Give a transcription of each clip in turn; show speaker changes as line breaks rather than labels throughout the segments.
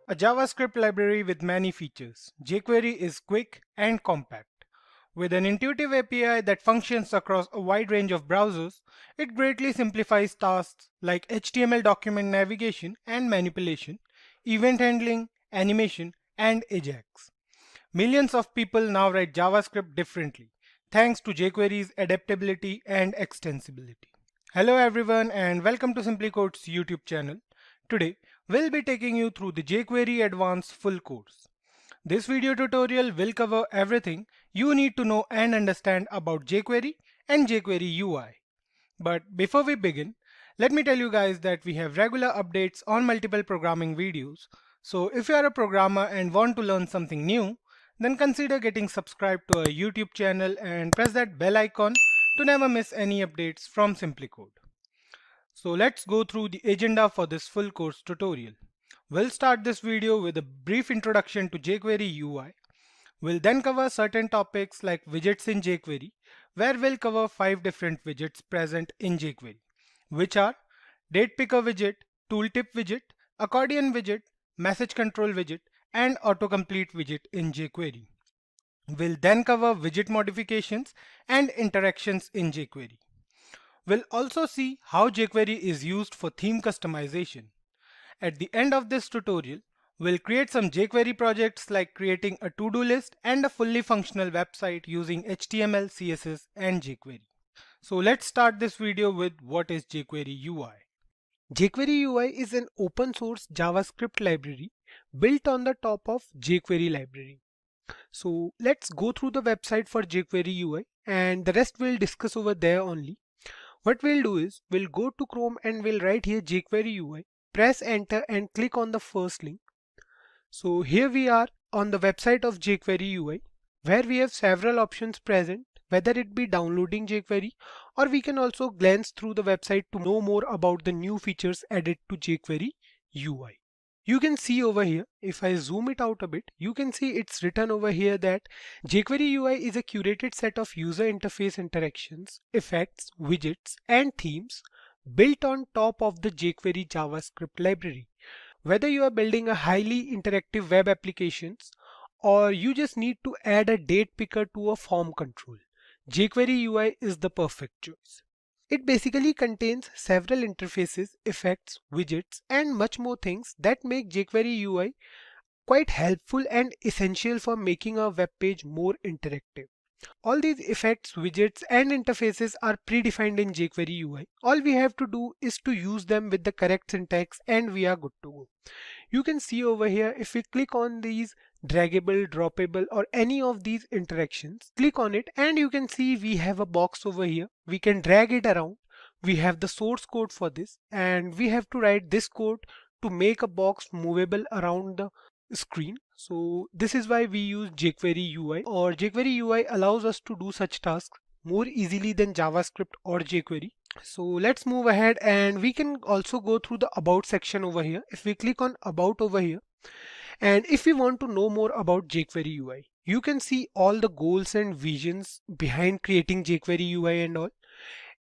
A JavaScript library with many features, jQuery is quick and compact. With an intuitive API that functions across a wide range of browsers, it greatly simplifies tasks like HTML document navigation and manipulation, event handling, animation, and Ajax. Millions of people now write JavaScript differently, thanks to jQuery's adaptability and extensibility. Hello everyone and welcome to SimpliCode's YouTube channel. Today, we'll be taking you through the jQuery Advanced full course. This video tutorial will cover everything you need to know and understand about jQuery and jQuery UI. But before we begin, let me tell you guys that we have regular updates on multiple programming videos. So if you are a programmer and want to learn something new, then consider getting subscribed to our YouTube channel and press that bell icon to never miss any updates from SimpliCode. So let's go through the agenda for this full course tutorial. We'll start this video with a brief introduction to jQuery UI. We'll then cover certain topics like widgets in jQuery, where we'll cover 5 different widgets present in jQuery, which are date picker widget, tooltip widget, accordion widget, message control widget, and autocomplete widget in jQuery. We'll then cover widget modifications and interactions in jQuery. We'll also see how jQuery is used for theme customization. At the end of this tutorial, we'll create some jQuery projects like creating a to-do list and a fully functional website using HTML, CSS, and jQuery. So let's start this video with what is jQuery UI.
jQuery UI is an open source JavaScript library built on the top of jQuery library. So let's go through the website for jQuery UI and the rest we'll discuss over there only. What we'll do is we'll go to Chrome and we'll write here jQuery UI, press enter and click on the first link. So here we are on the website of jQuery UI where we have several options present, whether it be downloading jQuery or we can also glance through the website to know more about the new features added to jQuery UI. You can see over here, if I zoom it out a bit, you can see it's written over here that jQuery UI is a curated set of user interface interactions, effects, widgets, and themes built on top of the jQuery JavaScript library. Whether you are building a highly interactive web applications or you just need to add a date picker to a form control, jQuery UI is the perfect choice. It basically contains several interfaces, effects, widgets, and much more things that make jQuery UI quite helpful and essential for making a web page more interactive. All these effects, widgets, and interfaces are predefined in jQuery UI. All we have to do is to use them with the correct syntax and we are good to go. You can see over here, if we click on these draggable, droppable, or any of these interactions, click on it and you can see we have a box over here. We can drag it around. We have the source code for this and we have to write this code to make a box movable around the screen. So this is why we use jQuery UI, or jQuery UI allows us to do such tasks more easily than JavaScript or jQuery. So let's move ahead and we can also go through the about section over here. If we click on about over here and if we want to know more about jQuery UI, you can see all the goals and visions behind creating jQuery UI and all.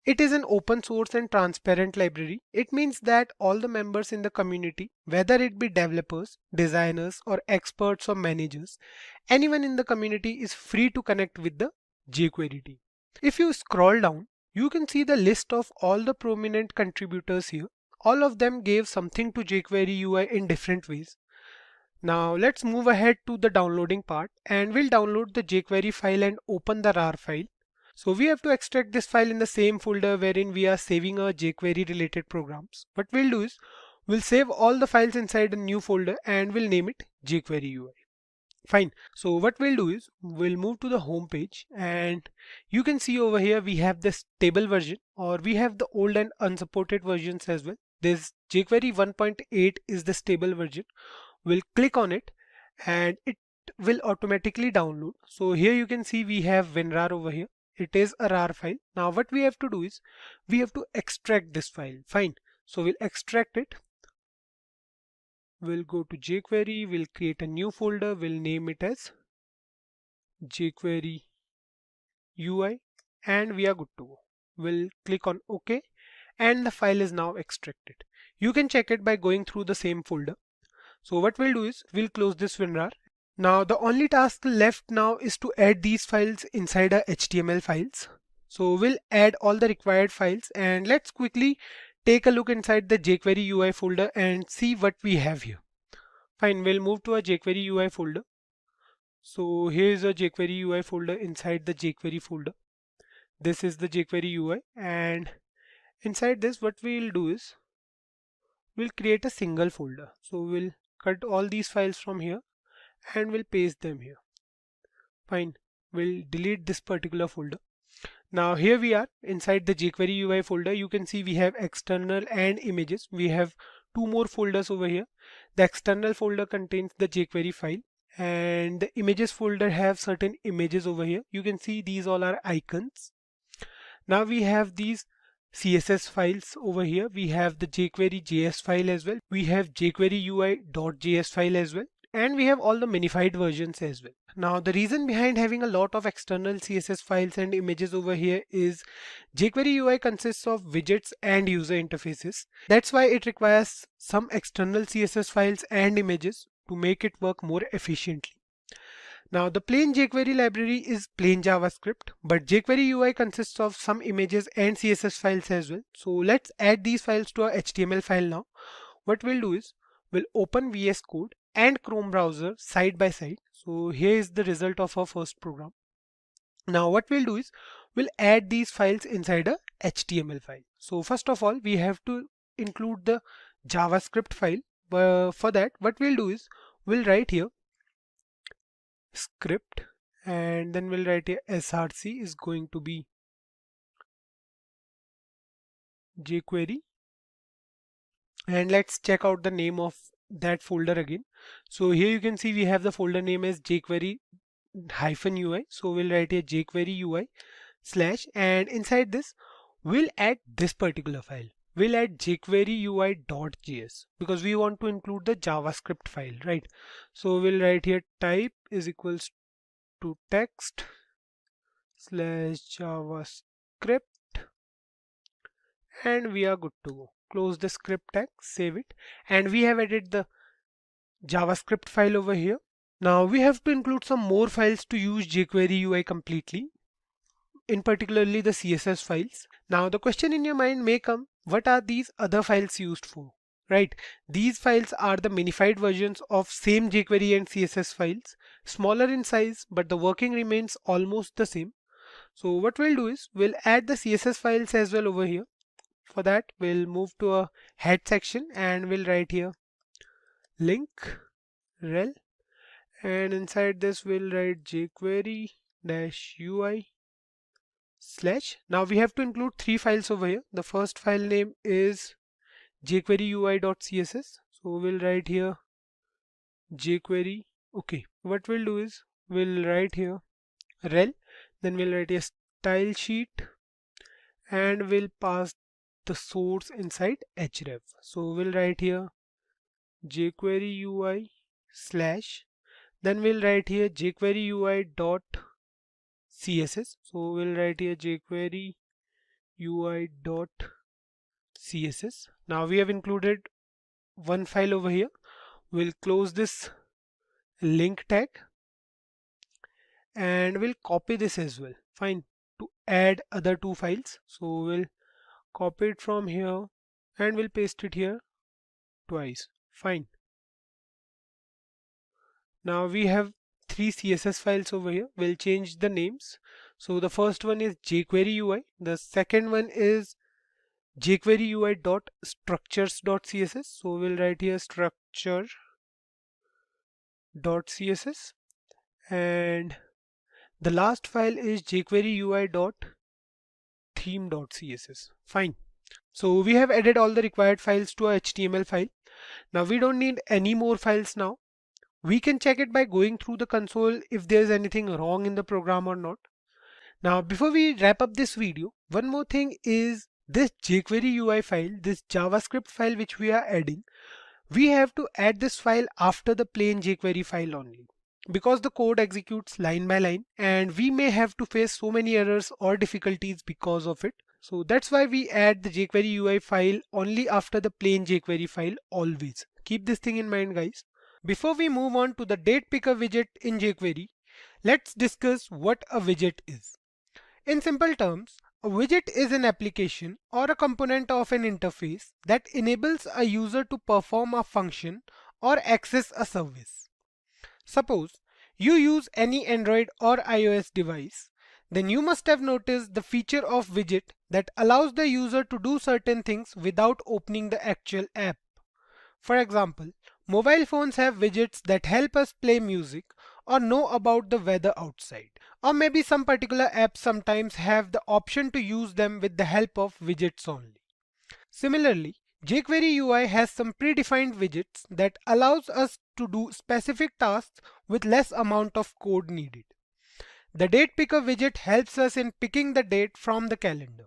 It is an open source and transparent library. It means that all the members in the community, whether it be developers, designers, or experts or managers, anyone in the community is free to connect with the jQuery team. If you scroll down, you can see the list of all the prominent contributors here. All of them gave something to jQuery UI in different ways. Now let's move ahead to the downloading part and we'll download the jQuery file and open the RAR file. So we have to extract this file in the same folder wherein we are saving our jQuery related programs. What we'll do is we'll save all the files inside a new folder and we'll name it jQuery UI. Fine. So what we'll do is we'll move to the home page and you can see over here we have the stable version, or we have the old and unsupported versions as well. This jQuery 1.8 is the stable version. We'll click on it and it will automatically download. So here you can see we have WinRAR over here. It is a RAR file. Now what we have to do is we have to extract this file. Fine. So we'll extract it. We'll go to jQuery, we'll create a new folder, we'll name it as jQuery UI and we are good to go. We'll click on OK and the file is now extracted. You can check it by going through the same folder. So what we'll do is we'll close this WinRAR. Now the only task left now is to add these files inside our HTML files. So we'll add all the required files and let's quickly take a look inside the jQuery UI folder and see what we have here. Fine, we'll move to our jQuery UI folder. So here's a jQuery UI folder inside the jQuery folder. This is the jQuery UI, and inside this what we'll do is we'll create a single folder. So we'll cut all these files from here and we'll paste them here. Fine, we'll delete this particular folder. Now here we are inside the jQuery UI folder. You can see we have external and images. We have two more folders over here. The external folder contains the jQuery file and the images folder have certain images over here. You can see these all are icons. Now we have these CSS files over here. We have the jQuery JS file as well. We have jQuery UI.js file as well. And we have all the minified versions as well. Now the reason behind having a lot of external CSS files and images over here is jQuery UI consists of widgets and user interfaces. That's why it requires some external CSS files and images to make it work more efficiently. Now the plain jQuery library is plain JavaScript, but jQuery UI consists of some images and CSS files as well. So let's add these files to our HTML file now. What we'll do is we'll open VS Code and Chrome browser side by side. So here is the result of our first program. Now what we'll do is we'll add these files inside a HTML file. So first of all, we have to include the JavaScript file. For that, what we'll do is we'll write here script and then we'll write here src is going to be jQuery, and let's check out the name of that folder again. So here you can see we have the folder name as jQuery -ui. So we'll write here jQuery UI / and inside this we'll add this particular file. We'll add jQuery UI.js because we want to include the JavaScript file, right? So we'll write here type is equals to text /JavaScript and we are good to go. Close the script tag, save it, and we have added the JavaScript file over here. Now we have to include some more files to use jQuery UI completely, in particularly the CSS files. Now the question in your mind may come, what are these other files used for? Right, these files are the minified versions of same jQuery and CSS files, smaller in size, but the working remains almost the same. So what we'll do is we'll add the CSS files as well over here. For that, we'll move to a head section and we'll write here link rel, and inside this we'll write jQuery -ui /. Now we have to include three files over here. The first file name is jQuery UI.css. So we'll write here jQuery. Okay, what we'll do is we'll write here rel, then we'll write a style sheet and we'll pass the source inside href. So we'll write here jQuery UI / then we'll write here jQuery UI.css. So we'll write here jQuery UI.css. Now we have included one file over here. We'll close this link tag and we'll copy this as well. Fine, to add other two files. So we'll copy it from here and we'll paste it here twice. Fine. Now we have three CSS files over here. We'll change the names. So the first one is jQuery UI. The second one is jQuery UI.structures.css. So we'll write here structure.css, and the last file is jQuery UI.theme.css. Fine. So we have added all the required files to our HTML file. Now we don't need any more files now. We can check it by going through the console if there's anything wrong in the program or not. Now before we wrap up this video, one more thing is this jQuery UI file, this JavaScript file which we are adding, we have to add this file after the plain jQuery file only, because the code executes line by line and we may have to face so many errors or difficulties because of it. So that's why we add the jQuery UI file only after the plain jQuery file always. Keep this thing in mind, guys. Before we move on to the date picker widget in jQuery, let's discuss what a widget is. In simple terms, a widget is an application or a component of an interface that enables a user to perform a function or access a service. Suppose you use any Android or iOS device, then you must have noticed the feature of widget that allows the user to do certain things without opening the actual app. For example, mobile phones have widgets that help us play music or know about the weather outside. Or maybe some particular apps sometimes have the option to use them with the help of widgets only. Similarly, jQuery UI has some predefined widgets that allows us to do specific tasks with less amount of code needed. The date picker widget helps us in picking the date from the calendar.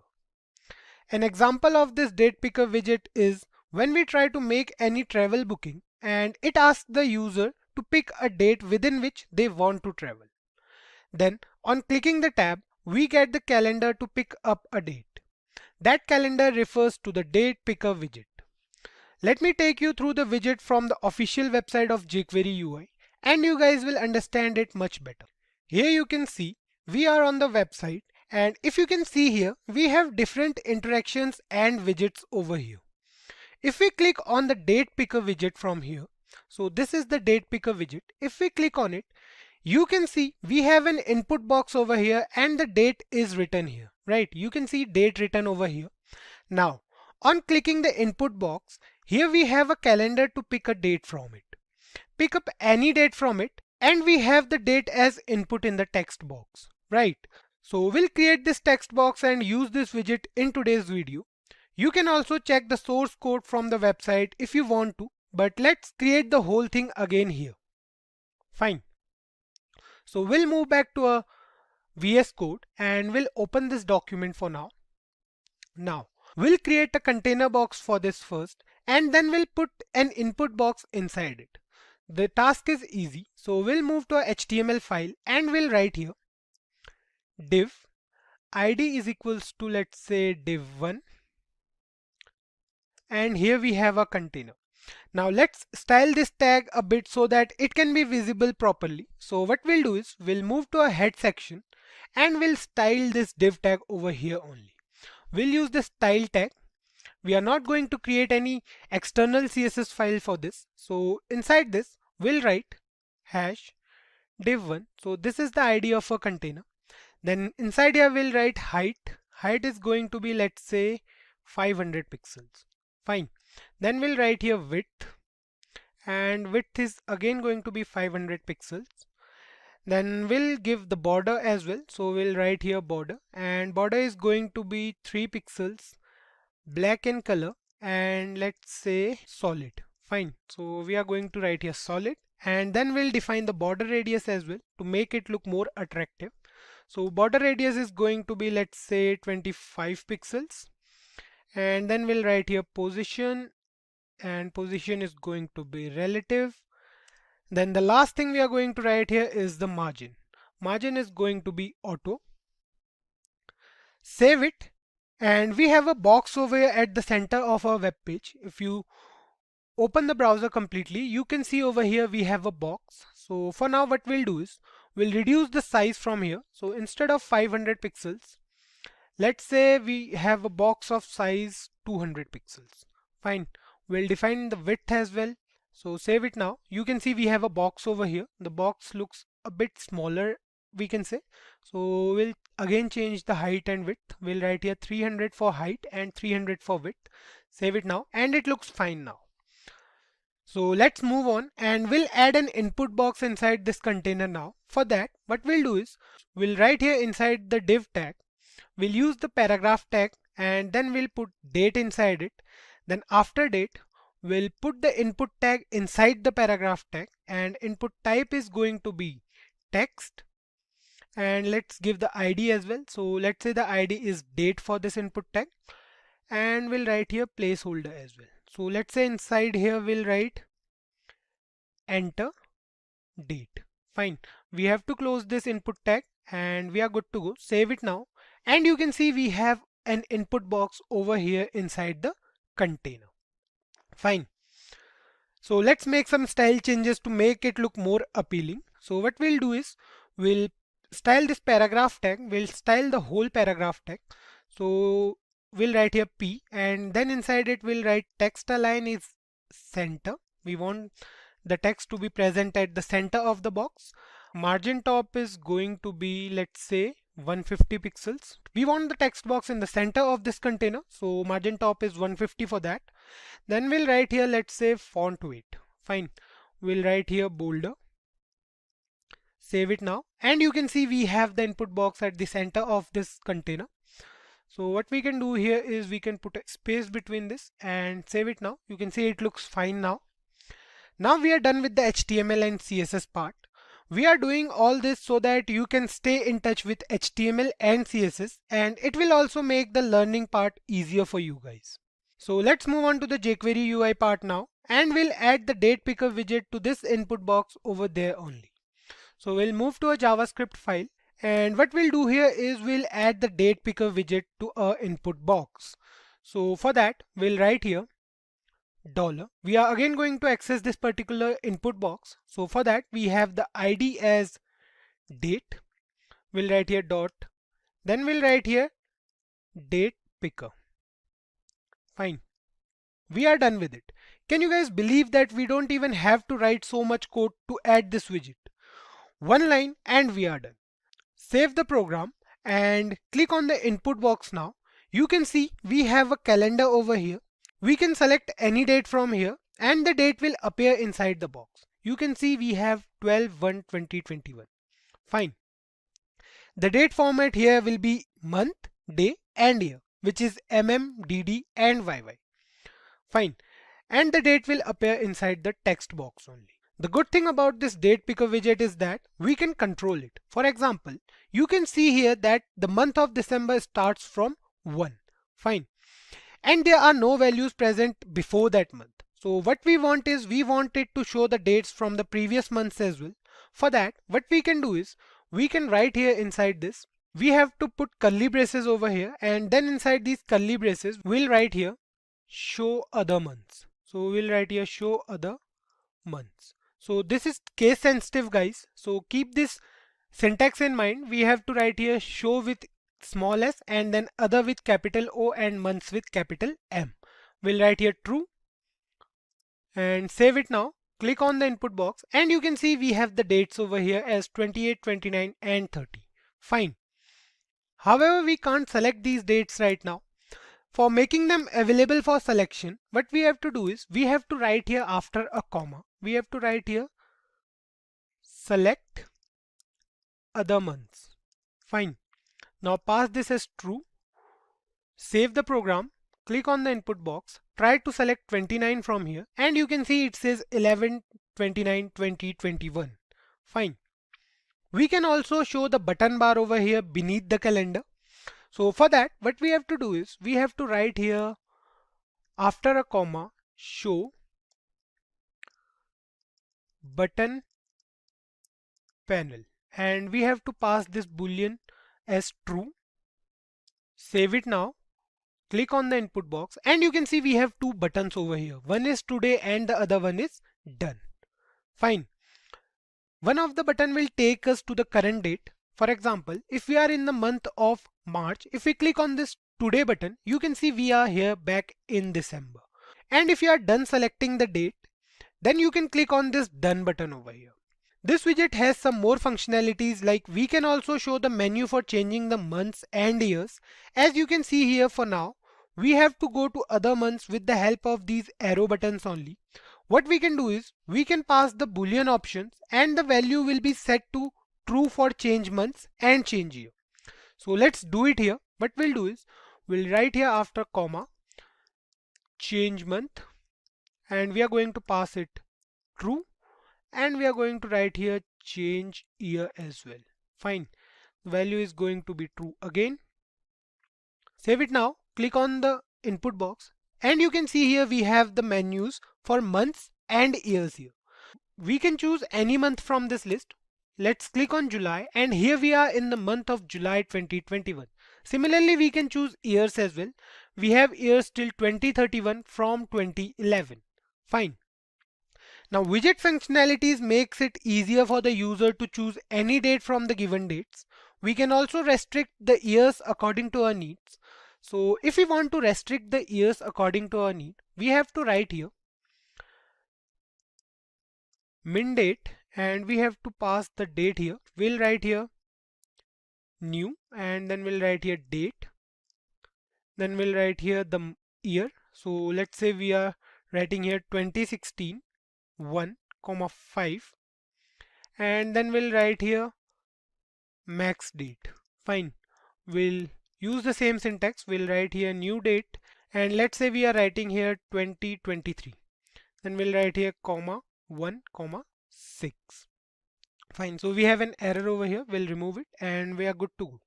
An example of this date picker widget is when we try to make any travel booking and it asks the user to pick a date within which they want to travel. Then on clicking the tab, we get the calendar to pick up a date. That calendar refers to the date picker widget. Let me take you through the widget from the official website of jQuery UI and you guys will understand it much better. Here you can see we are on the website, and if you can see here, we have different interactions and widgets over here. If we click on the date picker widget from here, so this is the date picker widget. If we click on it, you can see we have an input box over here and the date is written here, right? You can see date written over here. Now, on clicking the input box, here we have a calendar to pick a date from it. Pick up any date from it and we have the date as input in the text box, right? So we'll create this text box and use this widget in today's video. You can also check the source code from the website if you want to, but let's create the whole thing again here. Fine. So we'll move back to a VS Code and we'll open this document for now. Now, we'll create a container box for this first and then we'll put an input box inside it. The task is easy, so we'll move to a HTML file and we'll write here div id is equals to, let's say, div1, and here we have a container. Now let's style this tag a bit so that it can be visible properly. So what we'll do is we'll move to a head section and we'll style this div tag over here only. We'll use the style tag. We are not going to create any external CSS file for this. So inside this we'll write hash div1. So this is the ID of a container. Then inside here we'll write height. Height is going to be, let's say, 500 pixels. Fine. Then we'll write here width, and width is again going to be 500 pixels. Then we'll give the border as well. So we'll write here border, and border is going to be 3 pixels, black in color, and let's say solid. Fine. So we are going to write here solid, and then we'll define the border radius as well to make it look more attractive. So border radius is going to be, let's say, 25 pixels. And then we'll write here position, and position is going to be relative. Then the last thing we are going to write here is the margin. Margin is going to be auto. Save it, and we have a box over here at the center of our web page. If you open the browser completely, you can see over here we have a box. So for now what we'll do is we'll reduce the size from here. So instead of 500 pixels, let's say we have a box of size 200 pixels. Fine. We'll define the width as well. So save it now. You can see we have a box over here. The box looks a bit smaller, we can say. So we'll again change the height and width. We'll write here 300 for height and 300 for width. Save it now, and it looks fine now. So let's move on and we'll add an input box inside this container now. For that, what we'll do is we'll write here inside the div tag. We'll use the paragraph tag and then we'll put date inside it. Then after date, we'll put the input tag inside the paragraph tag, and input type is going to be text. And let's give the ID as well. So let's say the ID is date for this input tag, and we'll write here placeholder as well. So let's say inside here we'll write enter date. Fine. We have to close this input tag and we are good to go. Save it now, and you can see we have an input box over here inside the container. Fine. So let's make some style changes to make it look more appealing. So what we'll do is we'll style this paragraph tag, we'll style the whole paragraph tag. So we'll write here P, and then inside it we'll write text align is center. We want the text to be present at the center of the box. Margin top is going to be, let's say, 150 pixels. We want the text box in the center of this container, so margin top is 150 for that. Then we'll write here, let's say, font weight. Fine. We'll write here bolder. Save it now. And you can see we have the input box at the center of this container. So what we can do here is we can put a space between this and save it now. You can see it looks fine now. Now we are done with the HTML and CSS part. We are doing all this so that you can stay in touch with HTML and CSS, and it will also make the learning part easier for you guys. So let's move on to the jQuery UI part now, and we'll add the date picker widget to this input box over there only. So we'll move to a JavaScript file, and what we'll do here is we'll add the date picker widget to our input box. So for that, we'll write here $. We are again going to access this particular input box. So for that, we have the ID as date. We'll write here dot. Then we'll write here date picker. Fine. We are done with it. Can you guys believe that we don't even have to write so much code to add this widget? One line and we are done. Save the program and click on the input box now. You can see we have a calendar over here. We can select any date from here and the date will appear inside the box. You can see we have 12/1/2021. Fine. The date format here will be month, day and year, which is DD and YY. Fine. And the date will appear inside the text box only. The good thing about this date picker widget is that we can control it. For example, you can see here that the month of December starts from 1. Fine. And there are no values present before that month. So what we want is we want it to show the dates from the previous months as well. For that, what we can do is we can write here inside this. We have to put curly braces over here, and then inside these curly braces we'll write here show other months. So we'll write here show other months. So this is case sensitive, guys. So keep this syntax in mind. We have to write here show with small s and then other with capital O and months with capital M. We'll write here true and save it now. Click on the input box and you can see we have the dates over here as 28, 29 and 30. Fine. However, we can't select these dates right now. For making them available for selection, what we have to do is we have to write here after a comma. We have to write here select other months. Fine. Now pass this as true. Save the program. Click on the input box. Try to select 29 from here and you can see it says 11/29/2021. Fine. We can also show the button bar over here beneath the calendar. So for that, what we have to do is we have to write here after a comma show button panel, and we have to pass this boolean as true. Save it now. Click on the input box and you can see we have two buttons over here. One is today and the other one is done. Fine. One of the button will take us to the current date. For example, if we are in the month of March, if we click on this today button, you can see we are here back in December. And if you are done selecting the date, then you can click on this done button over here. This widget has some more functionalities, like we can also show the menu for changing the months and years. As you can see here, for now, we have to go to other months with the help of these arrow buttons only. What we can do is we can pass the boolean options and the value will be set to true for change months and change year. So let's do it here. What we'll do is we'll write here after comma change month and we are going to pass it true, and we are going to write here change year as well. Fine. The value is going to be true again. Save it now. Click on the input box and you can see here we have the menus for months and years here. We can choose any month from this list. Let's click on July and here we are in the month of July 2021. Similarly, we can choose years as well. We have years till 2031 from 2011. Fine. Now widget functionalities makes it easier for the user to choose any date from the given dates. We can also restrict the years according to our needs. So if we want to restrict the years according to our need, we have to write here min date and we have to pass the date here. We'll write here new and then we'll write here date. Then we'll write here the year. So let's say we are writing here 2016 1, 5 and then we'll write here max date. Fine. We'll use the same syntax. We'll write here new date and let's say we are writing here 2023. Then we'll write here 1, 6. Fine. So we have an error over here. We'll remove it and we are good to go.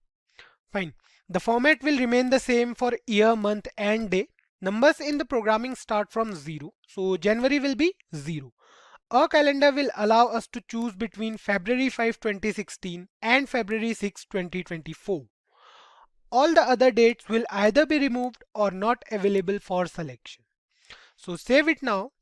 Fine. The format will remain the same for year, month and day. Numbers in the programming start from 0. So January will be 0. Our calendar will allow us to choose between February 5, 2016 and February 6, 2024. All the other dates will either be removed or not available for selection. So save it now.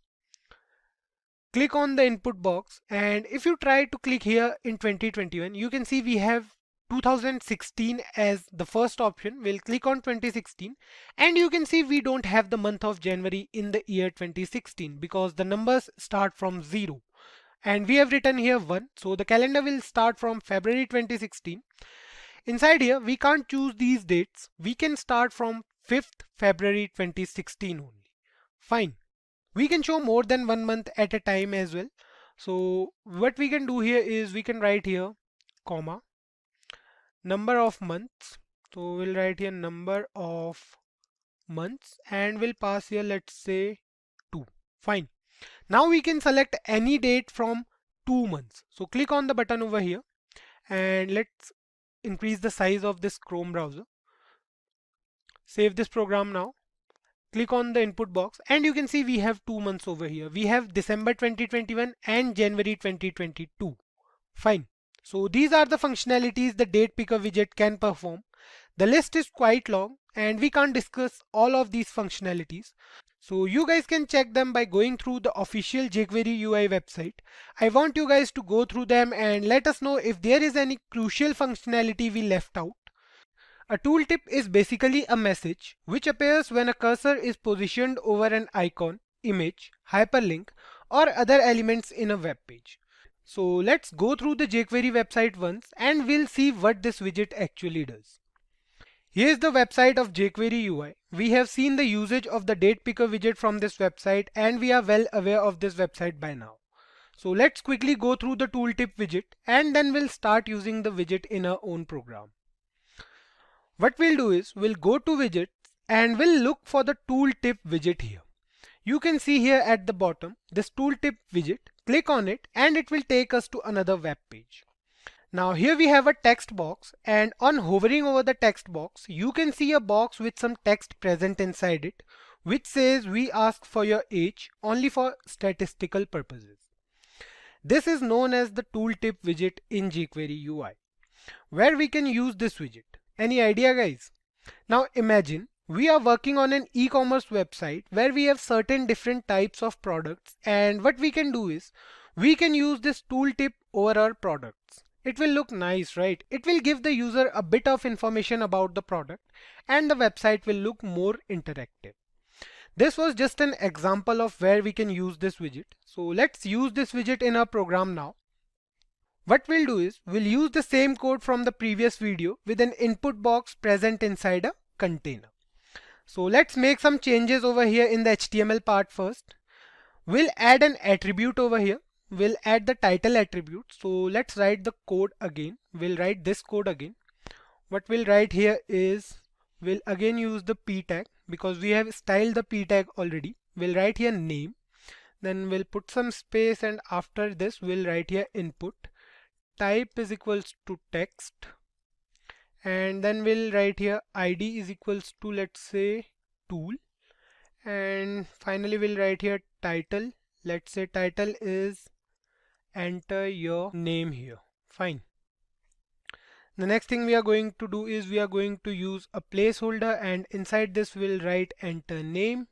Click on the input box and if you try to click here in 2021, you can see we have 2016 as the first option. We'll click on 2016 and you can see we don't have the month of January in the year 2016 because the numbers start from 0 and we have written here 1. So the calendar will start from February 2016. Inside here we can't choose these dates. We can start from 5th February 2016 only. Fine. We can show more than 1 month at a time as well. So what we can do here is we can write here comma number of months. So we'll write here number of months and we'll pass here let's say 2. Fine. Now we can select any date from 2 months. So click on the button over here and let's increase the size of this Chrome browser. Save this program now. Click on the input box and you can see we have 2 months over here. We have December 2021 and January 2022. Fine. So these are the functionalities the date picker widget can perform. The list is quite long and we can't discuss all of these functionalities. So you guys can check them by going through the official jQuery UI website. I want you guys to go through them and let us know if there is any crucial functionality we left out. A tooltip is basically a message which appears when a cursor is positioned over an icon, image, hyperlink, or other elements in a web page. So let's go through the jQuery website once and we'll see what this widget actually does. Here's the website of jQuery UI. We have seen the usage of the date picker widget from this website and we are well aware of this website by now. So let's quickly go through the tooltip widget and then we'll start using the widget in our own program. What we'll do is we'll go to widgets and we'll look for the tooltip widget here. You can see here at the bottom this tooltip widget. Click on it and it will take us to another web page. Now here we have a text box and on hovering over the text box you can see a box with some text present inside it which says we ask for your age only for statistical purposes. This is known as the tooltip widget in jQuery UI. Where we can use this widget? Any idea guys? Now imagine we are working on an e-commerce website where we have certain different types of products and what we can do is we can use this tooltip over our products. It will look nice, right? It will give the user a bit of information about the product and the website will look more interactive. This was just an example of where we can use this widget. So let's use this widget in our program now. What we'll do is we'll use the same code from the previous video with an input box present inside a container. So let's make some changes over here in the HTML part first. We'll add an attribute over here. We'll add the title attribute. So let's write the code again. We'll write this code again. What we'll write here is we'll again use the p tag because we have styled the p tag already. We'll write here name. Then we'll put some space and after this we'll write here input. Type is equals to text. And then we'll write here id is equals to let's say tool and finally we'll write here title. Let's say title is enter your name here. Fine. The next thing we are going to do is we are going to use a placeholder and inside this we'll write enter name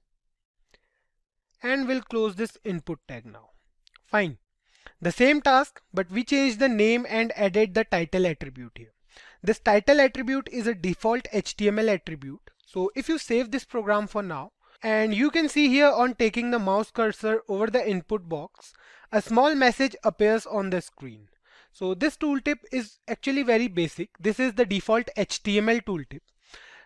and we'll close this input tag now. Fine. The same task, but we changed the name and added the title attribute here. This title attribute is a default HTML attribute. So if you save this program for now, and you can see here on taking the mouse cursor over the input box, a small message appears on the screen. So this tooltip is actually very basic. This is the default HTML tooltip.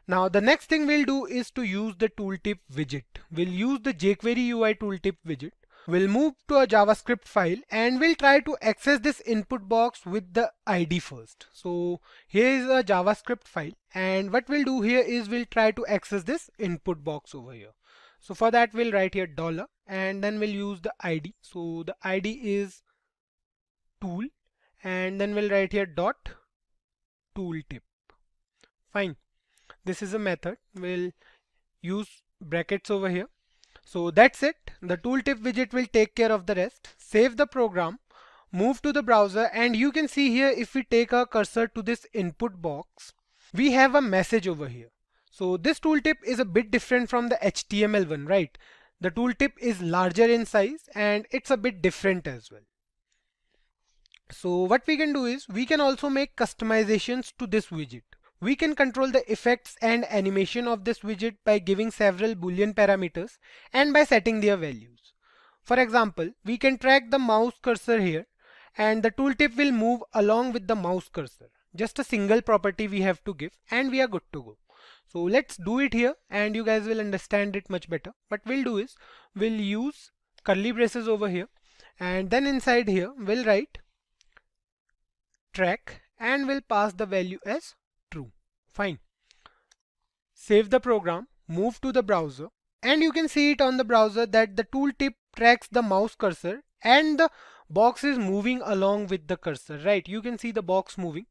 Now the next thing we'll do is to use the tooltip widget. We'll use the jQuery UI tooltip widget. We'll move to a JavaScript file and we'll try to access this input box with the ID first. So here is a JavaScript file, and what we'll do here is we'll try to access this input box over here. So for that we'll write here dollar and then we'll use the ID. So the ID is tool and then we'll write here dot tooltip. Fine. This is a method. We'll use brackets over here. So that's it. The tooltip widget will take care of the rest. Save the program, move to the browser, and you can see here if we take our cursor to this input box, we have a message over here. So this tooltip is a bit different from the HTML one, right? The tooltip is larger in size and it's a bit different as well. So what we can do is we can also make customizations to this widget. We can control the effects and animation of this widget by giving several Boolean parameters and by setting their values. For example, we can track the mouse cursor here and the tooltip will move along with the mouse cursor. Just a single property we have to give and we are good to go. So let's do it here and you guys will understand it much better. What we'll do is we'll use curly braces over here and then inside here we'll write track and we'll pass the value as true. Fine. Save the program, move to the browser, and you can see it on the browser that the tooltip tracks the mouse cursor and the box is moving along with the cursor, right? You can see the box moving.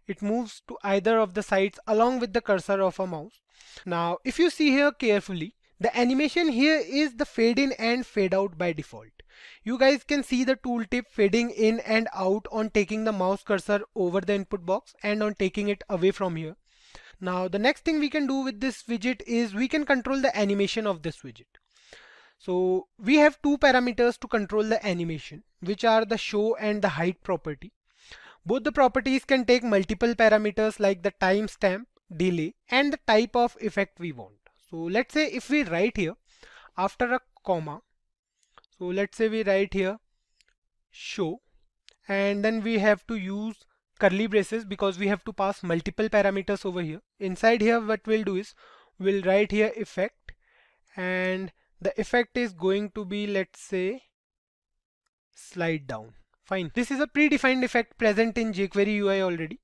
It moves to either of the sides along with the cursor of a mouse. Now, if you see here carefully, the animation here is the fade in and fade out by default. You guys can see the tooltip fading in and out on taking the mouse cursor over the input box and on taking it away from here. Now the next thing we can do with this widget is we can control the animation of this widget. So we have two parameters to control the animation, which are the show and the height property. Both the properties can take multiple parameters like the timestamp, delay, and the type of effect we want. So let's say if we write here after a comma, so let's say we write here show and then we have to use curly braces because we have to pass multiple parameters over here. Inside here what we'll do is we'll write here effect and the effect is going to be, let's say, slide down. Fine. This is a predefined effect present in jQuery UI already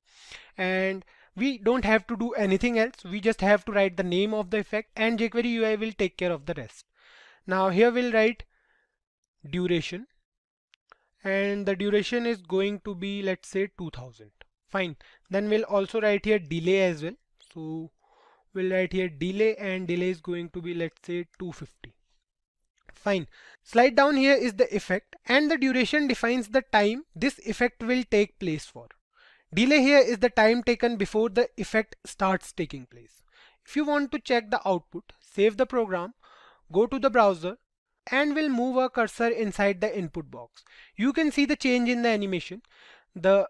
and we don't have to do anything else. We just have to write the name of the effect and jQuery UI will take care of the rest. Now here we'll write duration and the duration is going to be, let's say, 2000. Fine. Then we'll also write here delay as well. So we'll write here delay and delay is going to be, let's say, 250. Fine. Slide down here is the effect and the duration defines the time this effect will take place for. Delay here is the time taken before the effect starts taking place. If you want to check the output, save the program, go to the browser and we'll move our cursor inside the input box. You can see the change in the animation. The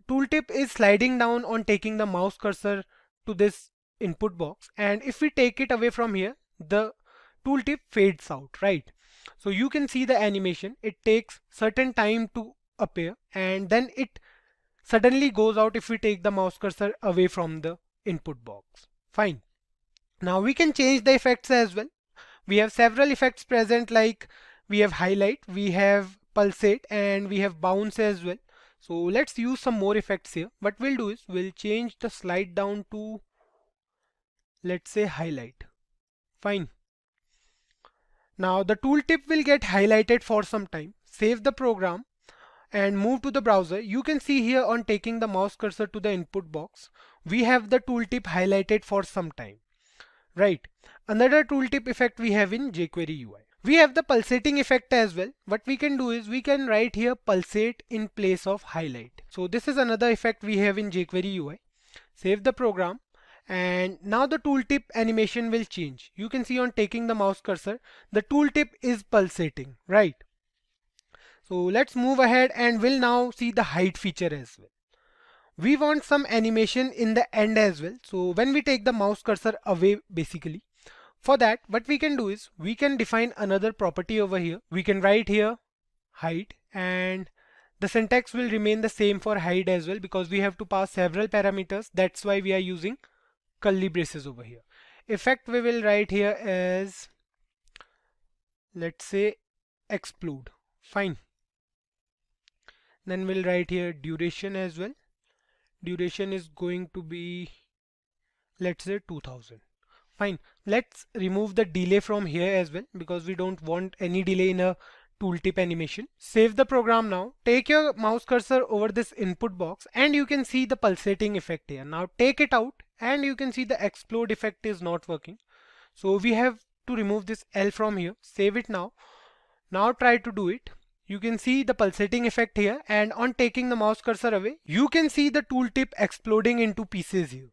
tooltip is sliding down on taking the mouse cursor to this input box and if we take it away from here, the tooltip fades out, right? So you can see the animation. It takes certain time to appear and then it suddenly goes out if we take the mouse cursor away from the input box. Fine. Now we can change the effects as well. We have several effects present, like we have highlight, we have pulsate and we have bounce as well. So let's use some more effects here. What we'll do is we'll change the slide down to, let's say, highlight. Fine. Now the tooltip will get highlighted for some time. Save the program and move to the browser. You can see here on taking the mouse cursor to the input box, we have the tooltip highlighted for some time, right? Another tooltip effect we have in jQuery UI. We have the pulsating effect as well. What we can do is we can write here pulsate in place of highlight. So this is another effect we have in jQuery UI. Save the program and now the tooltip animation will change. You can see on taking the mouse cursor, the tooltip is pulsating, right? So let's move ahead and we'll now see the height feature as well. We want some animation in the end as well. So when we take the mouse cursor away, basically, for that, what we can do is we can define another property over here. We can write here height, and the syntax will remain the same for height as well because we have to pass several parameters. That's why we are using curly braces over here. Effect we will write here as, let's say, explode. Fine. Then we'll write here duration as well. Duration is going to be, let's say, 2000. Fine. Let's remove the delay from here as well because we don't want any delay in a tooltip animation. Save the program now. Take your mouse cursor over this input box and you can see the pulsating effect here. Now take it out and you can see the explode effect is not working. So we have to remove this L from here. Save it now. Now try to do it. You can see the pulsating effect here, and on taking the mouse cursor away, you can see the tooltip exploding into pieces here.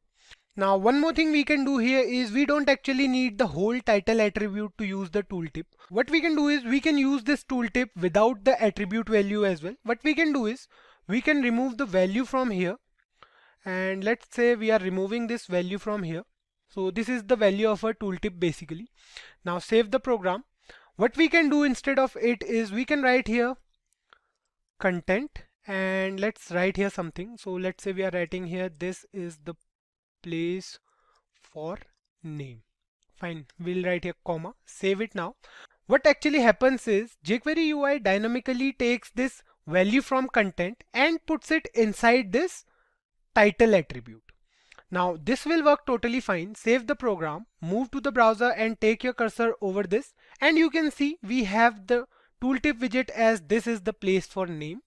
Now one more thing we can do here is we don't actually need the whole title attribute to use the tooltip. What we can do is we can use this tooltip without the attribute value as well. What we can do is we can remove the value from here, and let's say we are removing this value from here. So this is the value of a tooltip basically. Now save the program. What we can do instead of it is we can write here content, and let's write here something. So let's say we are writing here, this is the place for name. Fine, we'll write here comma, save it now. What actually happens is jQuery UI dynamically takes this value from content and puts it inside this title attribute. Now this will work totally fine. Save the program, move to the browser and take your cursor over this, and you can see we have the tooltip widget as this is the place for name.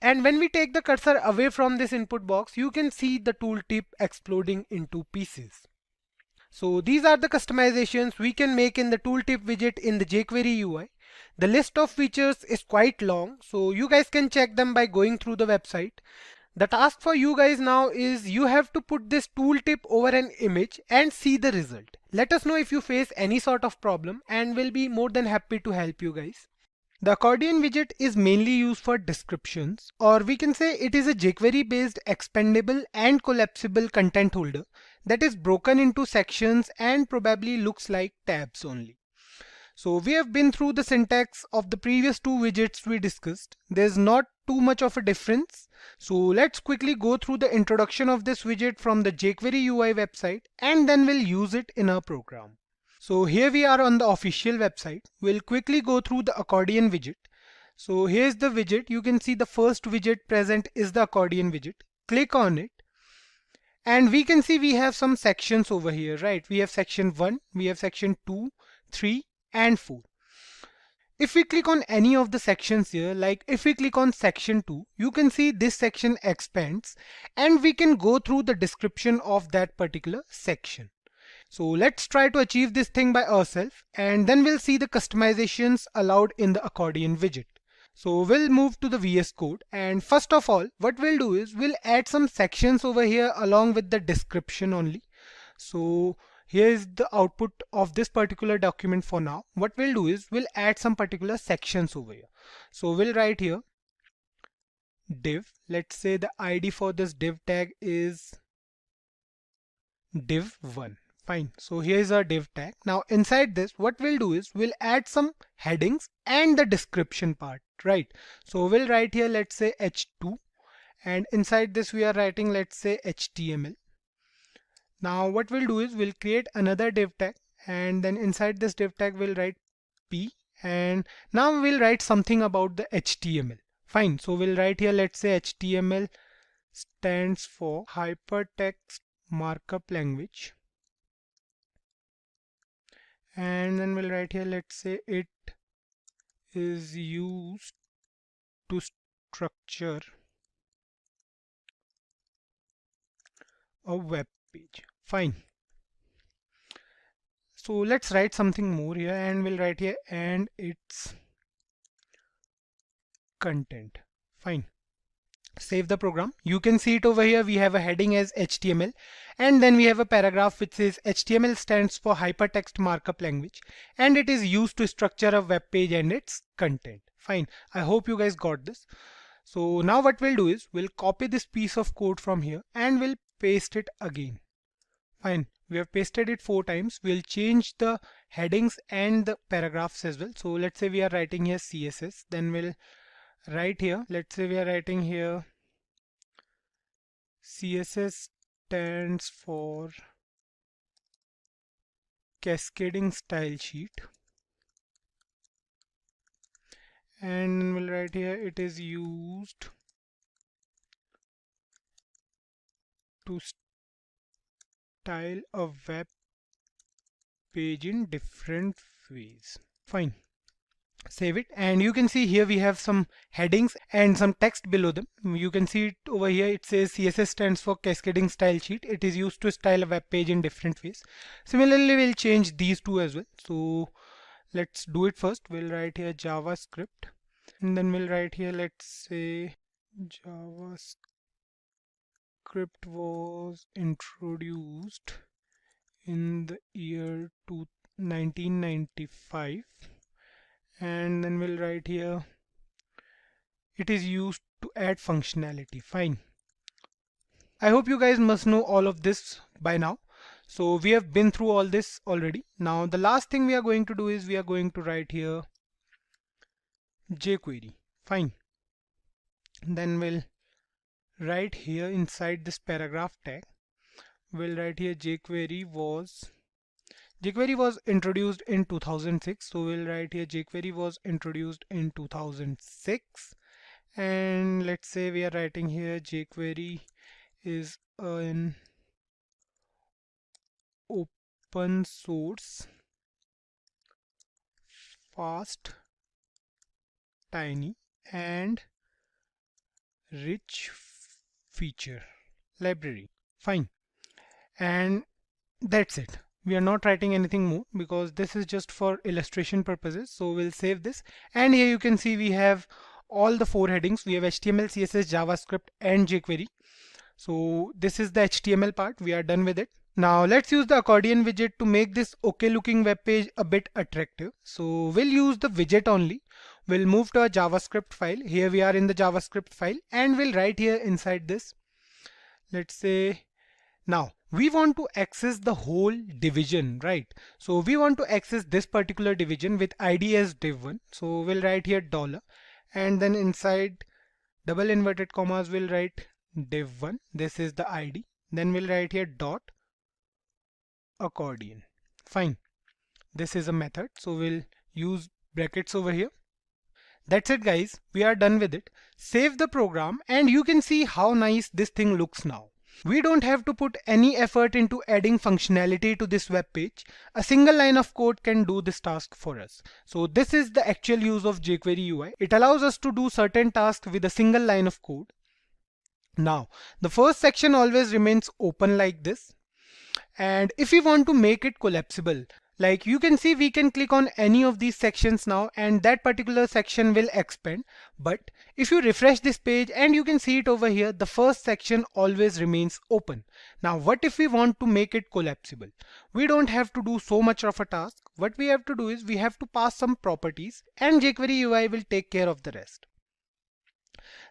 And when we take the cursor away from this input box, you can see the tooltip exploding into pieces. So these are the customizations we can make in the tooltip widget in the jQuery UI. The list of features is quite long, so you guys can check them by going through the website. The task for you guys now is you have to put this tooltip over an image and see the result. Let us know if you face any sort of problem and we'll be more than happy to help you guys. The Accordion widget is mainly used for descriptions, or we can say it is a jQuery based expandable and collapsible content holder that is broken into sections and probably looks like tabs only. So we have been through the syntax of the previous two widgets we discussed. There's not too much of a difference. So let's quickly go through the introduction of this widget from the jQuery UI website, and then we'll use it in our program. So here we are on the official website. We'll quickly go through the Accordion widget. So here's the widget. You can see the first widget present is the Accordion widget. Click on it. And we can see we have some sections over here, right? We have section 1, we have section 2, 3, and 4. If we click on any of the sections here, like if we click on section 2, you can see this section expands and we can go through the description of that particular section. So let's try to achieve this thing by ourselves, and then we'll see the customizations allowed in the Accordion widget. So we'll move to the VS Code, and first of all what we'll do is we'll add some sections over here along with the description only. So here is the output of this particular document for now. What we'll do is we'll add some particular sections over here. So we'll write here div. Let's say the ID for this div tag is div1. Fine. So here's our div tag. Now inside this, what we'll do is we'll add some headings and the description part, right? So we'll write here, let's say h2, and inside this we are writing, let's say HTML. Now what we'll do is we'll create another div tag, and then inside this div tag we'll write p, and now we'll write something about the HTML. Fine. So we'll write here, let's say HTML stands for hypertext markup language, and then we'll write here, let's say it is used to structure a web page. Fine. So let's write something more here, and we'll write here and its content. Fine.
Save the program. You can see it over here. We have a heading as HTML, and then we have a paragraph which says HTML stands for Hypertext Markup Language, and it is used to structure a web page and its content. Fine. I hope you guys got this. So now what we'll do is we'll copy this piece of code from here and we'll paste it again. Fine. We have pasted it 4 times. We'll change the headings and the paragraphs as well. So let's say we are writing here CSS, then we'll write here, let's say we are writing here CSS stands for cascading style sheet, and we'll write here it is used to style a web page in different ways. Fine. Save it, and you can see here we have some headings and some text below them. You can see it over here. It says CSS stands for cascading style sheet. It is used to style a web page in different ways. Similarly, we'll change these two as well. So let's do it first. We'll write here JavaScript, and then we'll write here, let's say JavaScript was introduced in the year 1995. And then we'll write here it is used to add functionality. Fine. I hope you guys must know all of this by now. So we have been through all this already. Now the last thing we are going to do is we are going to write here jQuery. Fine. Then we'll write here inside this paragraph tag, we'll write here jQuery was introduced in 2006. So we'll write here jQuery was introduced in 2006, and let's say we are writing here jQuery is an open source, fast, tiny and rich feature library. Fine. And that's it. We are not writing anything more because this is just for illustration purposes. So we'll save this, and here you can see we have all the 4 headings. We have HTML, CSS, JavaScript and jQuery. So this is the HTML part. We are done with it. Now let's use the Accordion widget to make this okay looking web page a bit attractive. So we'll use the widget only. We'll move to a JavaScript file. Here we are in the JavaScript file, and we'll write here inside this, let's say, now we want to access the whole division, right? So we want to access this particular division with ID as div1. So we'll write here $, and then inside double inverted commas we'll write div1. This is the ID. Then we'll write here dot accordion. Fine. This is a method, so we'll use brackets over here. That's it guys, we are done with it. Save the program, and you can see how nice this thing looks now. We don't have to put any effort into adding functionality to this web page. A single line of code can do this task for us. So this is the actual use of jQuery UI. It allows us to do certain tasks with a single line of code. Now, the first section always remains open like this. And if we want to make it collapsible, like you can see, we can click on any of these sections now, and that particular section will expand. But if you refresh this page, and you can see it over here, the first section always remains open. Now, what if we want to make it collapsible? We don't have to do so much of a task. What we have to do is we have to pass some properties, and jQuery UI will take care of the rest.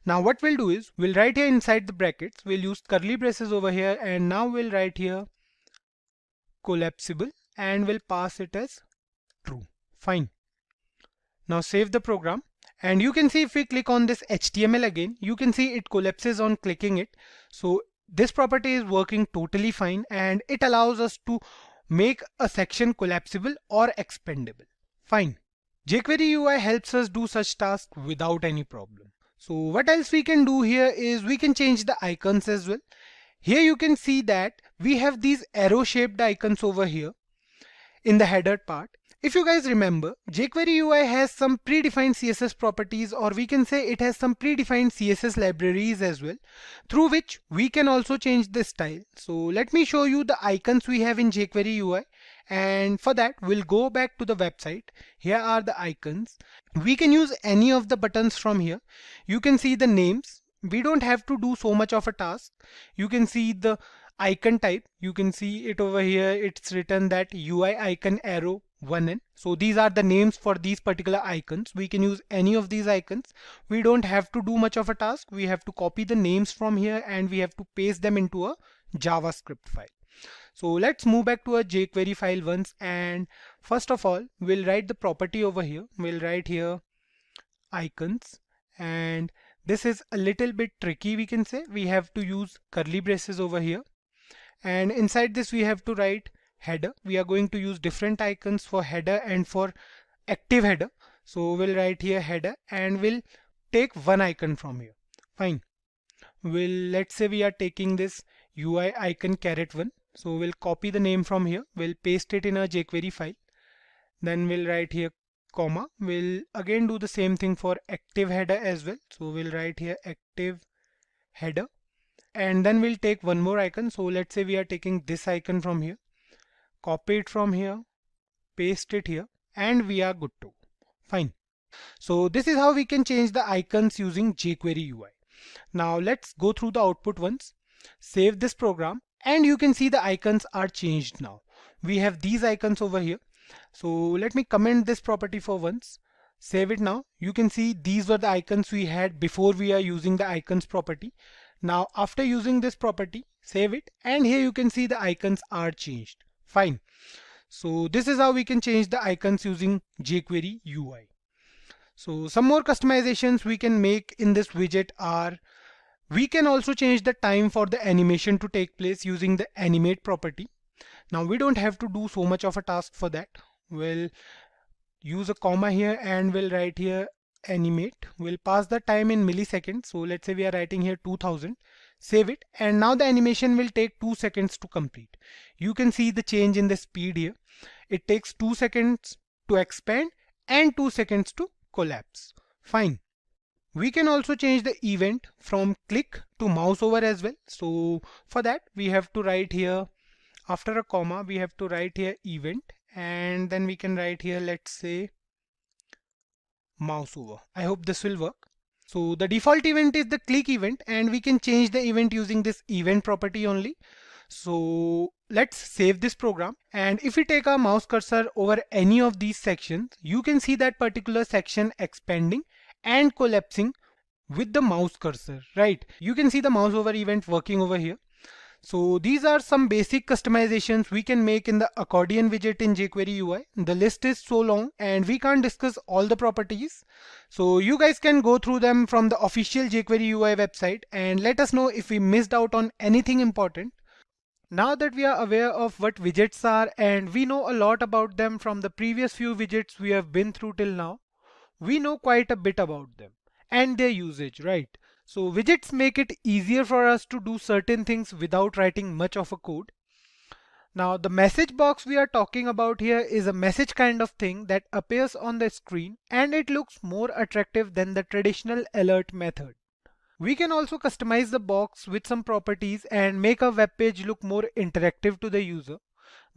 Now what we'll do is we'll write here inside the brackets, we'll use curly braces over here, and now we'll write here collapsible, and we'll pass it as true. Fine. Now save the program, and you can see if we click on this HTML again, you can see it collapses on clicking it. So this property is working totally fine, and it allows us to make a section collapsible or expandable. Fine. jQuery UI helps us do such tasks without any problem. So what else we can do here is we can change the icons as well. Here you can see that we have these arrow shaped icons over here in the header part. If you guys remember, jQuery UI has some predefined CSS properties, or we can say it has some predefined CSS libraries as well, through which we can also change the style. So let me show you the icons we have in jQuery UI, and for that we'll go back to the website. Here are the icons. We can use any of the buttons from here. You can see the names.
we don't have to do so much of a task. You can see the icon type. You can see it over here. It's written that UI icon arrow 1n. So these are the names for these particular icons. We can use any of these icons. We don't have to do much of a task. We have to copy the names from here and we have to paste them into a JavaScript file. So let's move back to a jQuery file once, and first of all we'll write the property over here. We'll write here icons, and this is a little bit tricky, we can say. We have to use curly braces over here, and inside this we have to write header. We are going to use different icons for header and for active header. So we'll write here header and we'll take one icon from here. Fine. Let's say we are taking this UI icon caret 1. So we'll copy the name from here. We'll paste it in a jQuery file. Then we'll write here comma. We'll again do the same thing for active header as well. So we'll write here active header. And then we'll take one more icon. So let's say we are taking this icon from here. Copy it from here. Paste it here. And we are good to go. Fine. So this is how we can change the icons using jQuery UI. Now let's go through the output once. Save this program and you can see the icons are changed now. We have these icons over here. So let me comment this property for once. Save it now. You can see these were the icons we had before we are using the icons property. Now after using this property, save it, and here you can see the icons are changed. Fine. So this is how we can change the icons using jQuery UI. So some more customizations we can make in this widget are, we can also change the time for the animation to take place using the animate property. Now we don't have to do so much of a task for that. We'll use a comma here and we'll write here animate. We'll pass the time in milliseconds. So let's say we are writing here 2000. Save it, and now the animation will take 2 seconds to complete. You can see the change in the speed here. It takes 2 seconds to expand and 2 seconds to collapse. Fine. We can also change the event from click to mouse over as well. So for that we have to write here, after a comma we have to write here event, and then we can write here, let's say, mouse over. I hope this will work. So the default event is the click event, and we can change the event using this event property only. So let's save this program, and if we take our mouse cursor over any of these sections, you can see that particular section expanding and collapsing with the mouse cursor, right? You can see the mouse over event working over here. So these are some basic customizations we can make in the Accordion widget in jQuery UI. The list is so long and we can't discuss all the properties. So you guys can go through them from the official jQuery UI website and let us know if we missed out on anything important. Now that we are aware of what widgets are and we know a lot about them from the previous few widgets we have been through till now, we know quite a bit about them and their usage, right? So widgets make it easier for us to do certain things without writing much of a code. Now the message box we are talking about here is a message kind of thing that appears on the screen, and it looks more attractive than the traditional alert method. We can also customize the box with some properties and make a web page look more interactive to the user.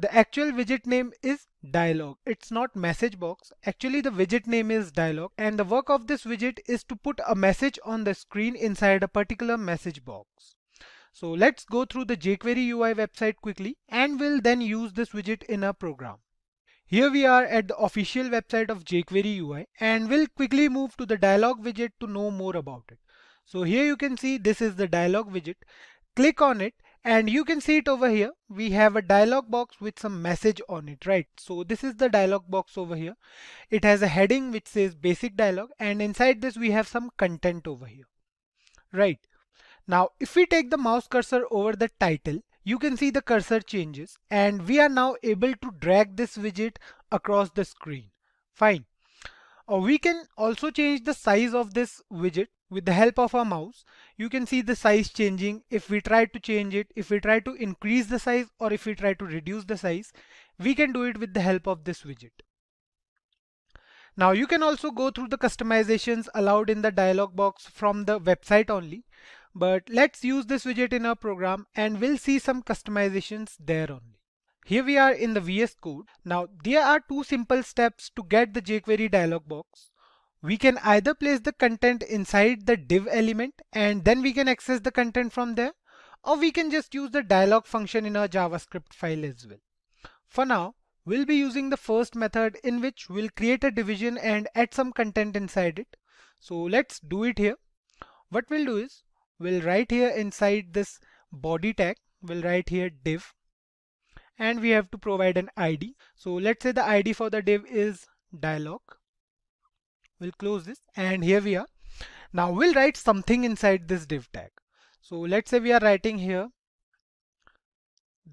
The actual widget name is Dialog. It's not message box. Actually the widget name is Dialog, and the work of this widget is to put a message on the screen inside a particular message box. So let's go through the jQuery UI website quickly, and we'll then use this widget in our program. Here we are at the official website of jQuery UI, and we'll quickly move to the Dialog widget to know more about it. So here you can see this is the Dialog widget. Click on it and you can see it over here. We have a dialog box with some message on it, right? So this is the dialog box over here. It has a heading which says basic dialog, and inside this we have some content over here, right? Now if we take the mouse cursor over the title, you can see the cursor changes and we are now able to drag this widget across the screen. Fine. We can also change the size of this widget with the help of our mouse. You can see the size changing if we try to change it, if we try to increase the size, or if we try to reduce the size. We can do it with the help of this widget. Now you can also go through the customizations allowed in the dialog box from the website only, but let's use this widget in our program and we'll see some customizations there only. Here we are in the VS Code. Now there are two simple steps to get the jQuery dialog box. we can either place the content inside the div element and then we can access the content from there, or we can just use the dialog function in our JavaScript file as well. For now, we'll be using the first method in which we'll create a division and add some content inside it. So let's do it here. What we'll do is we'll write here inside this body tag, we'll write here div, and we have to provide an ID. So let's say the ID for the div is dialog. We'll close this and here we are. Now we'll write something inside this div tag. So let's say we are writing here,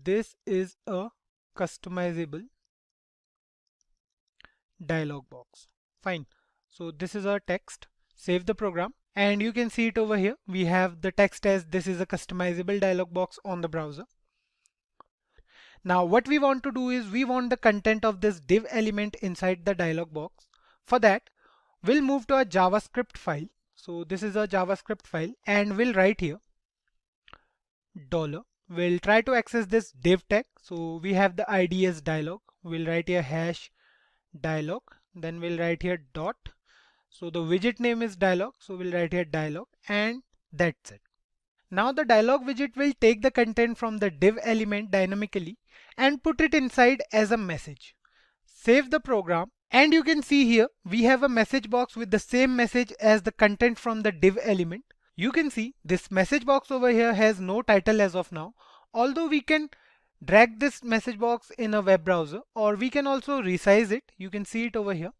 this is a customizable dialog box. Fine. So this is our text. Save the program and you can see it over here. We have the text as this is a customizable dialog box on the browser. Now what we want to do is we want the content of this div element inside the dialog box. For that, we'll move to a JavaScript file. So this is a JavaScript file and we'll write here dollar. We'll try to access this div tag. So we have the ID as dialog. We'll write here hash dialog. Then we'll write here dot. So the widget name is dialog. So we'll write here dialog and that's it. Now the dialog widget will take the content from the div element dynamically and put it inside as a message. Save the program and you can see here we have a message box with the same message as the content from the div element. You can see this message box over here has no title as of now, although we can drag this message box in a web browser or we can also resize it. You can see it over here.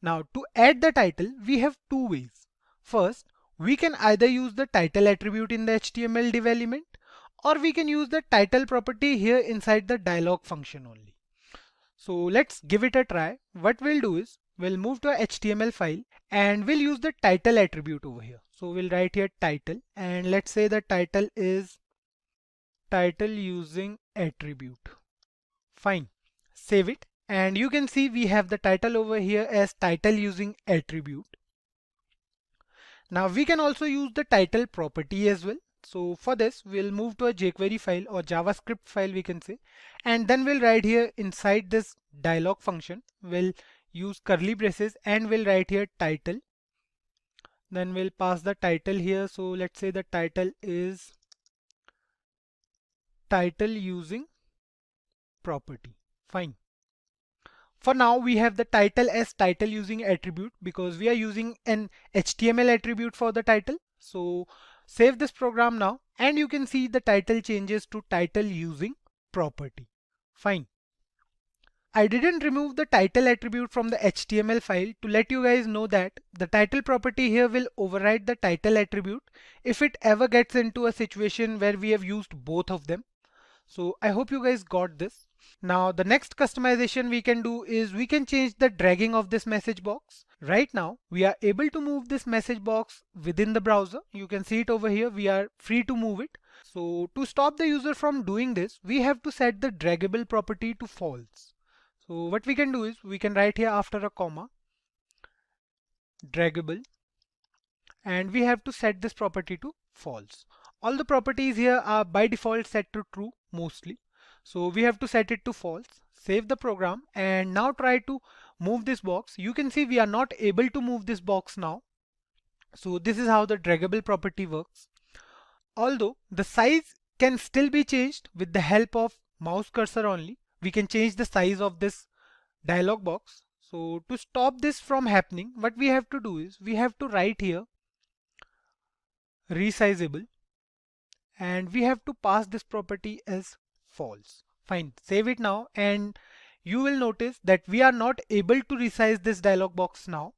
Now to add the title we have two ways. First, we can either use the title attribute in the HTML div element or we can use the title property here inside the dialog function only. So let's give it a try. What we'll do is we'll move to a HTML file and we'll use the title attribute over here. So we'll write here title and let's say the title is title using attribute. Fine. Save it and you can see we have the title over here as title using attribute. Now we can also use the title property as well. So for this we'll move to a jQuery file or JavaScript file we can say, and then we'll write here inside this dialog function we'll use curly braces and we'll write here title. Then we'll pass the title here. So let's say the title is title using property. Fine. For now we have the title as title using attribute because we are using an HTML attribute for the title. So save this program now and you can see the title changes to title using property. Fine. I didn't remove the title attribute from the HTML file to let you guys know that the title property here will override the title attribute if it ever gets into a situation where we have used both of them. So I hope you guys got this. Now the next customization we can do is we can change the dragging of this message box. Right now we are able to move this message box within the browser. You can see it over here. We are free to move it. So to stop the user from doing this, we have to set the draggable property to false. So what we can do is we can write here after a comma draggable and we have to set this property to false. All the properties here are by default set to true mostly. So we have to set it to false. Save the program and now try to move this box. You can see we are not able to move this box now. So this is how the draggable property works. Although the size can still be changed with the help of mouse cursor only. We can change the size of this dialog box. So to stop this from happening, what we have to do is we have to write here resizable and we have to pass this property as false. Fine, save it now and you will notice that we are not able to resize this dialog box now.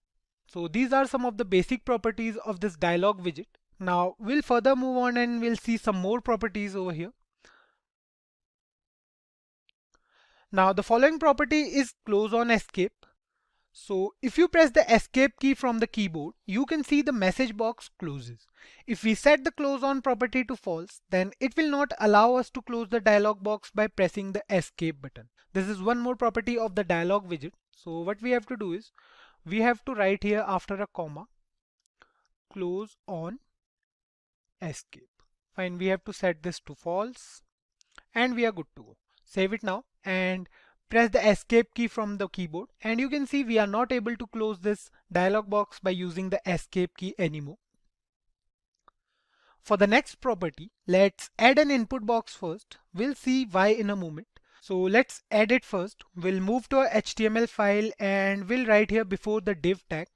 So these are some of the basic properties of this dialog widget. Now we'll further move on and we'll see some more properties over here. Now the following property is close on escape. So if you press the escape key from the keyboard, you can see the message box closes. If we set the close on property to false, then it will not allow us to close the dialog box by pressing the escape button. This is one more property of the dialog widget. So what we have to do is we have to write here after a comma close on escape. Fine, we have to set this to false and we are good to go. Save it now and press the escape key from the keyboard, and you can see we are not able to close this dialog box by using the escape key anymore. For the next property, let's add an input box first. We'll see why in a moment. So let's add it first. We'll move to our HTML file and we'll write here before the div tag.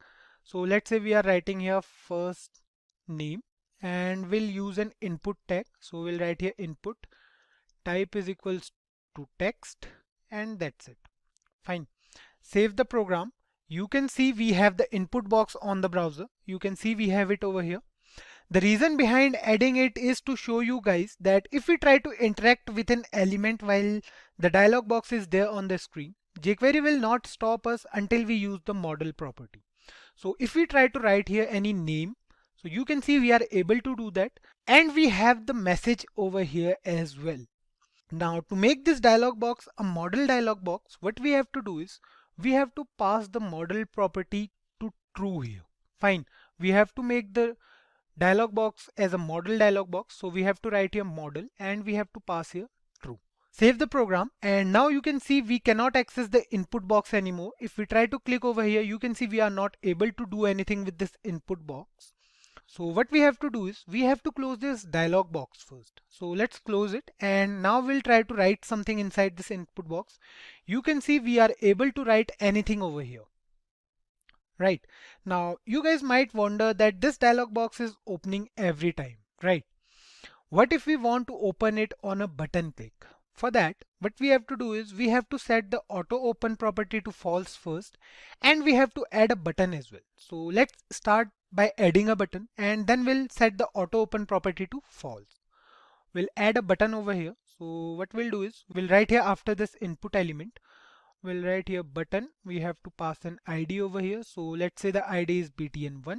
So let's say we are writing here first name and we'll use an input tag. So we'll write here input type is equals to text and that's it. Fine. Save the program. You can see we have the input box on the browser. You can see we have it over here. The reason behind adding it is to show you guys that if we try to interact with an element while the dialog box is there on the screen, jQuery will not stop us until we use the model property. So if we try to write here any name, so you can see we are able to do that, and we have the message over here as well. Now to make this dialog box a model dialog box, what we have to do is we have to pass the model property to true here. Fine. We have to make the dialog box as a model dialog box. So we have to write here model and we have to pass here true. Save the program and now you can see we cannot access the input box anymore. If we try to click over here, you can see we are not able to do anything with this input box. So what we have to do is we have to close this dialog box first. So let's close it and now we'll try to write something inside this input box. You can see we are able to write anything over here. Right. Now you guys might wonder that this dialog box is opening every time, right? What if we want to open it on a button click? For that, what we have to do is we have to set the auto open property to false first, and we have to add a button as well. So let's start by adding a button and then we'll set the auto open property to false. We'll add a button over here. So what we'll do is we'll write here after this input element, we'll write here button. We have to pass an ID over here. So let's say the ID is btn1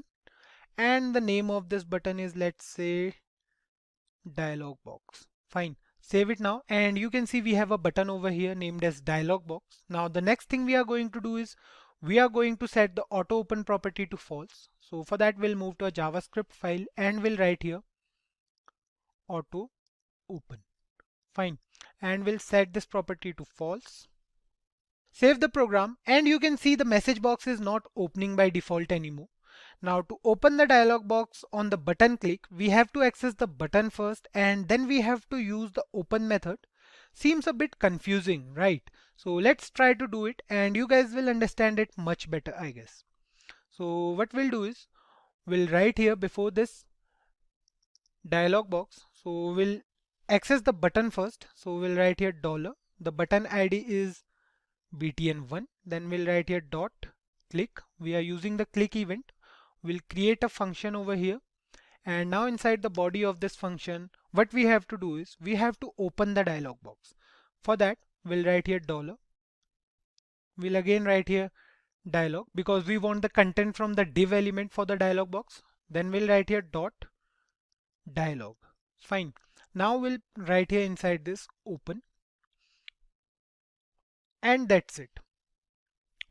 and the name of this button is, let's say, dialog box. Fine. Save it now and you can see we have a button over here named as dialog box. Now the next thing we are going to do is we are going to set the auto open property to false. So for that we'll move to a JavaScript file and we'll write here auto open. Fine. And we'll set this property to false. Save the program and you can see the message box is not opening by default anymore. Now to open the dialog box on the button click, we have to access the button first and then we have to use the open method. Seems a bit confusing, right? So let's try to do it and you guys will understand it much better, I guess. So what we'll do is we'll write here before this dialog box. So we'll access the button first. So we'll write here $. The button ID is btn1. Then we'll write here dot click. We are using the click event. We'll create a function over here and now inside the body of this function what we have to do is we have to open the dialog box. For that we'll write here $. We'll again write here dialog because we want the content from the div element for the dialog box. Then we'll write here dot dialog. Fine. Now we'll write here inside this open and that's it.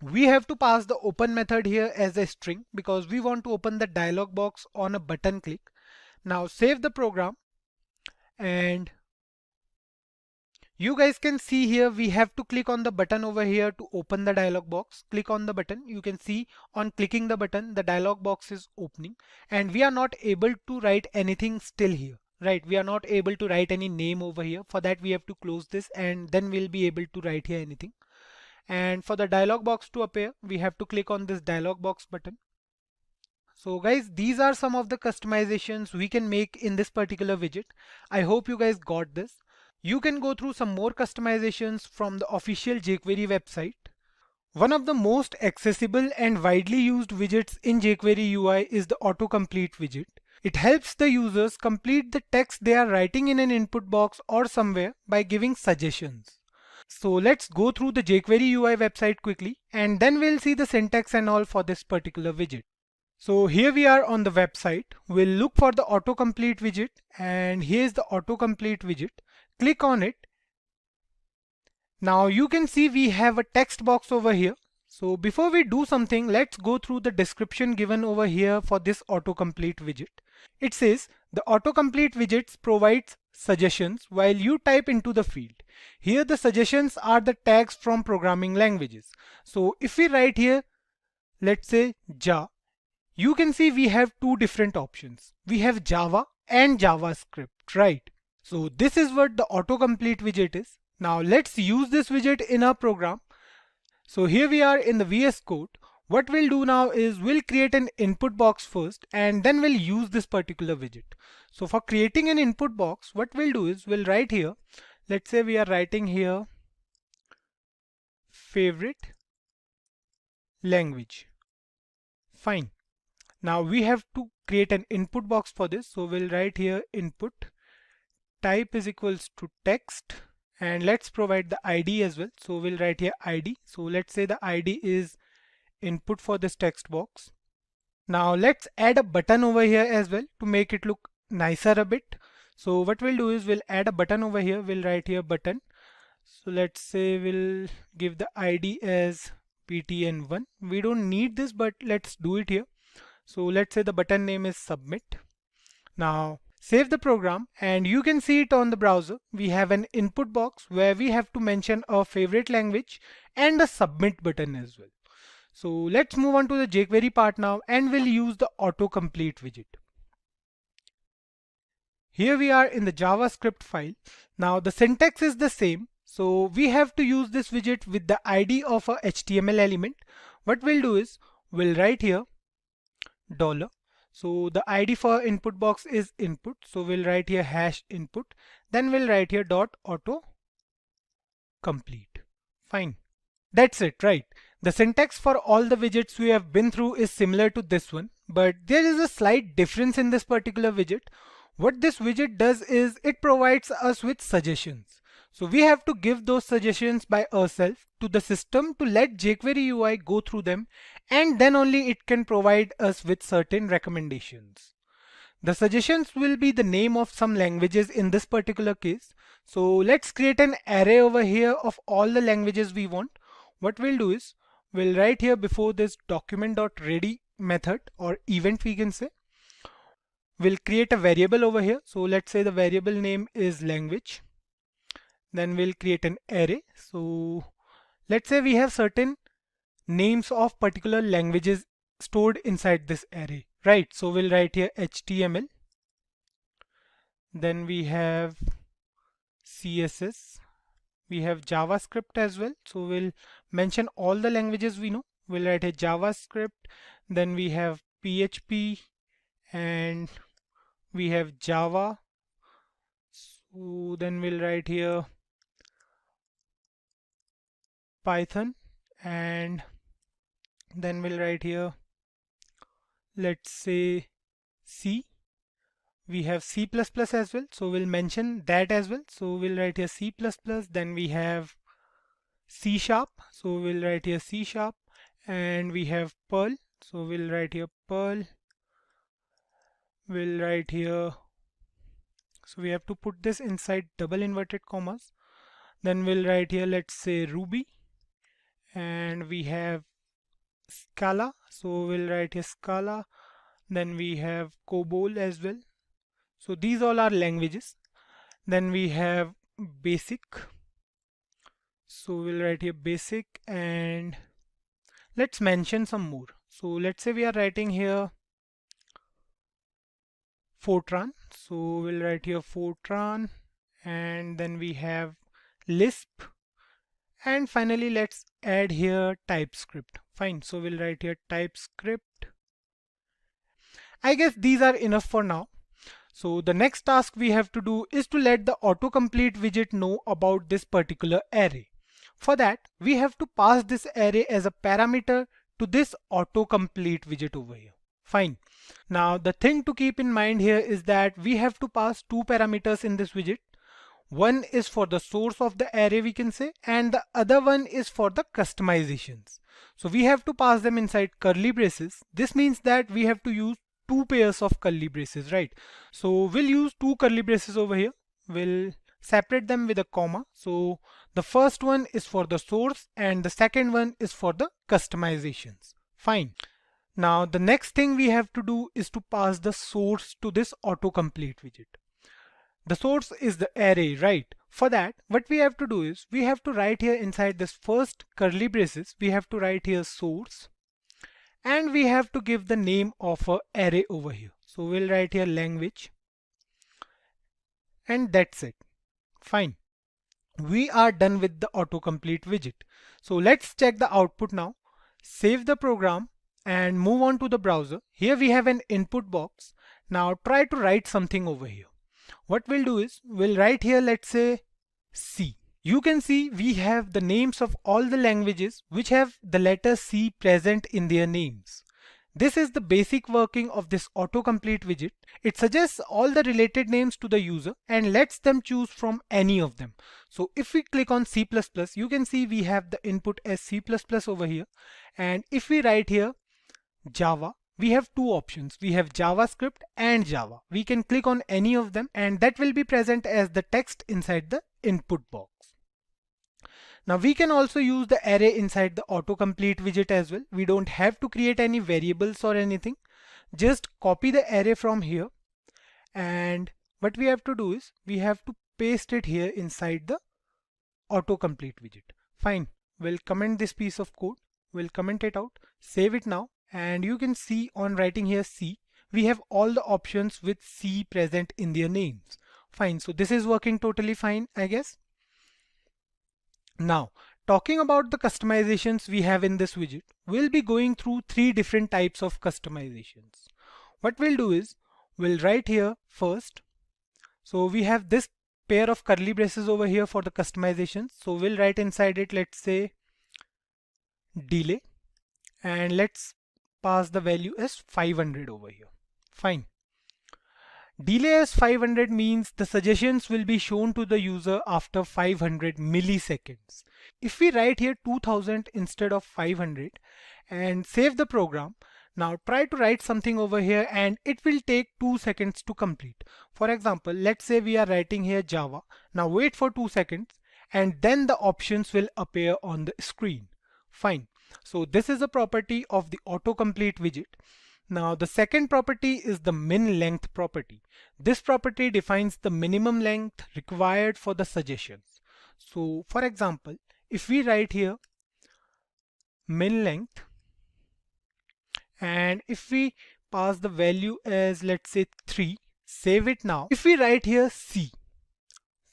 We have to pass the open method here as a string because we want to open the dialog box on a button click. Now save the program and you guys can see here we have to click on the button over here to open the dialog box. Click on the button. You can see on clicking the button the dialog box is opening and we are not able to write anything still here. Right, we are not able to write any name over here. For that we have to close this and then we'll be able to write here anything. And for the dialog box to appear, we have to click on this dialog box button. So guys, these are some of the customizations we can make in this particular widget. I hope you guys got this. You can go through some more customizations from the official jQuery website. One of the most accessible and widely used widgets in jQuery UI is the Autocomplete widget. It helps the users complete the text they are writing in an input box or somewhere by giving suggestions. So let's go through the jQuery UI website quickly and then we'll see the syntax and all for this particular widget. So here we are on the website. We'll look for the autocomplete widget and here's the autocomplete widget. Click on it. Now you can see we have a text box over here. So before we do something, let's go through the description given over here for this autocomplete widget.
It says the autocomplete widgets provides suggestions while you type into the field. Here the suggestions are the tags from programming languages. So if we write here, let's say Ja, you can see we have two different options. We have Java and JavaScript, right? So this is what the autocomplete widget is. Now let's use this widget in our program. So here we are in the VS Code. What we'll do now is we'll create an input box first and then we'll use this particular widget. So for creating an input box, what we'll do is we'll write here, let's say we are writing here favorite language. Fine. Now we have to create an input box for this. So we'll write here input type is equals to text and let's provide the ID as well. So we'll write here ID. So let's say the ID is input for this text box. Now let's add a button over here as well to make it look nicer a bit. So what we'll do is we'll add a button over here. We'll write here button. So let's say we'll give the ID as ptn1. We don't need this, but let's do it here. So let's say the button name is submit. Now save the program and you can see it on the browser. We have an input box where we have to mention our favorite language and a submit button as well. So let's move on to the jQuery part now and we'll use the autocomplete widget. Here we are in the JavaScript file. Now the syntax is the same. So we have to use this widget with the ID of a HTML element. What we'll do is we'll write here $. So the ID for input box is input. So we'll write here hash input. Then we'll write here dot autocomplete. Fine. That's it, right? The syntax for all the widgets we have been through is similar to this one, but there is a slight difference in this particular widget. What this widget does is it provides us with suggestions. So we have to give those suggestions by ourselves to the system to let jQuery UI go through them, and then only it can provide us with certain recommendations. The suggestions will be the name of some languages in this particular case. So let's create an array over here of all the languages we want. What we'll do is we'll write here before this document.ready method or event we can say. We'll create a variable over here. So let's say the variable name is language. Then we'll create an array. So let's say we have certain names of particular languages stored inside this array, right? So we'll write here HTML. Then we have CSS. We have JavaScript as well. So we'll mention all the languages we know. We'll write a JavaScript. Then we have PHP and we have Java. So then we'll write here Python and then we'll write here, let's say C. We have C++ as well, so we'll mention that as well. So we'll write here C++. Then we have C#, so we'll write here C#, and we have Perl, so we'll write here Perl. We'll write here, so we have to put this inside double inverted commas. Then we'll write here, let's say Ruby, and we have Scala, so we'll write here Scala. Then we have COBOL as well. So these all are languages. Then we have basic. So we'll write here basic and let's mention some more. So let's say we are writing here Fortran. So we'll write here Fortran and then we have Lisp. And finally, let's add here TypeScript. Fine. So we'll write here TypeScript. I guess these are enough for now. So the next task we have to do is to let the autocomplete widget know about this particular array. For that, we have to pass this array as a parameter to this autocomplete widget over here. Fine. Now the thing to keep in mind here is that we have to pass two parameters in this widget. One is for the source of the array we can say, and the other one is for the customizations. So we have to pass them inside curly braces. This means that we have to use two pairs of curly braces, right? So we'll use two curly braces over here. We'll separate them with a comma. So the first one is for the source and the second one is for the customizations. Fine. Now the next thing we have to do is to pass the source to this autocomplete widget. The source is the array, right? For that, what we have to do is we have to write here inside this first curly braces, we have to write here source, and we have to give the name of a array over here. So we'll write here language, and that's it. Fine. We are done with the autocomplete widget. So let's check the output now. Save the program and move on to the browser. Here we have an input box. Now try to write something over here. What we'll do is we'll write here, let's say C. You can see we have the names of all the languages which have the letter C present in their names. This is the basic working of this autocomplete widget. It suggests all the related names to the user and lets them choose from any of them. So if we click on C++, you can see we have the input as C++ over here. And if we write here Java, we have two options. We have JavaScript and Java. We can click on any of them and that will be present as the text inside the input box. Now we can also use the array inside the autocomplete widget as well. We don't have to create any variables or anything. Just copy the array from here, and what we have to do is we have to paste it here inside the autocomplete widget. Fine, we'll comment this piece of code, we'll comment it out, save it now, and you can see on writing here C, we have all the options with C present in their names. Fine, so this is working totally fine, I guess. Now, talking about the customizations we have in this widget, we'll be going through three different types of customizations. What we'll do is, we'll write here first. So we have this pair of curly braces over here for the customizations. So we'll write inside it, let's say delay, and let's pass the value as 500 over here. Fine. Delay as 500 means the suggestions will be shown to the user after 500 milliseconds. If we write here 2000 instead of 500 and save the program, now try to write something over here and it will take 2 seconds to complete. For example, let's say we are writing here Java. Now wait for 2 seconds and then the options will appear on the screen. Fine. So this is a property of the autocomplete widget. Now the second property is the min length property. This property defines the minimum length required for the suggestions. So for example, if we write here min length and if we pass the value as let's say 3, save it now. If we write here C,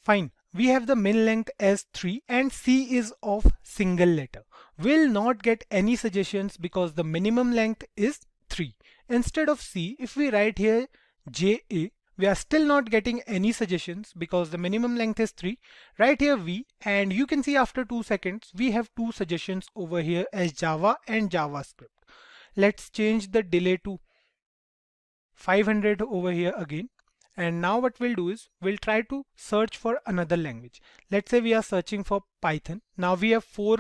fine, we have the min length as 3 and C is of single letter. We'll not get any suggestions because the minimum length is 3. Instead of C, if we write here JA, we are still not getting any suggestions because the minimum length is 3. Write here V and you can see after 2 seconds, we have 2 suggestions over here as Java and JavaScript. Let's change the delay to 500 over here again. And now what we'll do is we'll try to search for another language. Let's say we are searching for Python. Now we have 4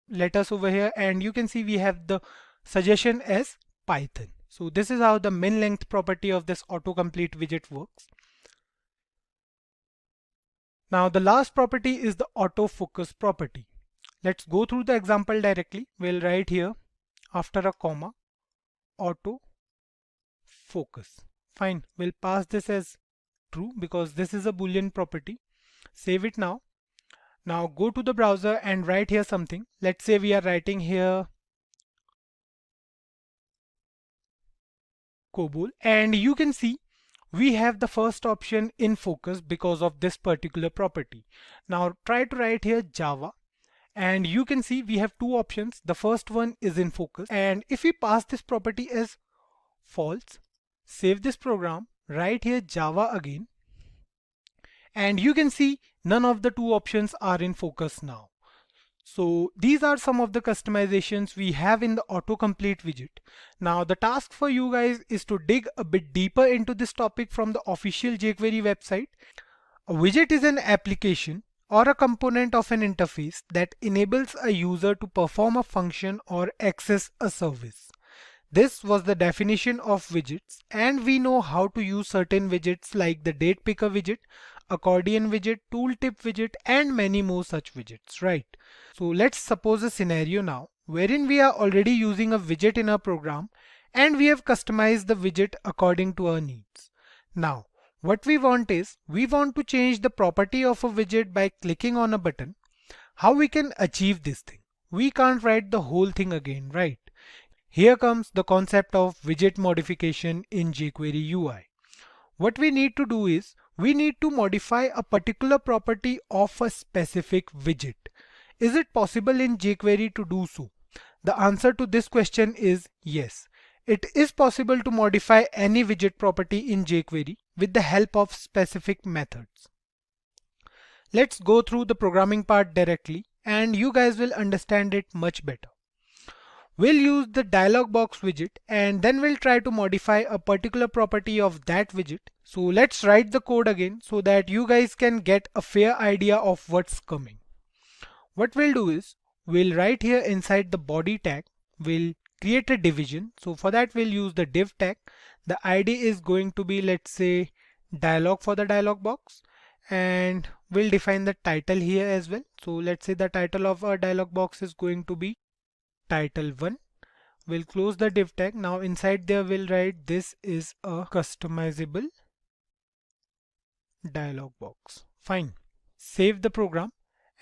letters over here and you can see we have the suggestion as Python. So this is how the min length property of this autocomplete widget works. Now the last property is the autofocus property. Let's go through the example directly. We'll write here after a comma auto focus. Fine, we'll pass this as true because this is a boolean property. Save it now. Now go to the browser and write here something. Let's say we are writing here COBOL and you can see we have the first option in focus because of this particular property. Now try to write here Java and you can see we have 2 options. The first one is in focus and if we pass this property as false, save this program, write here Java again and you can see none of the 2 options are in focus now. So these are some of the customizations we have in the autocomplete widget. Now the task for you guys is to dig a bit deeper into this topic from the official jQuery website. A widget is an application or a component of an interface that enables a user to perform a function or access a service. This was the definition of widgets and we know how to use certain widgets like the date picker widget, Accordion widget, Tooltip widget and many more such widgets, right? So let's suppose a scenario now wherein we are already using a widget in our program
and we have customized the widget according to our needs. Now, what we want is, we want to change the property of a widget by clicking on a button. How we can achieve this thing? We can't write the whole thing again, right? Here comes the concept of widget modification in jQuery UI. What we need to do is, we need to modify a particular property of a specific widget. Is it possible in jQuery to do so? The answer to this question is yes. It is possible to modify any widget property in jQuery with the help of specific methods. Let's go through the programming part directly and you guys will understand it much better. We'll use the dialog box widget and then we'll try to modify a particular property of that widget. So let's write the code again so that you guys can get a fair idea of what's coming. What we'll do is, we'll write here inside the body tag, we'll create a division. So for that we'll use the div tag. The ID is going to be, let's say, dialog for the dialog box, and we'll define the title here as well. So let's say the title of our dialog box is going to be title 1. We'll close the div tag. Now inside there we'll write this is a customizable dialog box. Fine. Save the program.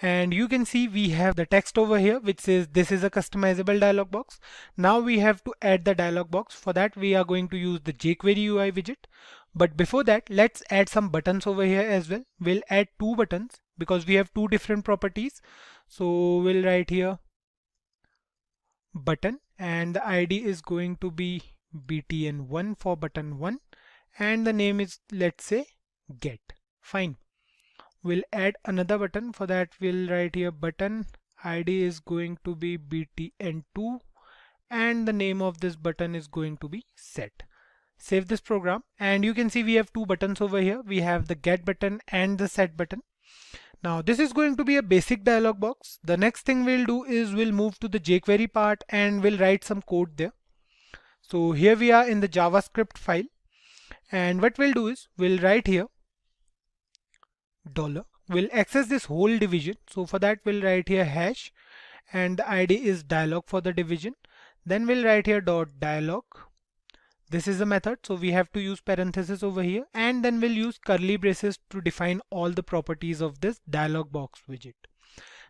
And you can see we have the text over here which says this is a customizable dialog box. Now we have to add the dialog box. For that we are going to use the jQuery UI widget. But before that, let's add some buttons over here as well. We'll add 2 buttons because we have 2 different properties. So we'll write here button and the ID is going to be btn1 for button 1 and the name is, let's say, get. Fine. We'll add another button. For that we'll write here button, ID is going to be btn2 and the name of this button is going to be set. Save this program and you can see we have 2 buttons over here. We have the get button and the set button. Now this is going to be a basic dialog box. The next thing we'll do is we'll move to the jQuery part and we'll write some code there. So here we are in the JavaScript file and what we'll do is we'll write here $. We'll access this whole division. So for that we'll write here hash and the ID is dialog for the division. Then we'll write here dot dialog. This is a method, so we have to use parenthesis over here and then we'll use curly braces to define all the properties of this dialog box widget.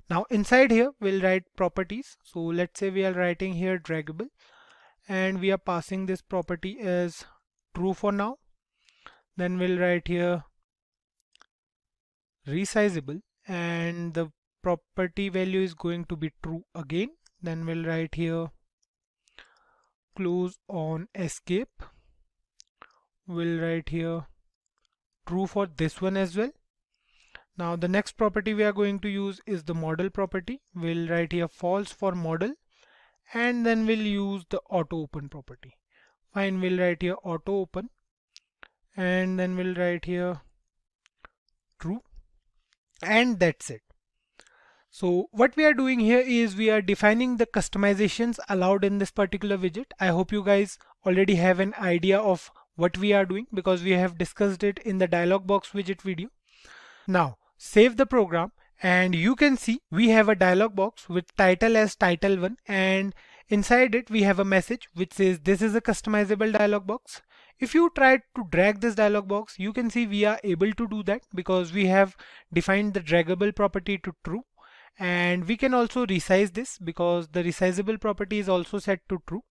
Now inside here we'll write properties. So let's say we are writing here draggable and we are passing this property as true for now. Then we'll write here resizable and the property value is going to be true again. Then we'll write here close on escape. We'll write here true for this one as well. Now the next property we are going to use is the model property. We'll write here false for model and then we'll use the auto open property. Fine, we'll write here auto open and then we'll write here true and that's it. So what we are doing here is we are defining the customizations allowed in this particular widget. I hope you guys already have an idea of what we are doing because we have discussed it in the dialog box widget video. Now save the program and you can see we have a dialog box with title as title 1 and inside it we have a message which says this is a customizable dialog box. If you try to drag this dialog box, you can see we are able to do that because we have defined the draggable property to true. And we can also resize this because the resizable property is also set to true.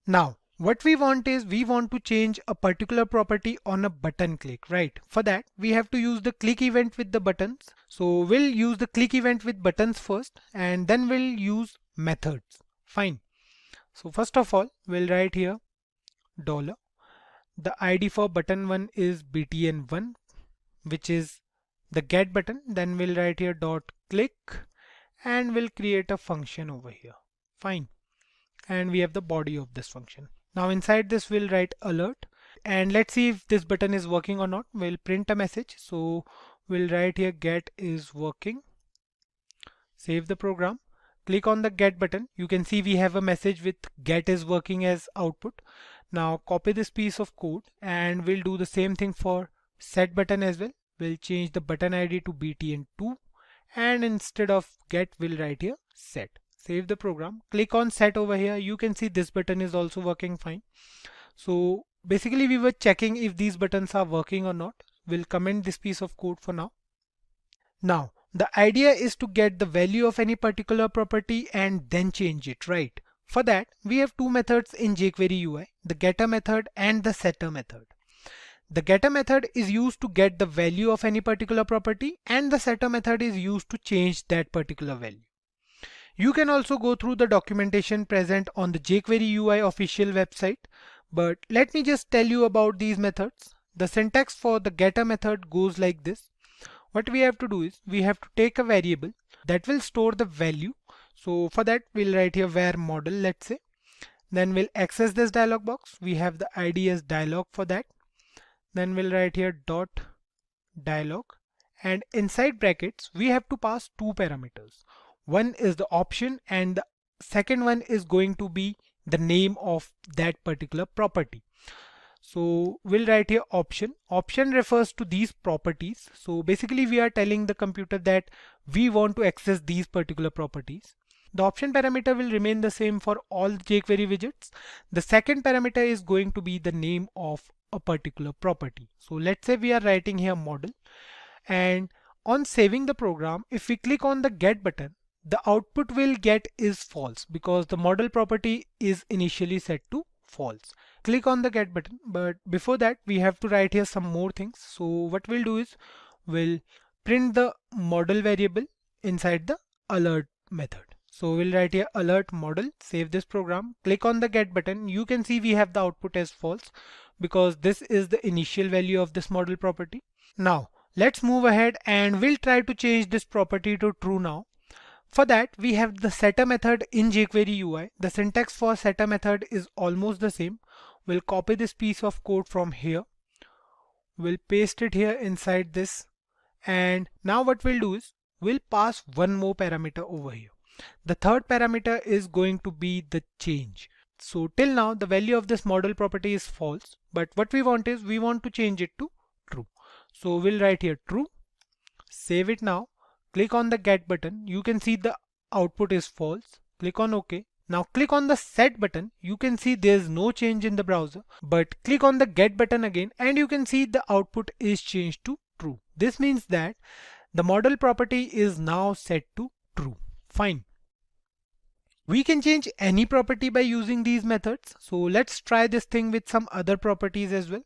Now what we want is we want to change a particular property on a button click, right? For that we have to use the click event with the buttons. So we'll use the click event with buttons first and then we'll use methods. Fine. So first of all we'll write here $. The ID for button 1 is btn1 which is the get button. Then we'll write here dot click and we'll create a function over here. Fine. And we have the body of this function. Now inside this we'll write alert and let's see if this button is working or not. We'll print a message. So we'll write here get is working. Save the program. Click on the get button. You can see we have a message with get is working as output. Now copy this piece of code and we'll do the same thing for set button as well. We'll change the button ID to btn2 and instead of get we'll write here set. Save the program, click on set over here. You can see this button is also working fine. So basically we were checking if these buttons are working or not. We'll comment this piece of code for now. Now, the idea is to get the value of any particular property and then change it, right? For that, we have two methods in jQuery UI, the getter method and the setter method. The getter method is used to get the value of any particular property, and the setter method is used to change that particular value. You can also go through the documentation present on the jQuery UI official website, but let me just tell you about these methods. The syntax for the getter method goes like this. What we have to do is we have to take a variable that will store the value. So for that we'll write here var model, let's say. Then we'll access this dialog box. We have the ID as dialog for that. Then we'll write here dot dialog, and inside brackets we have to pass two parameters. One is the option and the second one is going to be the name of that particular property. So we'll write here option. Option refers to these properties. So basically we are telling the computer that we want to access these particular properties. The option parameter will remain the same for all jQuery widgets. The second parameter is going to be the name of a particular property. So let's say we are writing here model, and on saving the program, if we click on the get button, the output we'll get is false because the model property is initially set to false. Click on the get button, but before that we have to write here some more things. So what we'll do is we'll print the model variable inside the alert method. So we'll write here alert model, save this program, click on the get button. You can see we have the output as false because this is the initial value of this model property. Now let's move ahead and we'll try to change this property to true now. For that we have the setter method in jQuery UI. The syntax for setter method is almost the same. We'll copy this piece of code from here. We'll paste it here inside this. And now what we'll do is we'll pass one more parameter over here. The third parameter is going to be the change. So till now the value of this model property is false, but what we want is we want to change it to true. So we'll write here true, save it now, click on the get button. You can see the output is false. Click on OK. Now click on the set button. You can see there's no change in the browser, but click on the get button again and you can see the output is changed to true. This means that the model property is now set to true. Fine. We can change any property by using these methods. So let's try this thing with some other properties as well.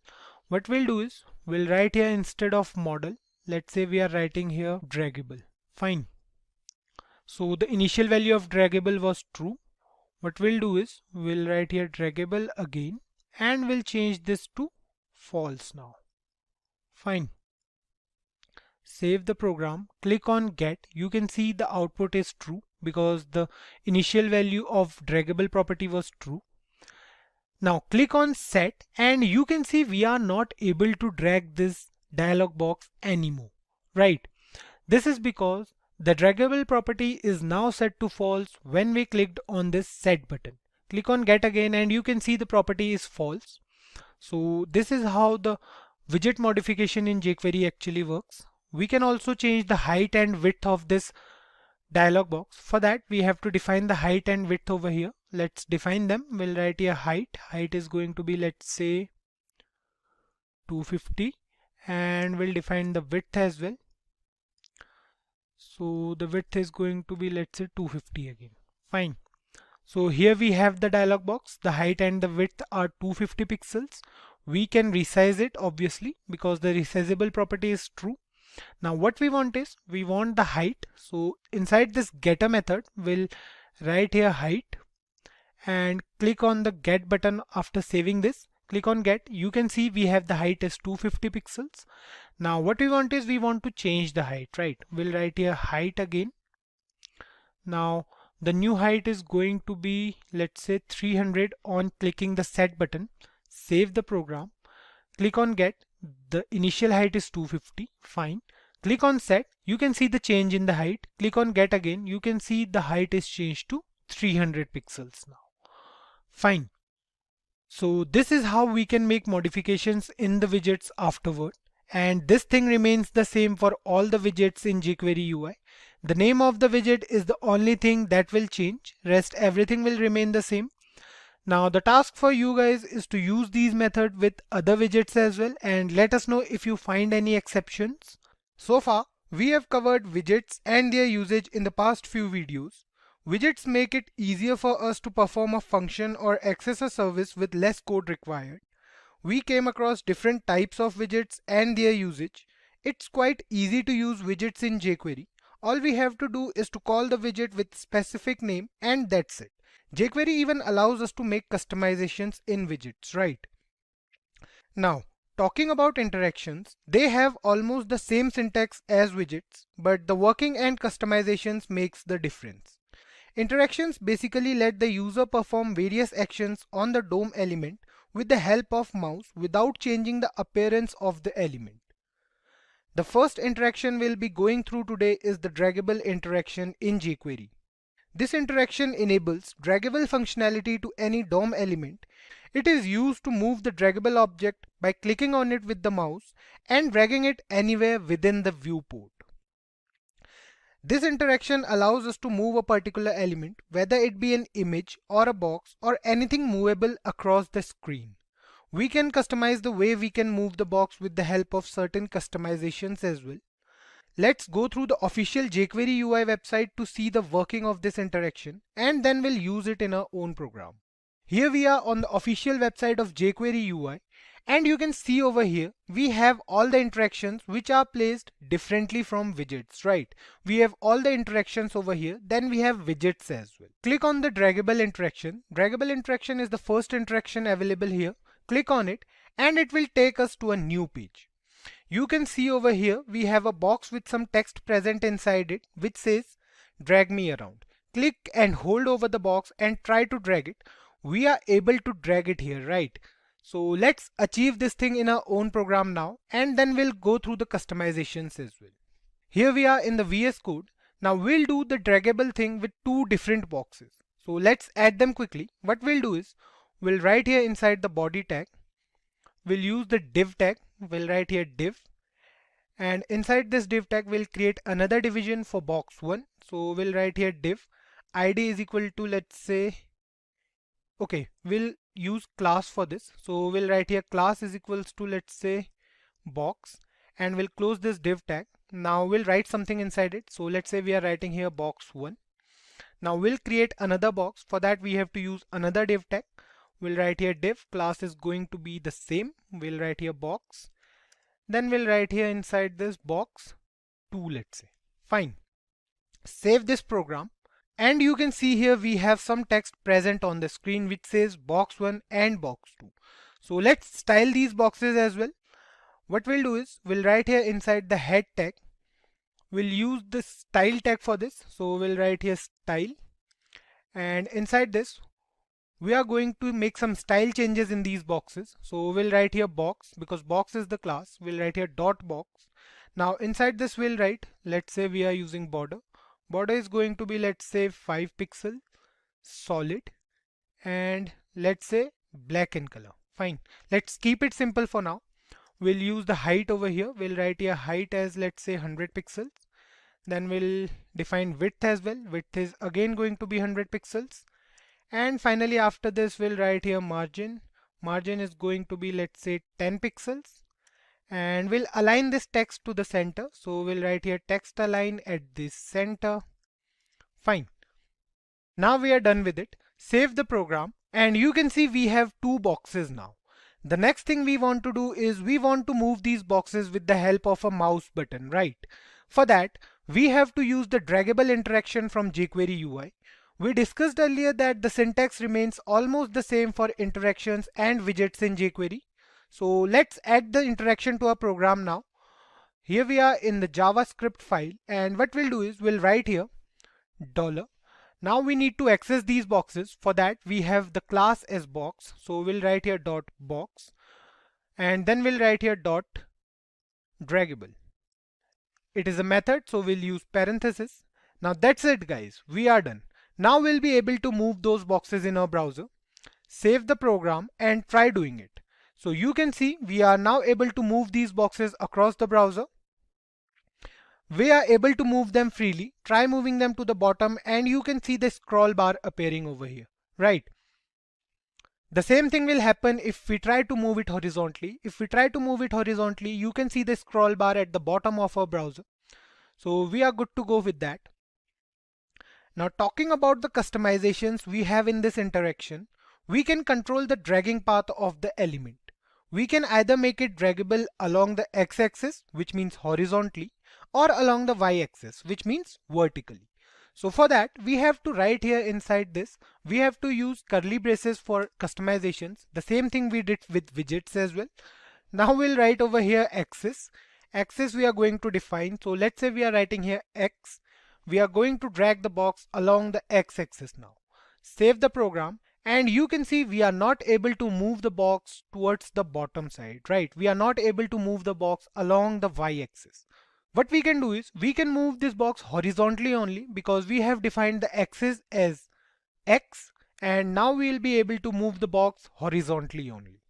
What we'll do is we'll write here instead of model, let's say we are writing here draggable. Fine. So the initial value of draggable was true. What we'll do is we'll write here draggable again and we'll change this to false now. Fine. Save the program, click on get. You can see the output is true because the initial value of draggable property was true. Now click on set and you can see we are not able to drag this dialog box anymore, right? This is because the draggable property is now set to false when we clicked on this set button. Click on get again and you can see the property is false. So this is how the widget modification in jQuery actually works. We can also change the height and width of this dialog box. For that we have to define the height and width over here. Let's define them. We'll write here height. Height is going to be, let's say, 250, and we'll define the width as well. So the width is going to be, let's say, 250 again. Fine. So here we have the dialog box. The height and the width are 250 pixels. We can resize it obviously because the resizable property is true. Now what we want is we want the height. So inside this getter method we'll write here height and click on the get button after saving this. Click on get. You can see we have the height as 250 pixels. Now what we want is we want to change the height, right? We'll write here height again. Now the new height is going to be, let's say, 300 on clicking the set button. Save the program. Click on get. The initial height is 250. Fine. Click on set. You can see the change in the height. Click on get again. You can see the height is changed to 300 pixels now. Fine. So this is how we can make modifications in the widgets afterward. And this thing remains the same for all the widgets in jQuery UI. The name of the widget is the only thing that will change. Rest everything will remain the same. Now the task for you guys is to use these methods with other widgets as well and let us know if you find any exceptions. So far, we have covered widgets and their usage in the past few videos. Widgets make it easier for us to perform a function or access a service with less code required. We came across different types of widgets and their usage. It's quite easy to use widgets in jQuery. All we have to do is to call the widget with specific name and that's it. jQuery even allows us to make customizations in widgets, right? Now, talking about interactions, they have almost the same syntax as widgets, but the working and customizations makes the difference. Interactions basically let the user perform various actions on the DOM element with the help of mouse without changing the appearance of the element. The first interaction we'll be going through today is the draggable interaction in jQuery. This interaction enables draggable functionality to any DOM element. It is used to move the draggable object by clicking on it with the mouse and dragging it anywhere within the viewport. This interaction allows us to move a particular element, whether it be an image or a box or anything movable across the screen. We can customize the way we can move the box with the help of certain customizations as well. Let's go through the official jQuery UI website to see the working of this interaction and then we'll use it in our own program. Here we are on the official website of jQuery UI and you can see over here we have all the interactions which are placed differently from widgets, right? We have all the interactions over here, then we have widgets as well. Click on the draggable interaction. Draggable interaction is the first interaction available here. Click on it and it will take us to a new page. You can see over here we have a box with some text present inside it which says drag me around. Click and hold over the box and try to drag it. We are able to drag it here, right? So let's achieve this thing in our own program now and then we'll go through the customizations as well. Here we are in the VS Code. Now we'll do the draggable thing with two different boxes. So let's add them quickly. What we'll do is we'll write here inside the body tag. We'll use the div tag. We'll write here div. And inside this div tag we'll create another division for box 1. So we'll write here div id is equal to, let's say, okay, we'll use class for this. So we'll write here class is equals to, let's say, box, and we'll close this div tag. Now we'll write something inside it. So let's say we are writing here box 1. Now we'll create another box. For that we have to use another div tag. We'll write here div, class is going to be the same. We'll write here box. Then we'll write here inside this box 2, let's say. Fine. Save this program. And you can see here we have some text present on the screen which says box 1 and box 2. So let's style these boxes as well. What we'll do is we'll write here inside the head tag. We'll use the style tag for this. So we'll write here style. And inside this, we are going to make some style changes in these boxes. So we'll write here box because box is the class. We'll write here dot box. Now inside this we'll write, let's say we are using border. Border is going to be, let's say, 5 pixel solid and let's say black in color. Fine. Let's keep it simple for now. We'll use the height over here. We'll write here height as, let's say, 100 pixels. Then we'll define width as well. Width is again going to be 100 pixels. And finally after this we'll write here margin. Margin is going to be, let's say, 10 pixels. And we'll align this text to the center. So we'll write here text align at this center. Fine. Now we are done with it. Save the program and you can see we have two boxes now. The next thing we want to do is we want to move these boxes with the help of a mouse button, right? For that, we have to use the draggable interaction from jQuery UI. We discussed earlier that the syntax remains almost the same for interactions and widgets in jQuery. So let's add the interaction to our program now. Here we are in the JavaScript file and what we'll do is we'll write here $. Now we need to access these boxes. For that we have the class as box. So we'll write here dot box and then we'll write here dot draggable. It is a method, so we'll use parenthesis. Now that's it guys, we are done. Now we'll be able to move those boxes in our browser. Save the program and try doing it. So you can see we are now able to move these boxes across the browser.
we are able to move them freely. Try moving them to the bottom and you can see the scroll bar appearing over here, right? The same thing will happen if we try to move it horizontally. If we try to move it horizontally, you can see the scroll bar at the bottom of our browser. So we are good to go with that. Now talking about the customizations we have in this interaction, we can control the dragging path of the element. We can either make it draggable along the x-axis, which means horizontally, or along the y-axis, which means vertically. So for that, we have to write here inside this, we have to use curly braces for customizations. The same thing we did with widgets as well. Now we'll write over here axis. Axis we are going to define. So let's say we are writing here x. We are going to drag the box along the x-axis now. Save the program. And you can see we are not able to move the box towards the bottom side, right? We are not able to move the box along the y-axis. What we can do is we can move this box horizontally only because we have defined the axis as x, and now we will be able to move the box horizontally only.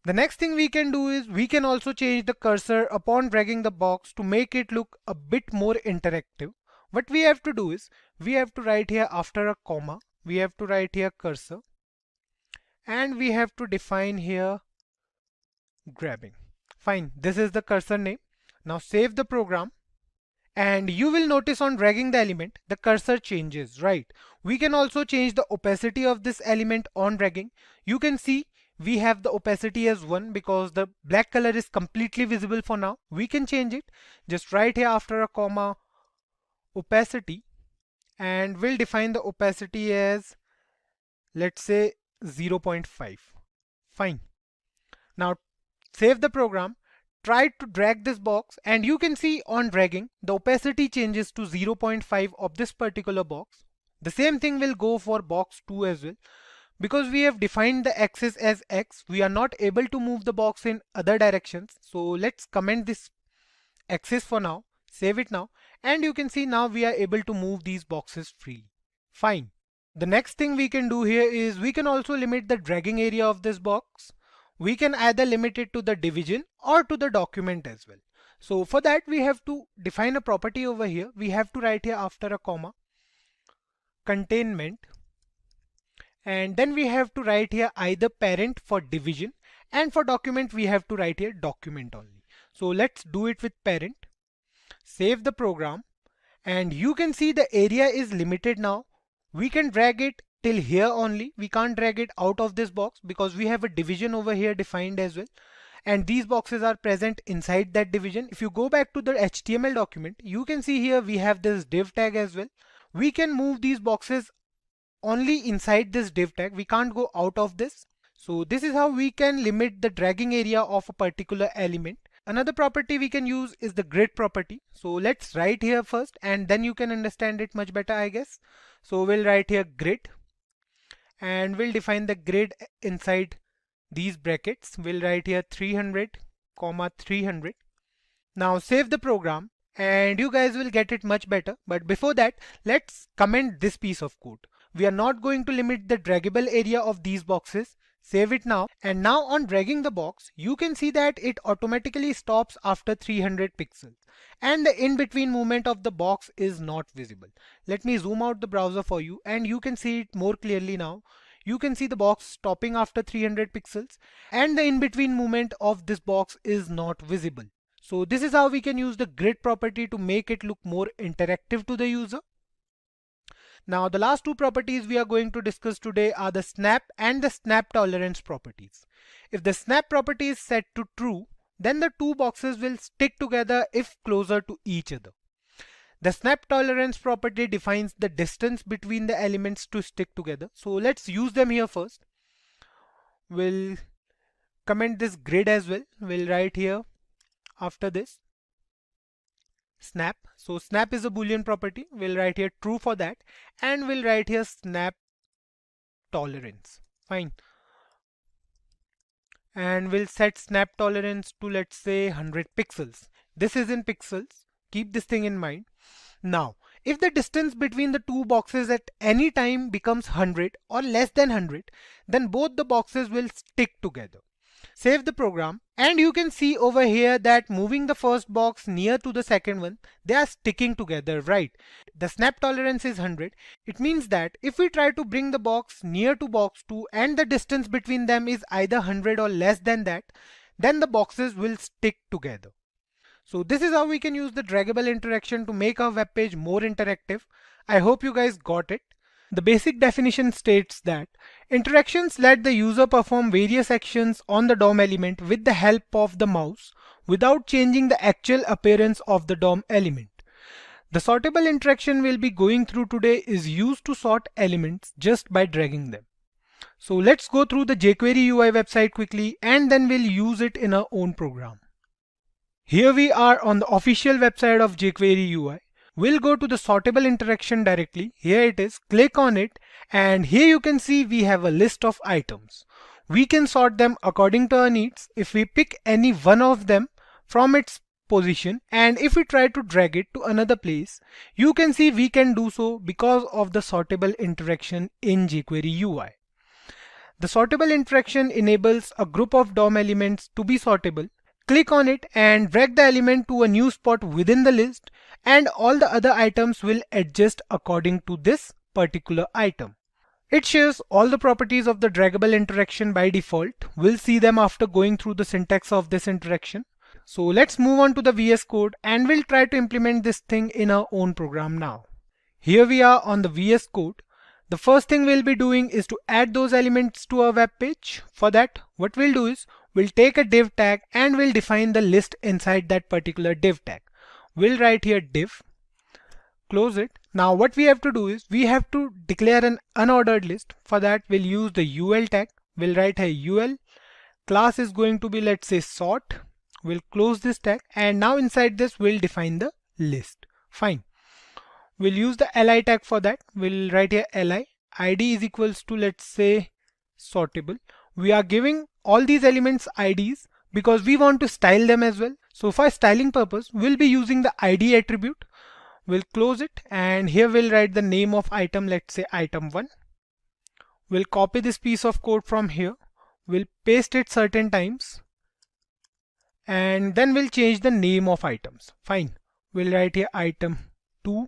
The next thing we can do is we can also change the cursor upon dragging the box to make it look a bit more interactive. What we have to do is we have to write here after a comma, we have to write here cursor, and we have to define here grabbing. Fine, this is the cursor name. Now save the program and you will notice on dragging the element, the cursor changes, right? We can also change the opacity of this element on dragging. You can see we have the opacity as 1 because the black color is completely visible for now. We can change it. Just write here after a comma opacity, and we'll define the opacity as, let's say, 0.5. Fine. Now save the program. Try to drag this box and you can see on dragging the opacity changes to 0.5 of this particular box. The same thing will go for box 2 as well. Because we have defined the axis as x, we are not able to move the box in other directions. So let's comment this axis for now, save it now, and you can see now we are able to move these boxes freely. Fine. The next thing we can do here is we can also limit the dragging area of this box. We can either limit it to the division or to the document as well. So for that we have to define a property over here. We have to write here after a comma containment, and then we have to write here either parent for division, and for document we have to write here document only. So let's do it with parent. Save the program and you can see the area is limited now. We can drag it till here only. We can't drag it out of this box because we have a division over here defined as well, and these boxes are present inside that division. If you go back to the HTML document, you can see here we have this div tag as well. We can move these boxes only inside this div tag. We can't go out of this. So this is how we can limit the dragging area of a particular element. Another property we can use is the grid property. So let's write here first and then you can understand it much better, I guess. So we'll write here grid and we'll define the grid inside these brackets. We'll write here 300, 300. Now save the program and you guys will get it much better. But before that, let's comment this piece of code. We are not going to limit the draggable area of these boxes. Save it now, and now on dragging the box, you can see that it automatically stops after 300 pixels and the in-between movement of the box is not visible. Let me zoom out the browser for you and you can see it more clearly now. You can see the box stopping after 300 pixels and the in-between movement of this box is not visible. So this is how we can use the grid property to make it look more interactive to the user. Now the last two properties we are going to discuss today are the snap and the snap tolerance properties. If the snap property is set to true, then the two boxes will stick together if closer to each other. The snap tolerance property defines the distance between the elements to stick together. So let's use them here first. We'll comment this grid as well. We'll write here after this snap. So snap is a boolean property. We'll write here true for that and we'll write here snap tolerance. Fine. And we'll set snap tolerance to, let's say, 100 pixels. This is in pixels. Keep this thing in mind. Now, if the distance between the two boxes at any time becomes 100 or less than 100, then both the boxes will stick together. Save the program
And you can see over here that moving the first box near to the second one, they are sticking together, right? The snap tolerance is 100. It means that if we try to bring the box near to box 2 and the distance between them is either 100 or less than that, then the boxes will stick together. So this is how we can use the draggable interaction to make our web page more interactive. I hope you guys got it. The basic definition states that interactions let the user perform various actions on the DOM element with the help of the mouse without changing the actual appearance of the DOM element. The sortable interaction we'll be going through today is used to sort elements just by dragging them. So let's go through the jQuery UI website quickly and then we'll use it in our own program. Here we are on the official website of jQuery UI. We'll go to the sortable interaction directly. Here it is, click on it, and here you can see we have a list of items. We can sort them according to our needs. If we pick any one of them from its position and if we try to drag it to another place, you can see we can do so because of the sortable interaction in jQuery UI. The sortable interaction enables a group of DOM elements to be sortable. Click on it and drag the element to a new spot within the list, and all the other items will adjust according to this particular item. It shares all the properties of the draggable interaction by default. We'll see them after going through the syntax of this interaction. So let's move on to the VS Code and we'll try to implement this thing in our own program now. Here we are on the VS Code. The first thing we'll be doing is to add those elements to our web page. For that, what we'll do is we'll take a div tag and we'll define the list inside that particular div tag. We'll write here div, close it. Now what we have to do is we have to declare an unordered list. For that we'll use the UL tag. We'll write here UL. Class is going to be, let's say, sort. We'll close this tag and now inside this we'll define the list. Fine. We'll use the li tag for that. We'll write here li. id is equals to, let's say, sortable. We are giving all these elements IDs because we want to style them as well. So for styling purpose, we'll be using the ID attribute. We'll close it and here we'll write the name of item, let's say item 1. We'll copy this piece of code from here. We'll paste it certain times and then we'll change the name of items. Fine. We'll write here item 2.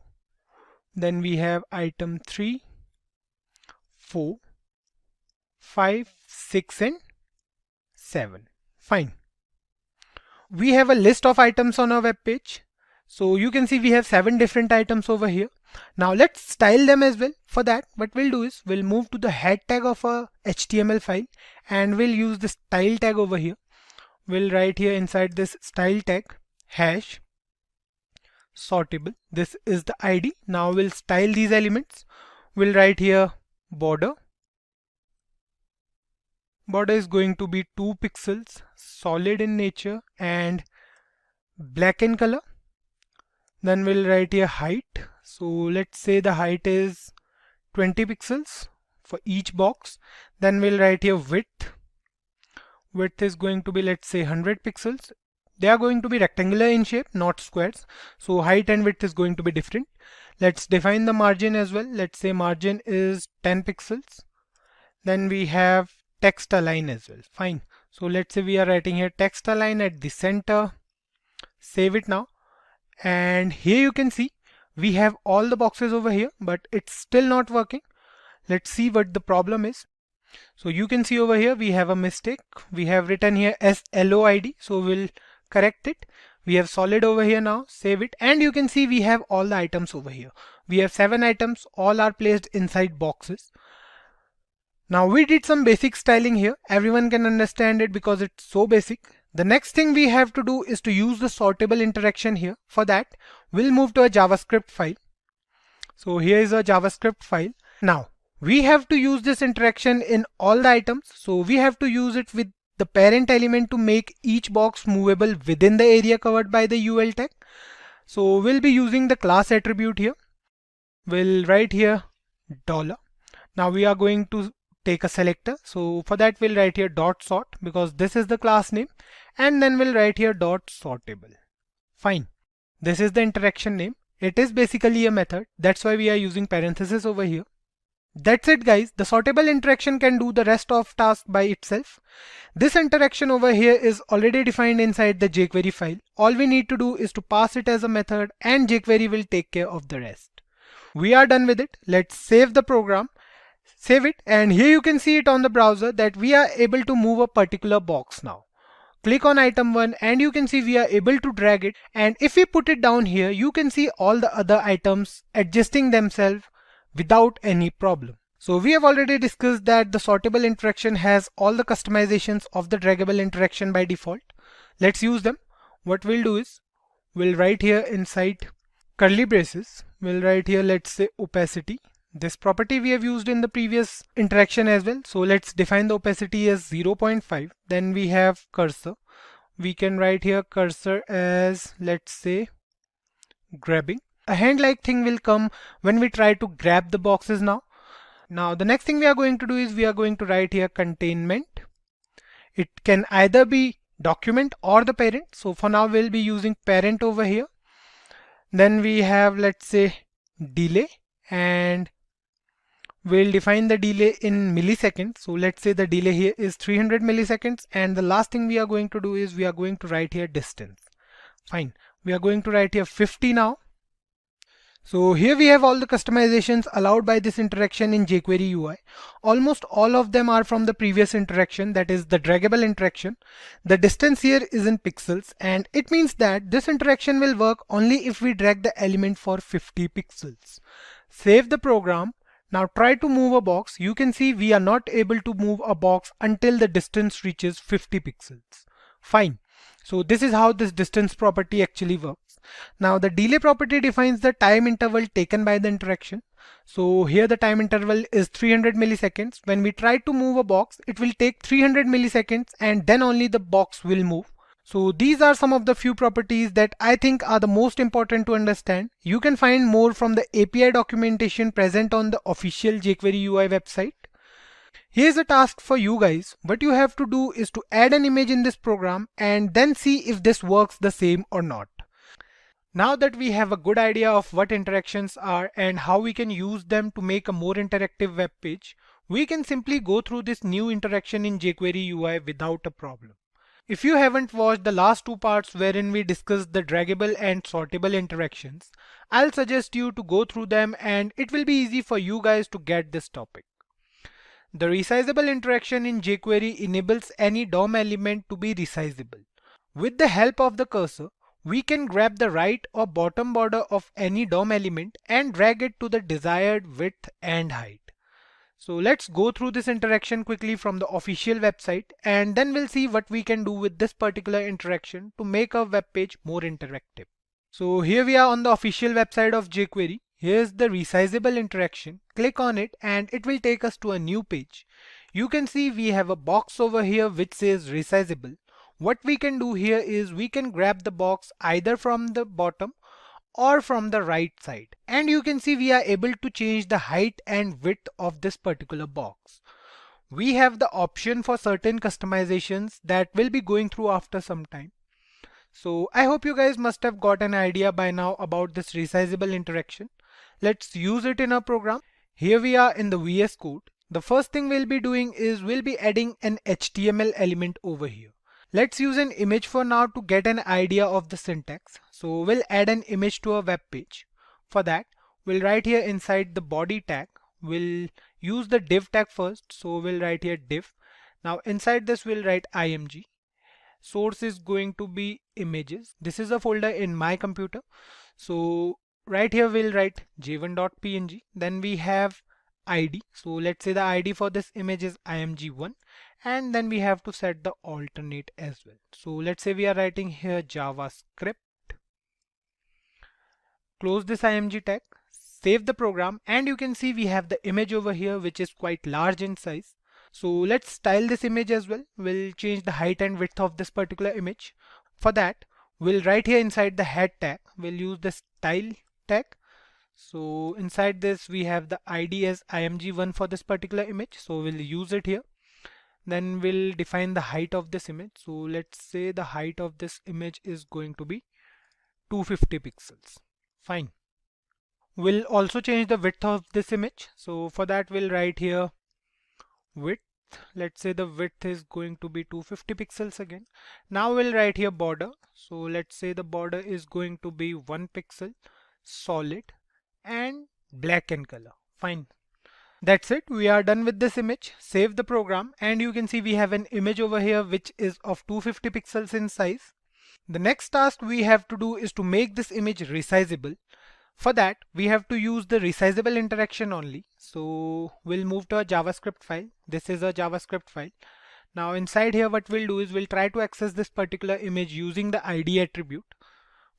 Then we have item 3, 4, 5, 6 and 7. Fine. We have a list of items on our web page. So you can see we have 7 different items over here. Now let's style them as well. For that, what we'll do is we'll move to the head tag of a HTML file and we'll use the style tag over here. We'll write here inside this style tag hash sortable. This is the ID. Now we'll style these elements. We'll write here border. Border is going to be 2 pixels, solid in nature and black in color. Then we'll write here height. So let's say the height is 20 pixels for each box. Then we'll write here width. Width is going to be, let's say, 100 pixels. They are going to be rectangular in shape, not squares. So height and width is going to be different. Let's define the margin as well. Let's say margin is 10 pixels. Then we have text align as well. Fine. So let's say we are writing here text align at the center. Save it now. And here you can see we have all the boxes over here, but it's still not working. Let's see what the problem is. So you can see over here we have a mistake. We have written here SLOID. So we'll correct it. We have solid over here now. Save it. And you can see we have all the items over here. We have 7 items. All are placed inside boxes. Now we did some basic styling here. Everyone can understand it because it's so basic. The next thing we have to do is to use the sortable interaction here. For that, we'll move to a JavaScript file. So here is a JavaScript file. Now we have to use this interaction in all the items. So we have to use it with the parent element to make each box movable within the area covered by the UL tag. So we'll be using the class attribute here. We'll write here $. Now we are going to take a selector. So for that we'll write here dot sort because this is the class name, and then we'll write here dot sortable. Fine. This is the interaction name. It is basically a method. That's why we are using parentheses over here. That's it guys, the sortable interaction can do the rest of task by itself. This interaction over here is already defined inside the jQuery file. All we need to do is to pass it as a method and jQuery will take care of the rest. We are done with it. Let's save the program. Save it, and here you can see it on the browser that we are able to move a particular box now. Click on item 1 and you can see we are able to drag it, and if we put it down here you can see all the other items adjusting themselves without any problem. So we have already discussed that the sortable interaction has all the customizations of the draggable interaction by default. Let's use them. What we'll do is we'll write here inside curly braces, we'll write here, let's say opacity. This property we have used in the previous interaction as well. So let's define the opacity as 0.5. Then we have cursor. We can write here cursor as, let's say, grabbing. A hand-like thing will come when we try to grab the boxes now. Now the next thing we are going to do is we are going to write here containment. It can either be document or the parent. So for now we'll be using parent over here. Then we have, let's say, delay, and we'll define the delay in milliseconds. So let's say the delay here is 300 milliseconds, and the last thing we are going to do is we are going to write here distance. Fine, we are going to write here 50 now. So here we have all the customizations allowed by this interaction in jQuery UI. Almost all of them are from the previous interaction, that is the draggable interaction. The distance here is in pixels, and it means that this interaction will work only if we drag the element for 50 pixels. Save the program. Now try to move a box. You can see we are not able to move a box until the distance reaches 50 pixels. Fine. So this is how this distance property actually works. Now the delay property defines the time interval taken by the interaction. So here the time interval is 300 milliseconds. When we try to move a box, it will take 300 milliseconds and then only the box will move. So these are some of the few properties that I think are the most important to understand. You can find more from the API documentation present on the official jQuery UI website. Here's a task for you guys. What you have to do is to add an image in this program and then see if this works the same or not. Now that we have a good idea of what interactions are and how we can use them to make a more interactive web page, we can simply go through this new interaction in jQuery UI without a problem. If you haven't watched the last two parts wherein we discussed the draggable and sortable interactions, I'll suggest you to go through them and it will be easy for you guys to get this topic. The resizable interaction in jQuery enables any DOM element to be resizable. With the help of the cursor, we can grab the right or bottom border of any DOM element and drag it to the desired width and height. So let's go through this interaction quickly from the official website, and then we'll see what we can do with this particular interaction to make our web page more interactive. So here we are on the official website of jQuery. Here's the resizable interaction. Click on it and it will take us to a new page. You can see we have a box over here which says resizable. What we can do here is we can grab the box either from the bottom or from the right side, and you can see we are able to change the height and width of this particular box. We have the option for certain customizations that we'll be going through after some time. So I hope you guys must have got an idea by now about this resizable interaction. Let's use it in our program. Here we are in the VS Code. The first thing we'll be doing is we'll be adding an HTML element over here. Let's use an image for now to get an idea of the syntax. So we'll add an image to a web page. For that, we'll write here inside the body tag. We'll use the div tag first. So we'll write here div. Now inside this we'll write img. Source is going to be images. This is a folder in my computer. So right here we'll write j1.png. Then we have id. So let's say the id for this image is img1. And then we have to set the alternate as well. So let's say we are writing here JavaScript. Close this img tag, save the program, and you can see we have the image over here which is quite large in size. So let's style this image as well. We'll change the height and width of this particular image. For that, we'll write here inside the head tag. We'll use the style tag. So inside this we have the id as img1 for this particular image. So we'll use it here. Then we'll define the height of this image. So let's say the height of this image is going to be 250 pixels. Fine.
We'll also change the width of this image. So for that we'll write here width. Let's say the width is going to be 250 pixels again. Now we'll write here border. So let's say the border is going to be 1 pixel, solid and black in color. Fine. That's it. We are done with this image. Save the program and you can see we have an image over here which is of 250 pixels in size. The next task we have to do is to make this image resizable. For that, we have to use the resizable interaction only. So we'll move to a JavaScript file. This is a JavaScript file. Now inside here, what we'll do is we'll try to access this particular image using the ID attribute.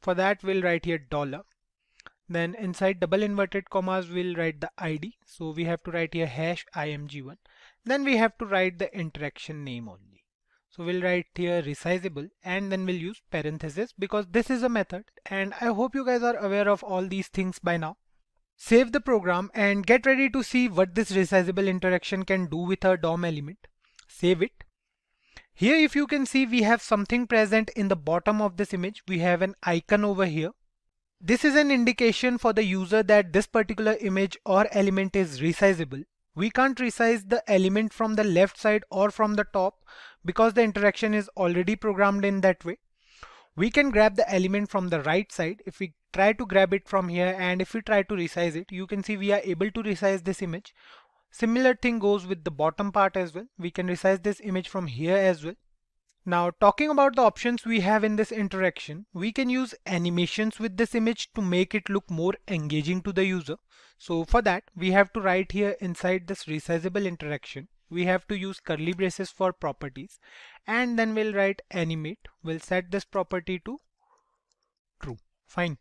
For that, we'll write here $. Then inside double inverted commas, we'll write the ID. So we have to write here #img1. Then we have to write the interaction name only. So we'll write here resizable and then we'll use parenthesis because this is a method, and I hope you guys are aware of all these things by now. Save the program and get ready to see what this resizable interaction can do with our DOM element. Save it. Here if you can see we have something present in the bottom of this image. We have an icon over here. This is an indication for the user that this particular image or element is resizable. We can't resize the element from the left side or from the top because the interaction is already programmed in that way. We can grab the element from the right side. If we try to grab it from here and if we try to resize it, you can see we are able to resize this image. Similar thing goes with the bottom part as well. We can resize this image from here as well. Now talking about the options we have in this interaction, we can use animations with this image to make it look more engaging to the user. So for that we have to write here inside this resizable interaction, we have to use curly braces for properties and then we'll write animate. We'll set this property to true. Fine.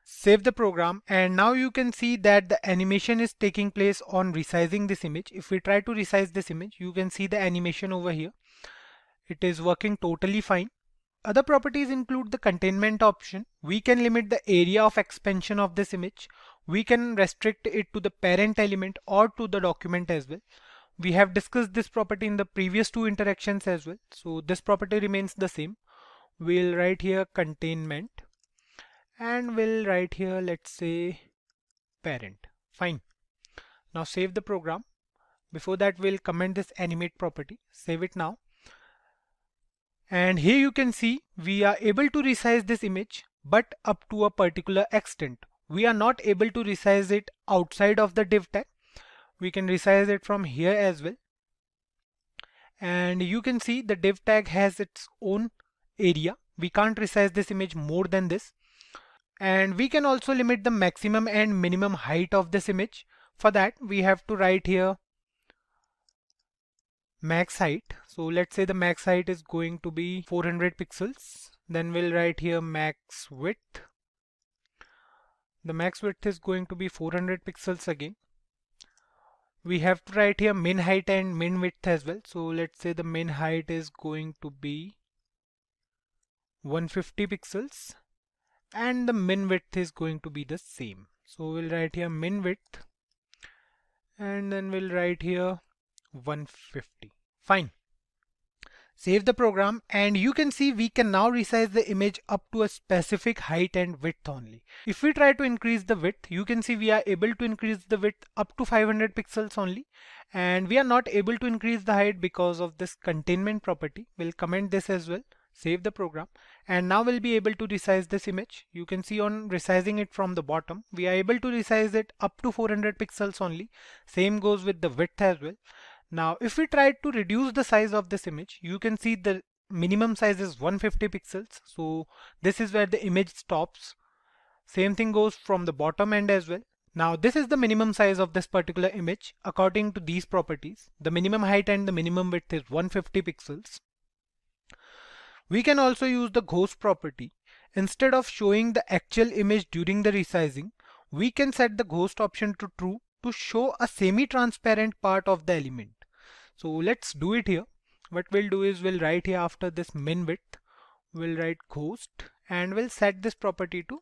Save the program and now you can see that the animation is taking place on resizing this image. If we try to resize this image, you can see the animation over here. It is working totally fine. Other properties include the containment option. We can limit the area of expansion of this image. We can restrict it to the parent element or to the document as well. We have discussed this property in the previous two interactions as well. So this property remains the same. We'll write here containment and we'll write here, let's say, parent. Fine. Now save the program. Before that, we'll comment this animate property. Save it now. And here you can see we are able to resize this image, but up to a particular extent. We are not able to resize it outside of the div tag. We can resize it from here as well. And you can see the div tag has its own area. We can't resize this image more than this. And we can also limit the maximum and minimum height of this image. For that, we have to write here max height. So let's say the max height is going to be 400 pixels. Then we'll write here max width. The max width is going to be 400 pixels again. We have to write here min height and min width as well. So let's say the min height is going to be 150 pixels and the min width is going to be the same. So we'll write here min width and then we'll write here 150. Fine. Save the program and you can see we can now resize the image up to a specific height and width only. If we try to increase the width, you can see we are able to increase the width up to 500 pixels only, and we are not able to increase the height because of this containment property. We'll comment this as well. Save the program and now we'll be able to resize this image. You can see on resizing it from the bottom, we are able to resize it up to 400 pixels only. Same goes with the width as well. Now if we try to reduce the size of this image, you can see the minimum size is 150 pixels. So this is where the image stops. Same thing goes from the bottom end as well. Now this is the minimum size of this particular image according to these properties. The minimum height and the minimum width is 150 pixels. We can also use the ghost property. Instead of showing the actual image during the resizing, we can set the ghost option to true to show a semi-transparent part of the element. So let's do it here. What we'll do is we'll write here after this min width, we'll write ghost and we'll set this property to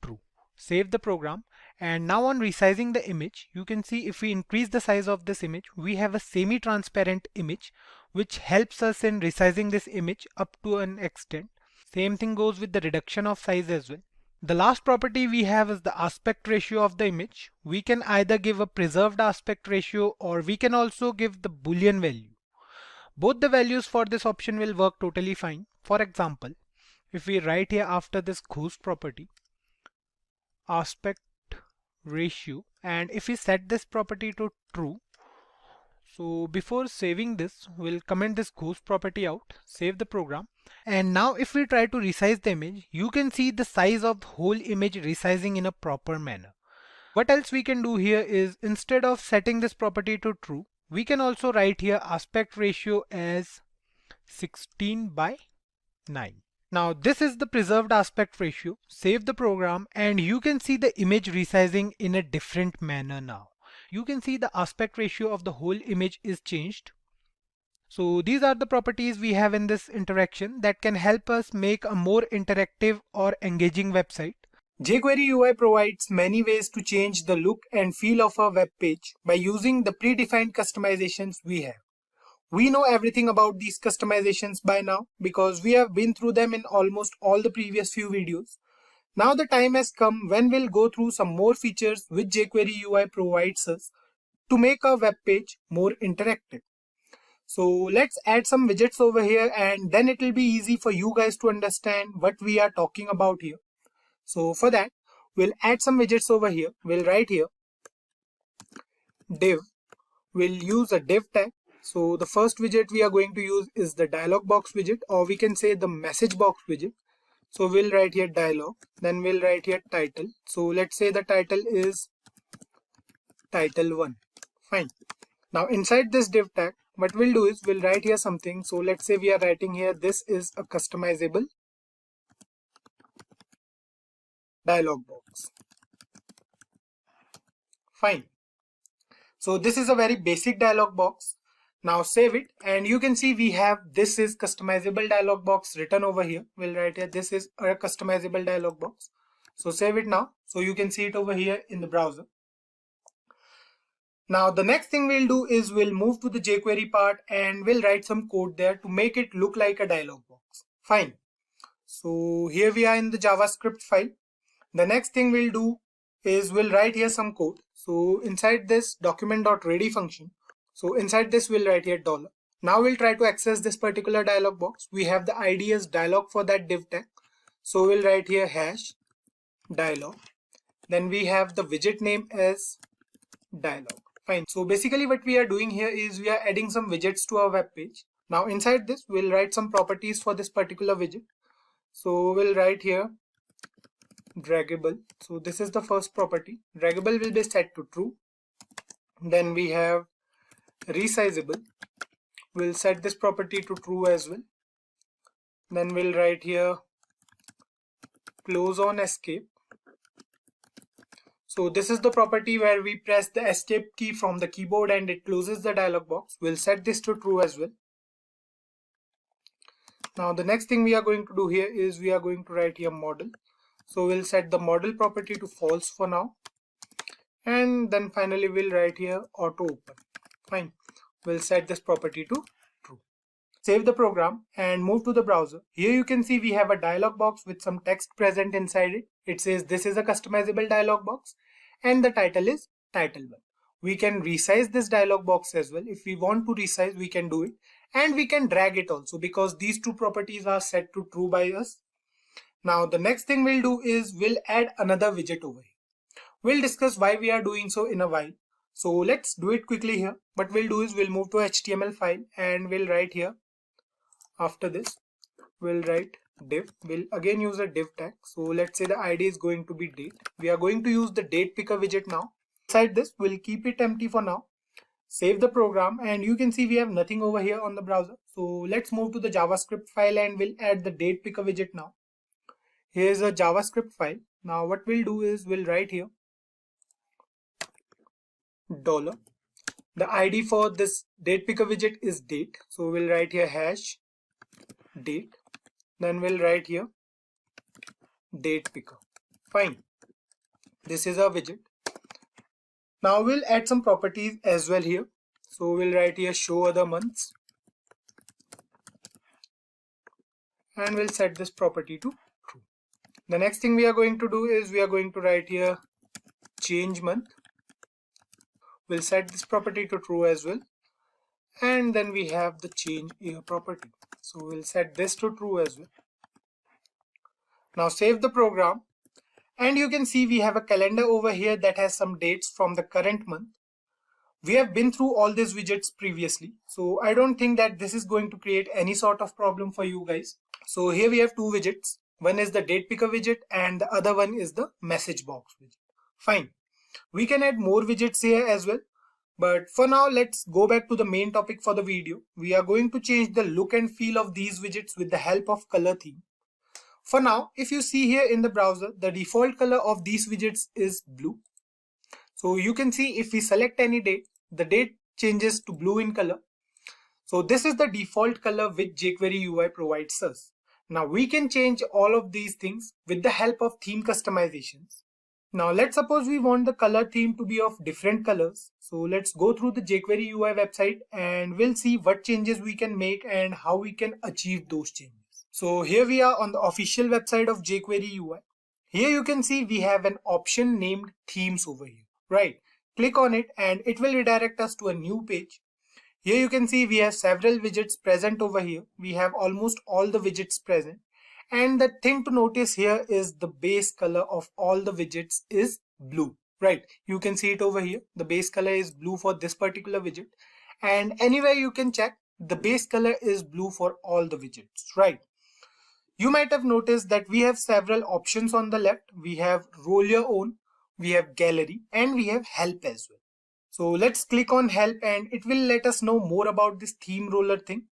true. Save the program and now on resizing the image, you can see if we increase the size of this image, we have a semi-transparent image which helps us in resizing this image up to an extent. Same thing goes with the reduction of size as well.
The last property we have is the aspect ratio of the image. We can either give a preserved aspect ratio or we can also give the Boolean value. Both the values for this option will work totally fine. For example, if we write here after this ghost property, aspect ratio, and if we set this property to true, so before saving this, we'll comment this ghost property out, save the program. And now if we try to resize the image, you can see the size of the whole image resizing in a proper manner. What else we can do here is, instead of setting this property to true, we can also write here aspect ratio as 16:9. Now this is the preserved aspect ratio. Save the program and you can see the image resizing in a different manner now. You can see the aspect ratio of the whole image is changed. So these are the properties we have in this interaction that can help us make a more interactive or engaging website.
jQuery UI provides many ways to change the look and feel of a web page by using the predefined customizations we have. We know everything about these customizations by now because we have been through them in almost all the previous few videos. Now the time has come when we'll go through some more features which jQuery UI provides us to make our web page more interactive. So let's add some widgets over here and then it will be easy for you guys to understand what we are talking about here. So for that, we'll add some widgets over here. We'll write here div. We'll use a div tag. So the first widget we are going to use is the dialog box widget, or we can say the message box widget. So we'll write here dialog, then we'll write here title. So let's say the title is title 1. Fine. Now inside this div tag, what we'll do is we'll write here something. So let's say we are writing here, this is a customizable dialog box. Fine. So this is a very basic dialog box. Now save it and you can see we have this is customizable dialog box written over here. We'll write here this is a customizable dialog box. So save it now so you can see it over here in the browser. Now the next thing we'll do is we'll move to the jQuery part and we'll write some code there to make it look like a dialog box. Fine. So here we are in the JavaScript file. The next thing we'll do is we'll write here some code. So inside this document.ready function, so inside this we'll write here $. Now we'll try to access this particular dialog box. We have the ID as dialog for that div tag. So we'll write here hash dialog. Then we have the widget name as dialog. Fine. So basically what we are doing here is we are adding some widgets to our web page. Now inside this we'll write some properties for this particular widget. So we'll write here draggable. So this is the first property. Draggable will be set to true. Then we have resizable. We'll set this property to true as well. Then we'll write here close on escape. So this is the property where we press the escape key from the keyboard and it closes the dialog box. We'll set this to true as well. Now the next thing we are going to do here is we are going to write here model. So we'll set the model property to false for now. And then finally we'll write here auto open. Fine. We'll set this property to true. Save the program and move to the browser. Here you can see we have a dialog box with some text present inside it. It says this is a customizable dialog box and the title is title 1. We can resize this dialog box as well. If we want to resize, we can do it. And we can drag it also because these two properties are set to true by us. Now the next thing we'll do is we'll add another widget over here. We'll discuss why we are doing so in a while. So let's do it quickly here. What we'll do is we'll move to HTML file and we'll write here. After this, we'll write div. We'll again use a div tag. So let's say the ID is going to be date. We are going to use the date picker widget now. Inside this, we'll keep it empty for now. Save the program and you can see we have nothing over here on the browser. So let's move to the JavaScript file and we'll add the date picker widget now. Here's a JavaScript file. Now what we'll do is we'll write here $. The ID for this date picker widget is date. So we'll write here hash date. Then we'll write here date picker. Fine. This is our widget. Now we'll add some properties as well here. So we'll write here show other months. And we'll set this property to true. The next thing we are going to do is we are going to write here change month. We'll set this property to true as well. And then we have the change year property. So we'll set this to true as well. Now save the program. And you can see we have a calendar over here that has some dates from the current month. We have been through all these widgets previously, so I don't think that this is going to create any sort of problem for you guys. So here we have two widgets. One is the date picker widget and the other one is the message box widget. Fine. We can add more widgets here as well. But for now, let's go back to the main topic for the video. We are going to change the look and feel of these widgets with the help of color theme. For now, if you see here in the browser, the default color of these widgets is blue. So you can see if we select any date, the date changes to blue in color. So this is the default color which jQuery UI provides us. Now we can change all of these things with the help of theme customizations. Now let's suppose we want the color theme to be of different colors. So let's go through the jQuery UI website and we'll see what changes we can make and how we can achieve those changes. So here we are on the official website of jQuery UI. Here you can see we have an option named themes over here, right? Click on it and it will redirect us to a new page. Here you can see we have several widgets present over here. We have almost all the widgets present. And the thing to notice here is the base color of all the widgets is blue, right? You can see it over here. The base color is blue for this particular widget. And anywhere you can check, the base color is blue for all the widgets, right? You might have noticed that we have several options on the left. We have roll your own, we have gallery, and we have help as well. So let's click on help and it will let us know more about this theme roller thing.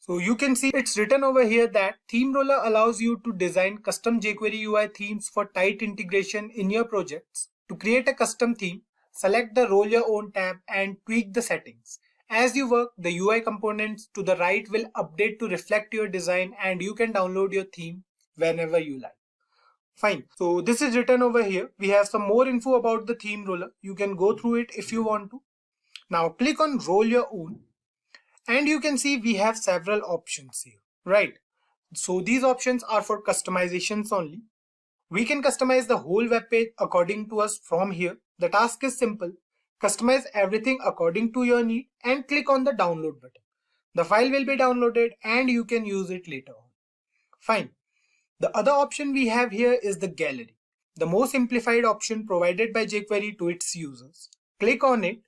So you can see it's written over here that theme roller allows you to design custom jQuery UI themes for tight integration in your projects. To create a custom theme, select the roll your own tab and tweak the settings. As you work, the UI components to the right will update to reflect your design and you can download your theme whenever you like. Fine. So this is written over here. We have some more info about the theme roller. You can go through it if you want to. Now click on roll your own and you can see we have several options here, right? So these options are for customizations only. We can customize the whole web page according to us from here. The task is simple. Customize everything according to your need and click on the download button. The file will be downloaded and you can use it later on. Fine. The other option we have here is the gallery, the most simplified option provided by jQuery to its users. Click on it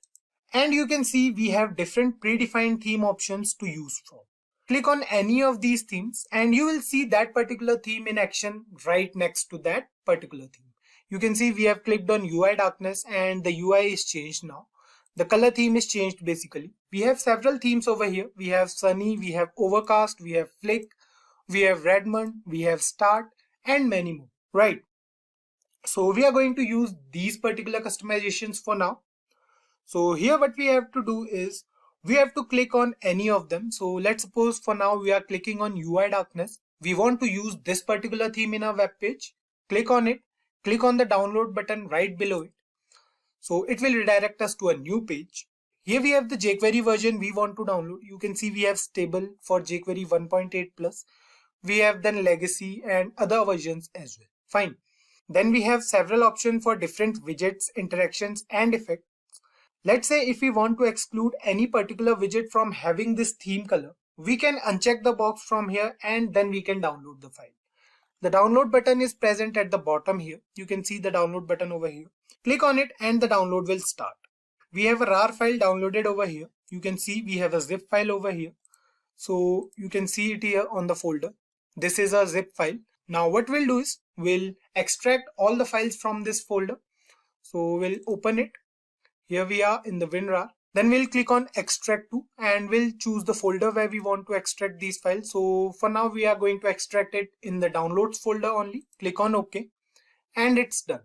and you can see we have different predefined theme options to use from. Click on any of these themes and you will see that particular theme in action right next to that particular theme. You can see we have clicked on UI darkness and the UI is changed now. The color theme is changed basically. We have several themes over here. We have sunny, we have overcast, we have flick, we have Redmond, we have start and many more, right? So we are going to use these particular customizations for now. So here what we have to do is we have to click on any of them. So let's suppose for now we are clicking on UI darkness. We want to use this particular theme in our web page. Click on it. Click on the download button right below it. So it will redirect us to a new page. Here we have the jQuery version we want to download. You can see we have stable for jQuery 1.8 plus. We have then legacy and other versions as well. Fine. Then we have several options for different widgets, interactions and effects. Let's say if we want to exclude any particular widget from having this theme color, we can uncheck the box from here and then we can download the file. The download button is present at the bottom here. You can see the download button over here. Click on it and the download will start. We have a RAR file downloaded over here. You can see we have a zip file over here. So you can see it here on the folder. This is a zip file. Now what we'll do is we'll extract all the files from this folder. So we'll open it. Here we are in the WinRAR. Then we'll click on extract to and we'll choose the folder where we want to extract these files. So for now we are going to extract it in the downloads folder only. Click on OK and it's done.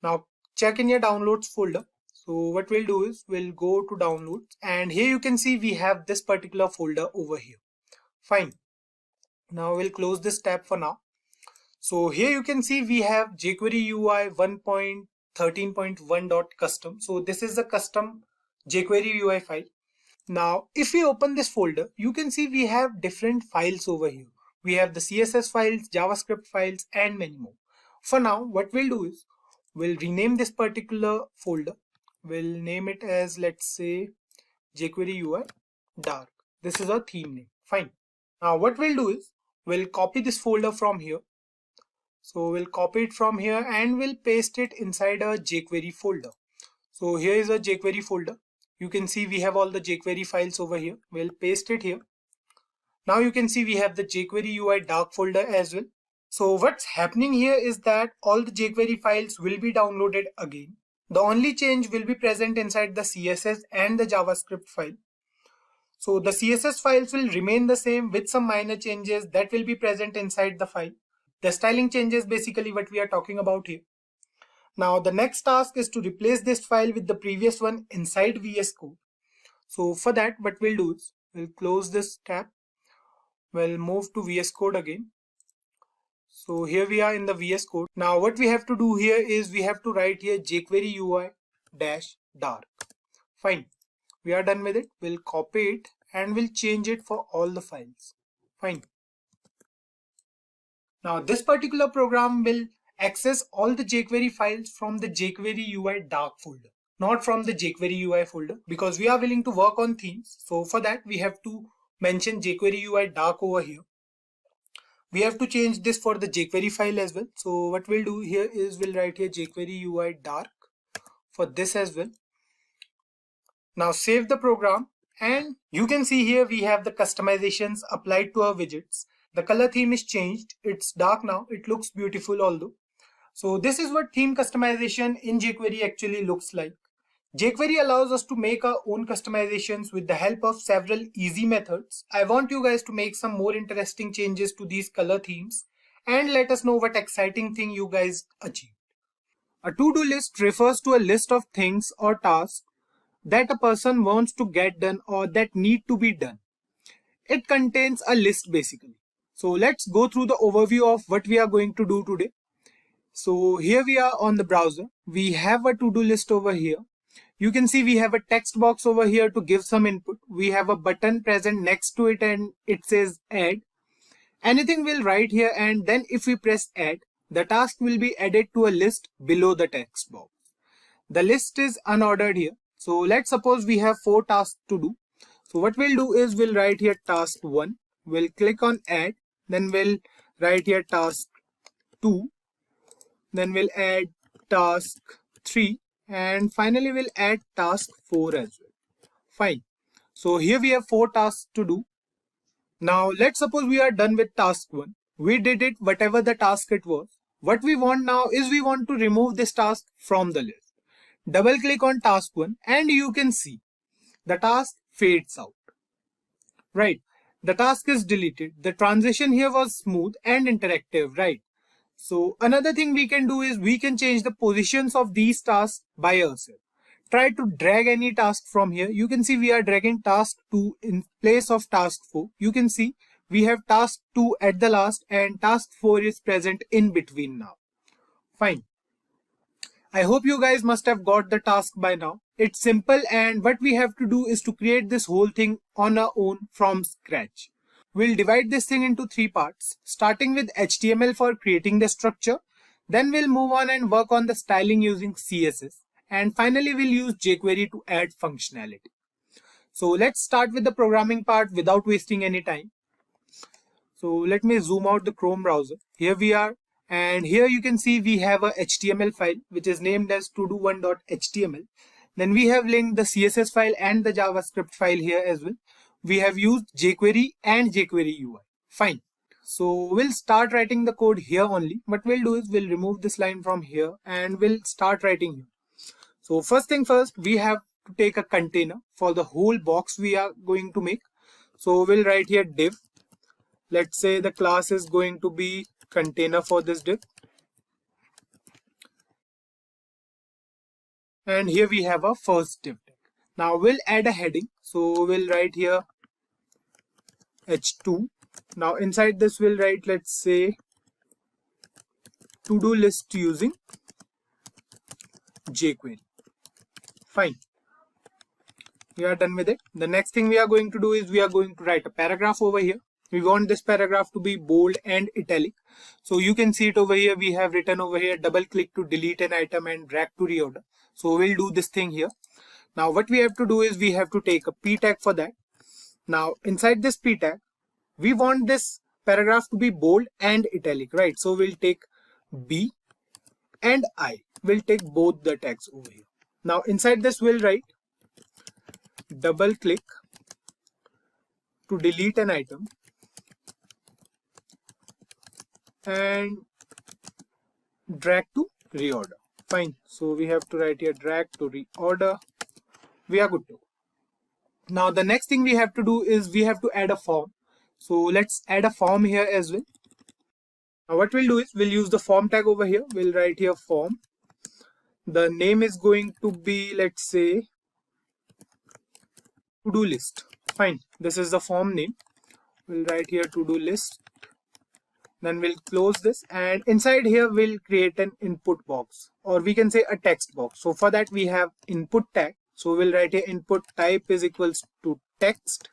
Now check in your downloads folder. So what we'll do is we'll go to downloads and here you can see we have this particular folder over here. Fine. Now we'll close this tab for now. So here you can see we have jQuery UI 1.13.1.custom. So this is the custom jQuery UI file. Now if we open this folder, you can see we have different files over here. We have the CSS files, JavaScript files, and many more. For now, what we'll do is we'll rename this particular folder. We'll name it as, let's say, jQuery UI dark. This is our theme name. Fine. Now what we'll do is we'll copy this folder from here. So we'll copy it from here and we'll paste it inside a jQuery folder. So here is a jQuery folder. You can see we have all the jQuery files over here. We'll paste it here. Now you can see we have the jQuery UI dark folder as well. So what's happening here is that all the jQuery files will be downloaded again. The only change will be present inside the CSS and the JavaScript file. So the CSS files will remain the same with some minor changes that will be present inside the file. The styling changes basically what we are talking about here. Now the next task is to replace this file with the previous one inside VS Code. So for that, what we'll do is we'll close this tab. We'll move to VS Code again. So here we are in the VS Code. Now what we have to do here is we have to write here jQuery UI -dark. Fine. We are done with it. We'll copy it and we'll change it for all the files. Fine. Now this particular program will access all the jQuery files from the jQuery UI dark folder, not from the jQuery UI folder, because we are willing to work on themes. So for that we have to mention jQuery UI dark over here. We have to change this for the jQuery file as well. So what we'll do here is we'll write here jQuery UI dark for this as well. Now save the program and you can see here we have the customizations applied to our widgets. The color theme is changed. It's dark now. It looks beautiful although. So this is what theme customization in jQuery actually looks like. jQuery allows us to make our own customizations with the help of several easy methods. I want you guys to make some more interesting changes to these color themes and let us know what exciting thing you guys achieved. A to-do list refers to a list of things or tasks that a person wants to get done or that need to be done. It contains a list basically. So let's go through the overview of what we are going to do today. So here we are on the browser. We have a to-do list over here. You can see we have a text box over here to give some input. We have a button present next to it and it says add. Anything will write here and then if we press add, the task will be added to a list below the text box. The list is unordered here. So let's suppose we have 4 tasks to do. So what we'll do is we'll write here task 1. We'll click on add. Then we'll write here task 2. Then we'll add task 3. And finally we'll add task 4 as well. Fine. So here we have 4 tasks to do. Now let's suppose we are done with task 1. We did it whatever the task it was. What we want now is we want to remove this task from the list. Double click on task 1 and you can see the task fades out. Right. The task is deleted. The transition here was smooth and interactive, right? So another thing we can do is we can change the positions of these tasks by ourselves. Try to drag any task from here. You can see we are dragging task 2 in place of task 4. You can see we have task 2 at the last and task 4 is present in between now. Fine. I hope you guys must have got the task by now. It's simple and what we have to do is to create this whole thing on our own from scratch. We'll divide this thing into 3 parts, starting with HTML for creating the structure. Then we'll move on and work on the styling using CSS. And finally, we'll use jQuery to add functionality. So let's start with the programming part without wasting any time. So let me zoom out the Chrome browser. Here we are. And here you can see we have a HTML file which is named as todo1.html. Then we have linked the CSS file and the JavaScript file here as well. We have used jQuery and jQuery UI. Fine. So we'll start writing the code here only. What we'll do is we'll remove this line from here and we'll start writing here. So first thing first, we have to take a container for the whole box we are going to make. So we'll write here div. Let's say the class is going to be container for this div. And here we have our first div tag. Now we'll add a heading. So we'll write here h2. Now inside this we'll write, let's say, to-do list using jQuery. Fine. We are done with it. The next thing we are going to do is we are going to write a paragraph over here. We want this paragraph to be bold and italic. So you can see it over here. We have written over here, double click to delete an item and drag to reorder. So we'll do this thing here. Now what we have to do is we have to take a p tag for that. Now inside this p tag, we want this paragraph to be bold and italic, right? So we'll take B and I. We'll take both the tags over here. Now inside this we'll write double click to delete an item and drag to reorder. Fine. So we have to write here drag to reorder. We are good to go. Now the next thing we have to do is we have to add a form. So let's add a form here as well. Now what we'll do is we'll use the form tag over here. We'll write here form. The name is going to be, let's say, to-do list. Fine. This is the form name. We'll write here to-do list. Then we'll close this, and inside here we'll create an input box, or we can say a text box. So for that we have input tag. So we'll write here input type is equals to text,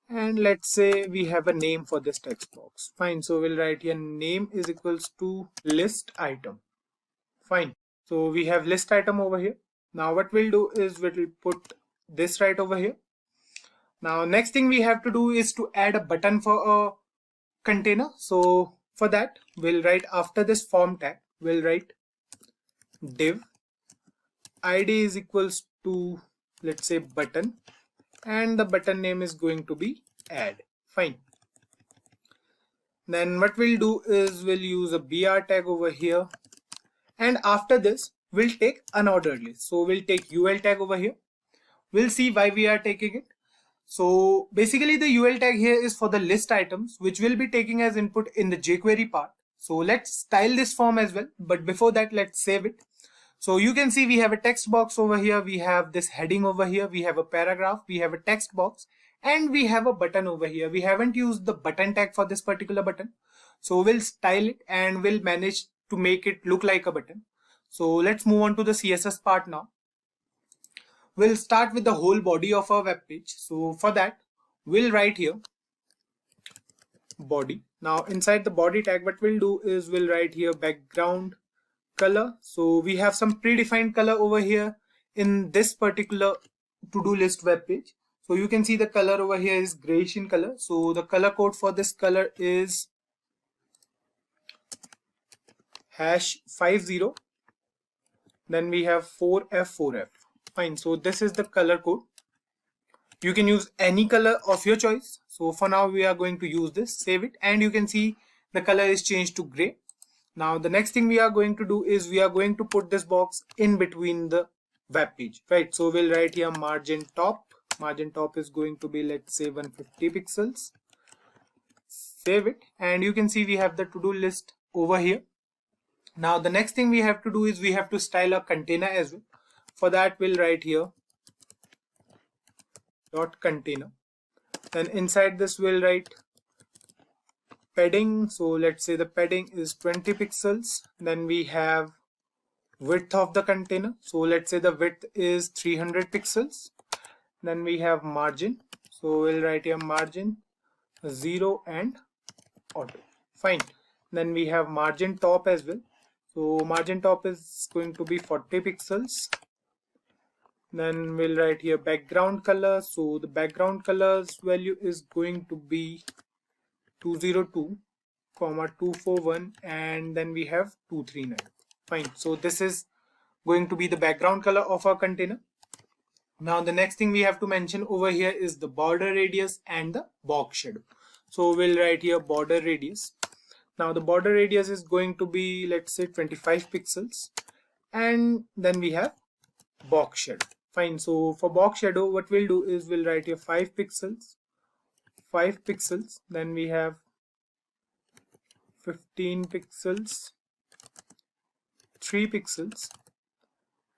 and let's say we have a name for this text box. Fine. So we'll write here name is equals to list item. Fine. So we have list item over here. Now what we'll do is we'll put this right over here. Now next thing we have to do is to add a button for a container. So for that we'll write after this form tag, we'll write div id is equals to, let's say, button, and the button name is going to be add. Fine. Then what we'll do is we'll use a br tag over here, and after this we'll take unordered list. So we'll take ul tag over here. We'll see why we are taking it. So basically the ul tag here is for the list items, which we'll be taking as input in the jQuery part. So let's style this form as well, but before that let's save it. So you can see we have a text box over here, we have this heading over here, we have a paragraph, we have a text box, and we have a button over here. We haven't used the button tag for this particular button. So we'll style it and we'll manage to make it look like a button. So let's move on to the CSS part now. We'll start with the whole body of our web page. So for that, we'll write here body. Now inside the body tag, what we'll do is we'll write here background color. So we have some predefined color over here in this particular to-do list web page. So you can see the color over here is grayish in color. So the color code for this color is #50. Then we have 4F4F. Fine. So this is the color code. You can use any color of your choice. So for now we are going to use this. Save it, and you can see the color is changed to gray. Now the next thing we are going to do is we are going to put this box in between the web page, right? So we'll write here margin top. Margin top is going to be, let's say, 150 pixels. Save it, and you can see we have the to-do list over here. Now the next thing we have to do is we have to style a container as well. For that we'll write here dot container. Then inside this we'll write padding. So let's say the padding is 20 pixels. Then we have width of the container. So let's say the width is 300 pixels. Then we have margin. So we'll write here margin 0 and auto. Fine. Then we have margin top as well. So margin top is going to be 40 pixels. Then we'll write here background color. So the background colors value is going to be 202, 241, and then we have 239. Fine. So this is going to be the background color of our container. Now the next thing we have to mention over here is the border radius and the box shadow. So we'll write here border radius. Now the border radius is going to be, let's say, 25 pixels, and then we have box shadow. Fine. So for box shadow, what we'll do is we'll write here 5 pixels, 5 pixels. Then we have 15 pixels, 3 pixels,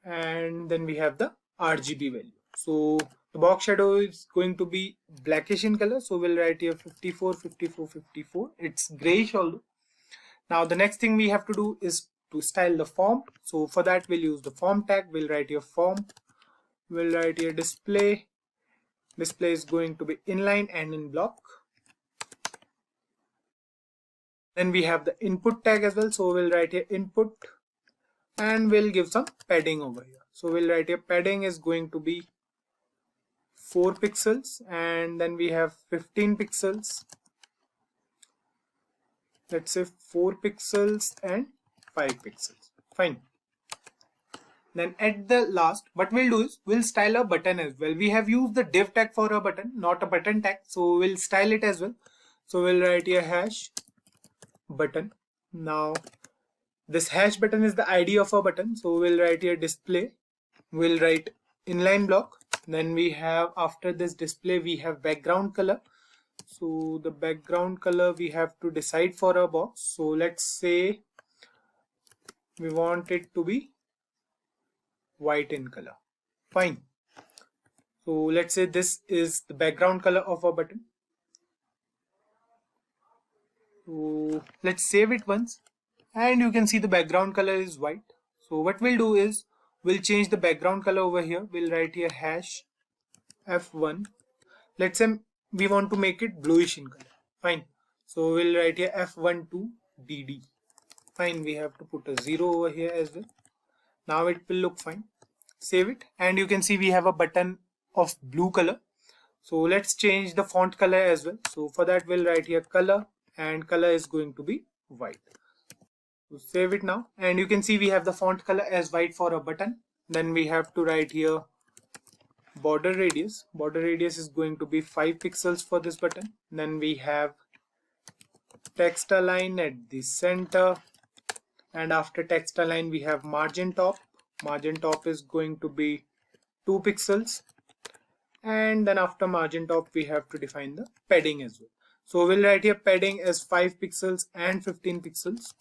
and then we have the RGB value. So the box shadow is going to be blackish in color. So we'll write here 54, 54, 54. It's grayish although. Now the next thing we have to do is to style the form. So for that we'll use the form tag. We'll write here form. We'll write here display. Display is going to be inline and in block. Then we have the input tag as well. So we'll write here input and we'll give some padding over here. So we'll write here padding is going to be 4 pixels, and then we have 15 pixels. Let's say 4 pixels and 5 pixels. Fine. Then at the last, what we'll do is we'll style a button as well. We have used the div tag for a button, not a button tag. So we'll style it as well. So we'll write here hash button. Now this hash button is the ID of a button. So we'll write here display. We'll write inline block. Then we have, after this display, we have background color. So the background color we have to decide for a box. So let's say we want it to be white in color. Fine. So let's say this is the background color of a button. So let's save it once, and you can see the background color is white. So what we'll do is we'll change the background color over here. We'll write here hash f1. Let's say we want to make it bluish in color. Fine. So we'll write here f1 to dd. Fine. We have to put a 0 over here as well. Now it will look fine. Save it, and you can see we have a button of blue color. So let's change the font color as well. So for that we'll write here color, and color is going to be white. So save it now, and you can see we have the font color as white for a button. Then we have to write here border radius. Border radius is going to be 5 pixels for this button. Then we have text align at the center, and after text align we have margin top. Margin top is going to be 2 pixels, and then after margin top we have to define the padding as well. So we'll write here padding as 5 pixels and 15 pixels.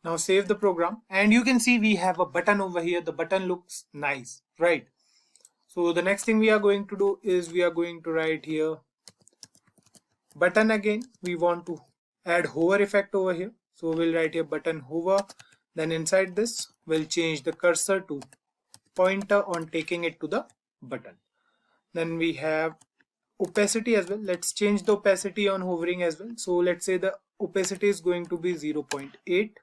Now save the program, and you can see we have a button over here. The button looks nice, right? So the next thing we are going to do is we are going to write here button again. We want to add hover effect over here. So we'll write here button hover. Then inside this we'll change the cursor to pointer on taking it to the button. Then we have opacity as well. Let's change the opacity on hovering as well. So let's say the opacity is going to be 0.8.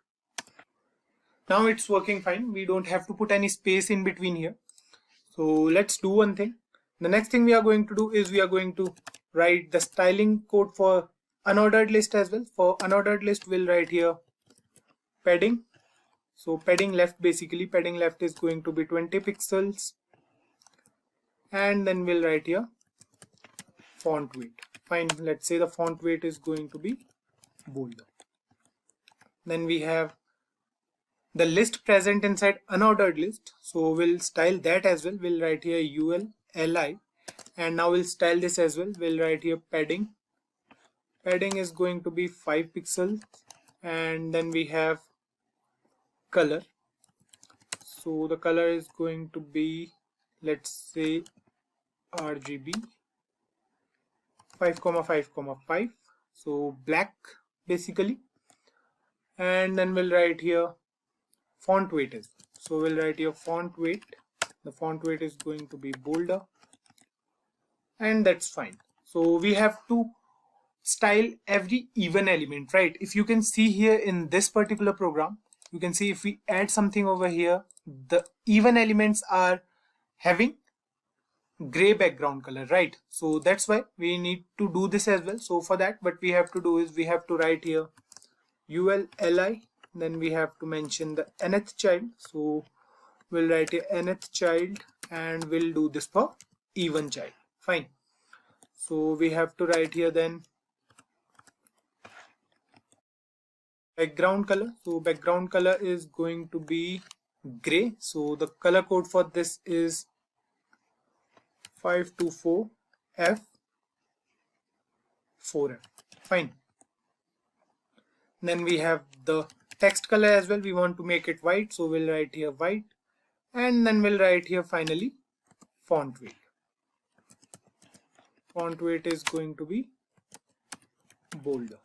Now it's working fine. We don't have to put any space in between here. So let's do one thing. The next thing we are going to do is we are going to write the styling code for unordered list as well. For unordered list we'll write here padding. So padding left, basically padding left is going to be 20 pixels, and then we'll write here font weight. Fine, let's say the font weight is going to be bolder. Then we have the list present inside unordered list, so we'll style that as well. We'll write here ul li, and now we'll style this as well. We'll write here padding. Padding is going to be 5 pixels, and then we have color. So the color is going to be, let's say, RGB 5,5,5, so black basically. And then we'll write here font weight as well. So we'll write here font weight. The font weight is going to be bolder, and that's fine. So we have to style every even element, right? If you can see here in this particular program, you can see if we add something over here, the even elements are having gray background color, right? So that's why we need to do this as well. So for that, what we have to do is we have to write here ul li, then we have to mention the nth child. So we'll write here nth child, and we'll do this for even child. Fine. So we have to write here then background color. So background color is going to be gray. So the color code for this is 524F4F. Fine. Then we have the text color as well. We want to make it white, so we'll write here white, and then we'll write here finally font weight. Font weight is going to be bolder.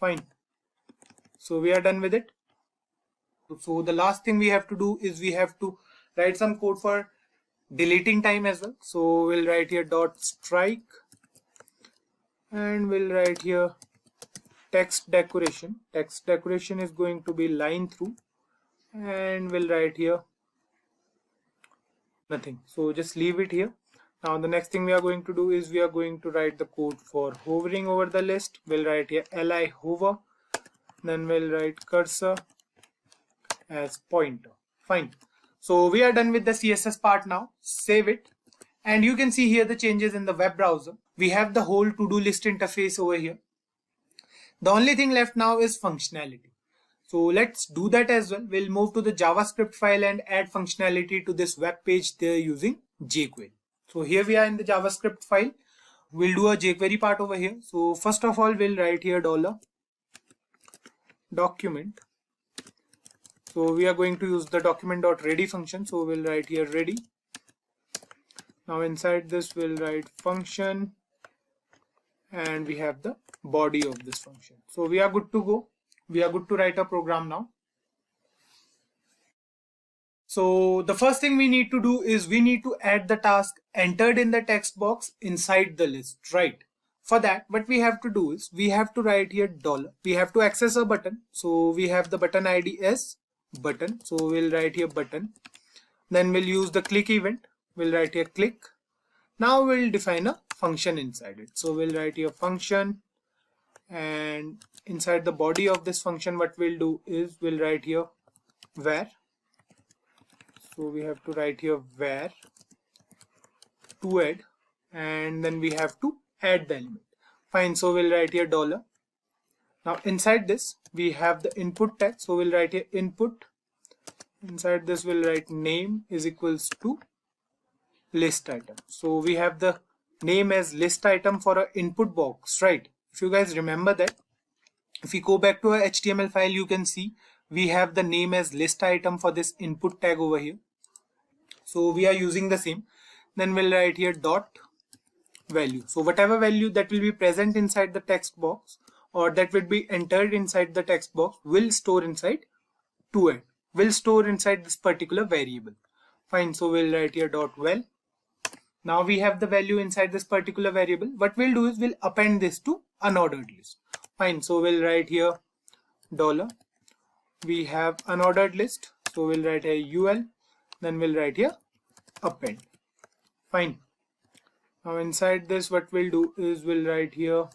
Fine. So we are done with it. So the last thing we have to do is we have to write some code for deleting time as well. So we'll write here dot strike, and we'll write here text decoration. Text decoration is going to be line through, and we'll write here nothing. So just leave it here. Now the next thing we are going to do is we are going to write the code for hovering over the list. We'll write here li hover, then we'll write cursor as pointer. Fine. So we are done with the CSS part now. Save it. And you can see here the changes in the web browser. We have the whole to-do list interface over here. The only thing left now is functionality. So let's do that as well. We'll move to the JavaScript file and add functionality to this web page there using jQuery. So here we are in the JavaScript file. We'll do a jQuery part over here. So first of all, we'll write here $document. So we are going to use the document.ready function. So we'll write here ready. Now inside this we'll write function, and we have the body of this function. So we are good to go. We are good to write a program now. So the first thing we need to do is we need to add the task entered in the text box inside the list, right? For that, what we have to do is we have to write here $. We have to access a button. So we have the button ID as button. So we'll write here button. Then we'll use the click event. We'll write here click. Now we'll define a function inside it. So we'll write here function, and inside the body of this function what we'll do is we'll write here var. So we have to write here var to add, and then we have to add the element. Fine. So we'll write here $. Now inside this we have the input tag. So we'll write here input. Inside this we'll write name is equals to list item. So we have the name as list item for our input box, right? If you guys remember that, if we go back to our HTML file, you can see we have the name as list item for this input tag over here. So we are using the same. Then we'll write here dot value. So whatever value that will be present inside the text box, or that will be entered inside the text box, will store inside to will store inside this particular variable. Fine. So we'll write here dot val. Now we have the value inside this particular variable. What we'll do is we'll append this to unordered list. Fine. So we'll write here $. We have unordered list. So we'll write here ul. Then we'll write here append. Fine. Now inside this what we'll do is we'll write here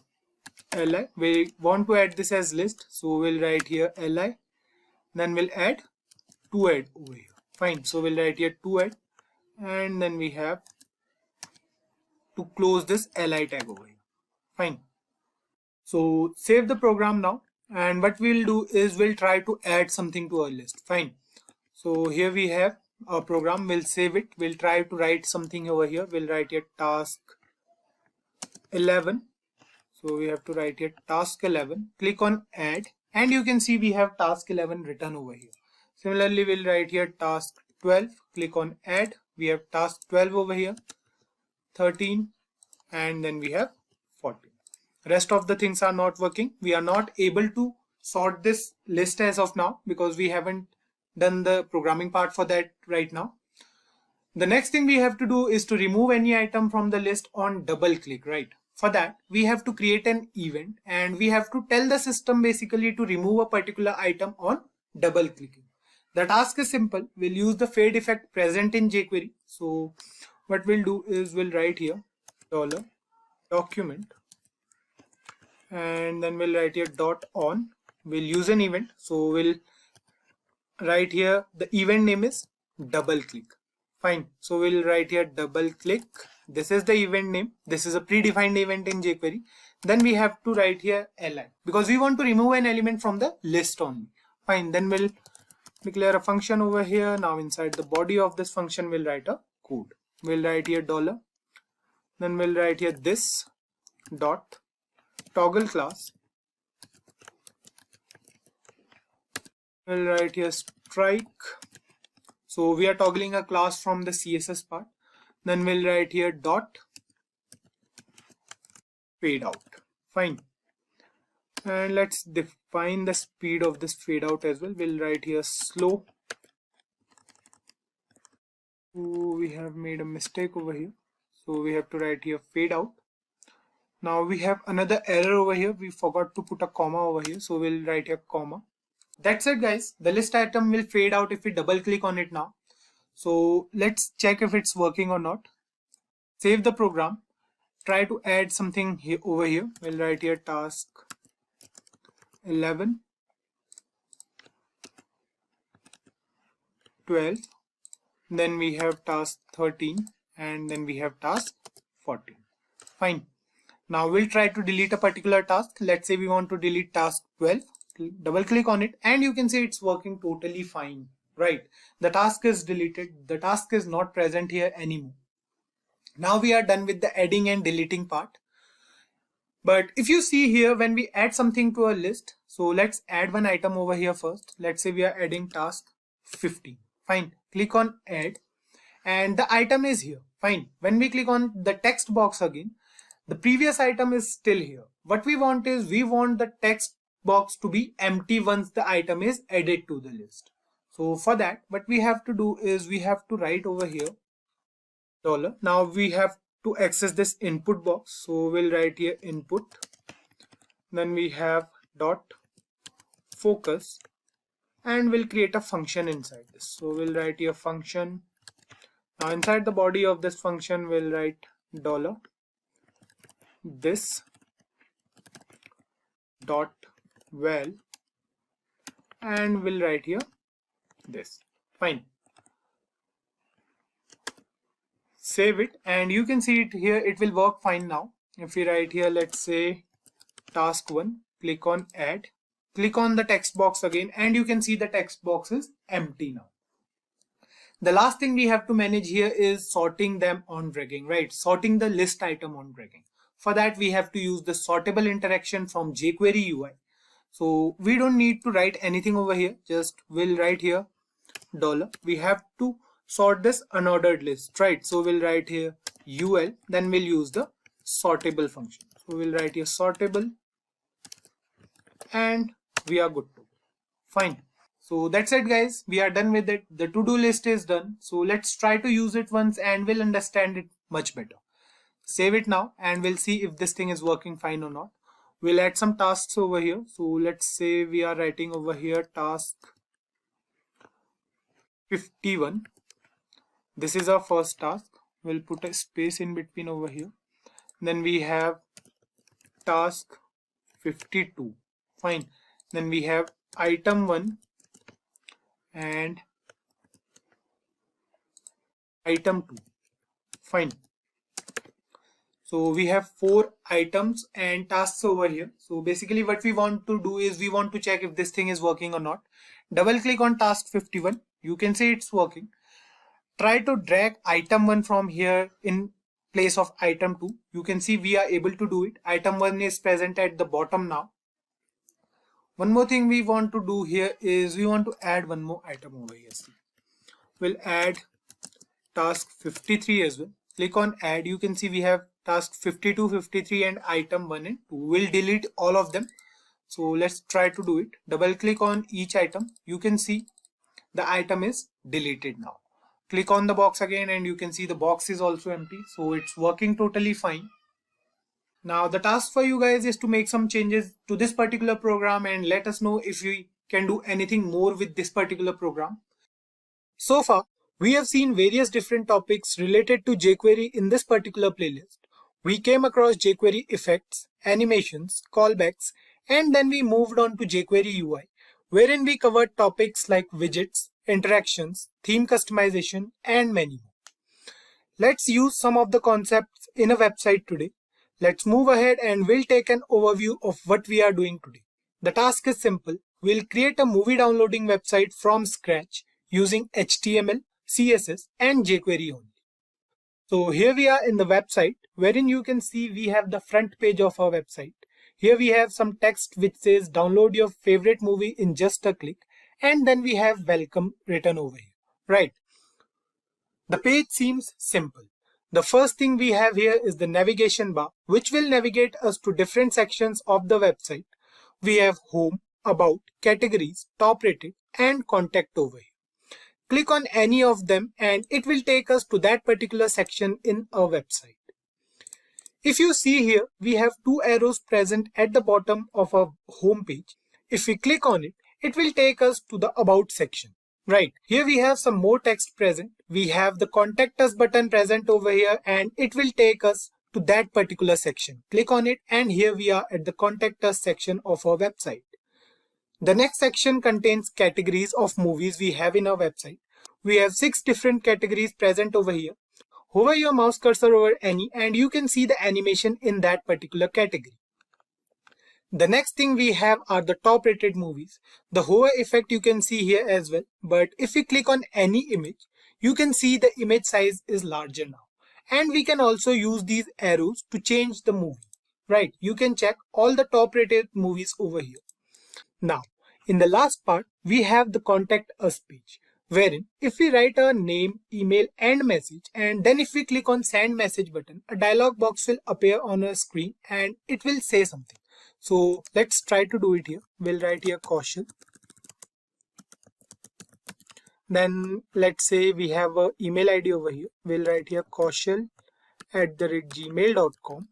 li. We want to add this as list. So we'll write here li. Then we'll add to add over here. Fine. So we'll write here to add. And then we have to close this li tag over here. Fine. So save the program now, and what we'll do is we'll try to add something to our list. Fine. So here we have our program. We'll save it. We'll try to write something over here. We'll write here task 11. So we have to write here task 11. Click on add, and you can see we have task 11 written over here. Similarly, we'll write here task 12. Click on add. We have task 12 over here. 13, and then we have 14. Rest of the things are not working. We are not able to sort this list as of now because we haven't done the programming part for that right now. The next thing we have to do is to remove any item from the list on double click, right? For that, we have to create an event, and we have to tell the system basically to remove a particular item on double clicking. The task is simple. We'll use the fade effect present in jQuery. So what we'll do is we'll write here $document, and then we'll write here .on. We'll use an event. So we'll write here the event name is double click. Fine. So we'll write here double click. This is the event name. This is a predefined event in jQuery. Then we have to write here li because we want to remove an element from the list only. Fine. Then we'll declare a function over here. Now inside the body of this function we'll write a code. We'll write here $. Then we'll write here this dot toggle class. We'll write here strike. So we are toggling a class from the CSS part. Then we'll write here dot fade out. Fine. And let's define the speed of this fade out as well. We'll write here slow. So we have made a mistake over here. So we have to write here fade out. Now we have another error over here. We forgot to put a comma over here. So we'll write here comma. That's it guys. The list item will fade out if we double click on it now. So let's check if it's working or not. Save the program. Try to add something here over here. We'll write here task 11, 12. Then we have task 13 and then we have task 14. Fine. Now we'll try to delete a particular task. Let's say we want to delete task 12. Double click on it and you can see it's working totally fine, right? The task is deleted. The task is not present here anymore. Now we are done with the adding and deleting part. But if you see here, when we add something to a list, so let's add one item over here first. Let's say we are adding task 15. Fine. Click on add and the item is here. Fine. When we click on the text box again, the previous item is still here. What we want is we want the text box to be empty once the item is added to the list. So for that, what we have to do is we have to write over here $. Now we have to access this input box. So we'll write here input. Then we have dot focus and we'll create a function inside this. So we'll write here function. Now inside the body of this function, we'll write $. This dot val and we'll write here this. Fine. Save it and you can see it here. It will work fine now. If we write here, let's say task 1, click on add, click on the text box again and you can see the text box is empty now. The last thing we have to manage here is sorting them on dragging, right? Sorting the list item on dragging. For that, we have to use the sortable interaction from jQuery UI. So we don't need to write anything over here. Just we'll write here $. We have to sort this unordered list, right? So we'll write here UL, then we'll use the sortable function. So we'll write here sortable and we are good to go. Fine. So that's it guys. We are done with it. The to-do list is done. So let's try to use it once and we'll understand it much better. Save it now and we'll see if this thing is working fine or not. We'll add some tasks over here. So let's say we are writing over here task 51. This is our first task. We'll put a space in between over here. Then we have task 52. Fine. Then we have item 1 and item 2. Fine. So we have 4 items and tasks over here. So basically what we want to do is we want to check if this thing is working or not. Double click on task 51. You can see it's working. Try to drag item 1 from here in place of item 2. You can see we are able to do it. Item 1 is present at the bottom now. One more thing we want to do here is we want to add one more item over here. See. We'll add task 53 as well. Click on add. You can see we have task 52, 53 and item 1 and 2. We'll delete all of them. So let's try to do it. Double click on each item. You can see the item is deleted now. Click on the box again and you can see the box is also empty. So it's working totally fine. Now the task for you guys is to make some changes to this particular program and let us know if we can do anything more with this particular program. So far, we have seen various different topics related to jQuery in this particular playlist. We came across jQuery effects, animations, callbacks, and then we moved on to jQuery UI, wherein we covered topics like widgets, interactions, theme customization, and many more. Let's use some of the concepts in a website today. Let's move ahead and we'll take an overview of what we are doing today. The task is simple. We'll create a movie downloading website from scratch using HTML, CSS, and jQuery only. So here we are in the website, wherein you can see we have the front page of our website. Here we have some text which says download your favorite movie in just a click, and then we have welcome written over here, right? The page seems simple. The first thing we have here is the navigation bar, which will navigate us to different sections of the website. We have home, about, categories, top rated, and contact over here. Click on any of them and it will take us to that particular section in our website. If you see here, we have two arrows present at the bottom of our home page. If we click on it, it will take us to the About section. Right, here we have some more text present. We have the Contact Us button present over here, and it will take us to that particular section. Click on it, and here we are at the Contact Us section of our website. The next section contains categories of movies we have in our website. We have 6 different categories present over here. Hover your mouse cursor over any and you can see the animation in that particular category. The next thing we have are the top rated movies. The hover effect you can see here as well, but if we click on any image, you can see the image size is larger now. And we can also use these arrows to change the movie. Right, you can check all the top rated movies over here. Now, in the last part, we have the Contact Us page, wherein if we write our name, email and message, and then if we click on Send Message button, a dialog box will appear on our screen and it will say something. So let's try to do it here. We'll write here Kaushal. Then let's say we have an email ID over here. We'll write here kaushal@gmail.com.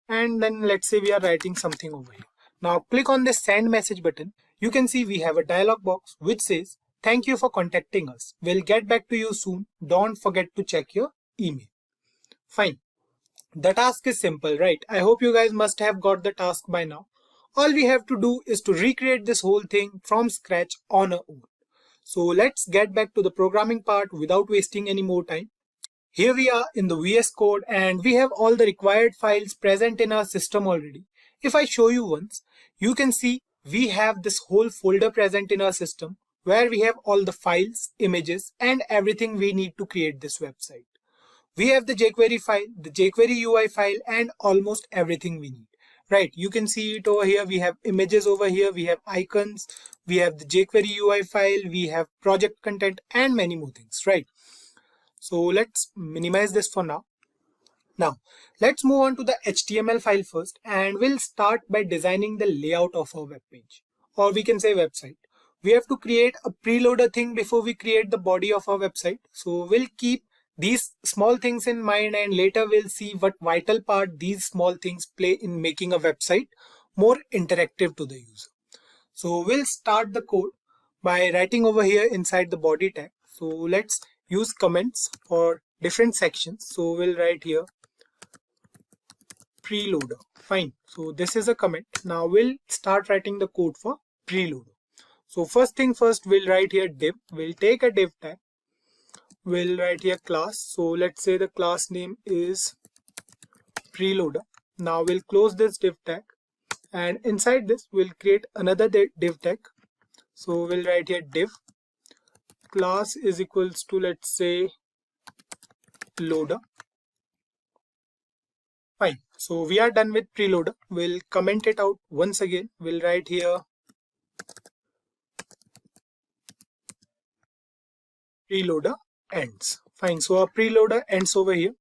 And then let's say we are writing something over here. Now click on this Send Message button. You can see we have a dialog box which says, "Thank you for contacting us. We'll get back to you soon. Don't forget to check your email." Fine. The task is simple, right? I hope you guys must have got the task by now. All we have to do is to recreate this whole thing from scratch on our own. So let's get back to the programming part without wasting any more time. Here we are in the VS Code and we have all the required files present in our system already. If I show you once, you can see we have this whole folder present in our system where we have all the files, images and everything we need to create this website. We have the jQuery file, the jQuery UI file and almost everything we need. Right, you can see it over here. We have images over here, we have icons, we have the jQuery UI file, we have project content and many more things, right? So let's minimize this for now. Now, let's move on to the HTML file first and we'll start by designing the layout of our web page, or we can say website. We have to create a preloader thing before we create the body of our website. So we'll keep these small things in mind and later we'll see what vital part these small things play in making a website more interactive to the user. So we'll start the code by writing over here inside the body tag. So let's use comments for different sections. So we'll write here preloader. Fine. So this is a comment. Now we'll start writing the code for preloader. So first thing first, we'll write here div. We'll take a div tag. We'll write here class. So let's say the class name is preloader. Now we'll close this div tag and inside this we'll create another div tag. So we'll write here div class is equals to, let's say, loader. Fine. So we are done with preloader. We'll comment it out once again. We'll write here preloader ends. Fine. So our preloader ends over here.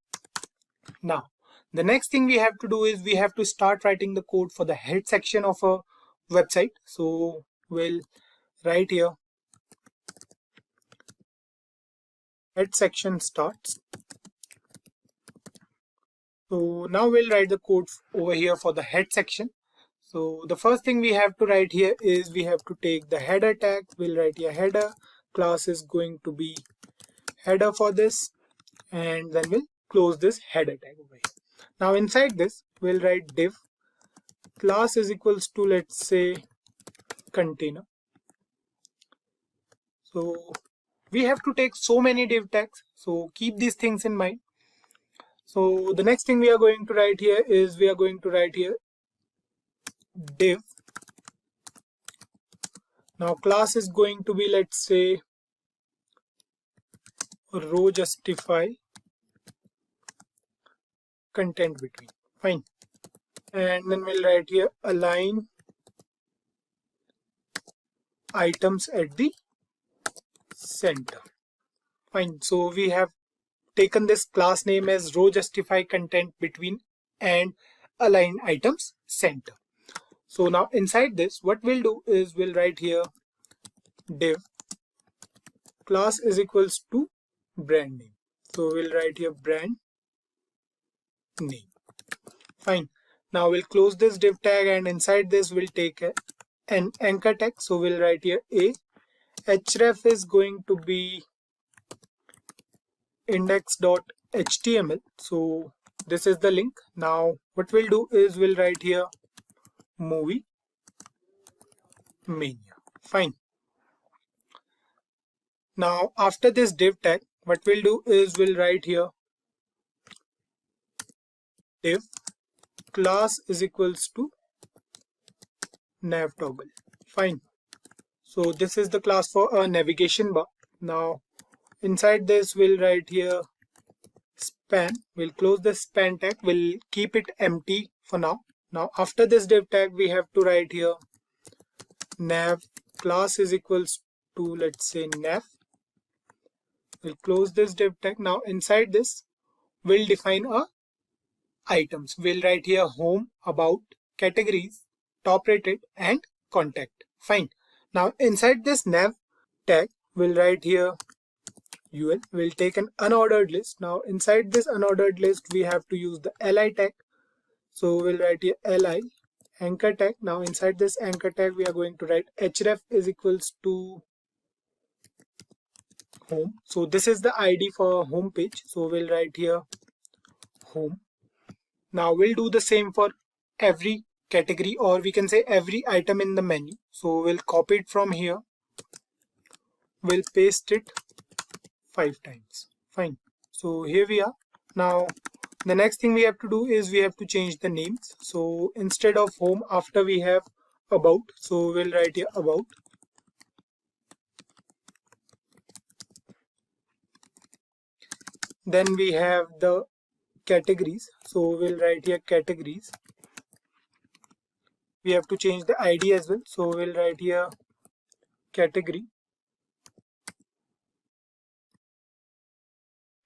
Now, the next thing we have to do is we have to start writing the code for the head section of a website. So we'll write here head section starts. So now we'll write the code over here for the head section. So the first thing we have to write here is we have to take the header tag. We'll write here header. Class is going to be header for this, and then we'll close this header tag over here. Now inside this we'll write div class is equals to, let's say, container. So we have to take so many div tags, so keep these things in mind. So the next thing we are going to write here is we are going to write here div. Now class is going to be, let's say, row justify content between. Fine. And then we'll write here align items at the center. Fine. So we have taken this class name as row justify content between and align items center. So now inside this, what we'll do is we'll write here div class is equals to brand name. So we'll write here brand name. Fine. Now we'll close this div tag, and inside this we'll take an anchor tag. So we'll write here a. href is going to be index.html. So this is the link. Now what we'll do is we'll write here movie mania. Fine. Now after this div tag, what we'll do is we'll write here div class is equals to nav toggle. Fine. So this is the class for a navigation bar. Now inside this we'll write here span. We'll close the span tag. We'll keep it empty for now. Now after this div tag we have to write here nav class is equals to, let's say, nav. We'll close this div tag. Now inside this we'll define a items. We'll write here home, about, categories, top rated, and contact. Fine. Now inside this nav tag we'll write here ul. We'll take an unordered list. Now inside this unordered list we have to use the li tag. So we'll write here li anchor tag. Now inside this anchor tag we are going to write href is equals to home. So this is the id for home page. So we'll write here home. Now we'll do the same for every category, or we can say every item in the menu. So we'll copy it from here. We'll paste it 5 times. Fine. So here we are. Now the next thing we have to do is we have to change the names. So instead of home, after we have about, so we'll write here about. Then we have the categories. So we'll write here categories. We have to change the id as well. So we'll write here category.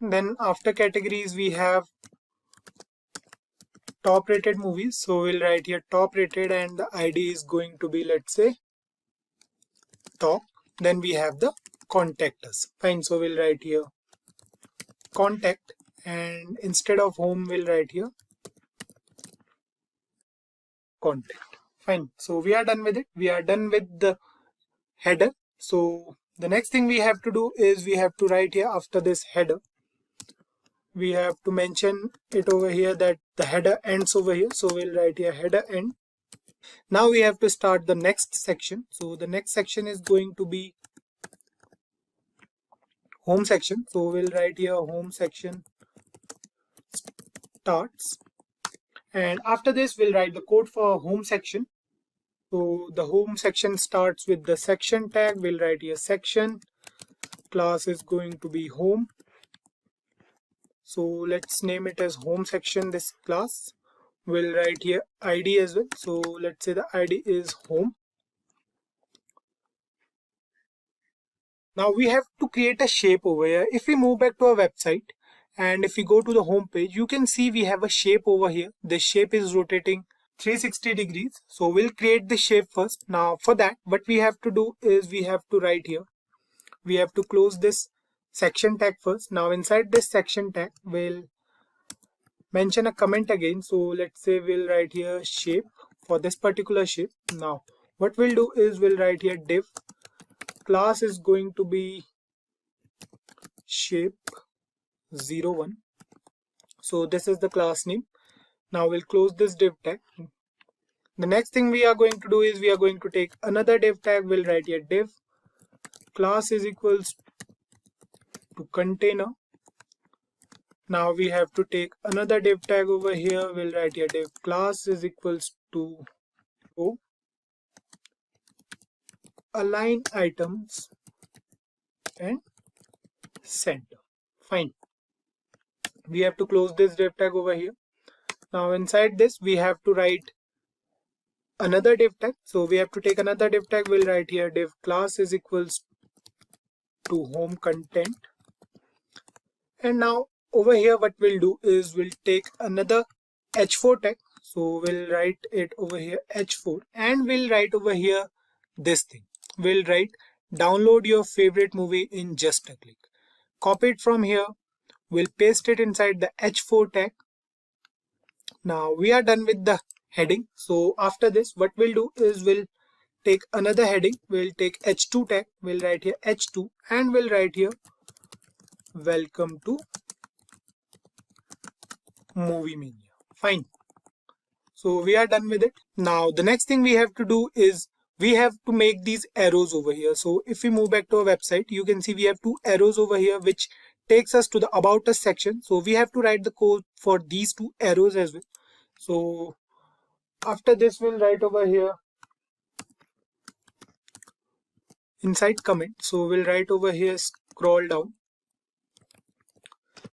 Then after categories we have top rated movies. So we'll write here top rated, and the id is going to be, let's say, top. Then we have the contact us. Fine. So we'll write here contact, and instead of home we'll write here contact. Fine. So we are done with it. We are done with the header. So the next thing we have to do is we have to write here after this header. We have to mention it over here that the header ends over here. So we'll write here header end. Now we have to start the next section. So the next section is going to be home section. So we'll write here home section starts, and after this we'll write the code for home section. So the home section starts with the section tag. We'll write here section, class is going to be home. So let's name it as home section, this class. We'll write here id as well. So let's say the id is home. Now we have to create a shape over here. If we move back to our website and if we go to the home page, you can see we have a shape over here. This shape is rotating 360 degrees. So we'll create the shape first. Now for that, what we have to do is we have to write here. We have to close this section tag first. Now inside this section tag, we'll mention a comment again. So let's say we'll write here shape for this particular shape. Now what we'll do is we'll write here div class is going to be shape 01. So this is the class name. Now we'll close this div tag. The next thing we are going to do is we are going to take another div tag. We'll write here div class is equals to container. Now we have to take another div tag over here. We'll write here div class is equals to row align items and center. Fine. We have to close this div tag over here. Now inside this we have to write another div tag. So we have to take another div tag. We'll write here div class is equals to home content. And now over here what we'll do is we'll take another h4 tag. So we'll write it over here h4, and we'll write over here this thing. We'll write download your favorite movie in just a click. Copy it from here. We'll paste it inside the h4 tag. Now we are done with the heading. So after this, what we'll do is we'll take another heading. We'll take h2 tag. We'll write here h2 and we'll write here welcome to movie mania. Fine. So we are done with it. Now the next thing we have to do is we have to make these arrows over here. So if we move back to our website, you can see we have two arrows over here which takes us to the about us section. So we have to write the code for these two arrows as well. So after this, we'll write over here inside comment. So we'll write over here scroll down.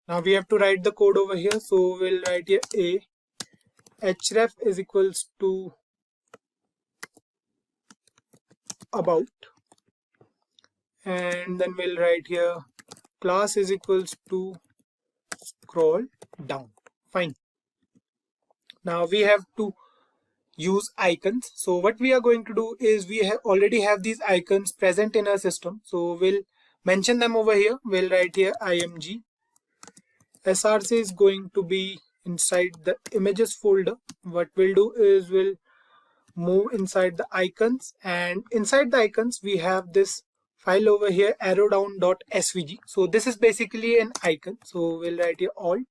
Now we have to write the code over here. So we'll write here a href is equals to about, and then we'll write here class is equals to scroll down. Fine. Now we have to use icons. So what we are going to do is we already have these icons present in our system. So we'll mention them over here. We'll write here img. src is going to be inside the images folder. What we'll do is we'll move inside the icons, and inside the icons we have this file over here arrowdown.svg. So this is basically an icon. So we'll write here alt,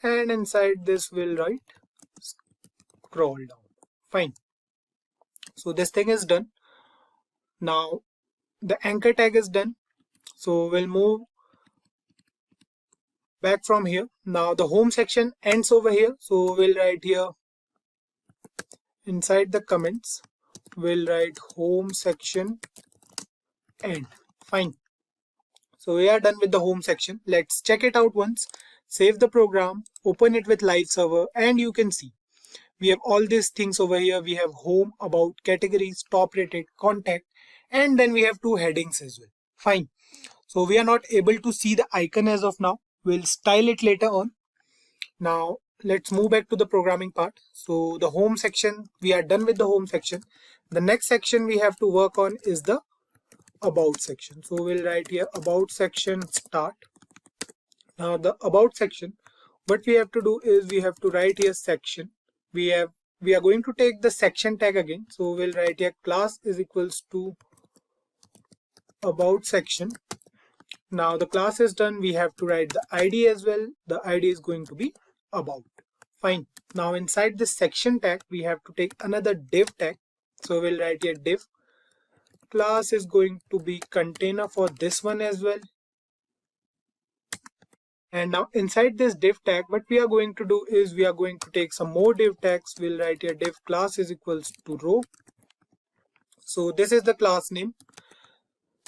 and inside this we'll write scroll down. Fine. So this thing is done. Now the anchor tag is done. So we'll move back from here. Now the home section ends over here. So we'll write here inside the comments, we'll write home section end. Fine. So we are done with the home section. Let's check it out once. Save the program, open it with live server, and you can see we have all these things over here. We have home, about, categories, top rated, contact, and then we have two headings as well. Fine. So we are not able to see the icon as of now. We'll style it later on. Now let's move back to the programming part. So the home section, we are done with the home section. The next section we have to work on is the about section. So we'll write here about section start. Now the about section, what we have to do is we have to write here section. We are going to take the section tag again. So we'll write here class is equals to about section. Now the class is done. We have to write the ID as well. The ID is going to be about. Fine. Now inside this section tag, we have to take another div tag. So we'll write here div. Class is going to be container for this one as well. And now inside this div tag, what we are going to do is we are going to take some more div tags. We'll write here div class is equals to row. So this is the class name.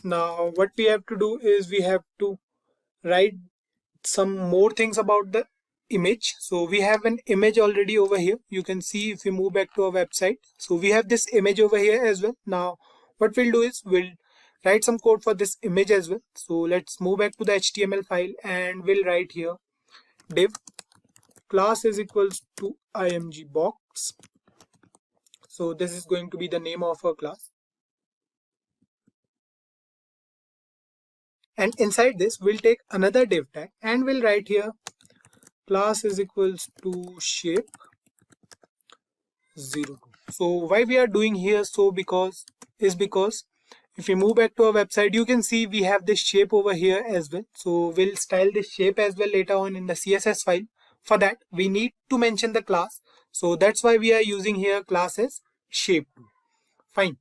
Now what we have to do is we have to write some more things about the image. So we have an image already over here. You can see if we move back to our website. So we have this image over here as well. Now what we'll do is we'll write some code for this image as well. So let's move back to the HTML file and we'll write here div class is equals to img box. So this is going to be the name of our class. And inside this we'll take another div tag and we'll write here class is equals to shape 02. So why we are doing here because if we move back to our website, you can see we have this shape over here as well. So we'll style this shape as well later on in the CSS file. For that we need to mention the class. So that's why we are using here class as shape2. Fine.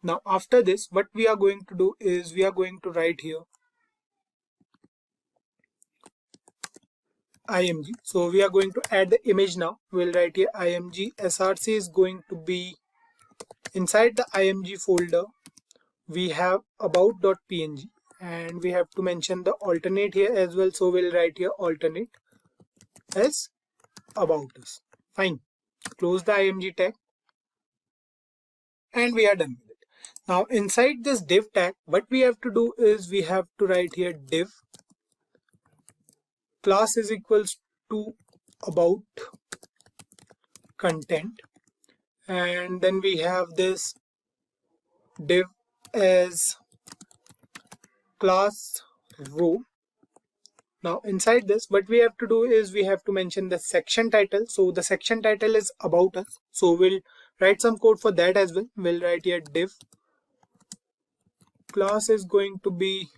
Now after this, what we are going to do is we are going to write here img. So we are going to add the image now. We'll write here img. src is going to be inside the img folder. We have about.png and we have to mention the alternate here as well. So we'll write here alternate as about us. Fine. Close the img tag and we are done with it. Now inside this div tag, what we have to do is we have to write here div class is equals to about content, and then we have this div as class row, Now inside this, what we have to do is we have to mention the section title. So the section title is about us. So we'll write some code for that as well. We'll write here div class is going to be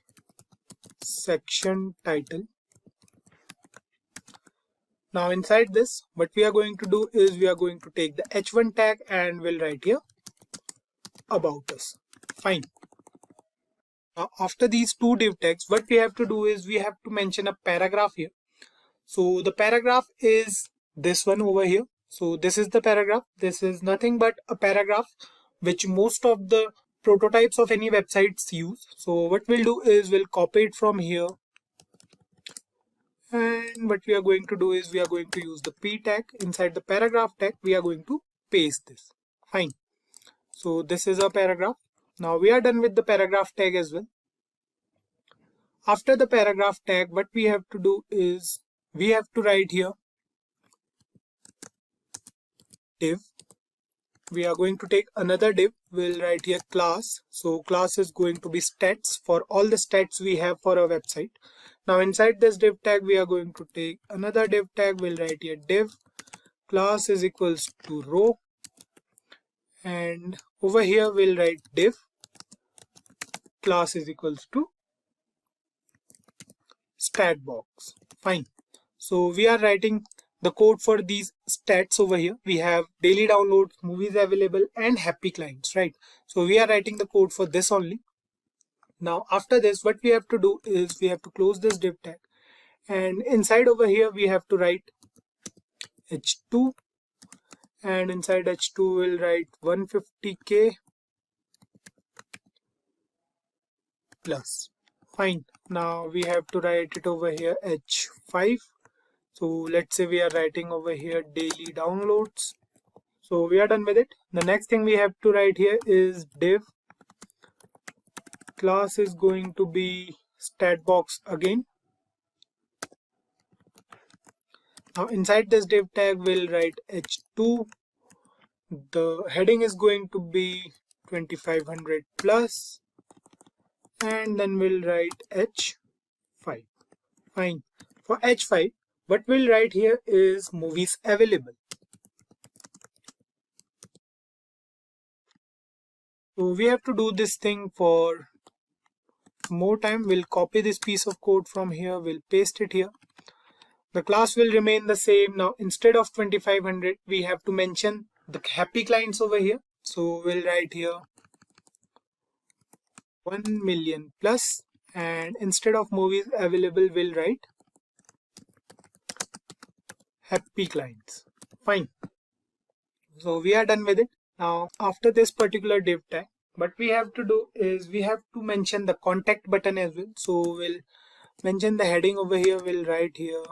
section title. Now inside this, what we are going to do is we are going to take the h1 tag and we'll write here about us. Fine. Now after these two div tags, what we have to do is we have to mention a paragraph here. So the paragraph is this one over here. So this is the paragraph. This is nothing but a paragraph which most of the prototypes of any websites use. So what we'll do is we'll copy it from here. And what we are going to do is we are going to use the p tag. Inside the paragraph tag, we are going to paste this. Fine. So this is our paragraph. Now we are done with the paragraph tag as well. After the paragraph tag, what we have to do is we have to write here div. We are going to take another div. We'll write here class. So class is going to be stats for all the stats we have for our website. Now inside this div tag, we are going to take another div tag. We'll write here div class is equals to row. And over here, we'll write div class is equals to stat box. Fine. So we are writing the code for these stats over here. We have daily downloads, movies available, and happy clients, right? So we are writing the code for this only. Now after this, what we have to do is we have to close this div tag, and inside over here we have to write h2, and inside h2 we'll write 150k plus. Fine. Now we have to write it over here h5. So let's say we are writing over here daily downloads. So we are done with it. The next thing we have to write here is div class is going to be stat box again. Now inside this div tag we'll write h2. The heading is going to be 2500 plus, and then we'll write h5. Fine. For h5, what we'll write here is movies available. So we have to do this thing for more time. We'll copy this piece of code from here. We'll paste it here. The class will remain the same. Now instead of 2500, we have to mention the happy clients over here. So we'll write here 1 million plus, and instead of movies available, we'll write happy clients. Fine. So we are done with it. Now after this particular div tag, what we have to do is we have to mention the contact button as well. So we'll mention the heading over here. We'll write here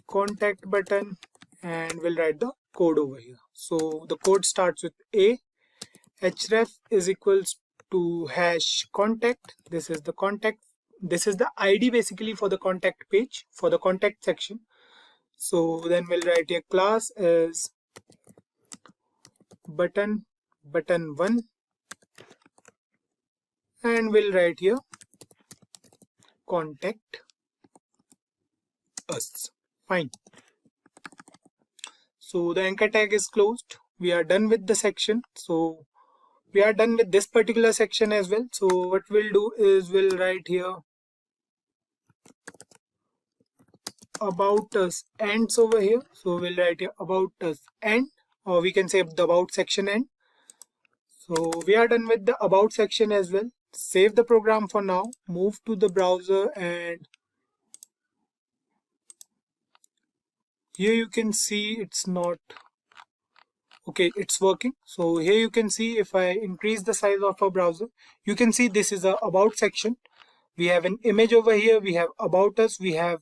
contact button, and we'll write the code over here. So the code starts with a href is equals to hash contact. This is the contact. This is the ID basically for the contact page, for the contact section. So then we'll write here class is button1, and we'll write here contact us. Fine. So the anchor tag is closed. We are done with the section. So we are done with this particular section as well. So what we'll do is we'll write here about us ends over here. So we'll write here about us end, or we can say the about section end. So we are done with the about section as well. Save the program for now, move to the browser, and here you can see it's not okay, it's working. So here you can see if I increase the size of our browser, you can see this is a about section. We have an image over here, we have about us, we have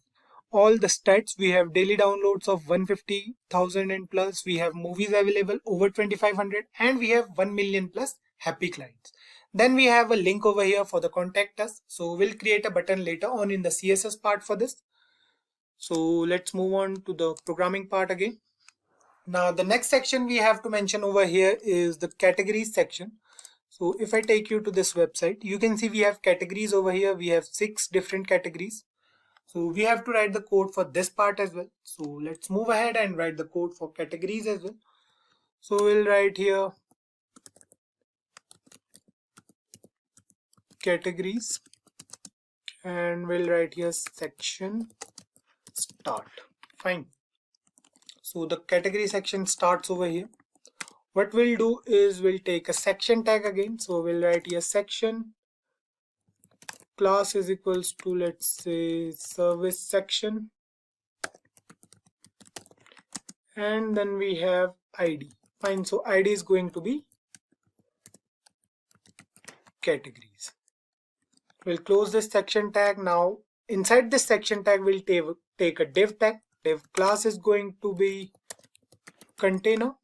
all the stats, we have daily downloads of 150,000 and plus, we have movies available over 2500, and we have 1 million plus happy clients. Then we have a link over here for the contact us. So we'll create a button later on in the CSS part for this. So let's move on to the programming part again. Now the next section we have to mention over here is the categories section. So if I take you to this website, you can see we have categories over here. We have 6 different categories. So we have to write the code for this part as well. So let's move ahead and write the code for categories as well. So we'll write here categories and we'll write here section start. Fine. So the category section starts over here. What we'll do is we'll take a section tag again. So we'll write here section class is equals to, let's say, service section, and then we have ID. Fine. So ID is going to be categories. We'll close this section tag. Now inside this section tag we'll take a div tag. Div class is going to be container,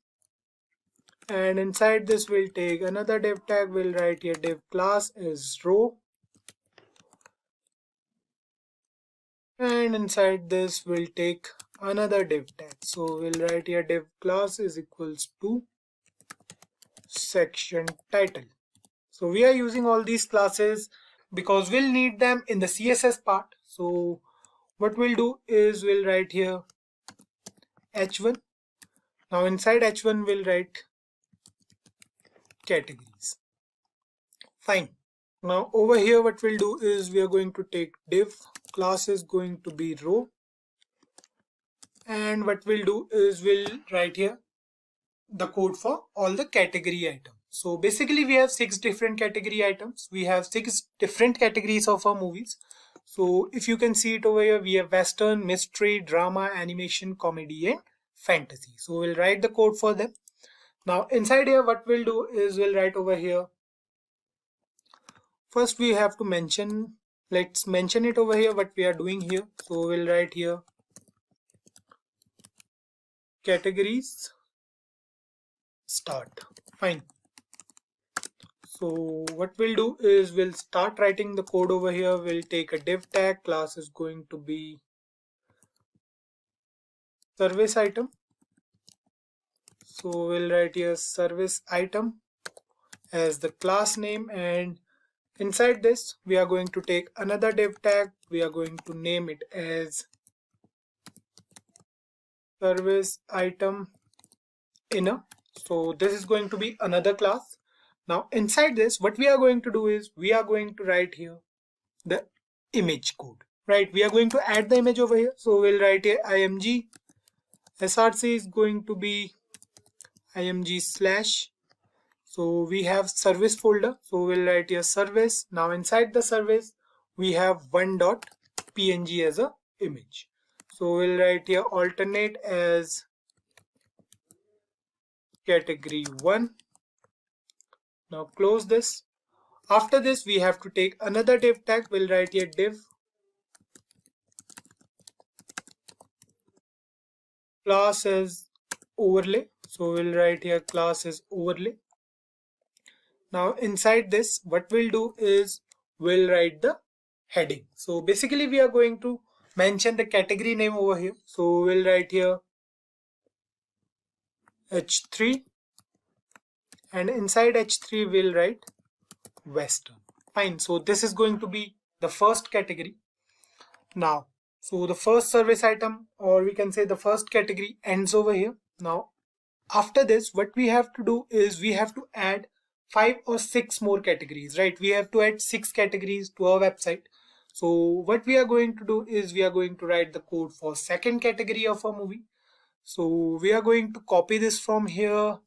and inside this we'll take another div tag. We'll write here div class is row, and inside this we'll take another div tag. So we'll write here div class is equals to section title. So we are using all these classes because we'll need them in the CSS part. So what we'll do is we'll write here h1. Now inside h1 we'll write categories. Fine. Now over here what we'll do is we are going to take div class is going to be row, and what we'll do is we'll write here the code for all the category items. So basically we have 6 different category items. We have 6 different categories of our movies. So if you can see it over here, we have western, mystery, drama, animation, comedy, and fantasy. So we'll write the code for them. Now inside here what we'll do is we'll write over here. First we have to mention, let's mention it over here what we are doing here. So we'll write here categories start. Fine. So what we'll do is we'll start writing the code over here. We'll take a div tag. Class is going to be service item. So we'll write here service item as the class name, and inside this we are going to take another div tag. We are going to name it as service item inner. So this is going to be another class. Now inside this what we are going to do is we are going to write here the image code, right? We are going to add the image over here. So we'll write here img src is going to be img slash. So we have service folder, so we'll write here service. Now inside the service we have one.png as a image. So we'll write here alternate as category 1. Now close this. After this we have to take another div tag. We'll write here div class as overlay. So we'll write here class is overlay. Now inside this what we'll do is we'll write the heading. So basically we are going to mention the category name over here. So we'll write here h3, and inside h3 we'll write western. Fine. So this is going to be the first category. Now so the first service item, or we can say the first category, ends over here. Now after this what we have to do is we have to add 5 or 6 more categories, right? We have to add 6 categories to our website. So what we are going to do is we are going to write the code for second category of a movie. So we are going to copy this from here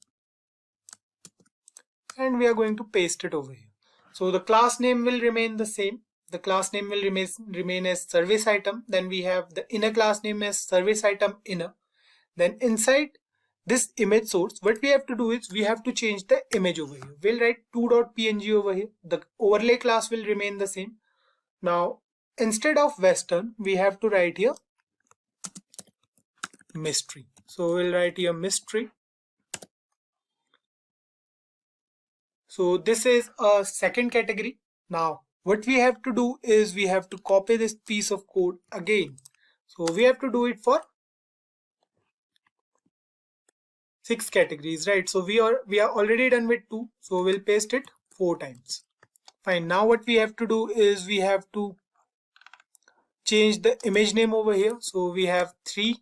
and we are going to paste it over here. So the class name will remain the same. The class name will remain as service item. Then we have the inner class name as service item inner. Then inside this image source, what we have to do is we have to change the image over here. We'll write 2.png over here. The overlay class will remain the same. Now instead of western we have to write here mystery. So we'll write here mystery. So this is a second category. Now what we have to do is we have to copy this piece of code again. So we have to do it for 6 categories, right? So we are already done with 2, so we'll paste it 4 times. Fine. Now what we have to do is we have to change the image name over here. So we have 3,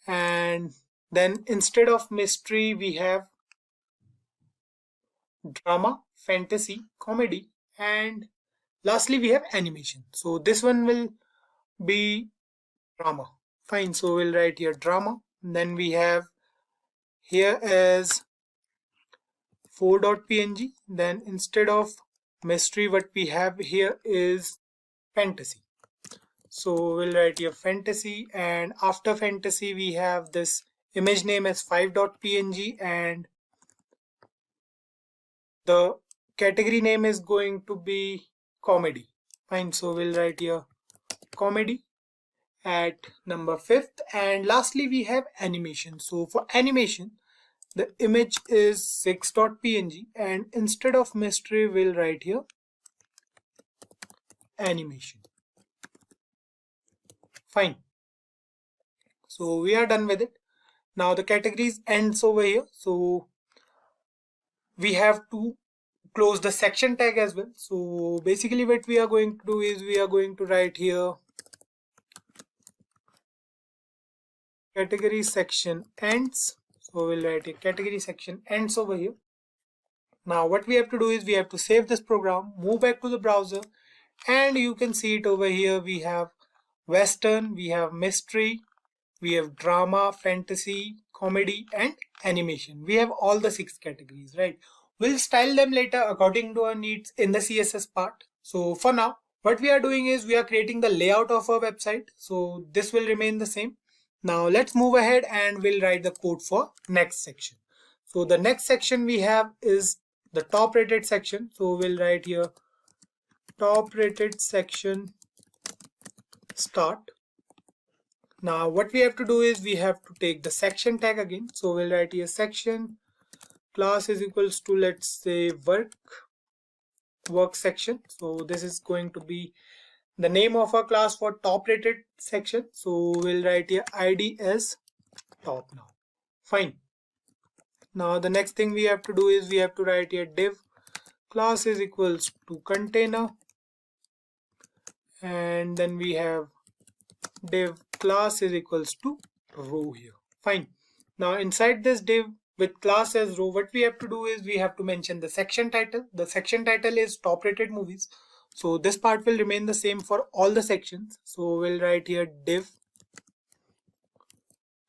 and then instead of mystery we have drama, fantasy, comedy, and lastly we have animation. So this one will be drama. Fine, so we'll write here drama. And then we have here as 4.png. Then instead of mystery, what we have here is fantasy. So we'll write here fantasy, and after fantasy we have this image name as 5.png, and the category name is going to be comedy. Fine, so we'll write here comedy at number 5th, and lastly we have animation. So for animation, the image is 6.png, and instead of mystery we'll write here animation. Fine, so we are done with it. Now the categories ends over here, so we have to close the section tag as well. So basically what we are going to do is we are going to write here category section ends. So we'll write a category section ends over here. Now what we have to do is we have to save this program, move back to the browser, and you can see it over here. We have Western, we have mystery, we have drama, fantasy, comedy, and animation. We have all the 6 categories, right? We'll style them later according to our needs in the CSS part. So for now, what we are doing is we are creating the layout of our website. So this will remain the same. Now let's move ahead and we'll write the code for next section. So the next section we have is the top rated section. So we'll write here top rated section start. Now what we have to do is we have to take the section tag again. So we'll write here section class is equals to, let's say, work section. So this is going to be the name of our class for top rated section. So we'll write here id as top now. Fine. Now the next thing we have to do is we have to write here div class is equals to container, and then we have div class is equals to row here. Fine. Now inside this div with class as row, what we have to do is we have to mention the section title. The section title is top rated movies. So this part will remain the same for all the sections. So we'll write here div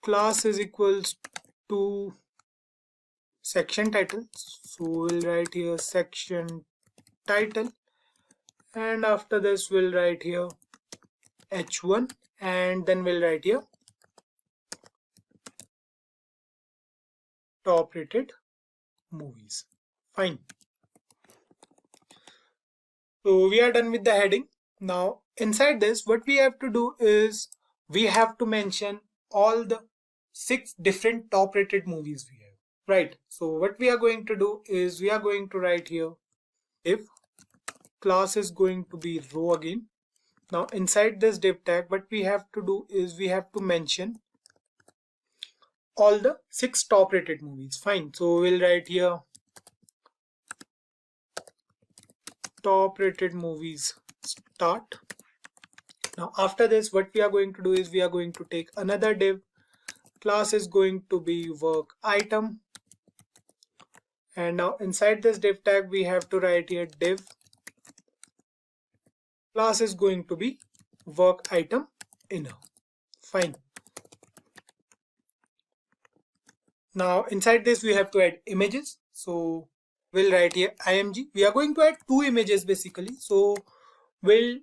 class is equals to section title. So we'll write here section title, and after this we'll write here h1, and then we'll write here top rated movies. Fine. So we are done with the heading. Now inside this, what we have to do is we have to mention all the 6 different top rated movies we have, right? So what we are going to do is we are going to write here if class is going to be row again. Now inside this div tag, what we have to do is we have to mention all the 6 top rated movies. Fine. So we'll write here top rated movies start. Now after this, what we are going to do is we are going to take another div. Class is going to be work item, and now inside this div tag we have to write here div class is going to be work item inner. Fine. Now inside this we have to add images. So we'll write here img. We are going to add 2 images basically. So we'll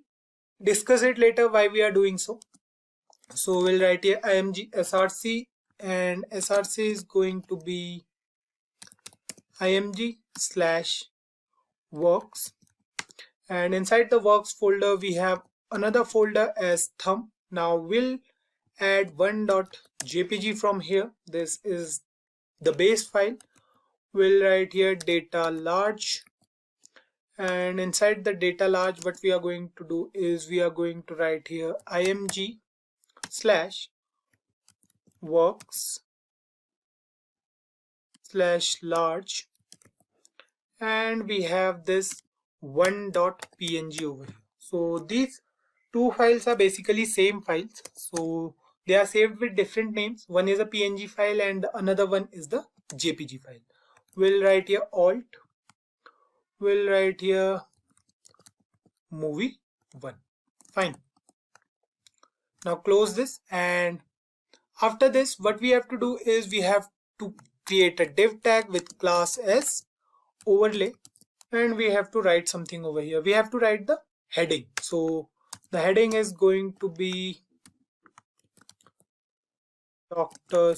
discuss it later why we are doing so. So we'll write here img src, and src is going to be img slash works, and inside the works folder we have another folder as thumb. Now we'll add 1.jpg from here. This is the base file. We'll write here data large, and inside the data large what we are going to do is we are going to write here img slash works slash large, and we have this 1.png over here. So these two files are basically same files, so they are saved with different names. One is a PNG file and another one is the JPG file. We'll write here alt, we'll write here movie 1. Fine. Now close this, and after this what we have to do is we have to create a div tag with class as overlay, and we have to write something over here. We have to write the heading. So the heading is going to be Doctor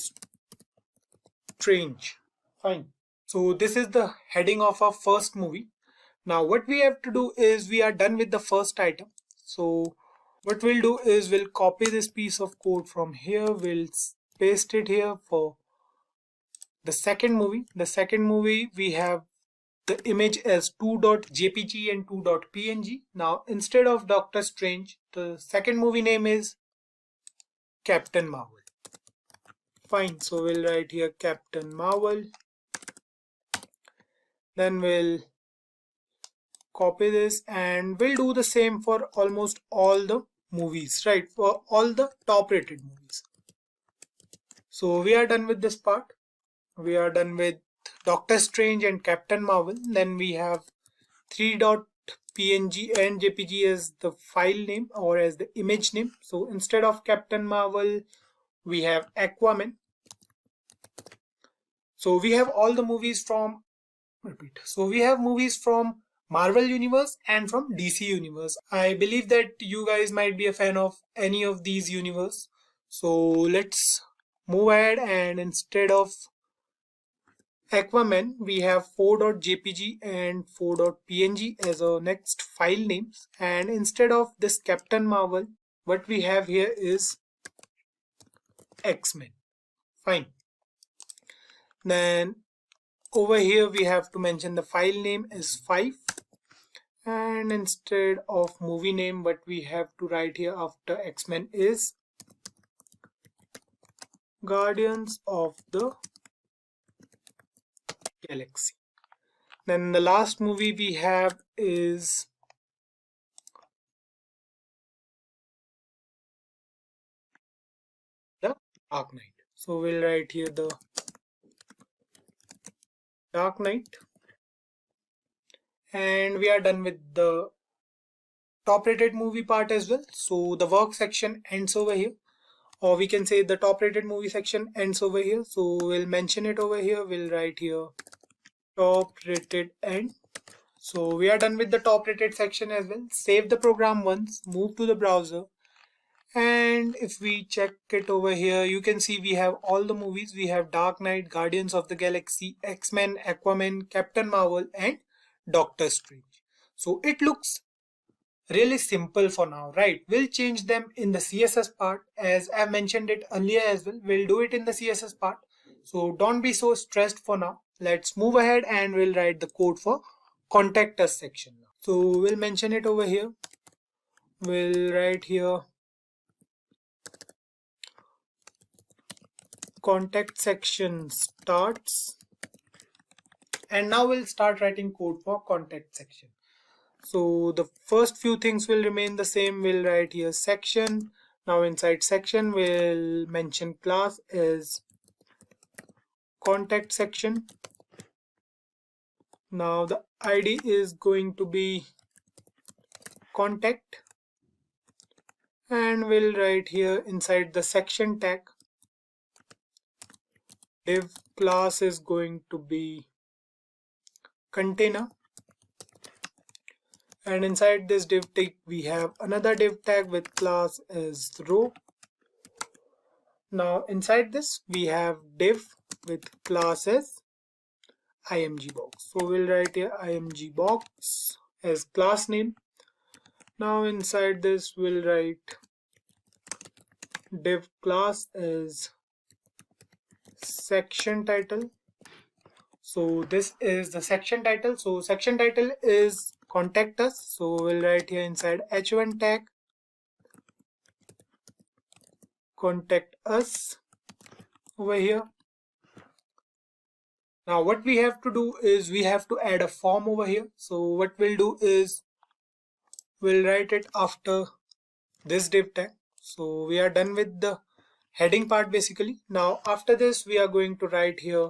Strange. Fine. So this is the heading of our first movie. Now what we have to do is we are done with the first item. So what we'll do is we'll copy this piece of code from here, we'll paste it here for the second movie. The second movie we have the image as 2.jpg and 2.png. Now instead of Doctor Strange, the second movie name is Captain Marvel. Fine, so we'll write here Captain Marvel. Then we'll copy this and we'll do the same for almost all the movies, right? For all the top rated movies. So we are done with this part. We are done with Doctor Strange and Captain Marvel. Then we have 3.png and jpg as the file name or as the image name. So instead of Captain Marvel, we have Aquaman. So we have all the movies from So we have movies from Marvel Universe and from DC Universe. I believe that you guys might be a fan of any of these universe. So let's move ahead, and instead of Aquaman, we have 4.jpg and 4.png as our next file names. And instead of this Captain Marvel, what we have here is X-Men. Fine. Then over here we have to mention the file name is 5, and instead of movie name, what we have to write here after X-Men is Guardians of the Galaxy. Then the last movie we have is the Dark Knight. So we'll write here the Dark Knight, and we are done with the top rated movie part as well. So the work section ends over here, or we can say the top rated movie section ends over here. So we'll mention it over here. We'll write here top rated end. So we are done with the top rated section as well. Save the program once, move to the browser, and if we check it over here, you can see we have all the movies. We have Dark Knight, Guardians of the Galaxy, X-Men, Aquaman, Captain Marvel, and Doctor Strange. So it looks really simple for now, right? We'll change them in the CSS part, as I mentioned it earlier as well. We'll do it in the CSS part. So don't be so stressed for now. Let's move ahead and we'll write the code for contact us section now. So we'll mention it over here. We'll write here contact section starts, and now we'll start writing code for contact section. So the first few things will remain the same. We'll write here section. Now inside section we'll mention class as contact section. Now the ID is going to be contact, and we'll write here inside the section tag div class is going to be container, and inside this div tag we have another div tag with class as row. Now inside this we have div with class as img box. So we'll write here img box as class name. Now inside this we'll write div class as section title. So this is the section title. So section title is contact us. So we'll write here inside h1 tag contact us over here. Now what we have to do is we have to add a form over here. So what we'll do is we'll write it after this div tag. So we are done with the heading part basically. Now after this we are going to write here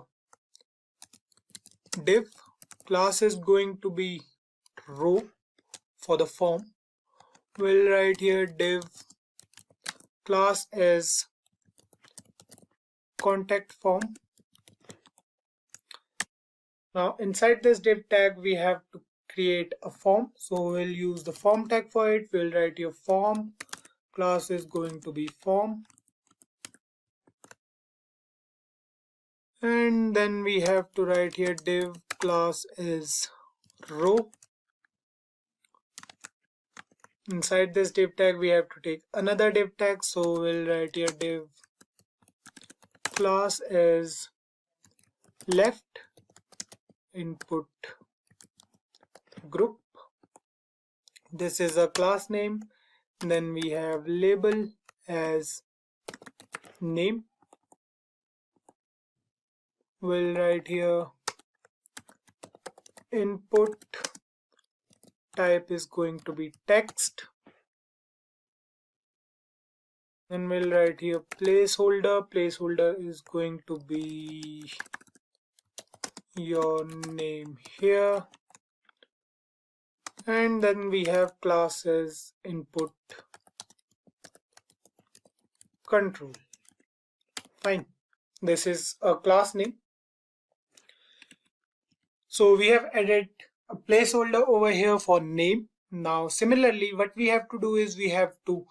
div class is going to be row for the form. We'll write here div class as contact form. Now inside this div tag we have to create a form, so we'll use the form tag for it. We'll write here form class is going to be form, and then we have to write here div class is row. Inside this div tag we have to take another div tag, so we'll write here div class as left input group. This is a class name. Then we have label as name. We'll write here input type is going to be text. Then we'll write here placeholder. Placeholder is going to be your name here. And then we have classes input control. Fine. This is a class name. So we have added a placeholder over here for name. Now similarly what we have to do is we have to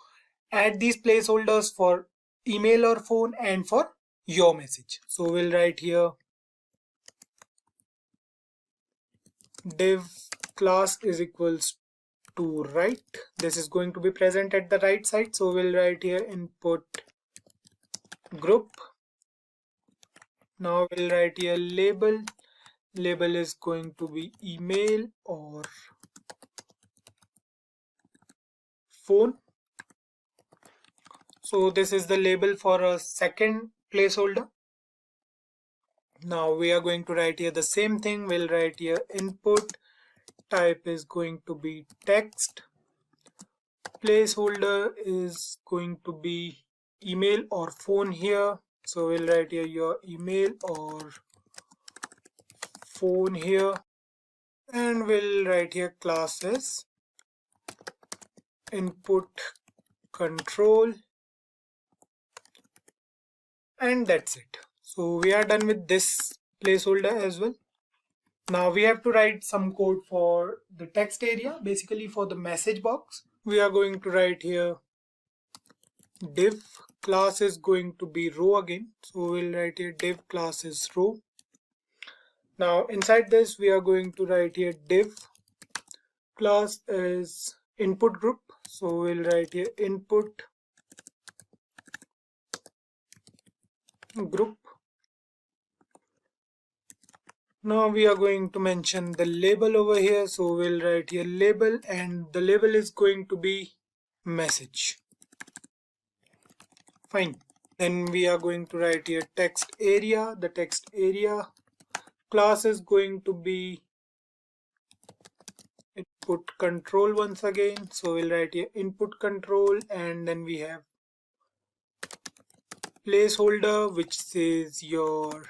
add these placeholders for email or phone and for your message. So we'll write here div class is equals to right. This is going to be present at the right side, so we'll write here input group. Now we'll write here label. Label is going to be email or phone. So this is the label for a second placeholder. Now we are going to write here the same thing. We'll write here input type is going to be text. Placeholder is going to be email or phone here. So we'll write here your email or phone here. And we'll write here classes input control. And that's it. So we are done with this placeholder as well. Now we have to write some code for the text area, basically for the message box. We are going to write here div class is going to be row again. So we'll write here div class is row. Now inside this we are going to write here div class is input group. So we'll write here input group. Now we are going to mention the label over here, so we'll write here label, and the label is going to be message. Fine. Then we are going to write here text area. The text area class is going to be input control once again, so we'll write here input control, and then we have placeholder which says your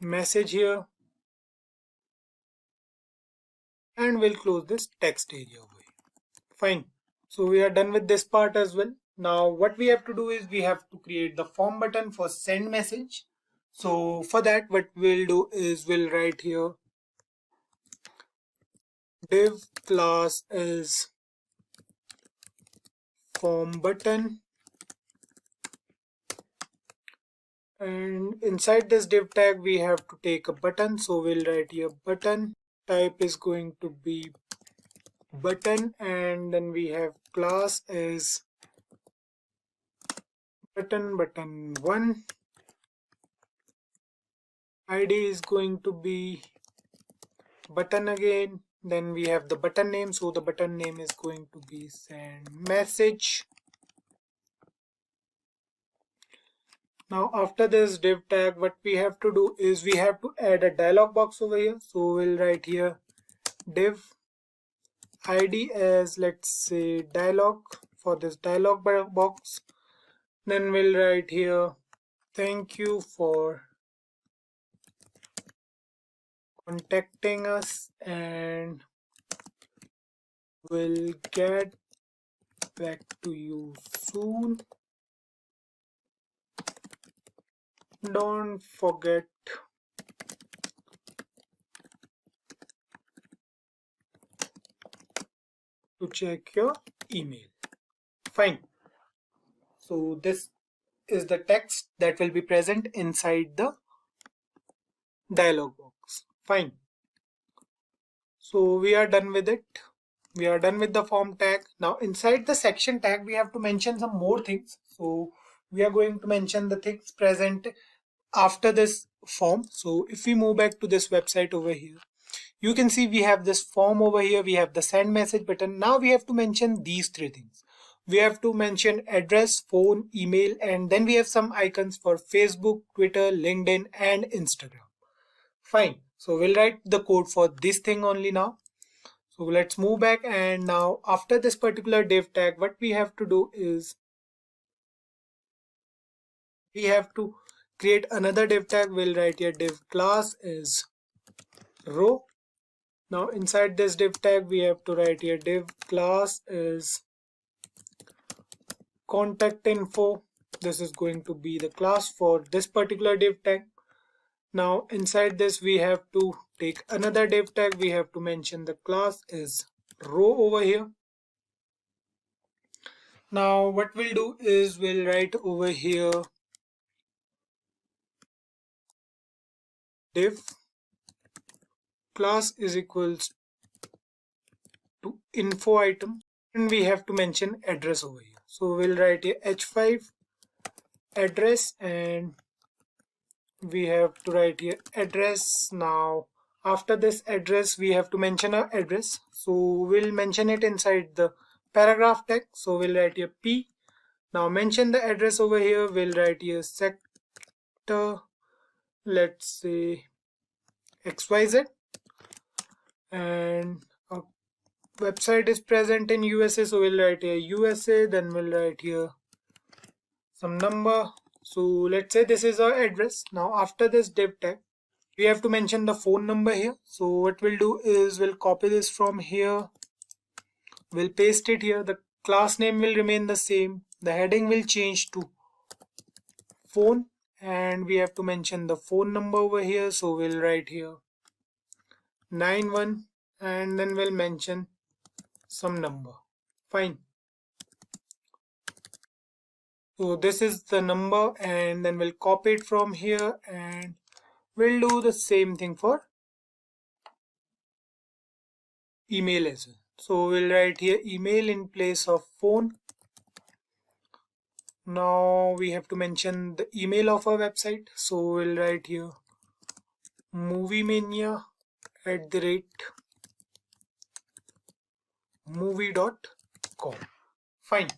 message here, and we'll close this text area over here. Fine. So we are done with this part as well. Now what we have to do is we have to create the form button for send message. So for that what we'll do is we'll write here div class is form button, and inside this div tag we have to take a button, so we'll write here button. Type is going to be button, and then we have class is button1. ID is going to be button again. Then we have the button name, so the button name is going to be send message. Now after this div tag what we have to do is we have to add a dialog box over here, so we'll write here div ID as, let's say, dialog for this dialog box. Then we'll write here, thank you for contacting us and we'll get back to you soon. Don't forget to check your email. Fine. So this is the text that will be present inside the dialog box. Fine. So we are done with it. We are done with the form tag. Now inside the section tag, we have to mention some more things. So we are going to mention the things present after this form. So if we move back to this website over here, you can see we have this form over here. We have the send message button. Now we have to mention these three things. We have to mention address, phone, email, and then we have some icons for Facebook, Twitter, LinkedIn, and Instagram. Fine. So we'll write the code for this thing only now. So let's move back, and now after this particular div tag, what we have to do is we have to create another div tag. We'll write here div class is row. Now inside this div tag, we have to write here div class is contact info. This is going to be the class for this particular div tag. Now inside this, we have to take another div tag. We have to mention the class is row over here. Now what we'll do is we'll write over here div class is equals to info item, and we have to mention address over here. So we'll write here h5 address, and we have to write here address. Now after this address, we have to mention our address. So we'll mention it inside the paragraph tag. So we'll write here p. Now mention the address over here. We'll write here sector, let's say XYZ, and our website is present in USA, so we'll write here USA. Then we'll write here some number. So let's say this is our address. Now after this div tag, we have to mention the phone number here. So what we'll do is we'll copy this from here, we'll paste it here. The class name will remain the same, the heading will change to phone, and we have to mention the phone number over here. So we'll write here 91, and then we'll mention some number. Fine. So this is the number, and then we'll copy it from here, and we'll do the same thing for email as well. So we'll write here email in place of phone. Now we have to mention the email of our website. So we'll write here moviemania@movie.com. Fine.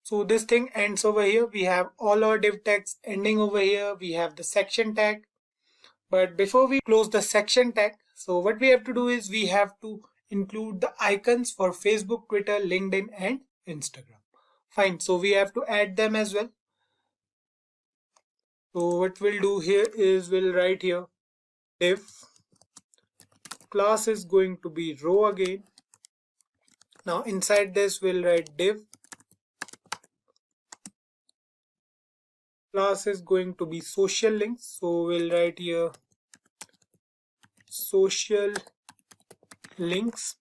So this thing ends over here. We have all our div tags ending over here. We have the section tag. But before we close the section tag, so what we have to do is we have to include the icons for Facebook, Twitter, LinkedIn, and Instagram. Fine. So we have to add them as well. So what we'll do here is we'll write here div class is going to be row again. Now inside this, we'll write div class is going to be social links. So we'll write here social links.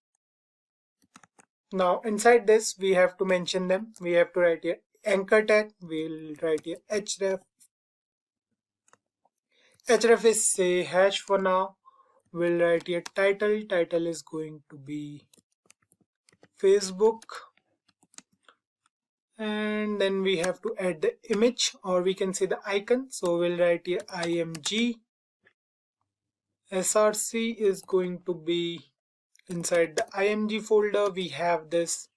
Now inside this, we have to mention them. We have to write here anchor tag. We'll write here href. Href is say hash for now. We'll write here title. Title is going to be Facebook. And then we have to add the image, or we can say the icon. So we'll write here img. src is going to be inside the img folder. We have this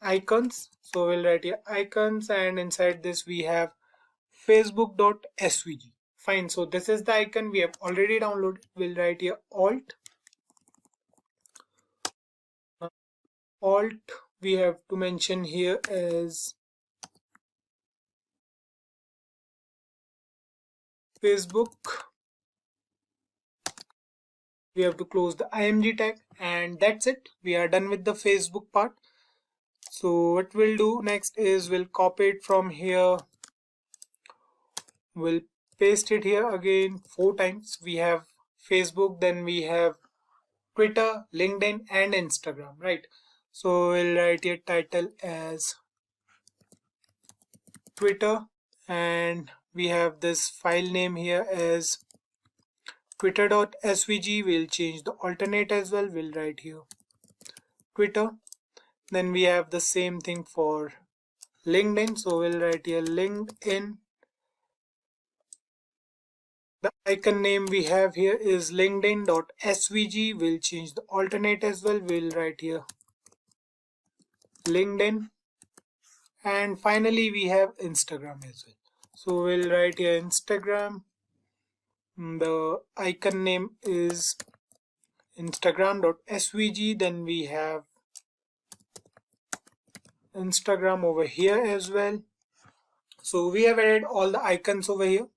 icons. So we'll write here icons, and inside this we have facebook.svg. Fine, so this is the icon we have already downloaded. We'll write here Alt. Alt we have to mention here as Facebook. We have to close the img tag, and that's it. We are done with the Facebook part. So what we'll do next is we'll copy it from here. We'll paste it here again 4 times. We have Facebook, then we have Twitter, LinkedIn, and Instagram, right? So we'll write here title as Twitter, and we have this file name here as twitter.svg. We'll change the alternate as well. We'll write here Twitter. Then we have the same thing for LinkedIn, so we'll write here LinkedIn. The icon name we have here is linkedin.svg. We'll change the alternate as well. We'll write here LinkedIn. And finally we have Instagram as well. So we'll write here Instagram. The icon name is instagram.svg. Then we have Instagram over here as well. So we have added all the icons over here.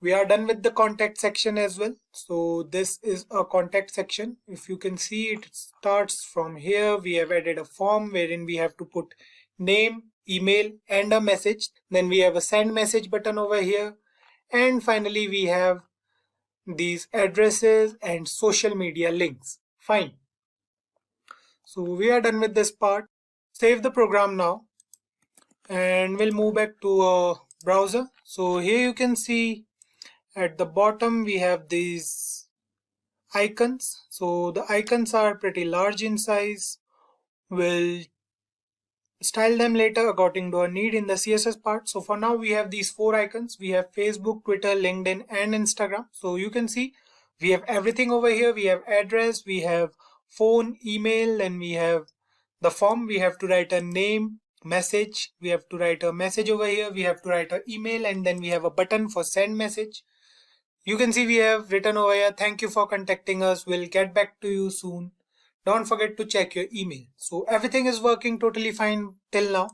We are done with the contact section as well. So this is a contact section. If you can see, it starts from here. We have added a form wherein we have to put name, email, and a message. Then we have a send message button over here. And finally, we have these addresses and social media links. Fine. So we are done with this part. Save the program now. And we'll move back to a browser. So here you can see at the bottom we have these icons. So the icons are pretty large in size. We'll style them later according to our need in the CSS part. So for now we have these 4 icons. We have Facebook, Twitter, LinkedIn, and Instagram. So you can see we have everything over here. We have address, we have phone, email, and we have the form. We have to write a name, message. We have to write a message over here. We have to write an email, and then we have a button for send message. You can see we have written over here, thank you for contacting us. We'll get back to you soon. Don't forget to check your email. So everything is working totally fine till now.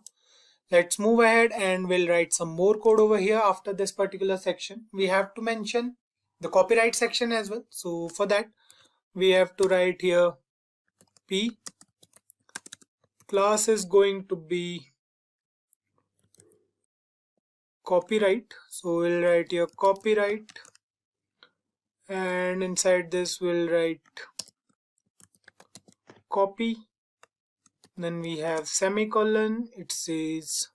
Let's move ahead and we'll write some more code over here after this particular section. We have to mention the copyright section as well. So for that, we have to write here P. Class is going to be copyright. So we'll write here copyright. And inside this we'll write copy. Then we have semicolon. It says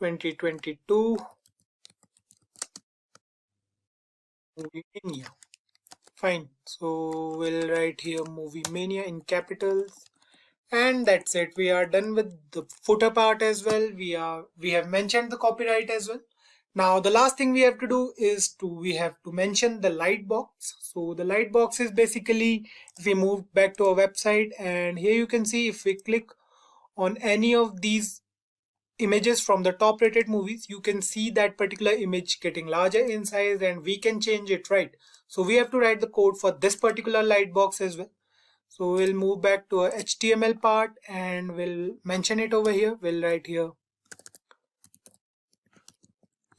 2022 Movie Mania. Fine. So we'll write here Movie Mania in capitals. And that's it. We are done with the footer part as well. We have mentioned the copyright as well. Now the last thing we have to do is we have to mention the light box. So the light box is basically, if we move back to our website, and here you can see if we click on any of these images from the top rated movies, you can see that particular image getting larger in size, and we can change it, right? So we have to write the code for this particular light box as well. So we'll move back to our HTML part and we'll mention it over here. We'll write here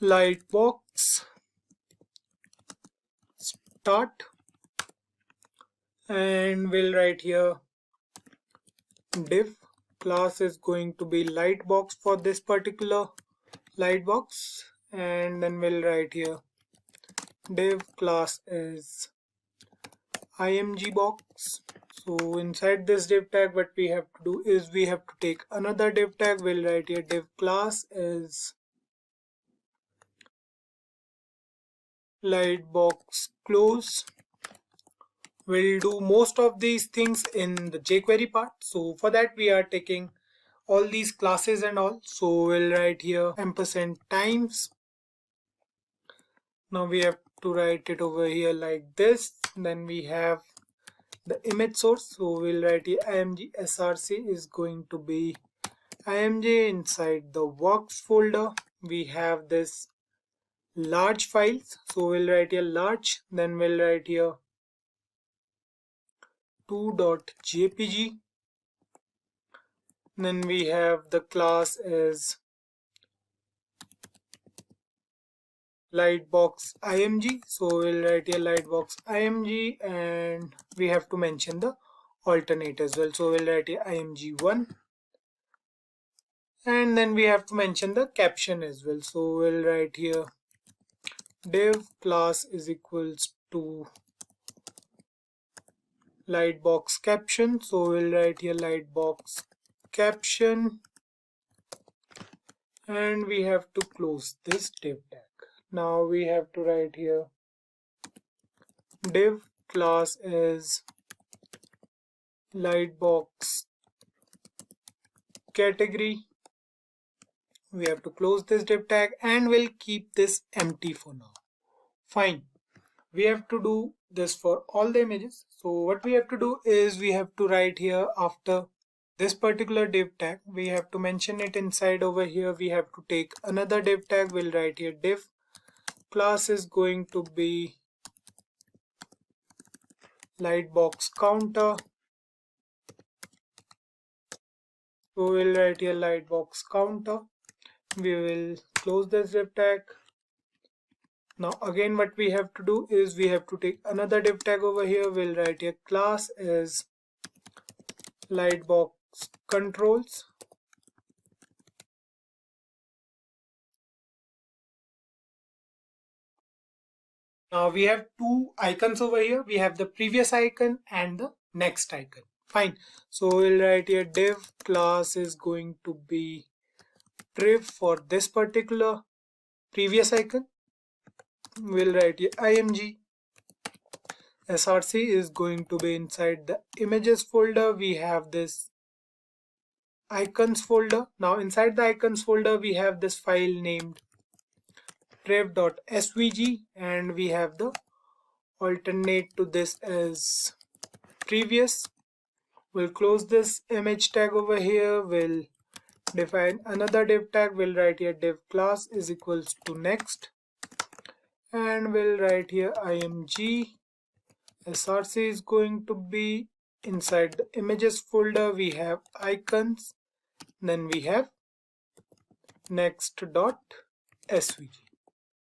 lightbox start, and we'll write here div. Class is going to be lightbox for this particular lightbox, and then we'll write here div class is img box. So inside this div tag, what we have to do is we have to take another div tag. We'll write here div class is lightbox close. We'll do most of these things in the jQuery part. So for that we are taking all these classes and all. So we'll write here ampersand times. Now we have to write it over here like this. Then we have the image source. So we'll write here img src is going to be img. Inside the works folder we have this large files. So we'll write here large, then we'll write here 2.jpg. Then we have the class is lightbox img. So we'll write here lightbox img, and we have to mention the alternate as well. So we'll write here img1, and then we have to mention the caption as well. So we'll write here div class is equals to lightbox caption. So we'll write here lightbox caption, and we have to close this div tag. Now we have to write here div class is lightbox category. We have to close this div tag, and we'll keep this empty for now. Fine. We have to do this for all the images. So what we have to do is we have to write here after this particular div tag, we have to mention it inside over here. We have to take another div tag. We'll write here div class is going to be lightbox counter. So we'll write here lightbox counter. We will close this div tag. Now again what we have to do is we have to take another div tag over here. We'll write here class is lightbox controls. Now we have two icons over here. We have the previous icon and the next icon. Fine. So we'll write here div class is going to be priv for this particular previous icon. We'll write here img. src is going to be inside the images folder. We have this icons folder. Now inside the icons folder we have this file named priv.svg, and we have the alternate to this as previous. We'll close this image tag over here. We'll define another div tag. We'll write here div class is equals to next, and we'll write here img. src is going to be inside the images folder. We have icons, then we have next.svg.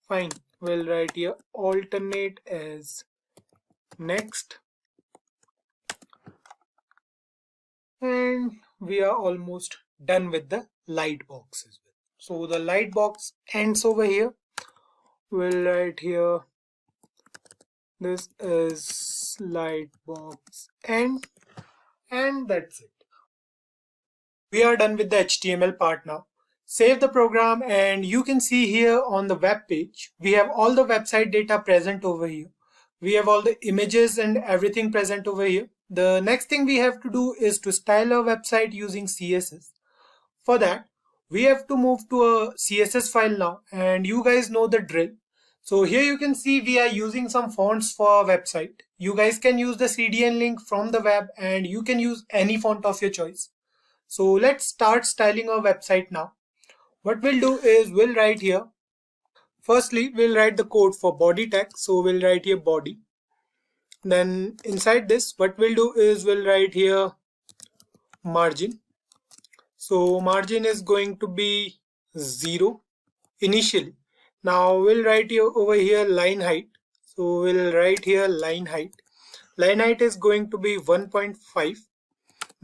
Fine. We'll write here alternate as next, and we are almost done with the light box as well. So the light box ends over here. We'll write here this is light box end, and that's it. We are done with the HTML part now. Save the program, and you can see here on the web page we have all the website data present over here. We have all the images and everything present over here. The next thing we have to do is to style our website using CSS. For that we have to move to a CSS file now, and you guys know the drill. So here you can see we are using some fonts for our website. You guys can use the CDN link from the web, and you can use any font of your choice. So let's start styling our website now. What we'll do is we'll write here, firstly we'll write the code for body tag. So we'll write here body. Then inside this what we'll do is we'll write here margin. So margin is going to be 0 initially. Now we'll write here over here line height. So we'll write here line height. Line height is going to be 1.5.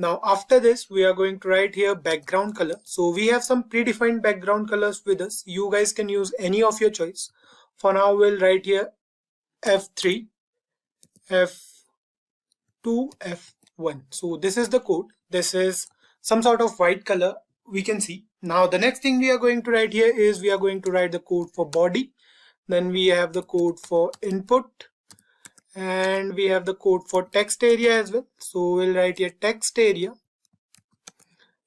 Now after this we are going to write here background color. So we have some predefined background colors with us. You guys can use any of your choice. For now we'll write here F3, F2, F1. So this is the code. This is some sort of white color we can see. Now the next thing we are going to write here is we are going to write the code for body. Then we have the code for input, and we have the code for text area as well. So we'll write here text area,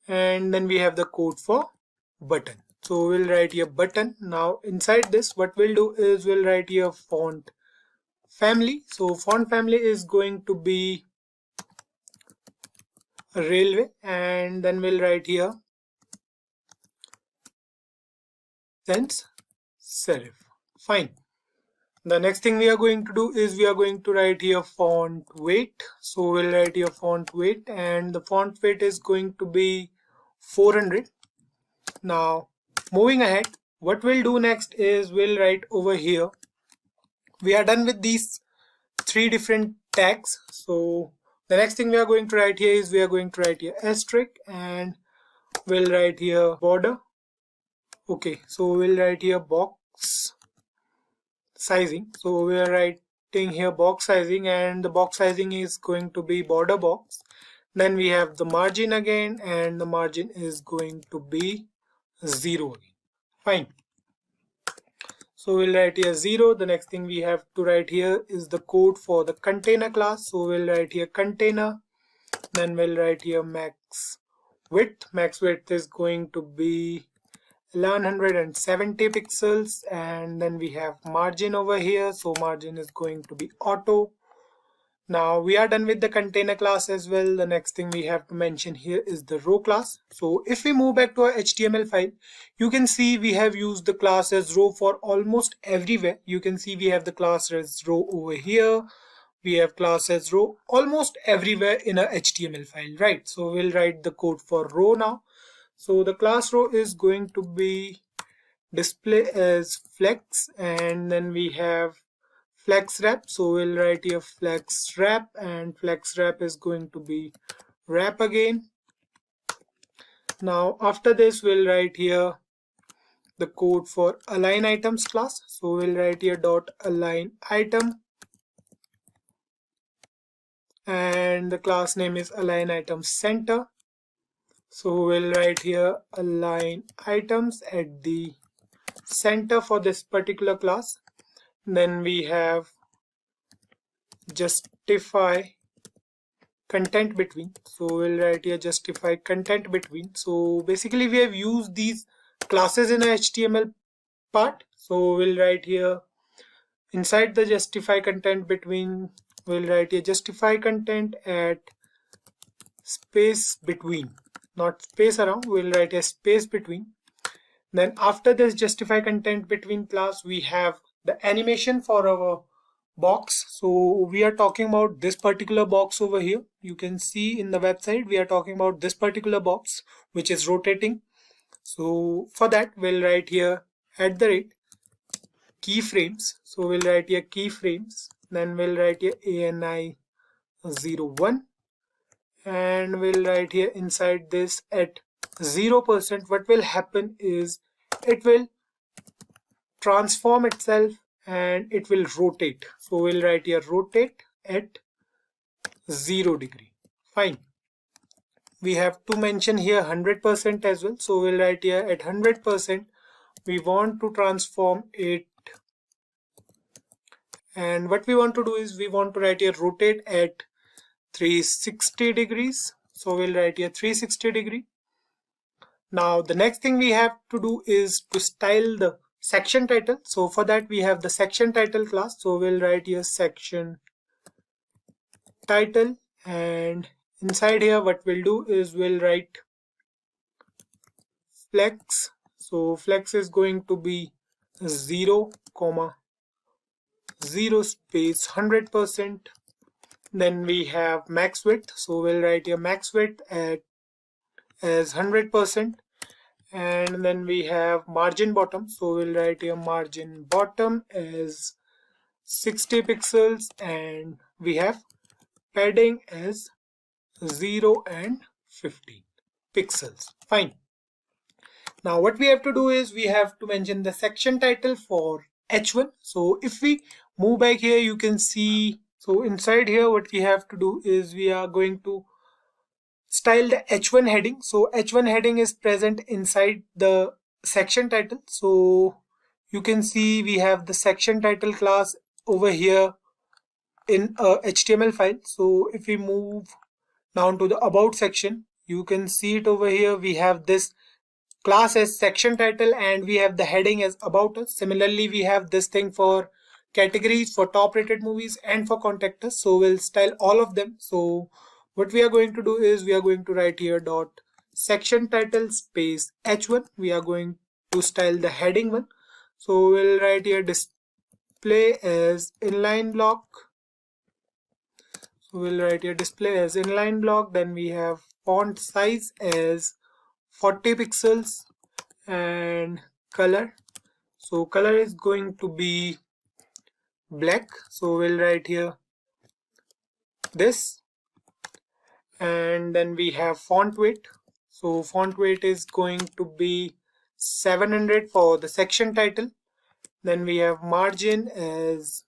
and then we have the code for button. So we'll write here button. Now inside this what we'll do is we'll write here font family. So font family is going to be railway, and then we'll write here sans serif. Fine. The next thing we are going to do is we are going to write here font weight. So we'll write here font weight, and the font weight is going to be 400. Now moving ahead, what we'll do next is we'll write over here. We are done with these 3 different tags. So the next thing we are going to write here is we are going to write here asterisk, and we'll write here border. Okay, so we'll write here box sizing. So we are writing here box sizing, and the box sizing is going to be border box. Then we have the margin again, and the margin is going to be 0 again. Fine. So we'll write here 0. The next thing we have to write here is the code for the container class. So we'll write here container. Then we'll write here max width. Max width is going to be 1170 pixels, and then we have margin over here. So margin is going to be auto. Now we are done with the container class as well. The next thing we have to mention here is the row class. So if we move back to our HTML file, you can see we have used the class as row for almost everywhere. You can see we have the class as row over here. We have class as row almost everywhere in a HTML file, right? So we'll write the code for row now. So the class row is going to be display as flex, and then we have flex wrap. So we'll write here flex wrap, and flex wrap is going to be wrap again. Now after this we'll write here the code for align items class. So we'll write here dot align item, and the class name is align items center. So we'll write here align items at the center for this particular class. Then we have justify content between. So we'll write here justify content between. So basically we have used these classes in a HTML part. So we'll write here inside the justify content between, we'll write here justify content at space between, not space around. We'll write a space between. Then after this justify content between class, we have the animation for our box. So we are talking about this particular box over here. You can see in the website we are talking about this particular box which is rotating. So for that we'll write here @keyframes. So we'll write here keyframes. Then we'll write here ANI 01, and we'll write here inside this at 0%. What will happen is it will transform itself and it will rotate. So we'll write here rotate at 0 degree. Fine. We have to mention here 100% as well. So we'll write here at 100%. We want to transform it, and what we want to do is we want to write here rotate at 360 degrees. So we'll write here 360 degree. Now the next thing we have to do is to style the section title. So for that we have the section title class. So we'll write here section title, and inside here what we'll do is we'll write flex. So flex is going to be 0, 0 space 100%. Then we have max width. So we'll write here max width as 100%. And then we have margin bottom. So we'll write here margin bottom as 60 pixels, and we have padding as 0 and 15 pixels. Fine. Now what we have to do is we have to mention the section title for H1. So if we move back here, you can see, so inside here what we have to do is we are going to style the H1 heading. So H1 heading is present inside the section title. So you can see we have the section title class over here in a HTML file. So if we move down to the about section, you can see it over here. We have this class as section title and we have the heading as about us. Similarly, we have this thing for categories, for top rated movies and for contact us. So we'll style all of them. So what we are going to do is we are going to write here dot section title space H1. We are going to style the heading one. So we'll write here display as inline block. So we'll write here display as inline block. Then we have font size as 40 pixels and color. So color is going to be black. So we'll write here this. And then we have font weight. So font weight is going to be 700 for the section title. Then we have margin as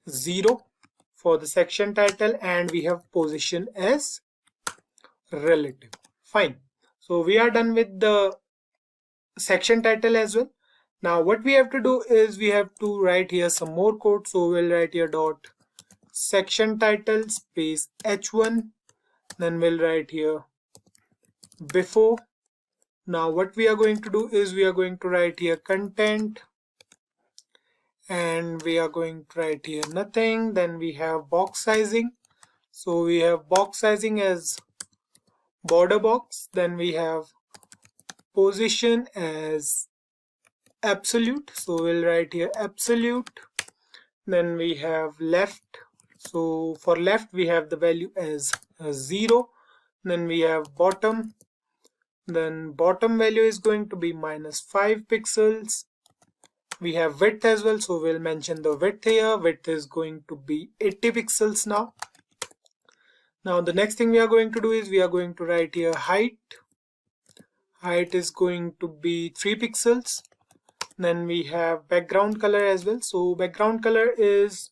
0 for the section title, and we have position as relative. Fine. So we are done with the section title as well. Now what we have to do is we have to write here some more code. So we'll write here dot section title space h1. Then we'll write here before. Now what we are going to do is we are going to write here content, and we are going to write here nothing. Then we have box sizing. So we have box sizing as border box. Then we have position as absolute. So we'll write here absolute. Then we have left. So for left we have the value as 0. Then we have bottom. Then bottom value is going to be -5 pixels. We have width as well, so we'll mention the width here. Width is going to be 80 pixels now. Now the next thing we are going to do is we are going to write here height. Height is going to be 3 pixels. Then we have background color as well. So background color is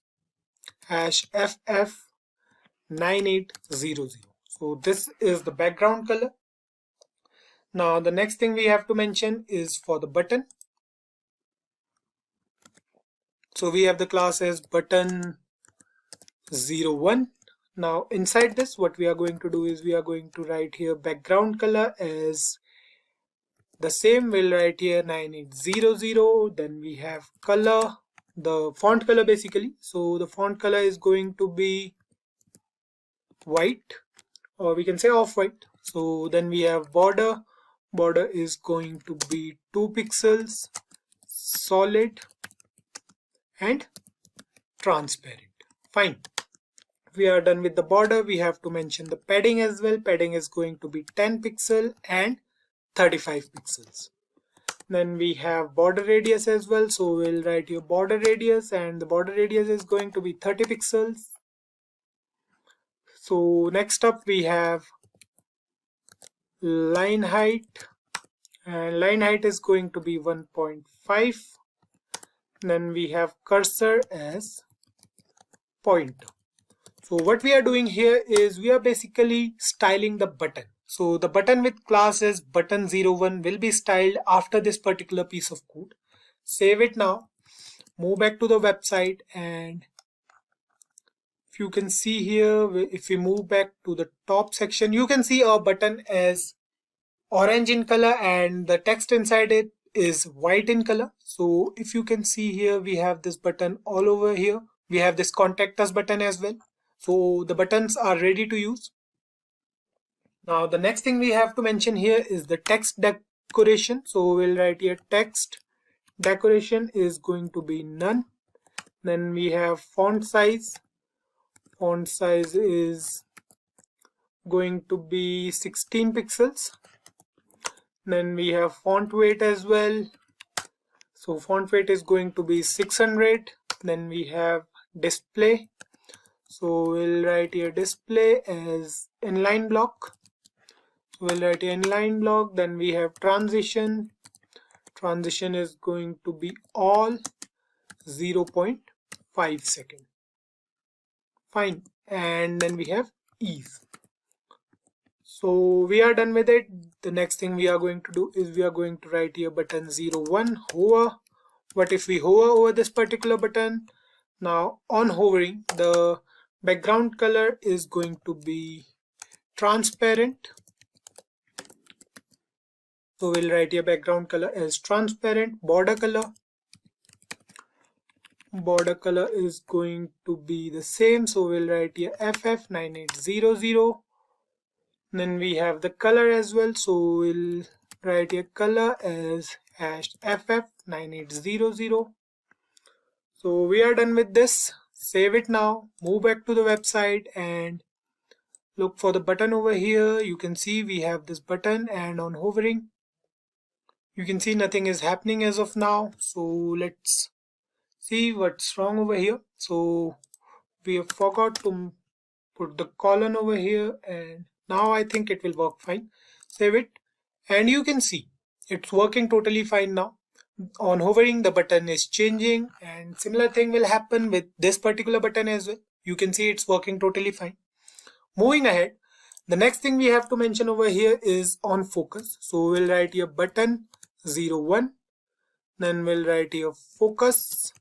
#FF9800. So this is the background color. Now the next thing we have to mention is for the button. So we have the class as button01. Now inside this, what we are going to do is we are going to write here background color as the same. We'll write here 9800. Then we have color, the font color basically. So the font color is going to be white, or we can say off-white. So then we have border. Border is going to be 2 pixels, solid and transparent. Fine. We are done with the border. We have to mention the padding as well. Padding is going to be 10 pixel and 35 pixels. Then we have border radius as well. So we'll write your border radius, and the border radius is going to be 30 pixels. So next up we have line height, and line height is going to be 1.5. Then we have cursor as pointer. So what we are doing here is we are basically styling the button. So the button with class as button01 will be styled after this particular piece of code. Save it now, move back to the website, and if you can see here, if we move back to the top section, you can see our button as orange in color and the text inside it is white in color. So if you can see here, we have this button all over here. We have this contact us button as well. So the buttons are ready to use. Now the next thing we have to mention here is the text decoration. So we'll write here text decoration is going to be none. Then we have font size. Font size is going to be 16 pixels. Then we have font weight as well. So font weight is going to be 600. Then we have display. So we'll write here display as inline block. So we'll write here inline block. Then we have transition. Transition is going to be all 0.5 seconds. Fine. And then we have ease. So we are done with it. The next thing we are going to do is we are going to write here button01 hover. What if we hover over this particular button? Now on hovering, the background color is going to be transparent. So we'll write here background color as transparent. Border color. Border color is going to be the same. So we'll write here FF9800. Then we have the color as well. So we'll write here color as /ff9800. So we are done with this. Save it now, move back to the website and look for the button over here. You can see we have this button, and on hovering you can see nothing is happening as of now. So let's see what's wrong over here. So we have forgot to put the colon over here, and now I think it will work fine. Save it, and you can see it's working totally fine now. On hovering, the button is changing, and similar thing will happen with this particular button as well. You can see it's working totally fine. Moving ahead, the next thing we have to mention over here is on focus. So we'll write here button 01, then we'll write here focus,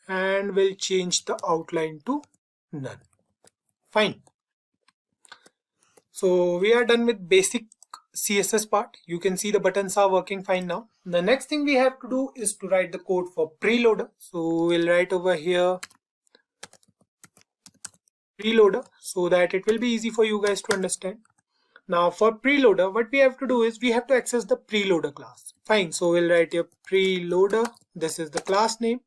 and we'll change the outline to none. Fine. So we are done with basic CSS part. You can see the buttons are working fine now. The next thing we have to do is to write the code for preloader. So we'll write over here preloader so that it will be easy for you guys to understand. Now for preloader, what we have to do is we have to access the preloader class. Fine, so we'll write here preloader. This is the class name.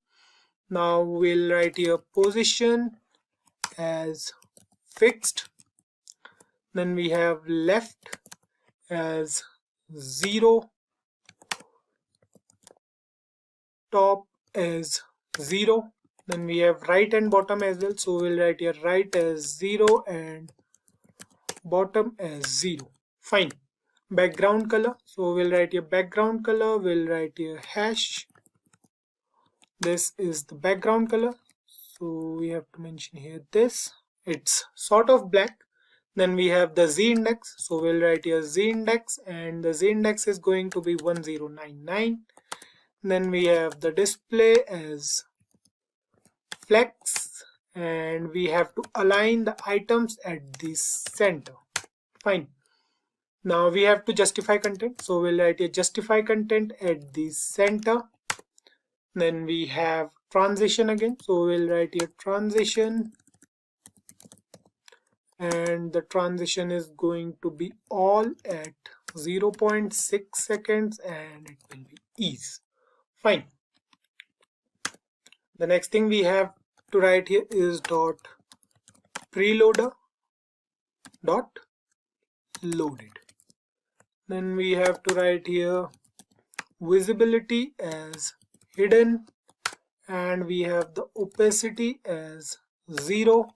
Now we'll write here position as fixed. Then we have left as 0, top as 0. Then we have right and bottom as well. So we'll write here right as 0 and bottom as 0. Fine. Background color. So we'll write here background color. We'll write here hash. This is the background color. So we have to mention here this. It's sort of black. Then we have the z index. So we'll write here z index, and the z index is going to be 1099. Then we have the display as flex, and we have to align the items at the center. Fine. Now we have to justify content. So we'll write here justify content at the center. Then we have transition again. So we'll write here transition, and the transition is going to be all at 0.6 seconds, and it will be ease. Fine. The next thing we have to write here is dot preloader dot loaded. Then we have to write here visibility as hidden, and we have the opacity as 0.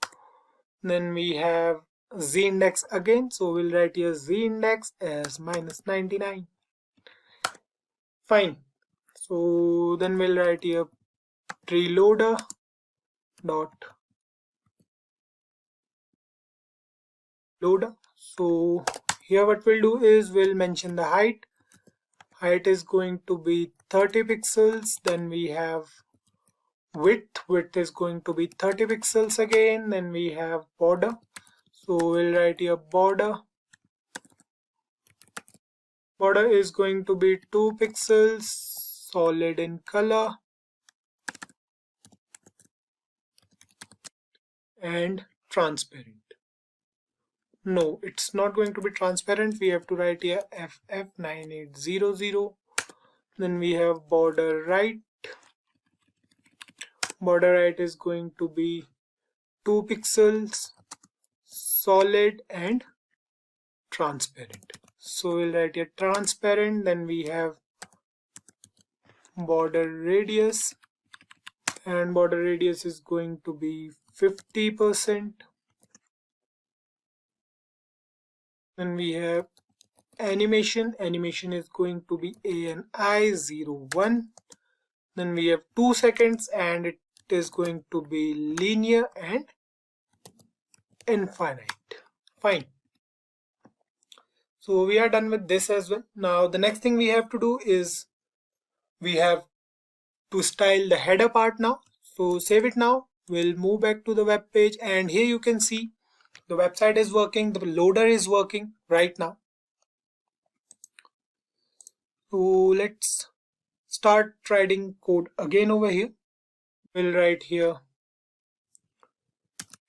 Then we have z index again, so we'll write here z index as -99. Fine. So then we'll write here preloader dot loader. So here what we'll do is we'll mention the height. Height is going to be 30 pixels. Then we have width. Width is going to be 30 pixels again. Then we have border. So we'll write here border. Border is going to be 2 pixels, solid in color, and transparent. No, it's not going to be transparent. We have to write here ff9800. Then we have border right. Border right is going to be 2 pixels, solid and transparent. So we'll write here transparent. Then we have border radius, and border radius is going to be 50%. Then we have animation. Animation is going to be ANI01. Then we have 2 seconds, and it is going to be linear and infinite. Fine. So we are done with this as well. Now the next thing we have to do is we have to style the header part now. So save it now. We'll move back to the web page, and here you can see the website is working, the loader is working right now. So let's start writing code again over here. We'll write here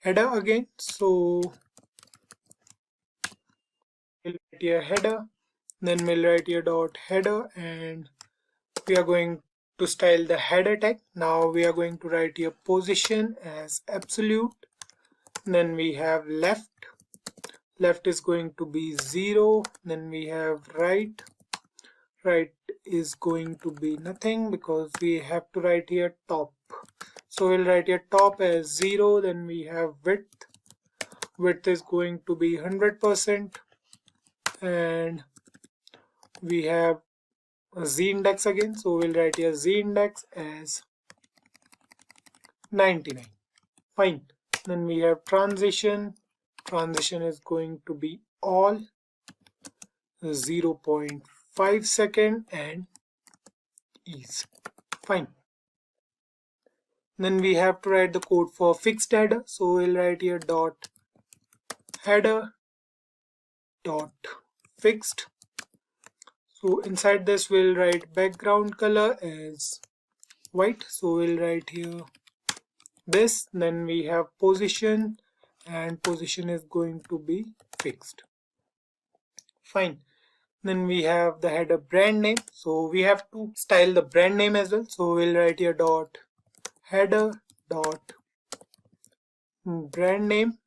header again. So we'll write here header. Then we'll write here dot header, and we are going to style the header tag. Now we are going to write here position as absolute. Then we have left is going to be 0. Then we have right is going to be nothing because we have to write here top. So we'll write here top as 0. Then we have width is going to be 100%, and we have a z index again, so we'll write here z index as 99. Fine. Then we have transition is going to be all 0.5 second and ease. Fine. Then we have to write the code for fixed header, so we'll write here dot header dot fixed. So inside this we'll write background color as white, so we'll write here this. Then we have position, and position is going to be fixed. Fine. Then we have the header brand name, so we have to style the brand name as well, so we'll write here dot header dot brand name,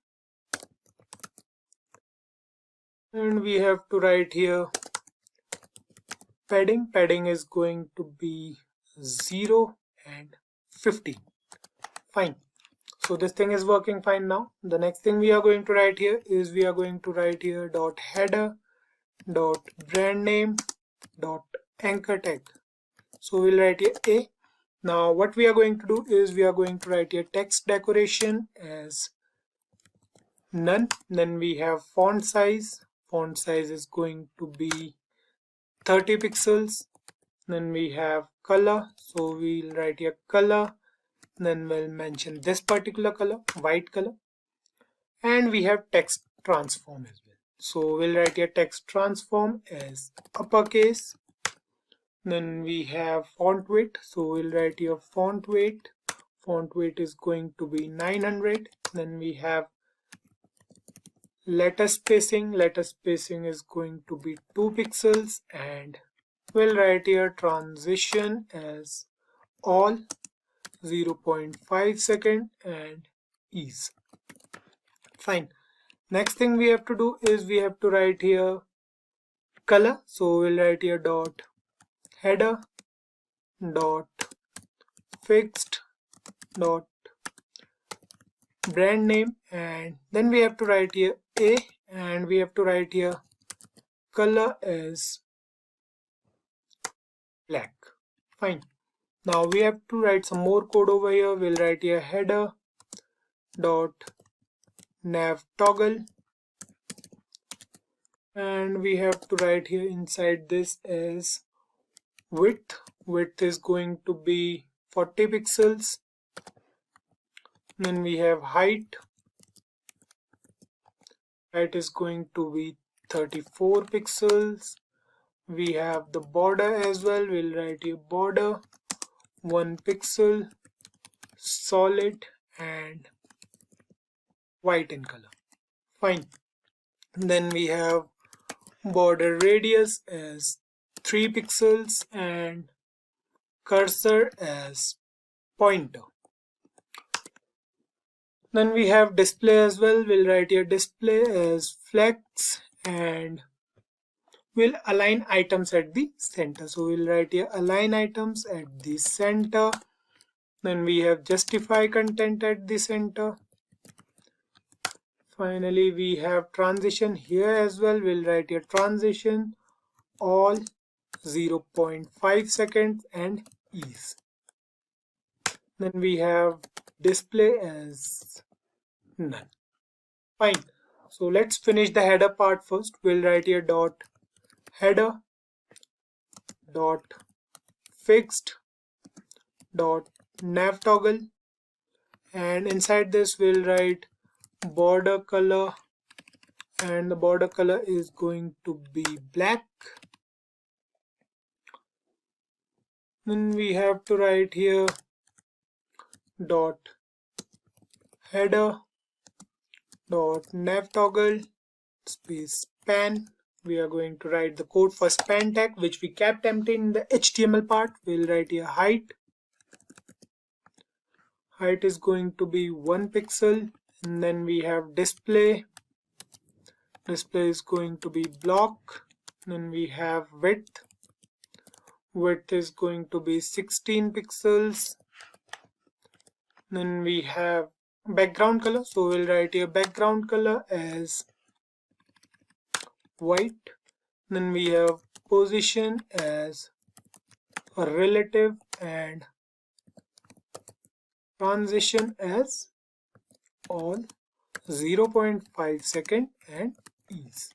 and we have to write here padding is going to be 0 and 15. Fine. So this thing is working fine now. The next thing we are going to write here is we are going to write here dot header dot brand name dot anchor tag. So we'll write here A. Now what we are going to do is we are going to write here text decoration as none. Then we have font size is going to be 30 pixels. Then we have color, so we'll write here color. Then we'll mention this particular color, white color. And we have text transform as well, so we'll write here text transform as uppercase. Then we have font weight, so we'll write here font weight is going to be 900. Then we have letter spacing is going to be 2 pixels, and we'll write here transition as all 0.5 second and ease. Fine. Next thing we have to do is we have to write here color, so we'll write here dot header dot fixed dot brand name, and then we have to write here A, and we have to write here color as black. Fine. Now we have to write some more code over here. We'll write here header dot nav toggle, and we have to write here inside this as width is going to be 40 pixels. Then we have height is going to be 34 pixels. We have the border as well. We'll write here border 1 pixel, solid and white in color. Fine. Then we have border radius as 3 pixels and cursor as pointer. Then we have display as well. We'll write here display as flex, and we'll align items at the center. So we'll write here align items at the center. Then we have justify content at the center. Finally, we have transition here as well. We'll write here transition all 0.5 seconds and ease. Then we have display as none. Fine. So let's finish the header part first. We'll write here dot header dot fixed dot nav toggle, and inside this we'll write border color, and the border color is going to be black. Then we have to write here dot header dot nav toggle space span we are going to write the code for span tag, which we kept empty in the HTML part. We'll write here height. Height is going to be 1 pixel, and then we have display. Display is going to be block. Then we have width. Width is going to be 16 pixels. Then we have background color, so we'll write here background color as white. Then we have position as a relative and transition as all 0.5 second and ease.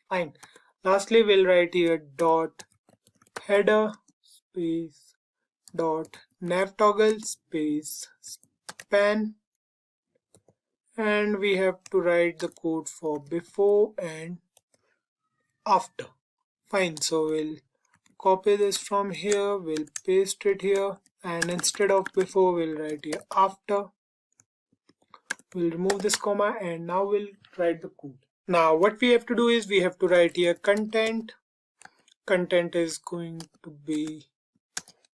Fine. Lastly, we'll write here dot header space dot nav toggle space span, and we have to write the code for before and after. Fine, so we'll copy this from here, we'll paste it here, and instead of before we'll write here after. We'll remove this comma, and now we'll write the code. Now what we have to do is we have to write here content. Content is going to be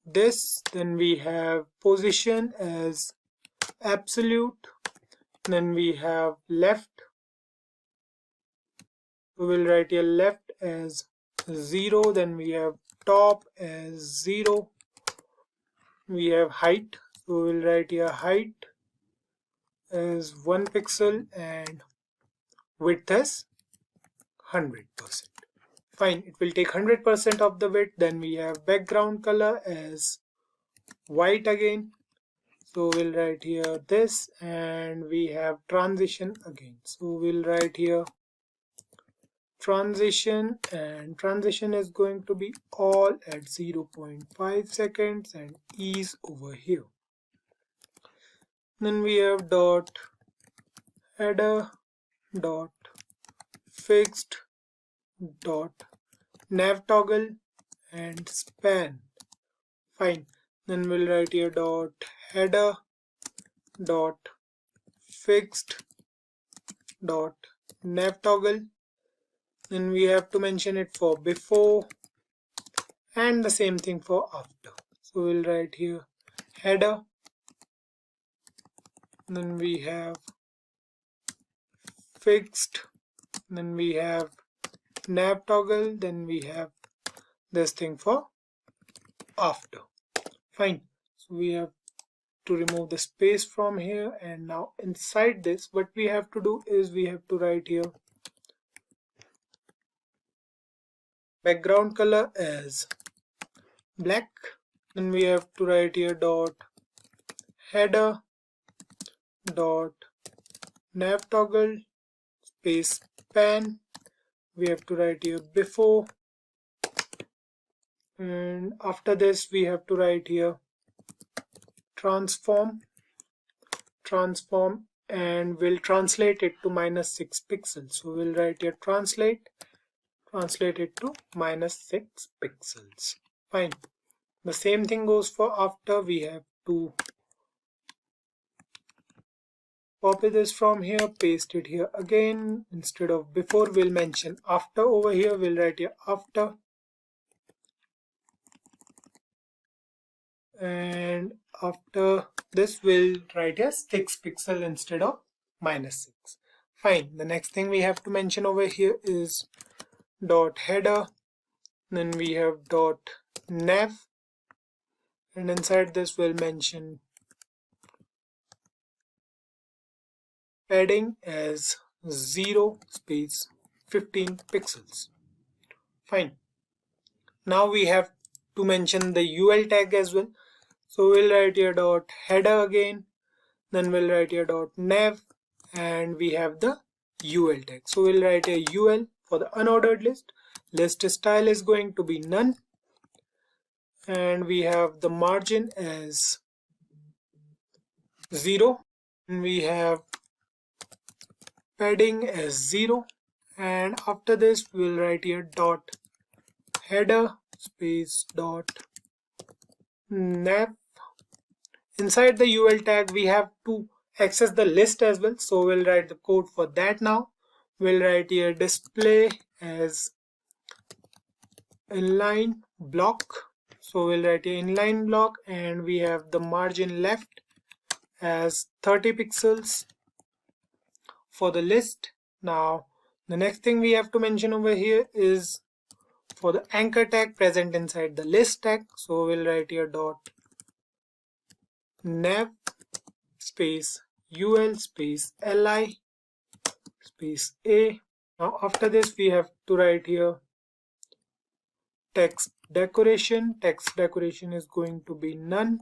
this. Then we have position as absolute. Then we have left. We will write here left as 0. Then we have top as 0. We have height. So we'll write here height as 1 pixel and width as 100%. Fine, it will take 100% of the width. Then we have background color as white again. So we'll write here this, and we have transition again. So we'll write here transition, and transition is going to be all at 0.5 seconds and ease over here. Then we have dot header dot fixed dot nav toggle and span. Fine. Then we'll write here dot header dot fixed dot nav toggle. Then we have to mention it for before and the same thing for after. So we'll write here header. Then we have fixed. Then we have nav toggle. Then we have this thing for after. Fine. So we have to remove the space from here, and now inside this what we have to do is we have to write here background color as black. Then we have to write here dot header dot nav toggle space span. We have to write here before, and after this we have to write here transform, and we'll translate it to -6 pixels. So we'll write here translate it to -6 pixels. Fine. The same thing goes for after. We have to copy this from here, paste it here again. Instead of before, we'll mention after over here. We'll write here after, and after this we'll write here 6 pixel instead of -6. Fine. The next thing we have to mention over here is dot header. Then we have dot nav, and inside this we'll mention padding as 0 space 15 pixels. Fine. Now we have to mention the UL tag as well. So we'll write here dot header again, then we'll write here dot nav, and we have the UL tag. So we'll write here UL for the unordered list. List style is going to be none, and we have the margin as 0, and we have padding as 0, and after this we'll write here dot header space dot nav. Inside the UL tag we have to access the list as well, so we'll write the code for that now. We'll write here display as inline block. So we'll write an inline block, and we have the margin left as 30 pixels for the list. Now the next thing we have to mention over here is for the anchor tag present inside the list tag. So we'll write here dot nav space ul space li space a. Now after this we have to write here text decoration. Text decoration is going to be none.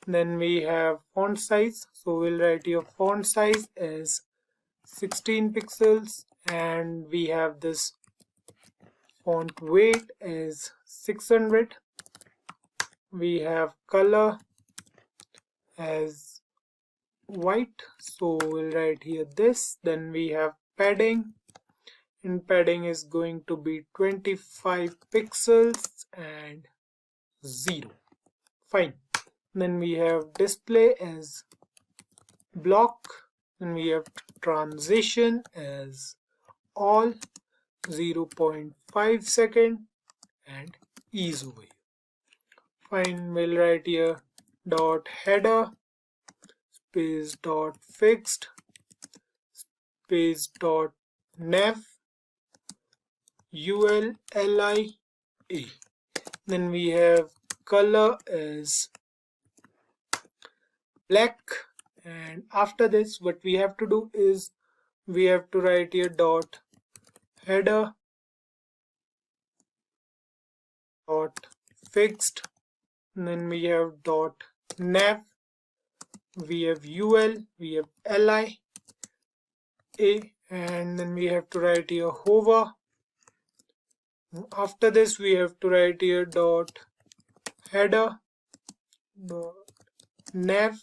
Then we have font size, so we'll write here font size as 16 pixels, and we have this font weight as 600. We have color as white, so we'll write here this. Then we have padding, and padding is going to be 25 pixels and 0. Fine. Then we have display as block. Then we have transition as all, 0.5 second, and ease over here. Fine, we'll write here dot header space dot fixed space dot nav ul li a. Then we have color as black, and after this what we have to do is we have to write here dot header dot fixed, and then we have dot nav, we have ul, we have li a, and then we have to write here hover. After this we have to write here dot header dot nav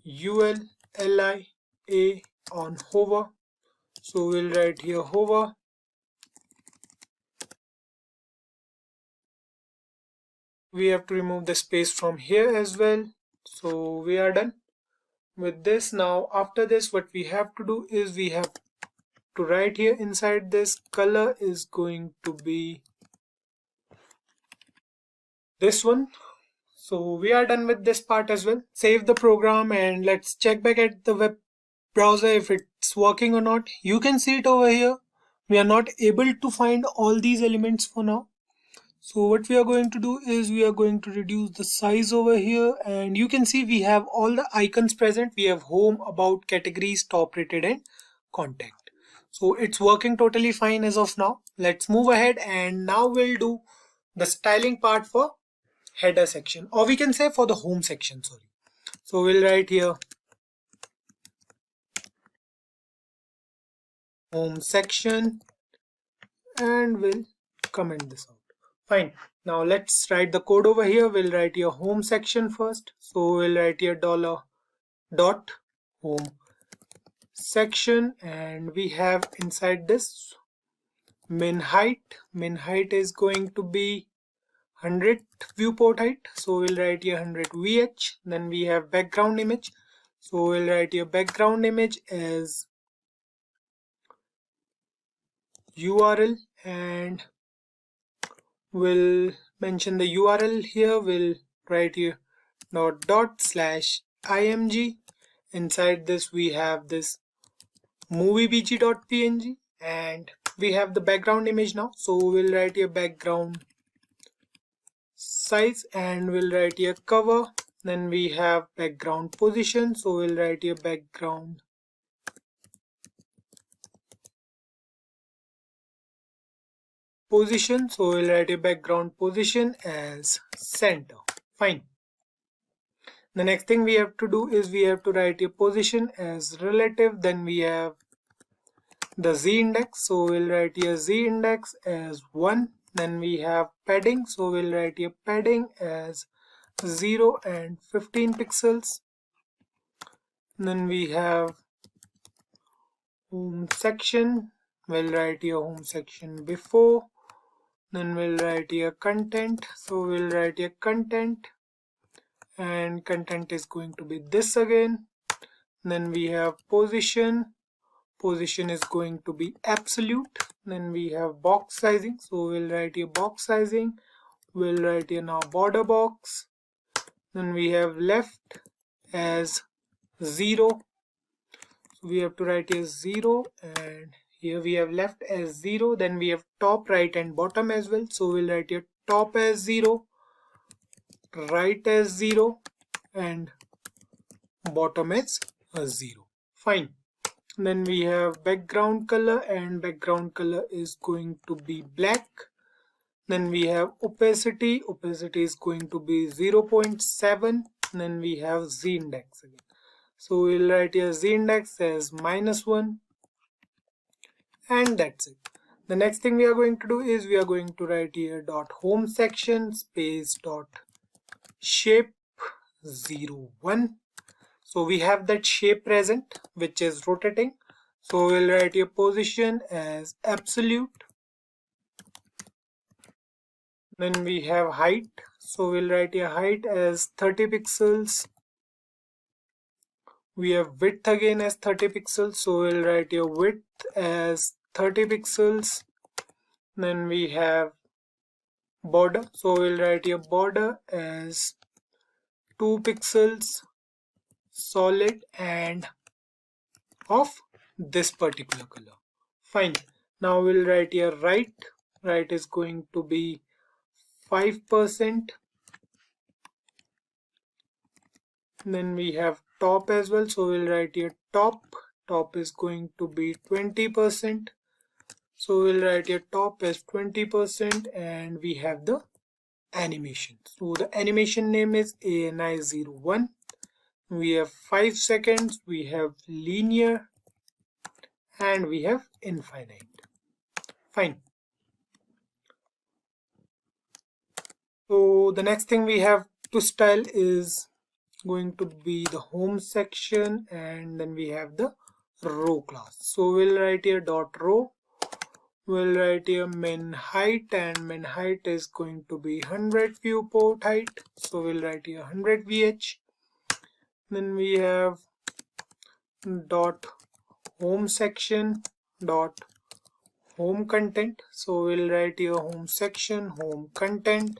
ul li a on hover. So we'll write here hover. We have to remove the space from here as well. So we are done with this. Now after this what we have to do is we have to write here inside this color is going to be this one. So we are done with this part as well. Save the program and let's check back at the web browser if it's working or not. You can see it over here. We are not able to find all these elements for now. So what we are going to do is we are going to reduce the size over here, and you can see we have all the icons present. We have home, about, categories, top rated, and contact. So it's working totally fine as of now. Let's move ahead, and now we'll do the styling part for header section, or we can say for the home section, sorry. So we'll write here home section and we'll comment this out. Fine. Now let's write the code over here. We'll write here home section first. So we'll write here $dot home section, and we have inside this min height. Min height is going to be 100 viewport height. So we'll write here 100 VH. Then we have background image. So we'll write here background image as URL, and we'll mention the URL here. We'll write here dot slash img. Inside this we have this moviebg.png, and we have the background image now. So we'll write here background size, and we'll write here cover. Then we have background position. So we'll write here background position. So we'll write a background position as center. Fine. The next thing we have to do is we have to write a position as relative. Then we have the z index. So we'll write here z index as 1. Then we have padding. So we'll write here padding as 0 and 15 pixels. Then we have home section. We'll write here home section before. Then we'll write here content. So we'll write here content, and content is going to be this again. Then we have position position is going to be absolute. Then we have box sizing, so we'll write here box sizing. We'll write here now border box. Then we have left as 0, so we have to write here 0, and here we have left as 0. Then we have top, right and bottom as well, so we'll write here top as 0, right as 0, and bottom as 0. Fine. Then we have background color, and background color is going to be black. Then we have opacity is going to be 0.7. Then we have z index again, so we'll write here z index as -1, and that's it. The next thing we are going to do is we are going to write here dot home section space dot shape 01. So we have that shape present which is rotating, so we'll write here position as absolute. Then we have height, so we'll write here height as 30 pixels. We have width again as 30 pixels, so we'll write here width as 30 pixels. Then we have border, so we'll write here border as 2 pixels solid and of this particular color. Fine. Now we'll write here right is going to be 5%. Then we have top as well, so we'll write here top is going to be 20%, so we'll write here top as 20%. And we have the animation, so the animation name is ANI01. we have 5 seconds, we have linear, and we have infinite. Fine. So the next thing we have to style is going to be the home section, and then we have the row class. So we'll write here dot row. We'll write here min height, and min height is going to be 100 viewport height, so we'll write here 100 VH. Then we have dot home section dot home content, so we'll write here home section home content,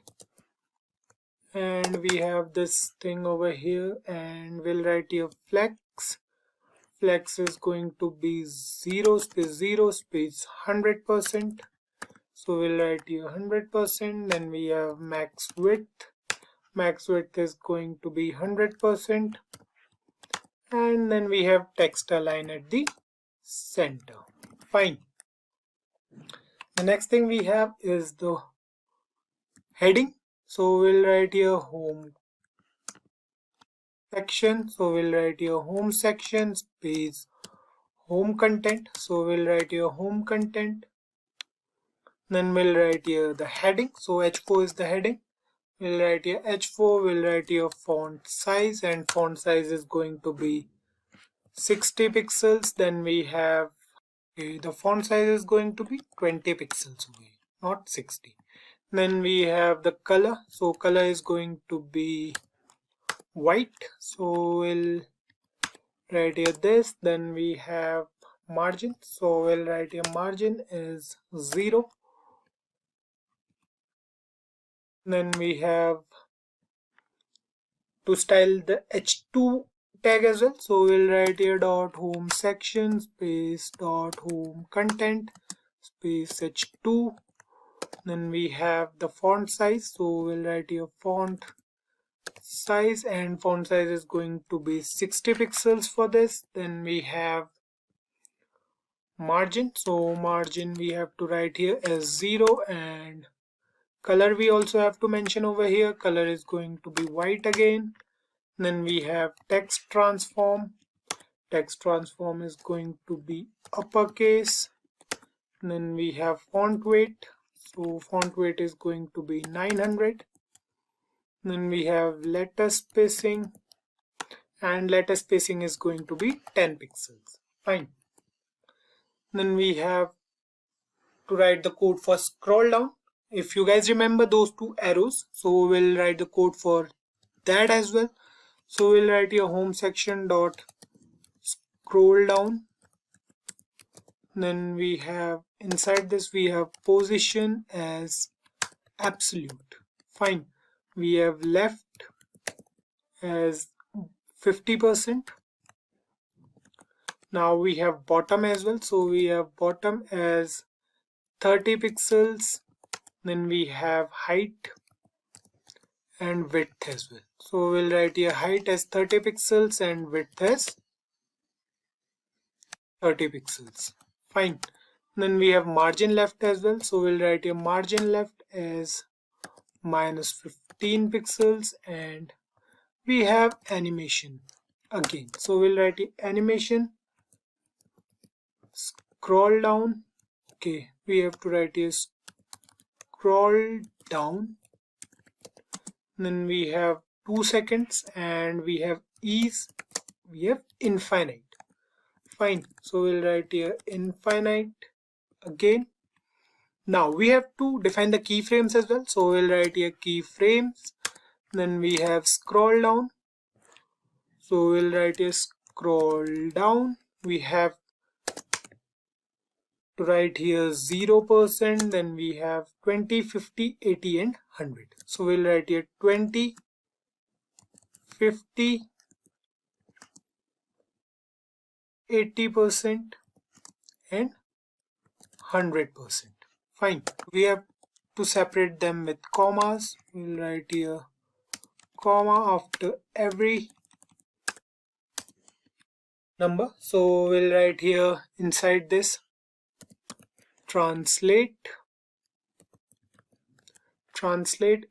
and we have this thing over here, and we'll write here flex is going to be 0 space 100%, so we'll write here 100%. Then we have max width is going to be 100%, and then we have text align at the center. Fine. The next thing we have is the heading, so we'll write here home section, so we'll write here home section space home content, so we'll write here home content. Then we'll write here the heading, so H4 is the heading. We'll write here H4, we'll write here font size, and font size is going to be 60 pixels. Then we have the font size is going to be 20 pixels away, not 60. Then we have the color, so color is going to be white, so we'll write here this. Then we have margin, so we'll write here margin is 0. Then we have to style the H2 tag as well, so we'll write here dot home section space dot home content space H2. Then we have the font size, so we'll write here font size, and font size is going to be 60 pixels for this. Then we have margin, so margin we have to write here as 0, and color we also have to mention over here. Color is going to be white again. Then we have text transform. Text transform is going to be uppercase. Then we have font weight, so font weight is going to be 900. Then we have letter spacing, and letter spacing is going to be 10 pixels. Fine. Then we have to write the code for scroll down. If you guys remember those two arrows, so we'll write the code for that as well. So we'll write here home section dot scroll down Then we have inside this we have position as absolute. Fine. We have left as 50%. Now we have bottom as well, so we have bottom as 30 pixels. Then we have height and width as well, so we'll write here height as 30 pixels and width as 30 pixels. Fine. Then we have margin left as well, so we'll write here margin left as minus 15 pixels, and we have animation again, so we'll write here animation scroll down. Okay, we have to write here scroll down. Then we have 2 seconds, and we have ease, we have infinite. Fine, so we'll write here infinite again. Now we have to define the keyframes as well, so we'll write here keyframes. Then we have scroll down, so we'll write here scroll down. We have to write here 0%, then we have 20, 50, 80 and 100. So we'll write here 20, 50, 80% and 100%. Fine. We have to separate them with commas. We'll write here comma after every number. So we'll write here inside this translate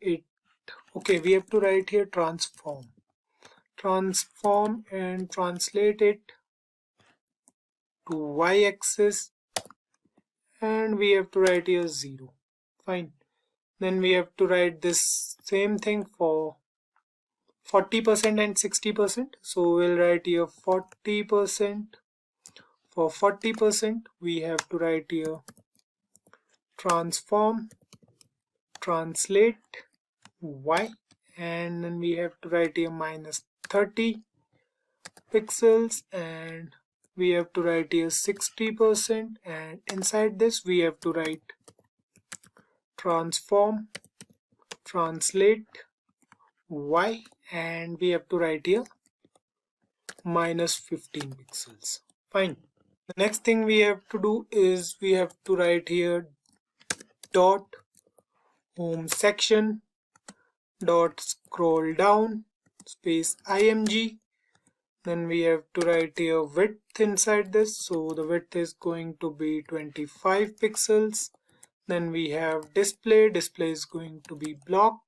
it. Okay, we have to write here transform and translate it to y-axis, and we have to write here 0. Fine. Then we have to write this same thing for 40% and 60%. So we'll write here 40%. For 40% we have to write here transform translate y, and then we have to write here minus 30 pixels, and we have to write here 60%, and inside this we have to write transform translate y, and we have to write here minus 15 pixels. Fine. The next thing we have to do is we have to write here dot home section dot scroll down space img. Then we have to write here width inside this, so the width is going to be 25 pixels. Then we have display is going to be block.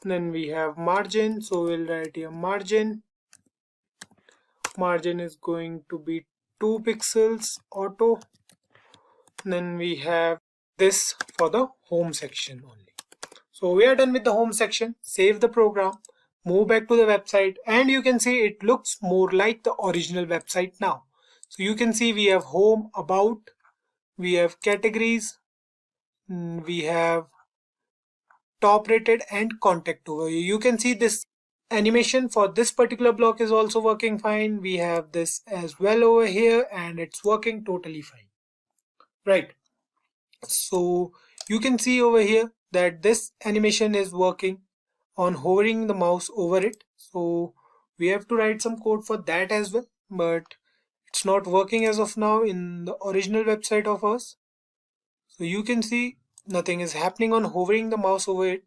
Then we have margin, so we'll write here margin is going to be 2 pixels auto. Then we have this for the home section only. So we are done with the home section. Save the program, move back to the website, and you can see it looks more like the original website now. So you can see we have home, about, we have categories, we have top rated and contact over here. You can see this animation for this particular block is also working fine. We have this as well over here, and it's working totally fine. Right. So you can see over here that this animation is working on hovering the mouse over it. So we have to write some code for that as well, but it's not working as of now in the original website of ours. So you can see nothing is happening on hovering the mouse over it.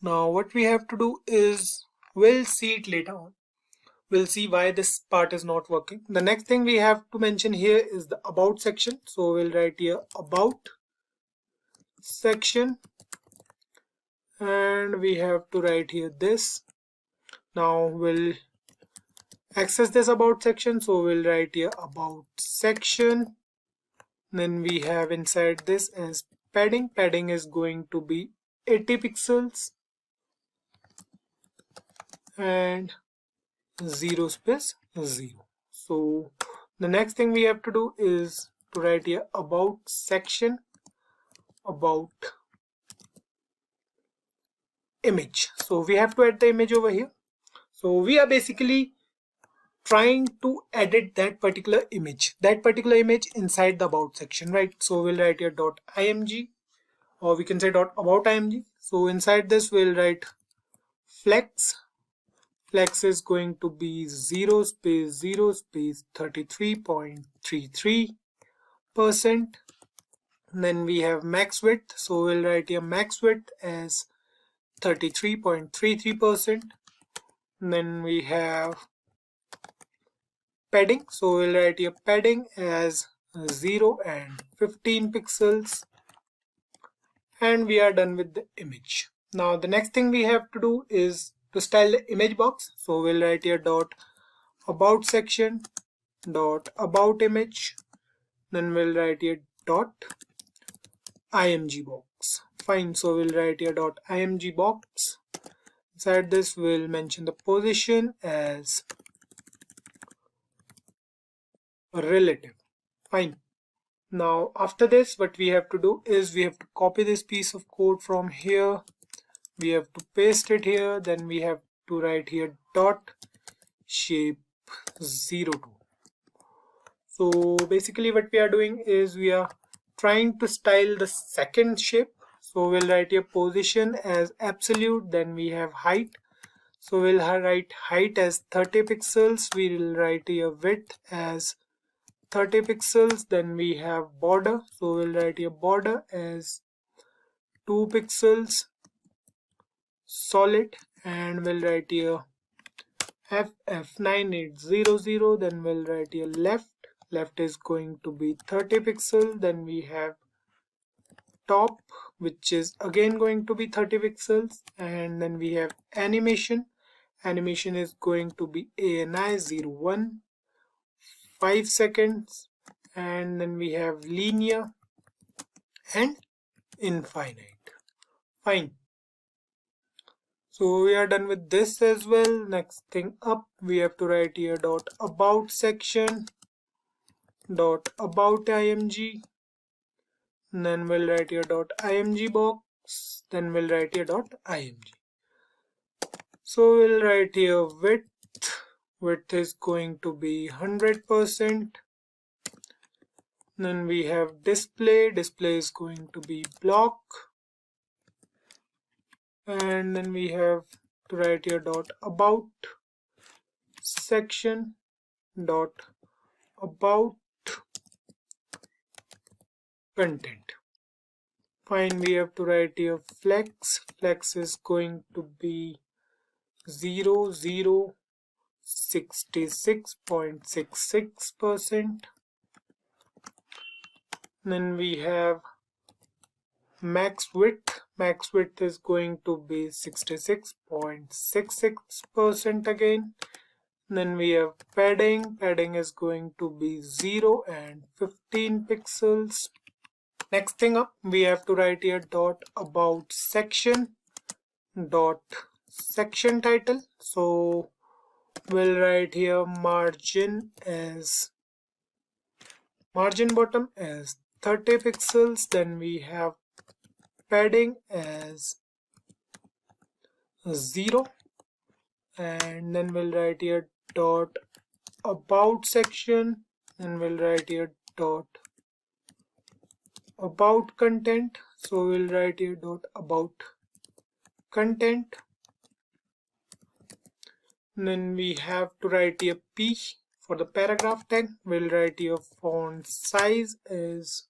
Now what we have to do is, we'll see it later on. We'll see why this part is not working. The next thing we have to mention here is the about section. So we'll write here about section, and we have to write here this. Now we'll access this about section, so we'll write here about section. Then we have inside this as padding is going to be 80 pixels and 0 space 0. So the next thing we have to do is to write here about section about image. So we have to add the image over here. So we are basically trying to edit that particular image inside the about section, right? So we'll write here .img, or we can say .about img. So inside this we'll write flex. Flex is going to be 0 space 33.33%. Then we have max width, so we'll write here max width as 33.33%. Then we have padding, so we'll write here padding as 0 and 15 pixels, and we are done with the image. Now the next thing we have to do is to style the image box, so we'll write here .about section .about image, then we'll write here .img box. Fine, so we'll write here .img box. Inside this we'll mention the position as relative. Fine. Now after this, what we have to do is we have to copy this piece of code from here, we have to paste it here, then we have to write here .shape 02. So basically what we are doing is we are trying to style the second shape. So we'll write here position as absolute, then we have height. So we'll write height as 30 pixels, we will write here width as 30 pixels, then we have border, so we'll write here border as 2 pixels, solid, and we'll write here FF9800, then we'll write here left is going to be 30 pixels, then we have top, which is again going to be 30 pixels, and then we have animation is going to be ANI01, 5 seconds, and then we have linear and infinite. Fine. So we are done with this as well. Next thing up, we have to write here .about section .about img, and then we'll write here .img box, then we'll write here .img. So we'll write here width is going to be 100%. Then we have display is going to be block, and then we have to write here .about section .about content. Fine, we have to write here flex is going to be 66.66%. Then we have max width is going to be 66.66% again. Then we have padding is going to be 0 and 15 pixels. Next thing up, we have to write here .about section section title. So we'll write here margin bottom as 30 pixels, then we have padding as 0, and then we'll write here .about section, and we'll write here .about content. So we'll write here .about content. And then we have to write here P for the paragraph tag. We'll write here font size is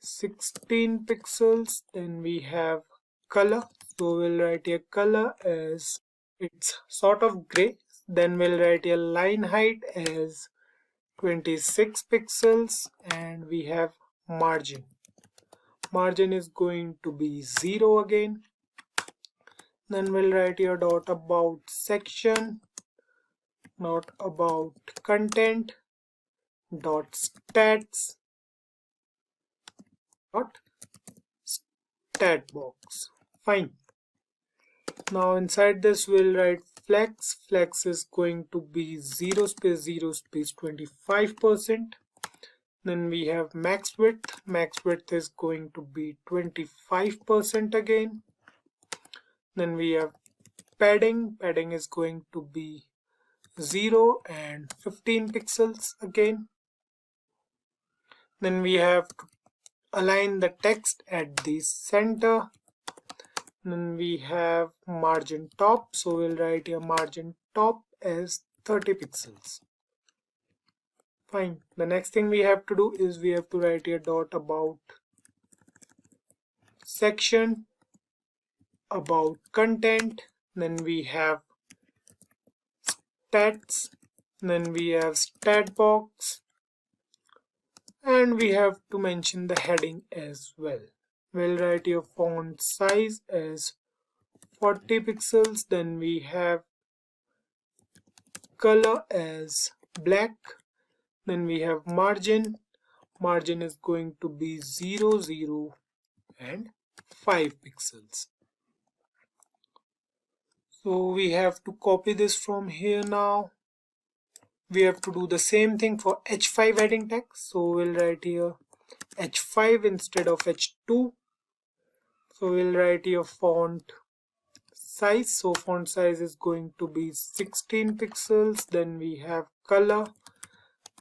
16 pixels. Then we have color, so we'll write here color as it's sort of gray. Then we'll write here line height as 26 pixels, and we have margin is going to be 0 again. Then we'll write here .about section .about content .stats .stat box. Fine. Now inside this we'll write flex is going to be 0 space 25%. Then we have max width is going to be 25% again. Then we have padding is going to be 0 and 15 pixels again. Then we have to align the text at the center. Then we have margin top, so we'll write here margin top as 30 pixels. Fine. The next thing we have to do is we have to write here dot about section, about content, then we have stats, then we have stat box, and we have to mention the heading as well. We'll write your font size as 40 pixels, then we have color as black, then we have margin is going to be 0, 0 and 5 pixels. So we have to copy this from here now. We have to do the same thing for H5 heading text. So we'll write here H5 instead of H2. So we'll write here font size. So font size is going to be 16 pixels. Then we have color.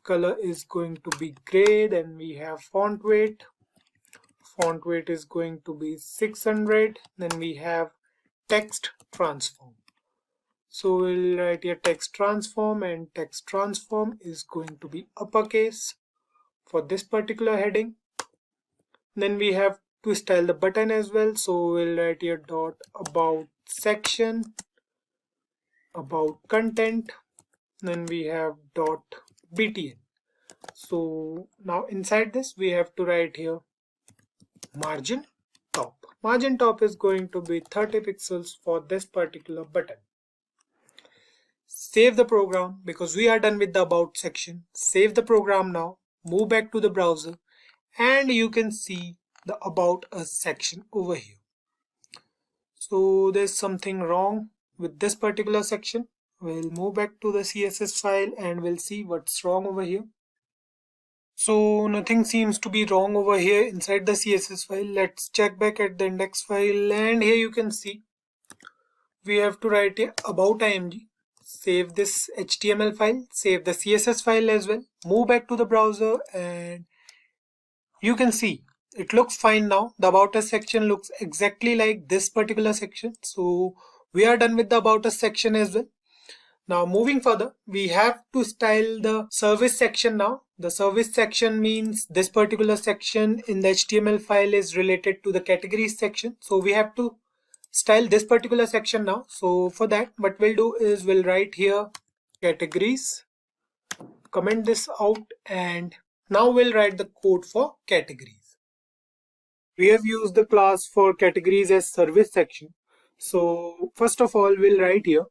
Color is going to be gray. Then we have font weight. Font weight is going to be 600. Then we have text transform. So we'll write here text transform, and text transform is going to be uppercase for this particular heading. Then we have to style the button as well. So we'll write here dot about section, about content, then we have dot btn. So now inside this we have to write here margin top. Margin top is going to be 30 pixels for this particular button. Save the program because we are done with the about section. Save the program now, move back to the browser, and you can see the about us section over here. So there's something wrong with this particular section. We'll move back to the CSS file and we'll see what's wrong over here. So nothing seems to be wrong over here inside the CSS file. Let's check back at the index file, and here you can see we have to write a about img. Save this HTML file, save the CSS file as well, move back to the browser, and you can see it looks fine now. The about us section looks exactly like this particular section. So we are done with the about us section as well. Now moving further, we have to style the service section now. The service section means this particular section in the HTML file is related to the categories section. So we have to style this particular section now. So for that, what we'll do is we'll write here categories, comment this out, and now we'll write the code for categories. We have used the class for categories as service section. So first of all, we'll write here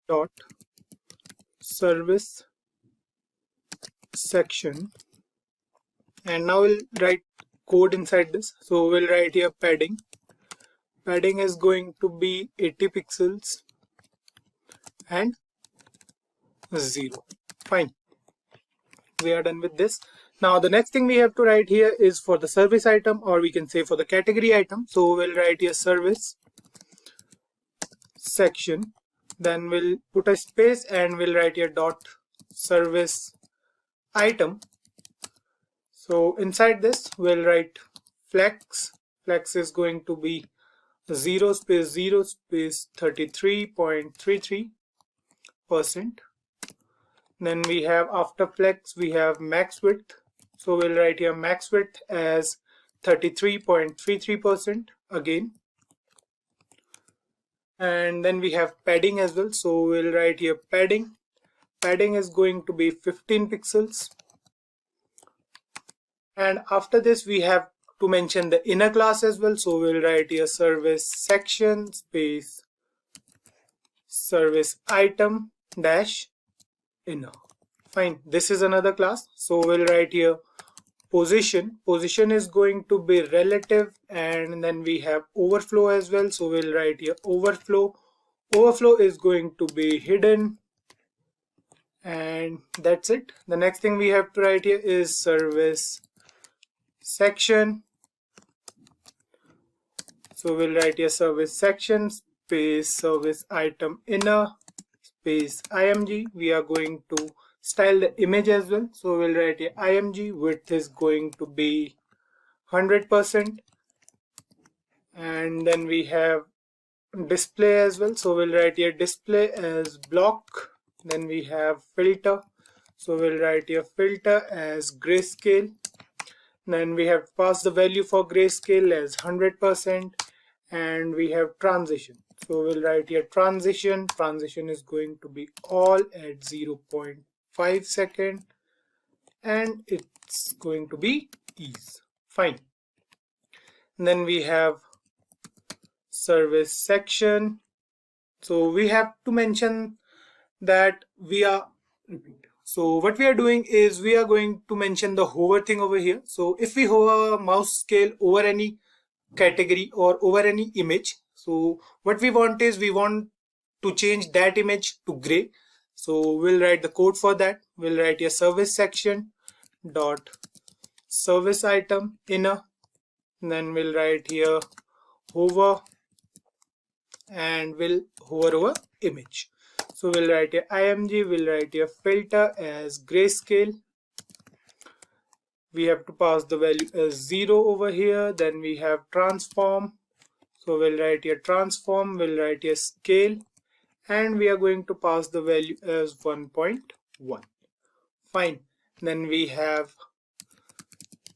dot service section, and now we'll write code inside this. So we'll write here padding. Padding is going to be 80 pixels and 0. Fine. We are done with this. Now the next thing we have to write here is for the service item, or we can say for the category item. So we'll write here service section, then we'll put a space and we'll write here dot service item. So inside this we'll write flex. Flex is going to be 0 space 0 space 33.33%. Then we have after flex we have max width. So we'll write here max width as 33.33% again. And then we have padding as well. So we'll write here padding. Padding is going to be 15 pixels. And after this we have to mention the inner class as well. So we'll write here service section space service item dash inner. Fine. This is another class. So we'll write here position. Position is going to be relative, and then we have overflow as well. So we'll write here overflow. Overflow is going to be hidden, and that's it. The next thing we have to write here is service section. So we'll write here service section space service item inner space img. We are going to style the image as well, so we'll write here img. Width is going to be 100%, and then we have display as well, so we'll write here display as block. Then we have filter, so we'll write here filter as grayscale. Then we have passed the value for grayscale as 100%, and we have transition, so we'll write here transition is going to be all at 0.5 second, and it's going to be ease. Fine. And then we have service section, so we have to mention that so what we are doing is we are going to mention the hover thing over here. So if we hover mouse scale over any category or over any image, so what we want is we want to change that image to gray. So we'll write the code for that. We'll write here service section dot service item inner, and then we'll write here hover, and we'll hover over image. So we'll write here img, we'll write here filter as grayscale. We have to pass the value as 0 over here. Then we have transform, so we'll write here transform, we'll write here scale, and we are going to pass the value as 1.1. Fine. Then we have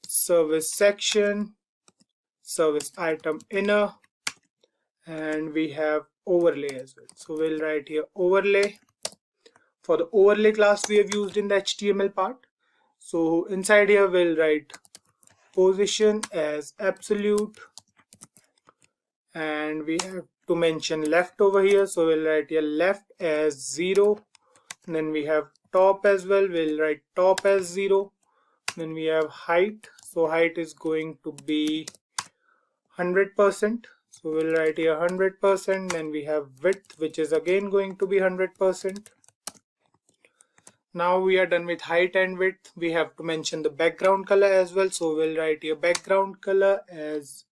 service section service item inner, and we have overlay as well, so we'll write here overlay. For the overlay class we have used in the HTML part, so inside here we'll write position as absolute, and we have to mention left over here, so we'll write here left as 0. And then we have top as well, we'll write top as 0. Then we have height, so height is going to be 100%, so we'll write here 100%. Then we have width, which is again going to be 100%. Now we are done with height and width. We have to mention the background color as well, so we'll write here background color as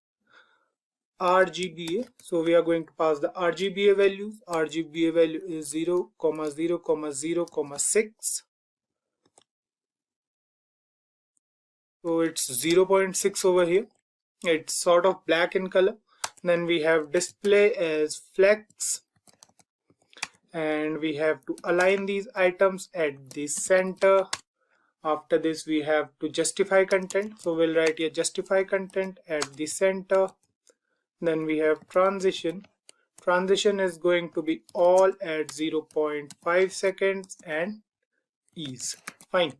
RGBA. So we are going to pass the RGBA values. RGBA value is 0, 0, 0, 6. So it's 0.6 over here. It's sort of black in color. Then we have display as flex, and we have to align these items at the center. After this we have to justify content, so we'll write here justify content at the center. Then we have transition is going to be all at 0.5 seconds and ease. Fine.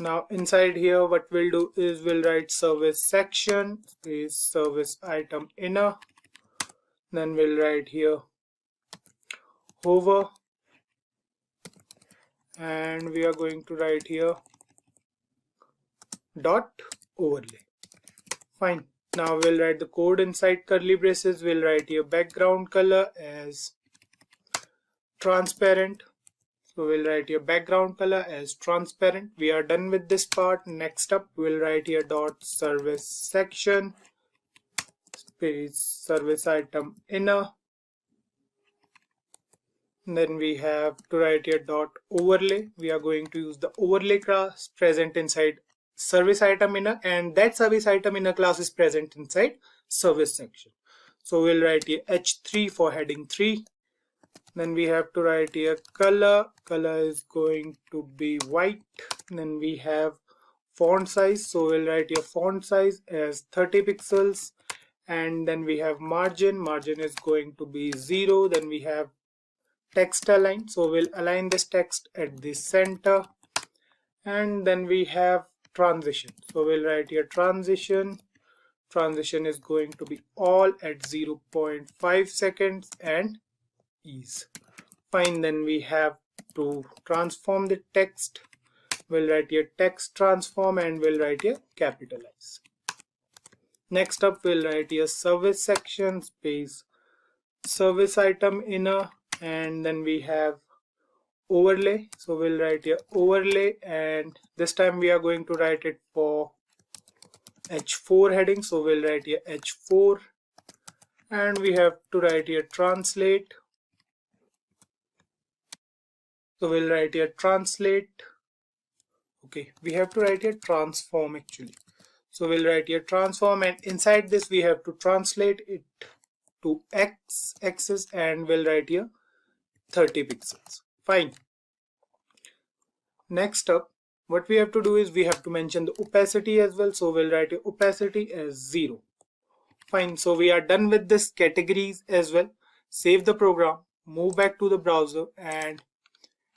Now inside here what we'll do is we'll write service section is service item inner. Then we'll write here hover, and we are going to write here dot overlay. Fine. Now we'll write the code inside curly braces. We'll write here background color as transparent. So we'll write here background color as transparent. We are done with this part. Next up we'll write here dot service section space service item inner. Then we have to write here dot overlay. We are going to use the overlay class present inside service item inner, and that service item inner class is present inside service section. So we'll write here h3 for heading 3. Then we have to write here color is going to be white. Then we have font size, so we'll write here font size as 30 pixels. And then we have margin is going to be 0. Then we have text align, so we'll align this text at the center. And then we have transition, so we'll write here transition is going to be all at 0.5 seconds and ease. Fine. Then we have to transform the text. We'll write here text transform, and we'll write here capitalize. Next up we'll write here service section space service item inner, and then we have overlay, so we'll write here overlay, and this time we are going to write it for h4 heading, so we'll write here h4. and we have to write here translate. So we'll write here translate. Okay, we have to write here transform actually. So we'll write here transform, and inside this we have to translate it to axis, and we'll write here 30 pixels. Fine. Next up, what we have to do is we have to mention the opacity as well. So we'll write here opacity as 0. Fine. So we are done with this categories as well. Save the program, move back to the browser, and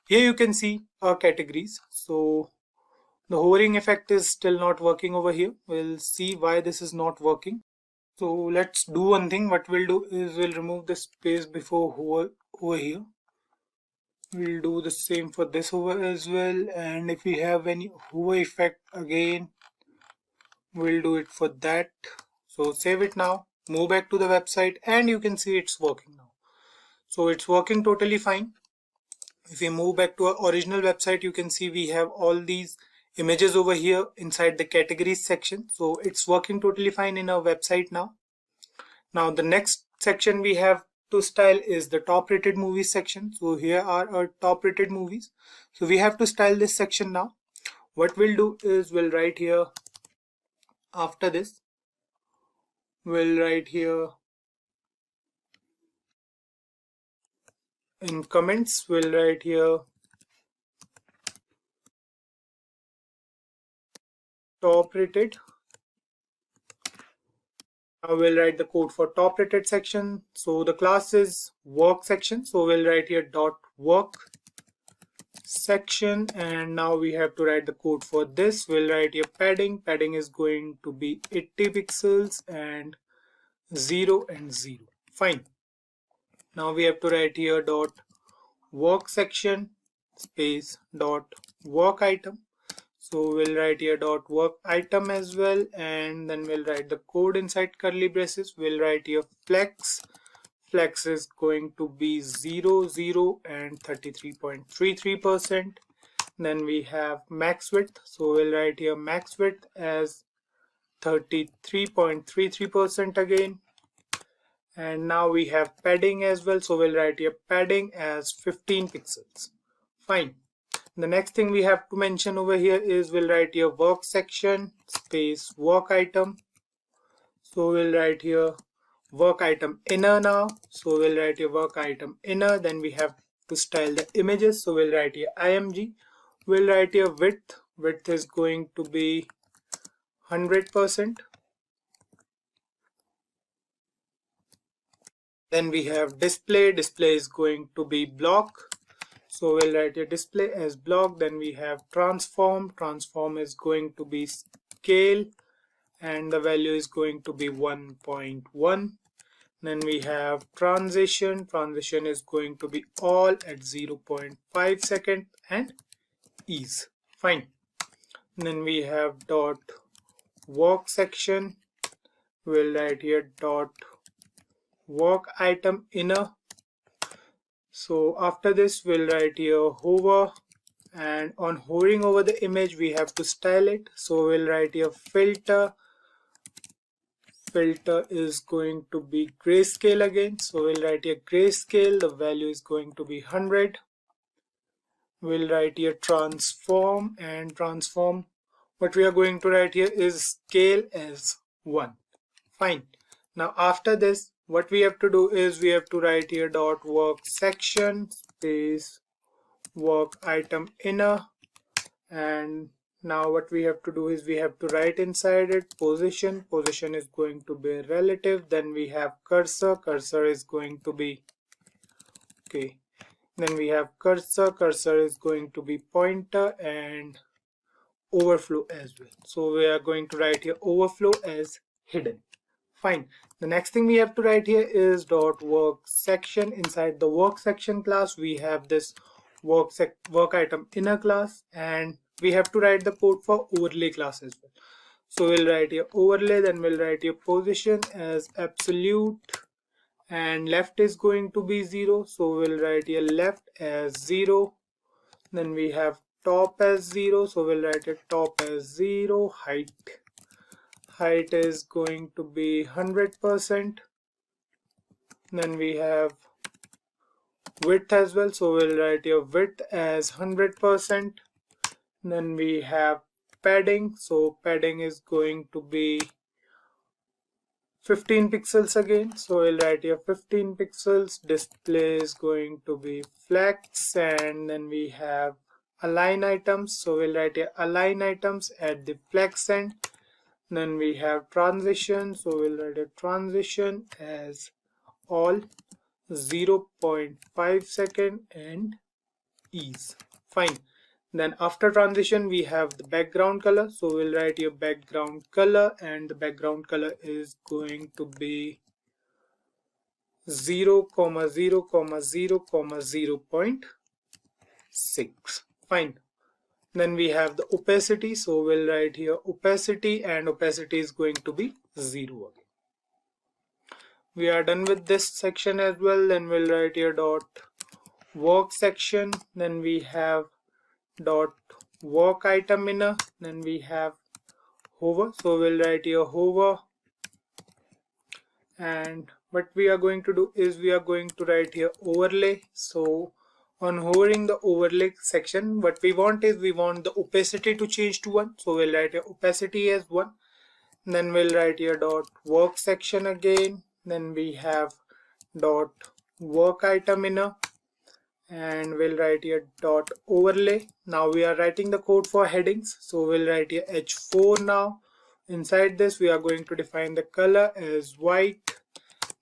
here you can see our categories. So the hovering effect is still not working over here. We'll see why this is not working. So let's do one thing. What we'll do is we'll remove the space before hover over here. We'll do the same for this hover as well, and if we have any hover effect again, we'll do it for that. So save it now, move back to the website, and you can see it's working now. So it's working totally fine. If we move back to our original website, you can see we have all these images over here inside the categories section. So it's working totally fine in our website now. Now the next section we have to style is the top rated movies section. So here are our top rated movies. So we have to style this section now. What we'll do is we'll write here after this, we'll write here in comments, we'll write here top rated. Now we'll write the code for top rated section. So the class is work section. So we'll write here dot work section, and now we have to write the code for this. We'll write here padding. Padding is going to be 80 pixels and 0 and 0. Fine. Now we have to write here dot work section space dot work item. So we'll write here dot work item as well, and then we'll write the code inside curly braces. We'll write here flex. Flex is going to be 0, 0 and 33.33%. Then we have max width. So we'll write here max width as 33.33% again. And now we have padding as well. So we'll write here padding as 15 pixels. Fine. The next thing we have to mention over here is we'll write here work section space work item. So we'll write here work item inner now. So we'll write here work item inner. Then we have to style the images. So we'll write here img. We'll write here width. Width is going to be 100%. Then we have display. Display is going to be block. So we'll write here display as block. Then we have transform. Transform is going to be scale, and the value is going to be 1.1. Then we have transition. Transition is going to be all at 0.5 seconds and ease. Fine. Then we have dot work section. We'll write here dot work item inner. So after this we'll write here hover, and on hovering over the image we have to style it. So we'll write here filter. Filter is going to be grayscale again. So we'll write here grayscale. The value is going to be 100. We'll write here transform, and transform, what we are going to write here is scale as 1. Fine. Now after this what we have to do is we have to write here dot work section space work item inner, and now what we have to do is we have to write inside it position. Position is going to be relative. Then we have cursor. Cursor is going to be okay. Then we have cursor. Cursor is going to be pointer, and overflow as well. So we are going to write here overflow as hidden. Fine. The next thing we have to write here is dot work section. Inside the work section class we have this work item inner class, and we have to write the code for overlay class as well. So we'll write here overlay. Then we'll write here position as absolute, and left is going to be 0. So we'll write here left as 0. Then we have top as 0. So we'll write here top as 0. Height is going to be 100%. Then we have width as well, so we'll write here width as 100%. Then we have padding, so padding is going to be 15 pixels again, so we'll write here 15 pixels. Display is going to be flex, and then we have align items, so we'll write here align items at the flex end. Then we have transition, so we'll write a transition as all 0.5 second and ease. Fine. Then after transition we have the background color, so we'll write here background color, and the background color is going to be 0,0,0,0.6. Fine. Then we have the opacity, so we'll write here opacity, and opacity is going to be 0 again. We are done with this section as well. Then we'll write here dot work section. Then we have dot work item inner. Then we have hover, so we'll write here hover, and what we are going to do is we are going to write here overlay. So on hovering the overlay section, what we want is we want the opacity to change to 1, so we'll write here opacity as 1. Then we'll write here dot work section again. Then we have dot work item inner, and we'll write here dot overlay. Now we are writing the code for headings, so we'll write here h4 now. Inside this we are going to define the color as white.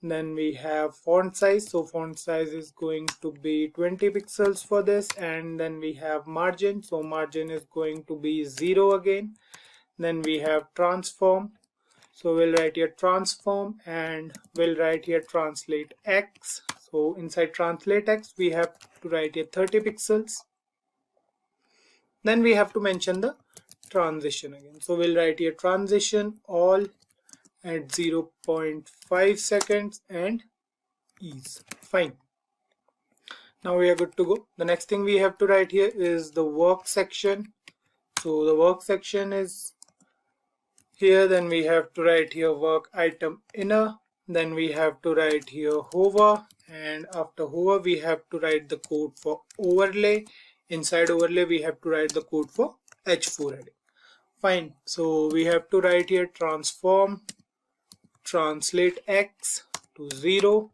Then we have font size, so font size is going to be 20 pixels for this. And then we have margin, so margin is going to be 0 again. Then we have transform, so we'll write here transform, and we'll write here translate x. So inside translate x we have to write here 30 pixels. Then we have to mention the transition again, so we'll write here transition all at 0.5 seconds and ease. Fine. Now we are good to go. The next thing we have to write here is the work section. So the work section is here. Then we have to write here work item inner. Then we have to write here hover, and after hover we have to write the code for overlay. Inside overlay we have to write the code for h4 heading. Fine. So we have to write here transform translate x to 0,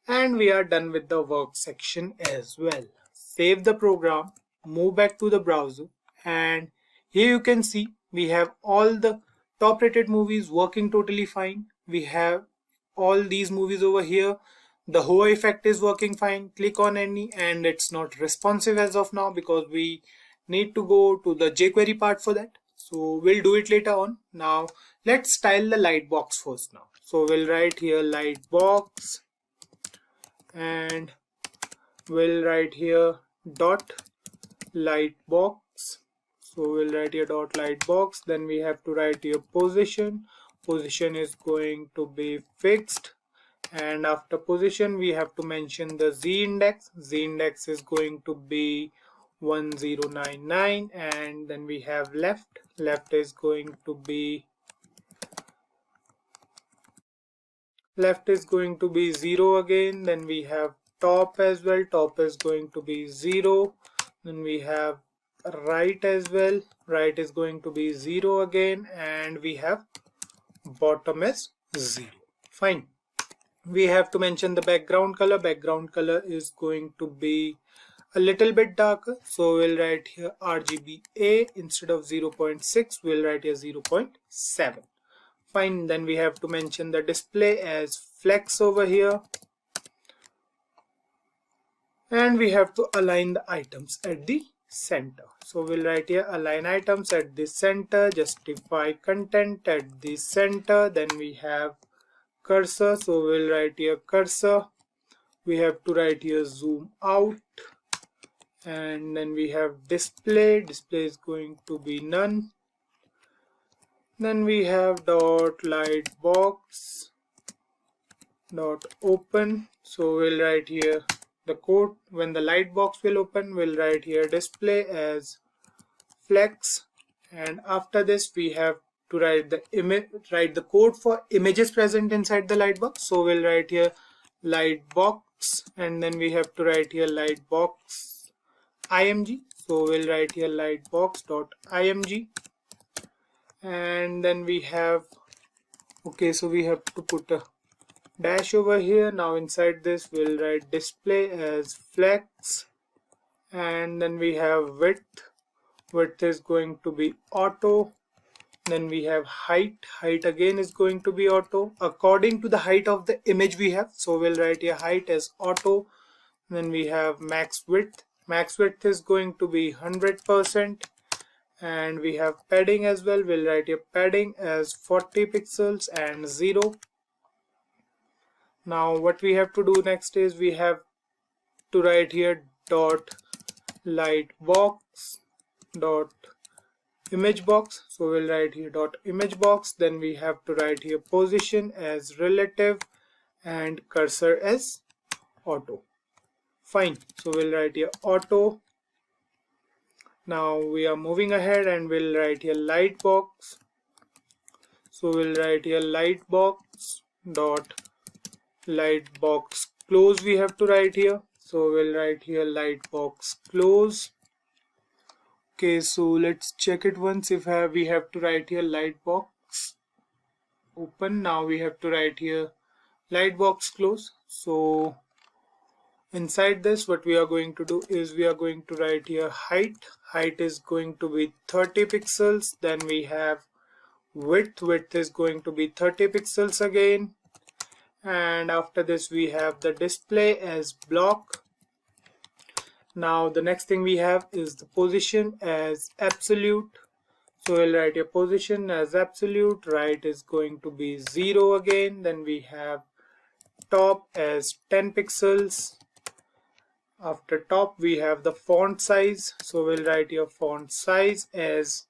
and we are done with the work section as well. Save the program, move back to the browser, and here you can see we have all the top rated movies working totally fine. We have all these movies over here. The hover effect is working fine. Click on any and it's not responsive as of now because we need to go to the jQuery part for that. So we'll do it later on. Now let's style the light box first now. So we'll write here light box, and we'll write here dot light box. So we'll write here dot light box. Then we have to write here position. Position is going to be fixed, and after position we have to mention the z index. Z index is going to be 1099, and then we have left. Left is going to be 0 again. Then we have top as well. Top is going to be 0. Then we have right as well. Right is going to be 0 again, and we have bottom as 0. Fine. We have to mention the background color. Background color is going to be a little bit darker, so we'll write here RGBA. Instead of 0.6 we'll write here 0.7. Fine. Then we have to mention the display as flex over here, and we have to align the items at the center. So we'll write here align items at the center, justify content at the center. Then we have cursor, so we'll write here cursor. We have to write here zoom out, and then we have display. Display is going to be none. Then we have dot light box dot open. So we'll write here the code. When the light box will open, we'll write here display as flex, and after this we have to write the code for images present inside the light box. So we'll write here light box, and then we have to write here light box img. So we'll write here lightbox dot img, and then we have, okay, so we have to put a dash over here. Now inside this we'll write display as flex, and then we have width is going to be auto. Then we have height again is going to be auto according to the height of the image we have, so we'll write here height as auto. Then we have max width is going to be 100%, and we have padding as well. We'll write here padding as 40 pixels and 0. Now what we have to do next is we have to write here dot lightbox dot image box. So we'll write here dot image box. Then we have to write here position as relative and cursor as auto. Fine, so we'll write here auto. Now we are moving ahead and we'll write here lightbox. So we'll write here lightbox dot lightbox close we have to write here. So we'll write here lightbox close. Okay, so let's check it once. If we have to write here lightbox open, now we have to write here lightbox close. So inside this what we are going to do is we are going to write here height is going to be 30 pixels. Then we have width is going to be 30 pixels again, and after this we have the display as block. Now the next thing we have is the position as absolute. So we'll write a position as absolute. Right is going to be 0 again. Then we have top as 10 pixels. After top we have the font size. So we'll write your font size as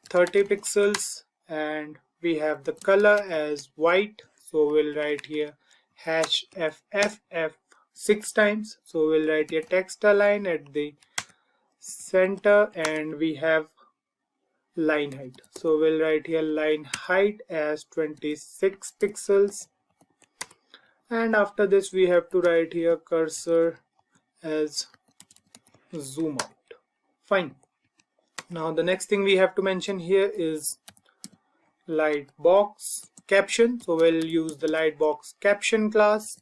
30 pixels, and we have the color as white. So we'll write here hash FFF 6 times. So we'll write a text align at the center, and we have line height. So we'll write here line height as 26 pixels, and after this we have to write here cursor as zoom out. Fine. Now the next thing we have to mention here is lightbox caption. So we'll use the lightbox caption class.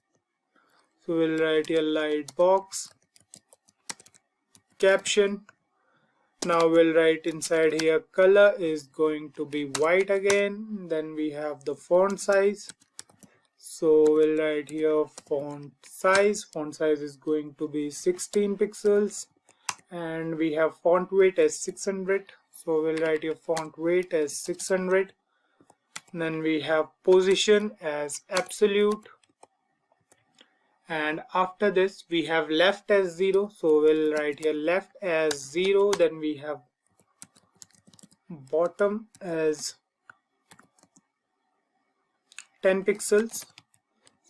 So we'll write here lightbox caption. Now we'll write inside here color is going to be white again. Then we have the font size. So we'll write here font size is going to be 16 pixels, and we have font weight as 600. So we'll write here font weight as 600. Then we have position as absolute, and after this we have left as 0. So we'll write here left as 0. Then we have bottom as 10 pixels.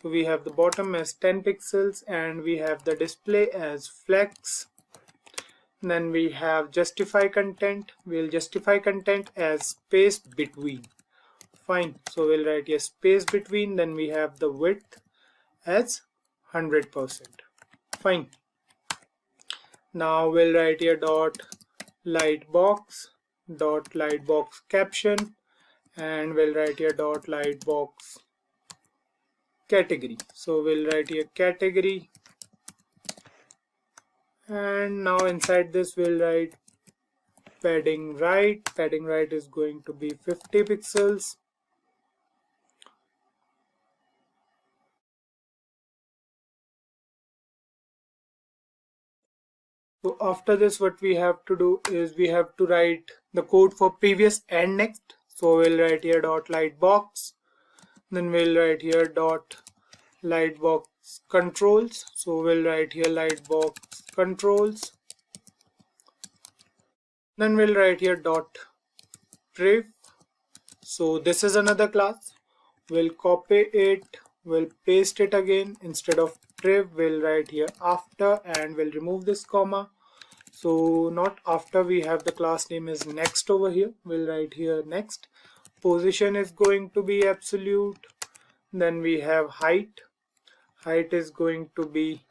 So we have the bottom as 10 pixels, and we have the display as flex. Then we have justify content. We'll justify content as space between. Fine, so we'll write a space between. Then we have the width as 100%. Fine. Now we'll write here dot lightbox caption, and we'll write here dot lightbox category. So we'll write here category, and now inside this we'll write padding right is going to be 50 pixels. So after this what we have to do is we have to write the code for previous and next. So we'll write here dot lightbox, then we'll write here dot lightbox controls. So we'll write here lightbox controls, then we'll write here dot priv. So this is another class. We'll copy it, we'll paste it again. Instead of priv we'll write here after, and we'll remove this comma. So not after, we have the class name is next over here. We'll write here next. Position is going to be absolute. Then we have height height is going to be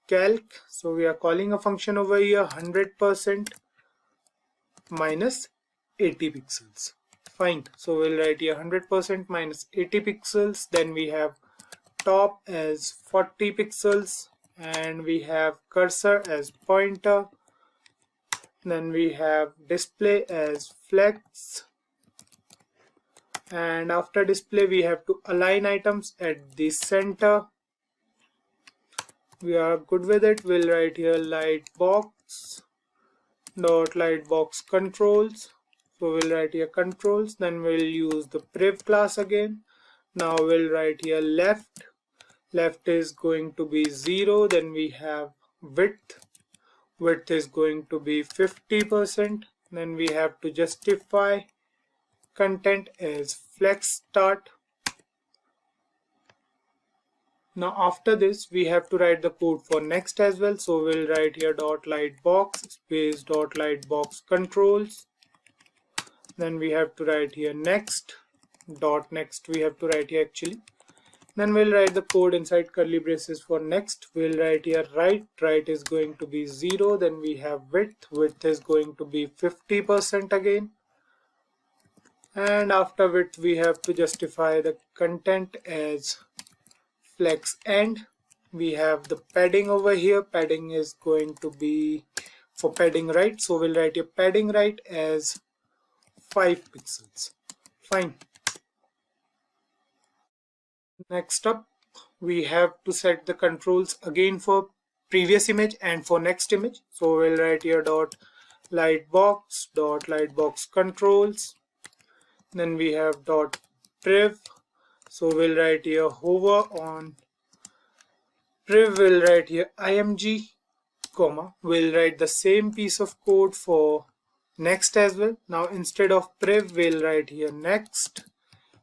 calc. So we are calling a function over here 100% minus 80 pixels. Fine. So we'll write here 100% minus 80 pixels. Then we have top as 40 pixels and we have cursor as pointer. Then we have display as flex, and after display we have to align items at the center. We are good with it. We'll write here lightbox dot lightbox controls. So we'll write here controls, then we'll use the priv class again. Now we'll write here left. Left is going to be 0. Then we have width. Width is going to be 50%. Then we have to justify content as flex start. Now after this we have to write the code for next as well. So we'll write here dot lightbox space dot lightbox controls. Then we have to write here next dot next. We have to write here actually. Then we'll write the code inside curly braces for next. We'll write here right. Right is going to be 0. Then we have width. Width is going to be 50% again. And after width we have to justify the content as flex end. We have the padding over here. Padding is going to be for padding right. So we'll write here padding right as 5 pixels. Fine. Next up we have to set the controls again for previous image and for next image. So we'll write here dot lightbox controls. Then we have dot priv. So we'll write here hover on priv. We'll write here img comma. We'll write the same piece of code for next as well. Now instead of priv we'll write here next,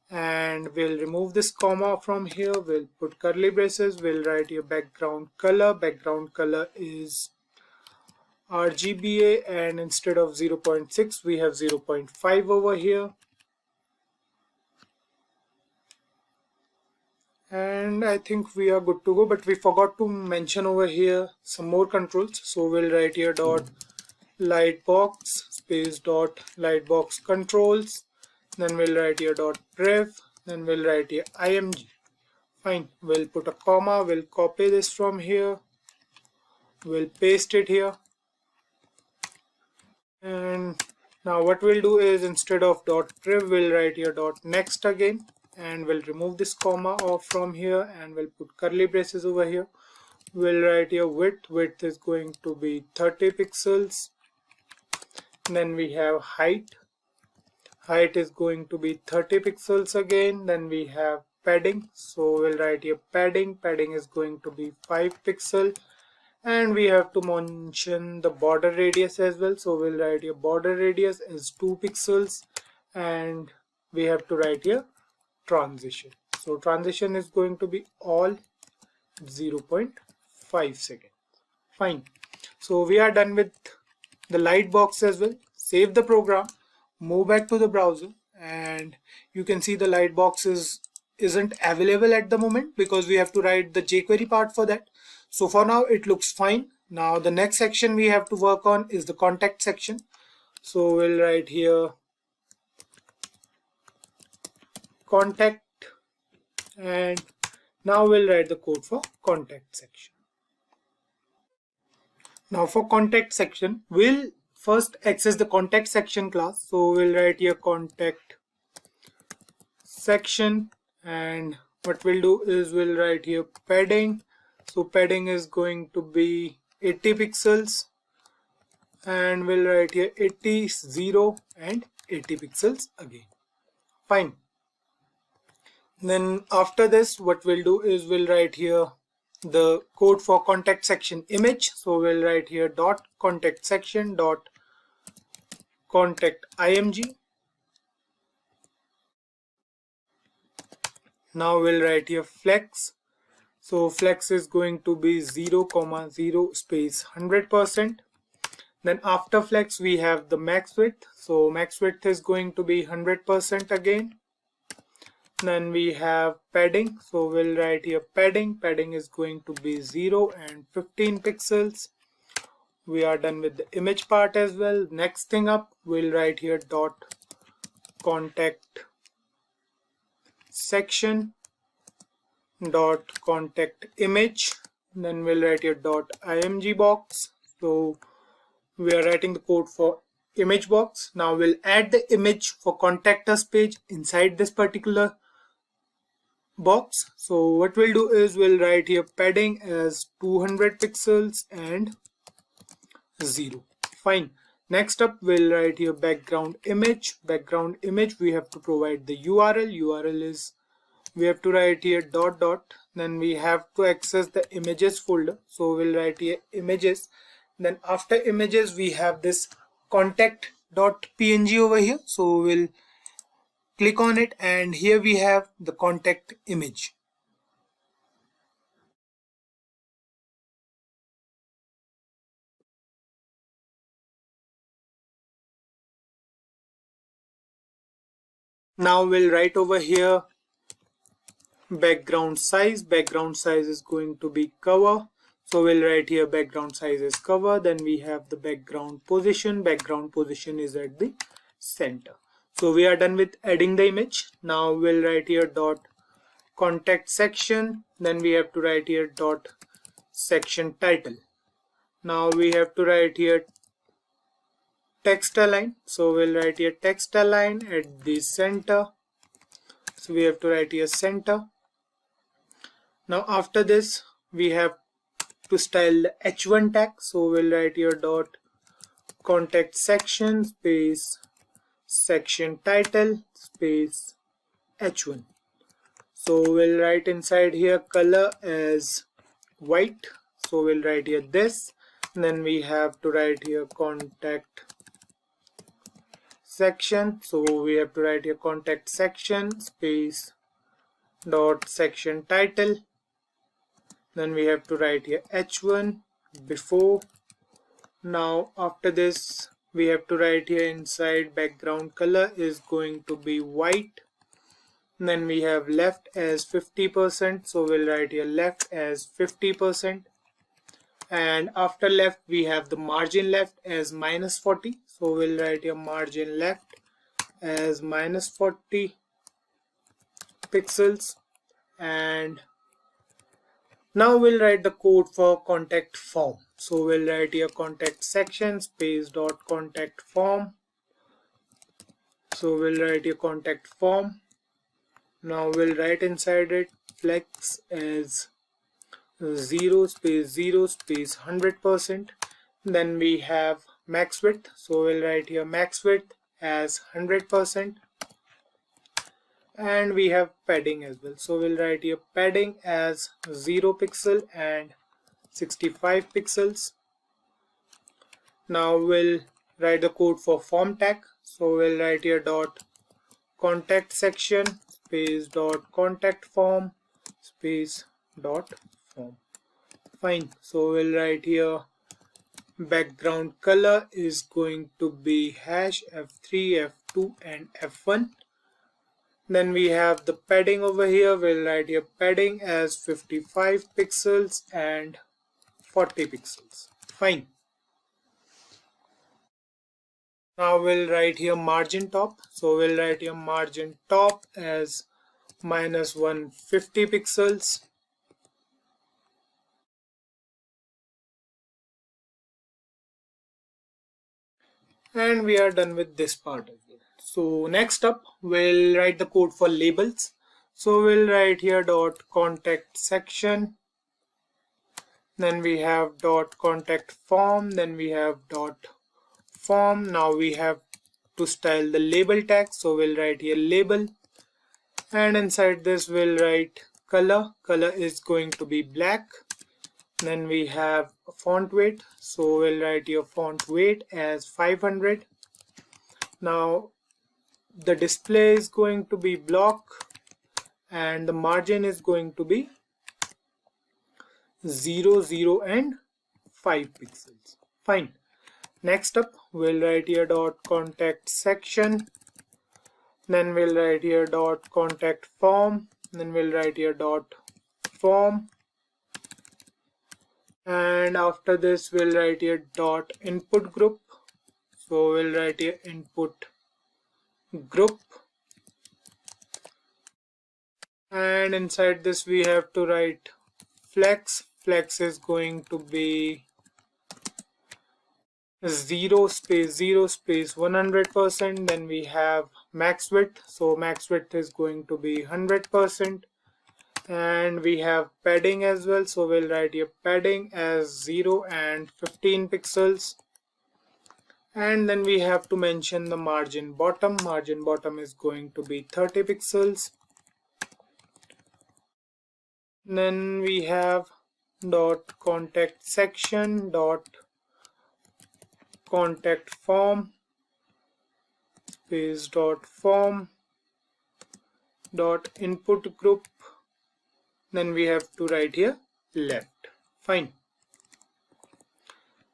and we'll remove this comma from here. We'll put curly braces. We'll write here background color. Background color is RGBA, and instead of 0.6 we have 0.5 over here. And I think we are good to go, but we forgot to mention over here some more controls. So we'll write here dot lightbox space dot lightbox controls. Then we'll write here dot priv. Then we'll write here img. Fine. We'll put a comma. We'll copy this from here. We'll paste it here. And now what we'll do is instead of dot priv we'll write here dot next again, and we'll remove this comma off from here, and we'll put curly braces over here. We'll write here width. Width is going to be 30 pixels. Then we have height. Height is going to be 30 pixels again. Then we have padding. So we'll write here padding. Padding is going to be 5 pixel. And we have to mention the border radius as well. So we'll write here border radius is 2 pixels. And we have to write here transition. So transition is going to be all 0.5 seconds. Fine. So we are done with the lightbox as well. Save the program, move back to the browser, and you can see the lightbox isn't available at the moment because we have to write the jQuery part for that. So for now it looks fine. Now the next section we have to work on is the contact section. So we'll write here contact, and now we'll write the code for contact section. Now for contact section we'll first access the contact section class. So we'll write here contact section, and what we'll do is we'll write here padding. So padding is going to be 80 pixels, and we'll write here 80, 0 and 80 pixels again. Fine. Then after this what we'll do is we'll write here the code for contact section image. So we'll write here dot contact section dot contact img. Now we'll write here flex. So flex is going to be 0, 0 space 100%. Then after flex we have the max width. So max width is going to be 100% again. Then we have padding, so we'll write here padding. Padding is going to be 0 and 15 pixels. We are done with the image part as well. Next thing up, we'll write here dot contact section dot contact image. Then we'll write here dot img box. So we are writing the code for image box. Now we'll add the image for contact us page inside this particular box. So what we'll do is we'll write here padding as 200 pixels and 0. Fine. Next up, we'll write here background image. Background image, we have to provide the URL. URL is, we have to write here dot dot. Then we have to access the images folder. So we'll write here images. Then after images, we have this contact.png over here. So we'll click on it, and here we have the contact image. Now we'll write over here background size. Background size is going to be cover. So we'll write here background size is cover. Then we have the background position. Background position is at the center. So we are done with adding the image. Now we'll write here dot contact section. Then we have to write here dot section title. Now we have to write here text align. So we'll write here text align at the center. So we have to write here center. Now after this, we have to style the h1 tag. So we'll write here dot contact section space section title space h1. So we'll write inside here color as white. So we'll write here this. And then we have to write here contact section. So we have to write here contact section space dot section title. Then we have to write here h1 before. Now after this, we have to write here inside background color is going to be white. And then we have left as 50%. So we'll write here left as 50%. And after left, we have the margin left as -40. So we'll write here margin left as -40 pixels. And now we'll write the code for contact form. So we'll write here contact section space dot contact form. So we'll write here contact form. Now we'll write inside it flex as 0 space 0 space 100%. Then we have max width. So we'll write here max width as 100%. And we have padding as well. So we'll write here padding as 0 pixel and 65 pixels. Now we'll write the code for form tag. So we'll write here dot contact section space dot contact form space dot form. Fine. So we'll write here background color is going to be hash f3, f2 and f1. Then we have the padding over here. We'll write here padding as 55 pixels and 40 pixels. Fine. Now we'll write here margin top. So we'll write here margin top as -150 pixels. And we are done with this part as well. So next up, we'll write the code for labels. So we'll write here dot contact section. Then we have dot contact form. Then we have dot form. Now we have to style the label tag. So we'll write here label. And inside this, we'll write color. Color is going to be black. Then we have font weight. So we'll write your font weight as 500. Now the display is going to be block and the margin is going to be 0, 0 and 5 pixels. Fine. Next up, we'll write here dot contact section Then we'll write here dot contact form. Then we'll write here dot form. And after this we'll write here dot input group. So we'll write here input group. And inside this we have to write flex. Flex is going to be 0 space 100%. Then we have max width, so max width is going to be 100%. And we have padding as well, so we'll write here padding as 0 and 15 pixels. And then we have to mention the margin bottom. Margin bottom is going to be 30 pixels. Then we have dot contact section dot contact form space dot form dot input group. Then we have to write here left. Fine.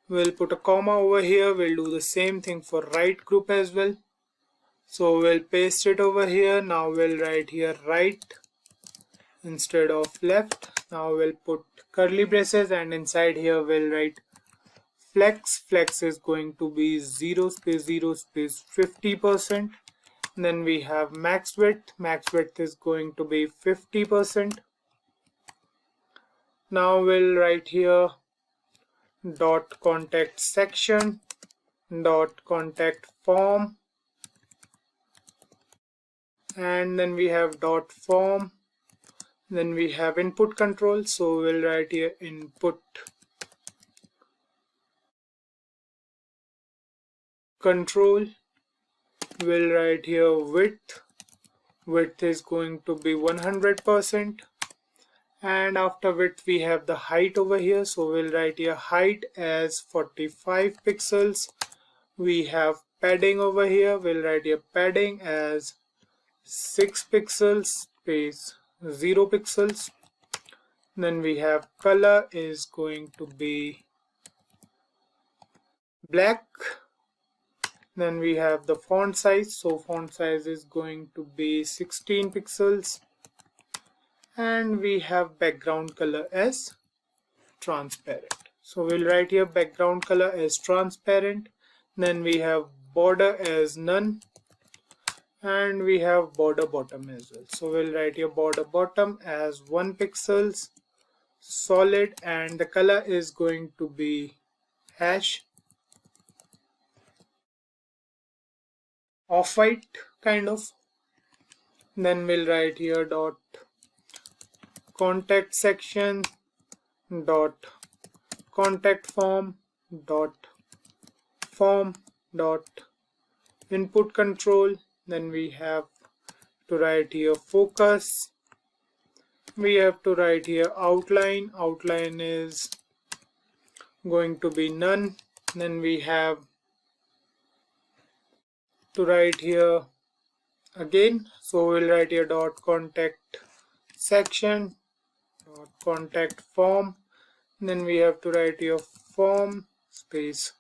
We'll put a comma over here. We'll do the same thing for right group as well. So we'll paste it over here. Now we'll write here right instead of left. Now we'll put curly braces, and inside here we'll write flex. Flex is going to be 0 space 50%. Then we have max width. Max width is going to be 50%. Now we'll write here dot contact section dot contact form, and then we have dot form. Then we have input control, so we'll write here input control. We'll write here width. Width is going to be 100%. And after width we have the height over here, so we'll write here height as 45 pixels. We have padding over here. We'll write here padding as 6 pixels space 0 pixels. Then we have color is going to be black. Then we have the font size, so font size is going to be 16 pixels. And we have background color as transparent, so we'll write here background color as transparent. Then we have border as none, and we have border bottom as well, so we'll write here border bottom as 1 pixels solid, and the color is going to be hash off-white kind of. Then we'll write here dot contact section dot contact form dot input control. Then we have to write here focus. We have to write here outline. Outline is going to be none. Then we have to write here again, so we'll write here dot contact section dot contact form. Then we have to write here form space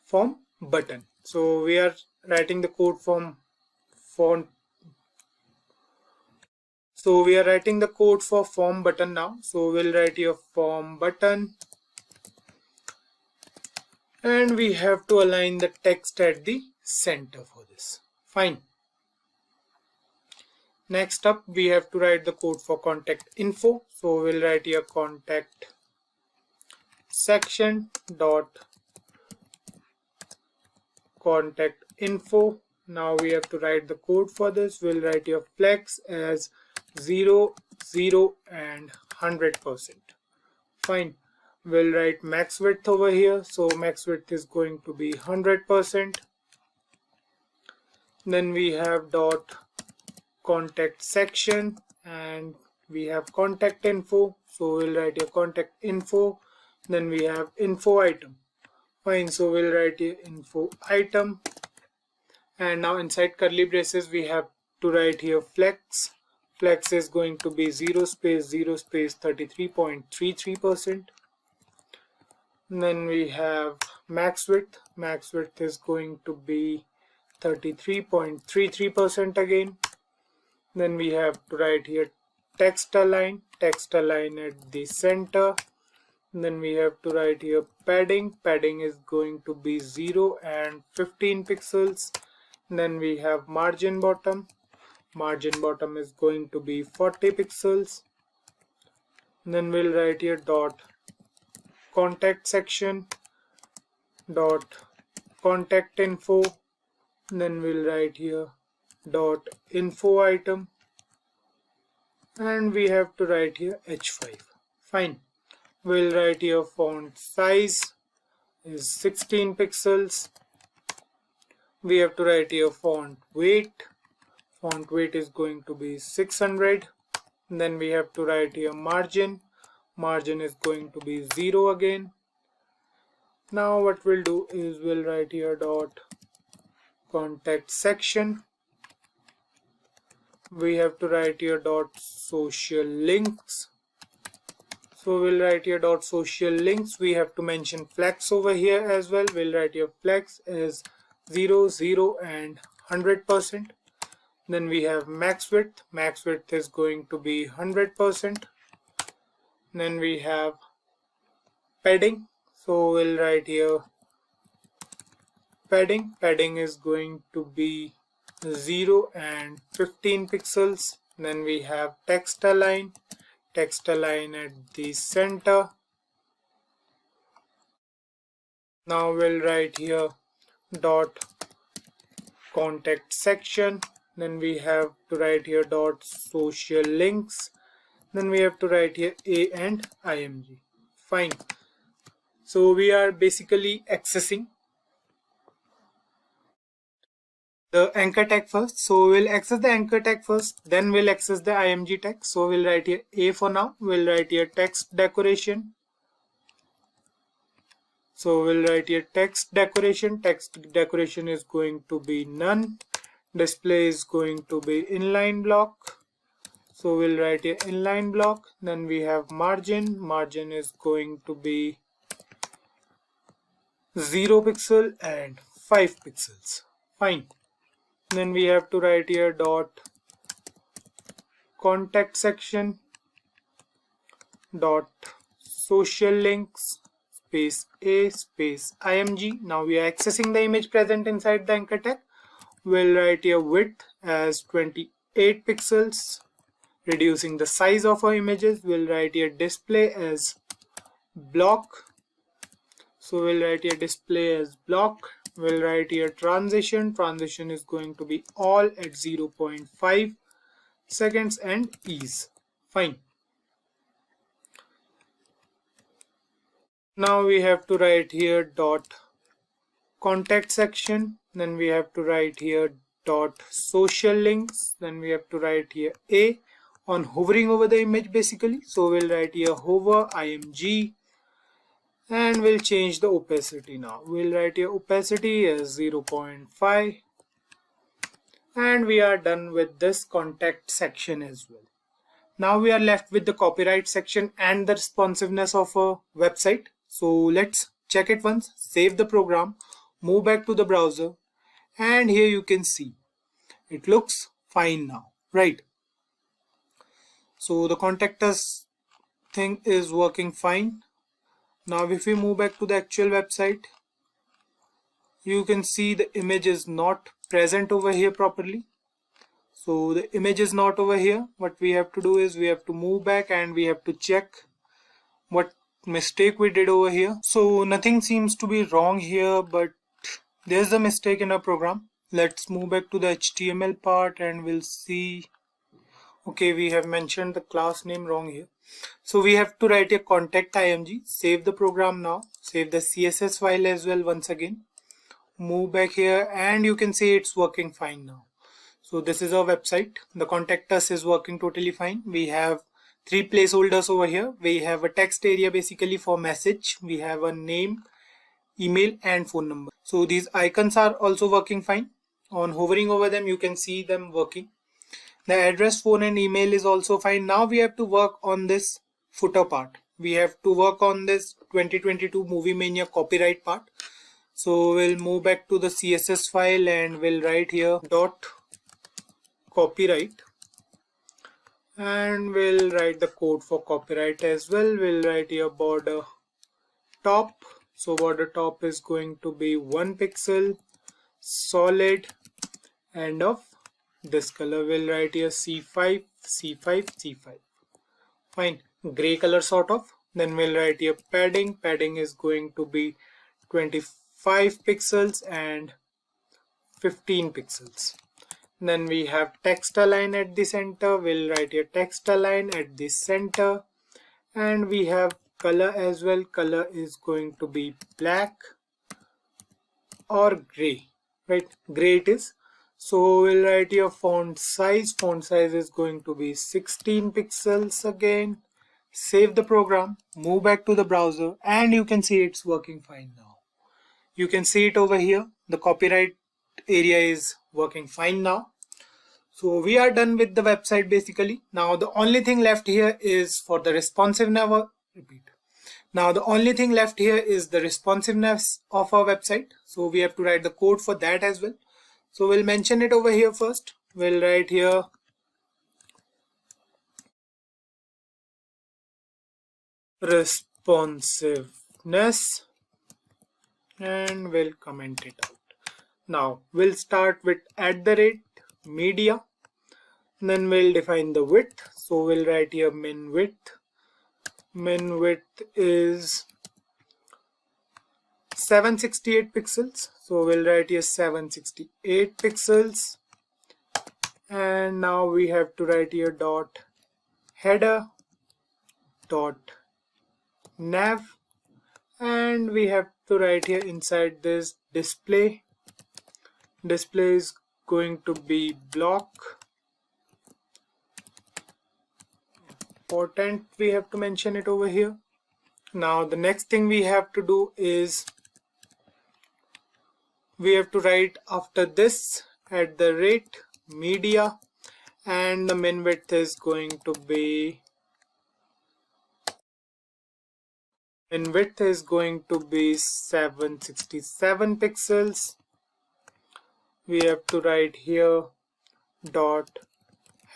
form button. So we are writing the code from font. So we are writing the code for form button now. So we'll write here form button, and we have to align the text at the center for this. Fine. Next up we have to write the code for contact info. So we'll write here contact section dot contact info. Now we have to write the code for this. We'll write here flex as 0, 0 and 100%. Fine. We'll write max width over here, so max width is going to be 100%. Then we have dot contact section, and we have contact info, so we'll write here contact info. Then we have info item. Fine, so we'll write here info item, and now inside curly braces we have to write here flex. Flex is going to be 0 space 33.33%. Then we have max width. Max width is going to be 33.33% again. Then we have to write here text align at the center. Then we have to write here padding is going to be 0 and 15 pixels. Then we have margin bottom is going to be 40 pixels. Then we'll write here dot contact section dot contact info. Then we'll write here dot info item, and we have to write here h5. Fine. We'll write here font size is 16 pixels. We have to write here font weight is going to be 600. Then we have to write here margin is going to be 0 again. Now what we'll do is we'll write here dot contact section. We have to write here dot social links. So we'll write here dot social links. We have to mention flex over here as well. We'll write here flex is 0, 0 and 100%. Then we have max width is going to be 100%. Then we have padding. So we'll write here padding is going to be 0 and 15 pixels. Then we have text align at the center. Now we'll write here dot contact section. Then we have to write here dot social links. Then we have to write here A and img. Fine. So we are basically accessing the anchor tag first. So we'll access the anchor tag first, then we'll access the img tag. So we'll write here A for now. We'll write here text decoration. So we'll write here text decoration. Text decoration is going to be none. Display is going to be inline block. So we'll write here inline block. Then we have margin is going to be 0 pixel and 5 pixels. Fine. Then we have to write here dot contact section dot social links space A space img. Now we are accessing the image present inside the anchor tag. We'll write here width as 28 pixels, reducing the size of our images. We'll write here display as block. So we'll write here display as block. We'll write here transition is going to be all at 0.5 seconds and ease. Fine. Now we have to write here dot contact section. Then we have to write here dot social links. Then we have to write here A on hovering over the image basically. So we'll write here hover img. And we'll change the opacity now. We'll write here opacity as 0.5. And we are done with this contact section as well. Now we are left with the copyright section and the responsiveness of a website. So let's check it once, save the program, move back to the browser, and here you can see it looks fine now, right? So the contact us thing is working fine. Now if we move back to the actual website, you can see the image is not present over here properly. So the image is not over here. What we have to do is we have to move back and we have to check what mistake we did over here. So nothing seems to be wrong here, but there's a mistake in our program. Let's move back to the HTML part and we'll see. Okay, we have mentioned the class name wrong here. So we have to write a contact img, save the program now, save the CSS file as well once again. Move back here and you can see it's working fine now. So this is our website. The contact us is working totally fine. We have 3 placeholders over here. We have a text area basically for message. We have a name, email and phone number. So these icons are also working fine. On hovering over them you can see them working. The address, phone and email is also fine. Now we have to work on this footer part. We have to work on this 2022 Movie Mania copyright part. So we'll move back to the CSS file and we'll write here dot copyright, and we'll write the code for copyright as well. We'll write here border top. So border top is going to be 1 pixel, solid, and of this color. We'll write here C5, C5, C5. Fine, gray color sort of. Then we'll write here padding. Padding is going to be 25 pixels and 15 pixels. Then we have text align at the center. We'll write here text align at the center. And we have color as well. Color is going to be black or gray, right? Gray it is. So we'll write here font size. Font size is going to be 16 pixels again. Save the program, move back to the browser, and you can see it's working fine now. You can see it over here. The copyright area is working fine now. So we are done with the website basically. Now the only thing left here is for the responsiveness. Now the only thing left here is the responsiveness of our website. So we have to write the code for that as well. So we'll mention it over here first. We'll write here responsiveness and we'll comment it out. Now we'll start with @media, then we'll define the width. So we'll write here min width. Min width is 768 pixels. So we'll write here 768 pixels. And now we have to write here dot header dot nav, and we have to write here inside this display. Display is going to be block. Important, we have to mention it over here. Now the next thing we have to do is we have to write after this @media, and the min width is going to be 767 pixels. We have to write here dot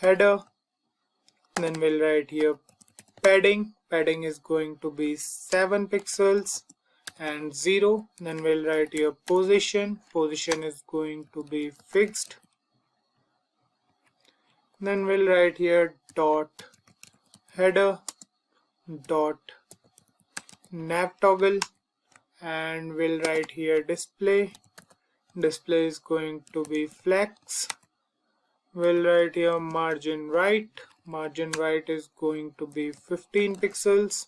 header, then we'll write here padding. Padding is going to be 7 pixels and 0. Then we'll write here position. Position is going to be fixed. Then we'll write here dot header dot nav toggle, and we'll write here display. Display is going to be flex. We'll write here margin right. Margin right is going to be 15 pixels.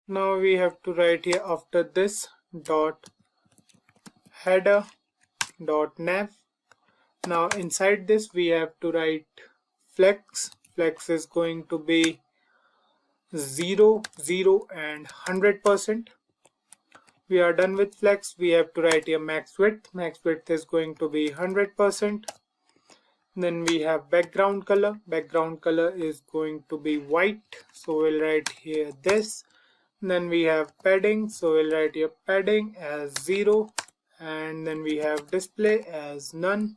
Now we have to write here after this dot header dot nav. Now inside this we have to write flex. Flex is going to be 0, 0 and 100%. We are done with flex. We have to write here max width. Max width is going to be 100%. Then we have background color. Background color is going to be white. So we'll write here this. Then we have padding. So we'll write here padding as 0. And then we have display as none.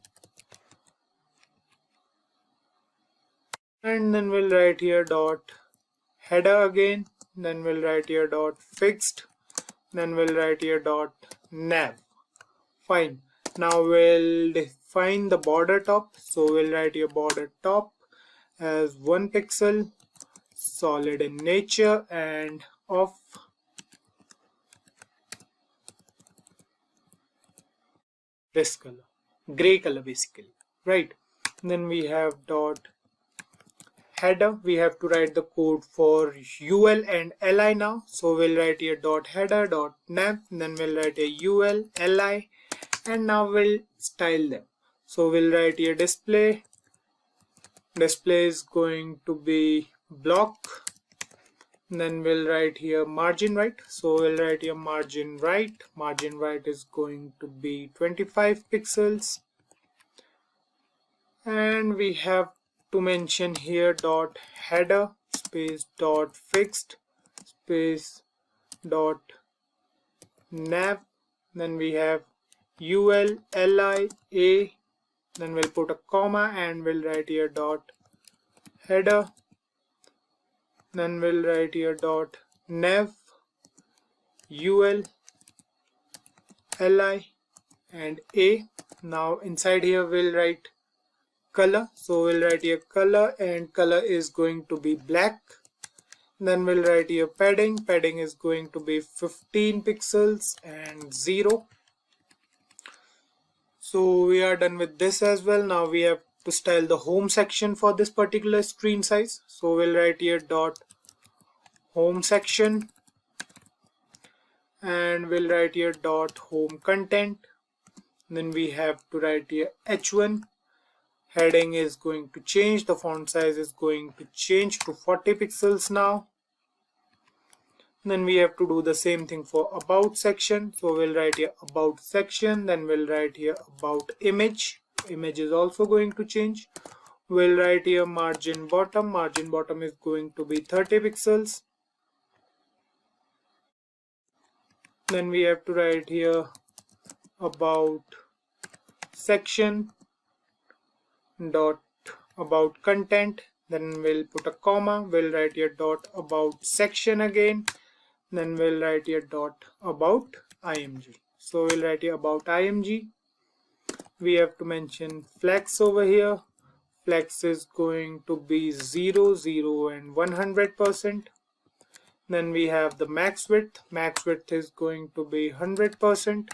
And then we'll write here dot header again. Then we'll write here dot fixed. Then we'll write here dot nav. Fine. Now we'll define the border top. So we'll write here border top as 1 pixel, solid in nature and of this color, gray color basically, right? Then we have dot header. We have to write the code for UL and LI now. So we'll write here dot header dot nav, then we'll write a UL, LI, and now we'll style them. So we'll write here display. Display is going to be block. Then we'll write here margin right. So we'll write here margin right. Margin right is going to be 25 pixels. And we have to mention here dot header space dot fixed space dot nav, then we have ul li a, then we'll put a comma and we'll write here dot header, then we'll write here dot nav ul li and a. Now inside here we'll write color, so we'll write here color and color is going to be black. Then we'll write here padding, padding is going to be 15 pixels and 0. So we are done with this as well. Now we have to style the home section for this particular screen size, so we'll write here dot home section and we'll write here dot home content. Then we have to write here h1. Heading is going to change, the font size is going to change to 40 pixels now. Then we have to do the same thing for about section, so we'll write here about section, then we'll write here about image. Image is also going to change. We'll write here margin bottom is going to be 30 pixels. Then we have to write here about section dot about content, then we'll put a comma, we'll write here dot about section again, then we'll write here dot about img. So we'll write here about img. We have to mention flex over here. Flex is going to be 0, 0 and 100%. Then we have the max width is going to be 100%.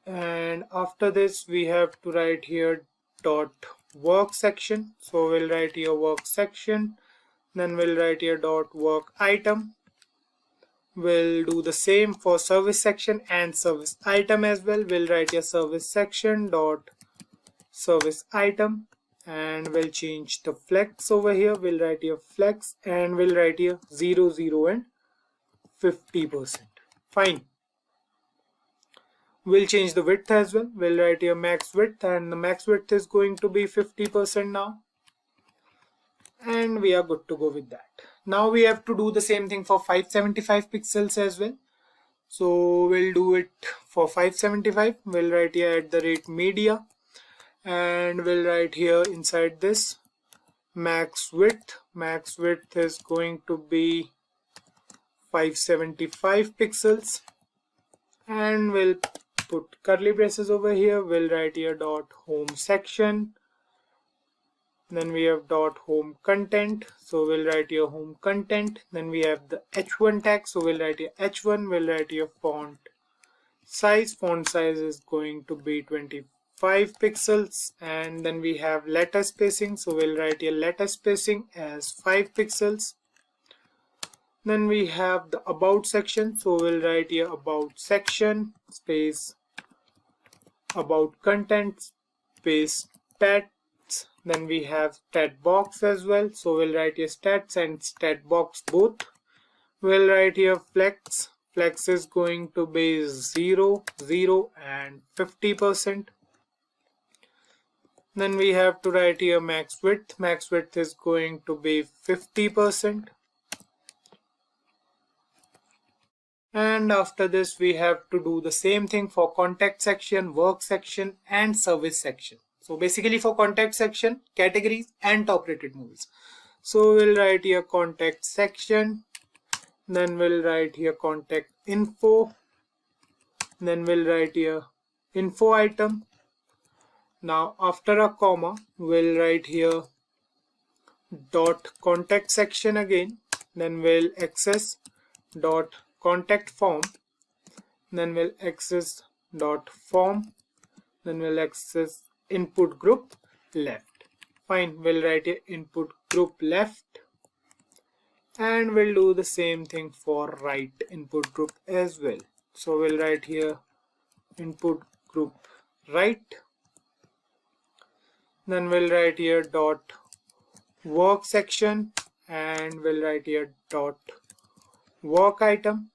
And after this we have to write here dot work section, so we'll write here work section, then we'll write here dot work item. We'll do the same for service section and service item as well. We'll write here service section dot service item and we'll change the flex over here. We'll write here flex and we'll write here 0, 0 and 50%. Fine. We'll change the width as well. We'll write here max width and the max width is going to be 50% now. And we are good to go with that. Now we have to do the same thing for 575 pixels as well. So we'll do it for 575. We'll write here @media and we'll write here inside this max width. Max width is going to be 575 pixels and we'll put curly braces over here. We'll write here dot home section, then we have dot home content, so we'll write here home content. Then we have the h1 tag, so we'll write here h1. We'll write here font size is going to be 25 pixels. And then we have letter spacing, so we'll write here letter spacing as 5 pixels. Then we have the about section, so we'll write here about section space about content space stats. Then we have stat box as well, so we'll write here stats and stat box both. We'll write here flex. Flex is going to be 0, 0 and 50%. Then we have to write here max width. Max width is going to be 50%. And after this we have to do the same thing for contact section, work section and service section. So basically for contact section, categories and top rated movies. So we'll write here contact section, then we'll write here contact info, then we'll write here info item. Now after a comma we'll write here dot contact section again, then we'll access dot contact form, then we'll access dot form, then we'll access input group left. Fine, we'll write here input group left and we'll do the same thing for right input group as well. So we'll write here input group right, then we'll write here dot work section and we'll write here dot work item.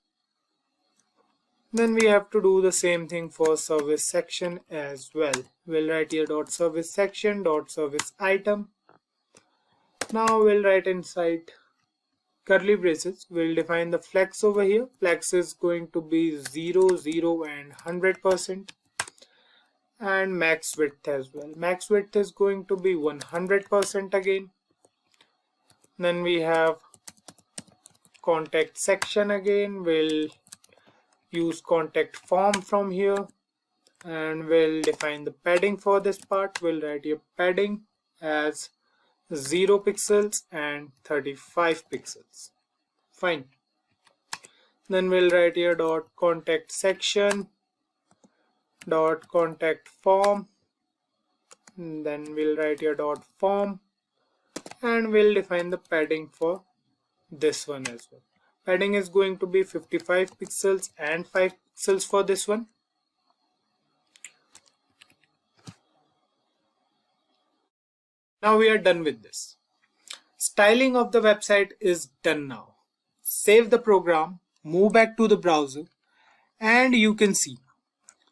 Then we have to do the same thing for service section as well. We'll write here dot service section dot service item. Now we'll write inside curly braces. We'll define the flex over here. Flex is going to be 0, 0 and 100%. And max width as well. Max width is going to be 100% again. Then we have contact section again. We'll use contact form from here and we'll define the padding for this part. We'll write here padding as 0 pixels and 35 pixels. Fine. Then we'll write here dot contact section dot contact form, and then we'll write here dot form and we'll define the padding for this one as well. Padding is going to be 55 pixels and 5 pixels for this one. Now we are done with this. Styling of the website is done now. Save the program, move back to the browser, and you can see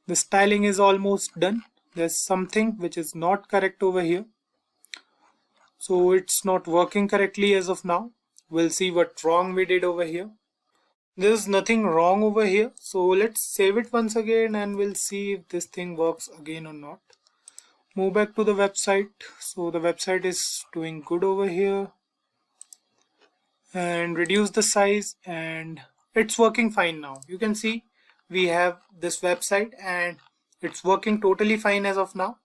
the styling is almost done. There's something which is not correct over here. So it's not working correctly as of now. We'll see what wrong we did over here. There's nothing wrong over here. So let's save it once again and we'll see if this thing works again or not. Move back to the website. So the website is doing good over here. And reduce the size and it's working fine now. You can see we have this website and it's working totally fine as of now.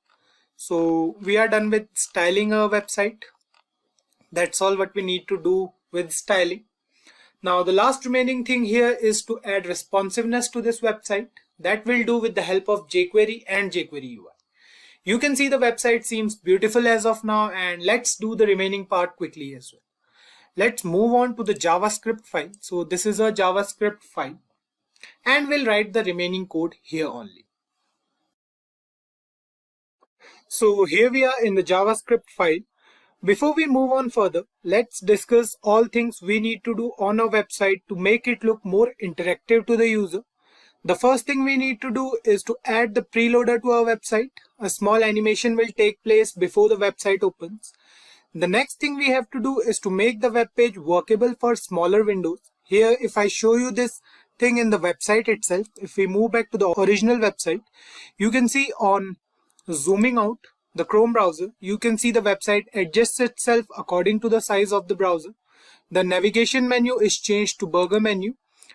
So we are done with styling our website. That's all what we need to do with styling. Now the last remaining thing here is to add responsiveness to this website. That we'll do with the help of jQuery and jQuery UI. You can see the website seems beautiful as of now, and let's do the remaining part quickly as well. Let's move on to the JavaScript file. So this is a JavaScript file and we'll write the remaining code here only. So here we are in the JavaScript file. Before we move on further, let's discuss all things we need to do on our website to make it look more interactive to the user. The first thing we need to do is to add the preloader to our website. A small animation will take place before the website opens. The next thing we have to do is to make the web page workable for smaller windows. Here, if I show you this thing in the website itself, if we move back to the original website, you can see on zooming out the Chrome browser, you can see the website adjusts itself according to the size of the browser. The navigation menu is changed to burger menu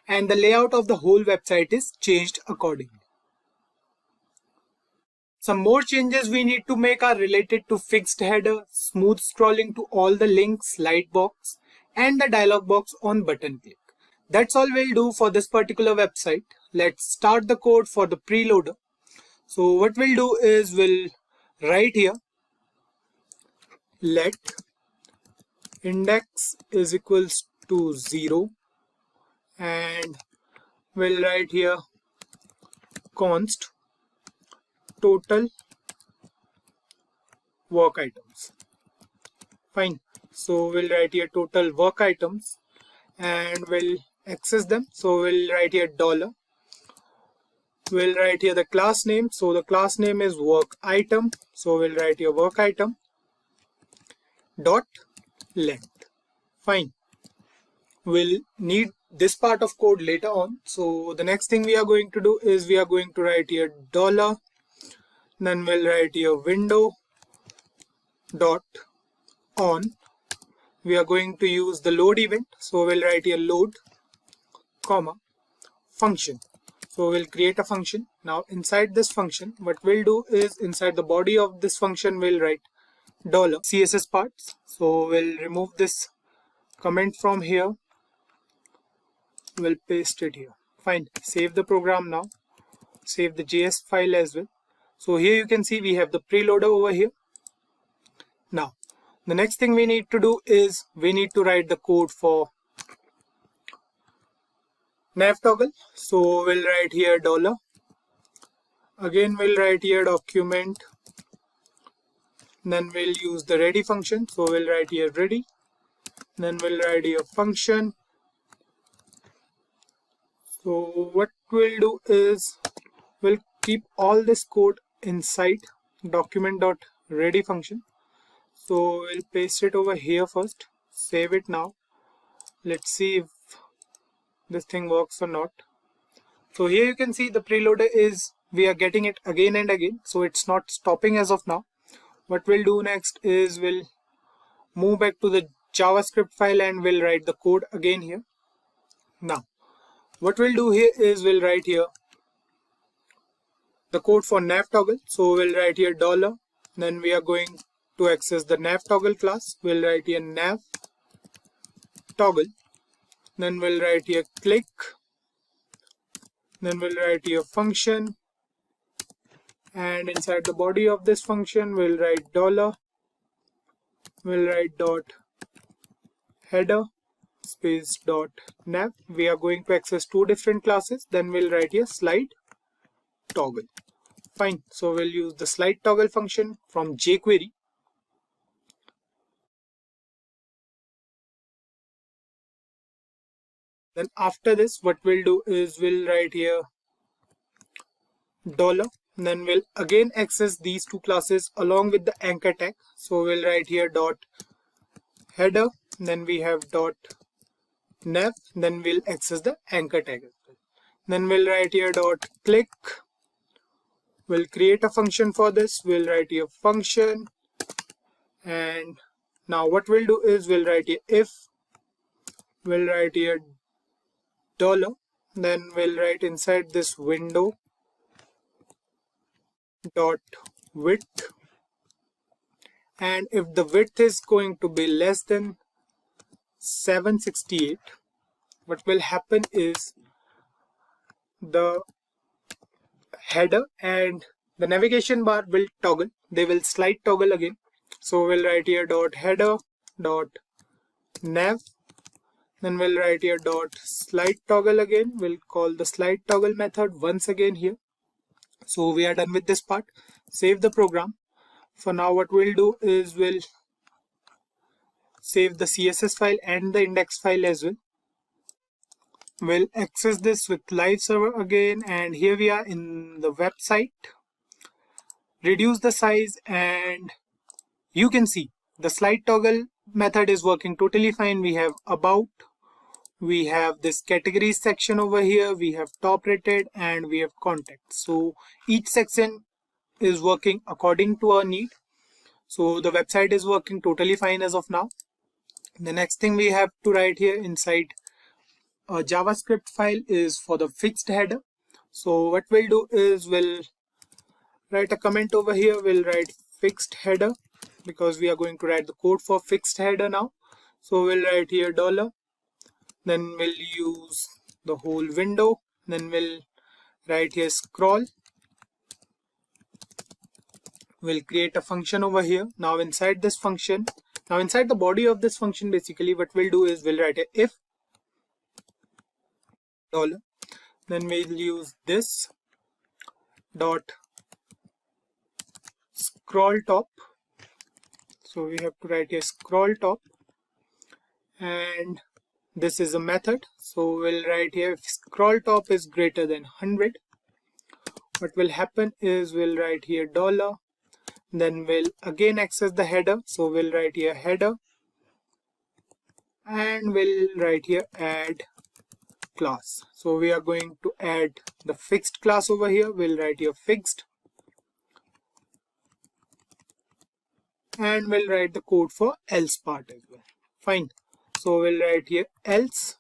and the layout of the whole website is changed accordingly. Some more changes we need to make are related to fixed header, smooth scrolling to all the links, light box, and the dialog box on button click. That's all we'll do for this particular website. Let's start the code for the preloader. So what we'll do is we'll write here let index is equals to 0 and we'll write here const total work items. Fine. So we'll write here total work items and we'll access them. So we'll write here dollar. We'll write here the class name. So the class name is work item. So we'll write here work item dot length. Fine. We'll need this part of code later on. So the next thing we are going to do is we are going to write here dollar. Then we'll write here window dot on. We are going to use the load event. So we'll write here load comma function. So we'll create a function. Now inside this function, what we'll do is inside the body of this function, we'll write dollar CSS parts. So we'll remove this comment from here. We'll paste it here. Fine. Save the program now. Save the JS file as well. So here you can see we have the preloader over here. Now, the next thing we need to do is we need to write the code for nav toggle. So we'll write here dollar. Again, we'll write here document. Then we'll use the ready function. So we'll write here ready. Then we'll write here function. So what we'll do is we'll keep all this code inside document.ready function. So we'll paste it over here first, save it now. Let's see if this thing works or not. So here you can see the preloader is, we are getting it again and again, so it's not stopping as of now. What we'll do next is we'll move back to the JavaScript file and we'll write the code again here. Now what we'll do here is we'll write here the code for nav toggle. So we'll write here $, then we are going to access the nav toggle class. We'll write here nav toggle, then we'll write here click, then we'll write here function, and inside the body of this function we'll write $, we'll write dot header space dot nav. We are going to access two different classes. Then we'll write here slide toggle. Fine, so we'll use the slide toggle function from jQuery. Then after this, what we'll do is we'll write here $, then we'll again access these two classes along with the anchor tag. So we'll write here dot header, then we have dot nav, then we'll access the anchor tag as well. Then we'll write here dot click, we'll create a function for this. We'll write here function, and now what we'll do is we'll write here if, we'll write here $, then we'll write inside this window dot width, and if the width is going to be less than 768, what will happen is the header and the navigation bar will toggle, they will slide toggle again. So we'll write here dot header dot nav, then we'll write here dot slide toggle again. We'll call the slide toggle method once again here. So we are done with this part. Save the program. For now what we'll do is we'll save the CSS file and the index file as well. We'll access this with live server again, and here we are in the website. Reduce the size and you can see the slide toggle method is working totally fine. We have about, we have this categories section over here, we have top rated, and we have contact. So each section is working according to our need. So the website is working totally fine as of now. The next thing we have to write here inside a JavaScript file is for the fixed header. So what we'll do is we'll write a comment over here. We'll write fixed header because we are going to write the code for fixed header now. So we'll write here $, then we'll use the whole window, then we'll write here scroll. We'll create a function over here. Now inside this function, now inside the body of this function, basically what we'll do is we'll write a if $, then we'll use this dot scroll top. So we have to write a scroll top, and this is a method. So we'll write here if scroll top is greater than 100, what will happen is we'll write here $, then we'll again access the header. So we'll write here header, and we'll write here add class. So we are going to add the fixed class over here. We'll write here fixed, and we'll write the code for else part as well. Fine. So we'll write here else.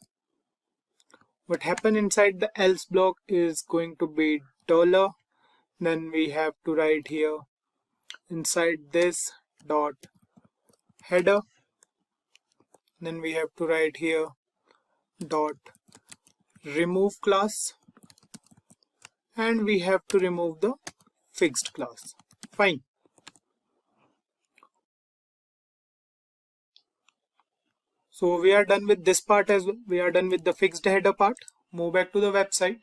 What happened inside the else block is going to be $, then we have to write here inside this dot header, then we have to write here dot remove class, and we have to remove the fixed class. Fine. So we are done with this part as well. We are done with the fixed header part. Move back to the website,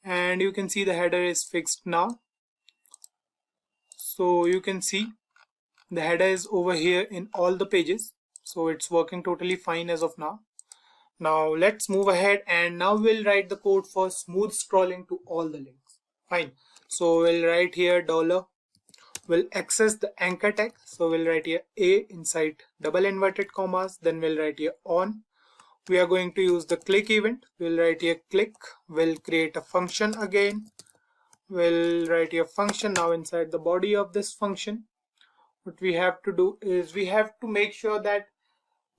and you can see the header is fixed now. So you can see the header is over here in all the pages. So it's working totally fine as of now. Now let's move ahead, and now we'll write the code for smooth scrolling to all the links. Fine. So we'll write here $. We'll access the anchor tag. So we'll write here A inside double inverted commas, then we'll write here on. we are going to use the click event. We'll write here click, we'll create a function again. We'll write here function. Now inside the body of this function, what we have to do is we have to make sure that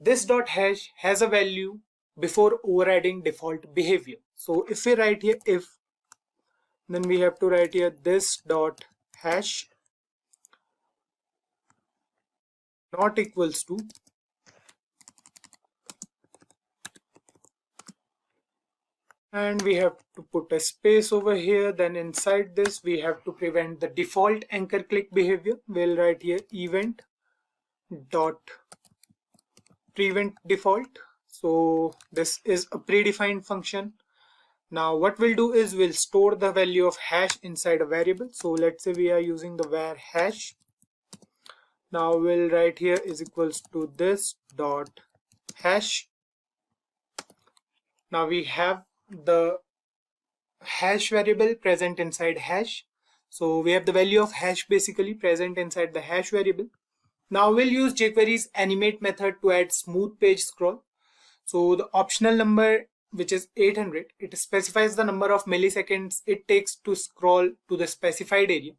this dot hash has a value before overriding default behavior. So if we write here if, then we have to write here this dot hash not equals to, and we have to put a space over here. Then inside this we have to prevent the default anchor click behavior. We'll write here event dot prevent default. So this is a predefined function. Now what we'll do is we'll store the value of hash inside a variable. So let's say we are using the var hash. Now we'll write here is equals to this dot hash. Now we have the hash variable present inside hash. So we have the value of hash basically present inside the hash variable. Now we'll use jQuery's animate method to add smooth page scroll. So the optional number, which is 800, it specifies the number of milliseconds it takes to scroll to the specified area.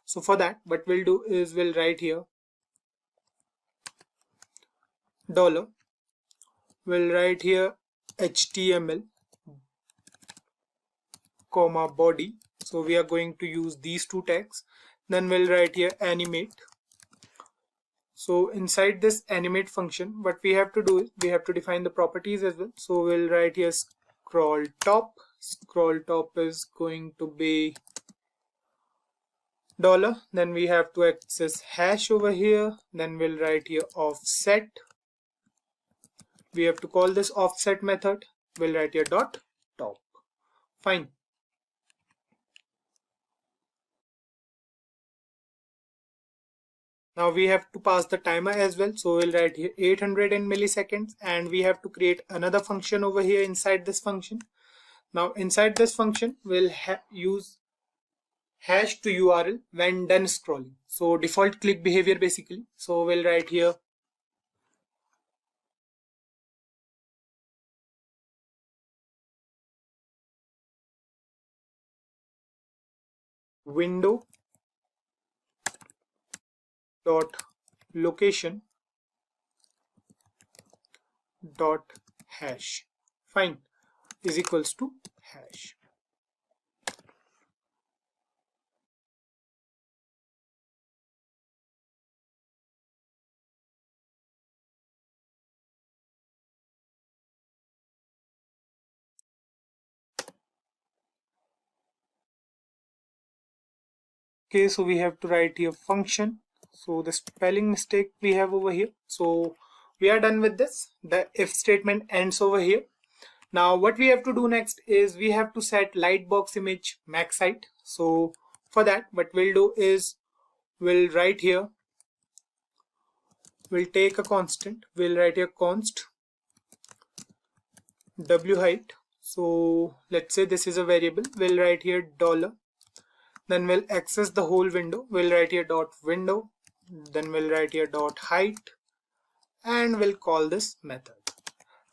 So for that, what we'll do is we'll write here $. We'll write here HTML comma body. So we are going to use these two tags. Then we'll write here animate. So inside this animate function, what we have to do is we have to define the properties as well. So we'll write here scroll top. Scroll top is going to be $. Then we have to access hash over here. Then we'll write here offset. We have to call this offset method. We'll write here dot top. Fine. Now we have to pass the timer as well. So we'll write here 800 in milliseconds, and we have to create another function over here inside this function. Now inside this function, we'll use hash to URL when done scrolling. So default click behavior basically. So we'll write here window dot location dot hash. Fine, is equals to hash. Okay, so we have to write here function. So the spelling mistake we have over here. So we are done with this. The if statement ends over here. Now what we have to do next is we have to set lightbox image max height. So for that, what we'll do is we'll write here, we'll take a constant, we'll write here const w height. So let's say this is a variable, we'll write here $. Then we'll access the whole window. We'll write here dot window. Then we'll write here dot height, and we'll call this method.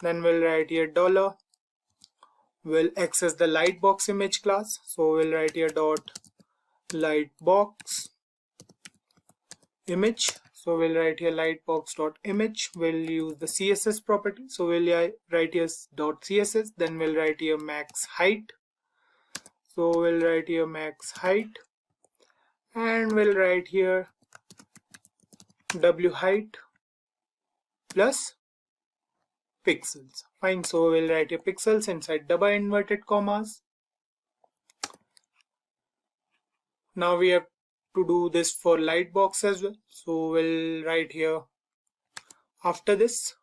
Then we'll write here $. We'll access the lightbox image class. So we'll write here dot lightbox image. So we'll write here lightbox dot image. We'll use the CSS property. So we'll write here dot CSS. Then we'll write here max height. So we'll write here max height, and we'll write here w height plus pixels. Fine, so we'll write here pixels inside double inverted commas. Now we have to do this for lightbox as well. So we'll write here after this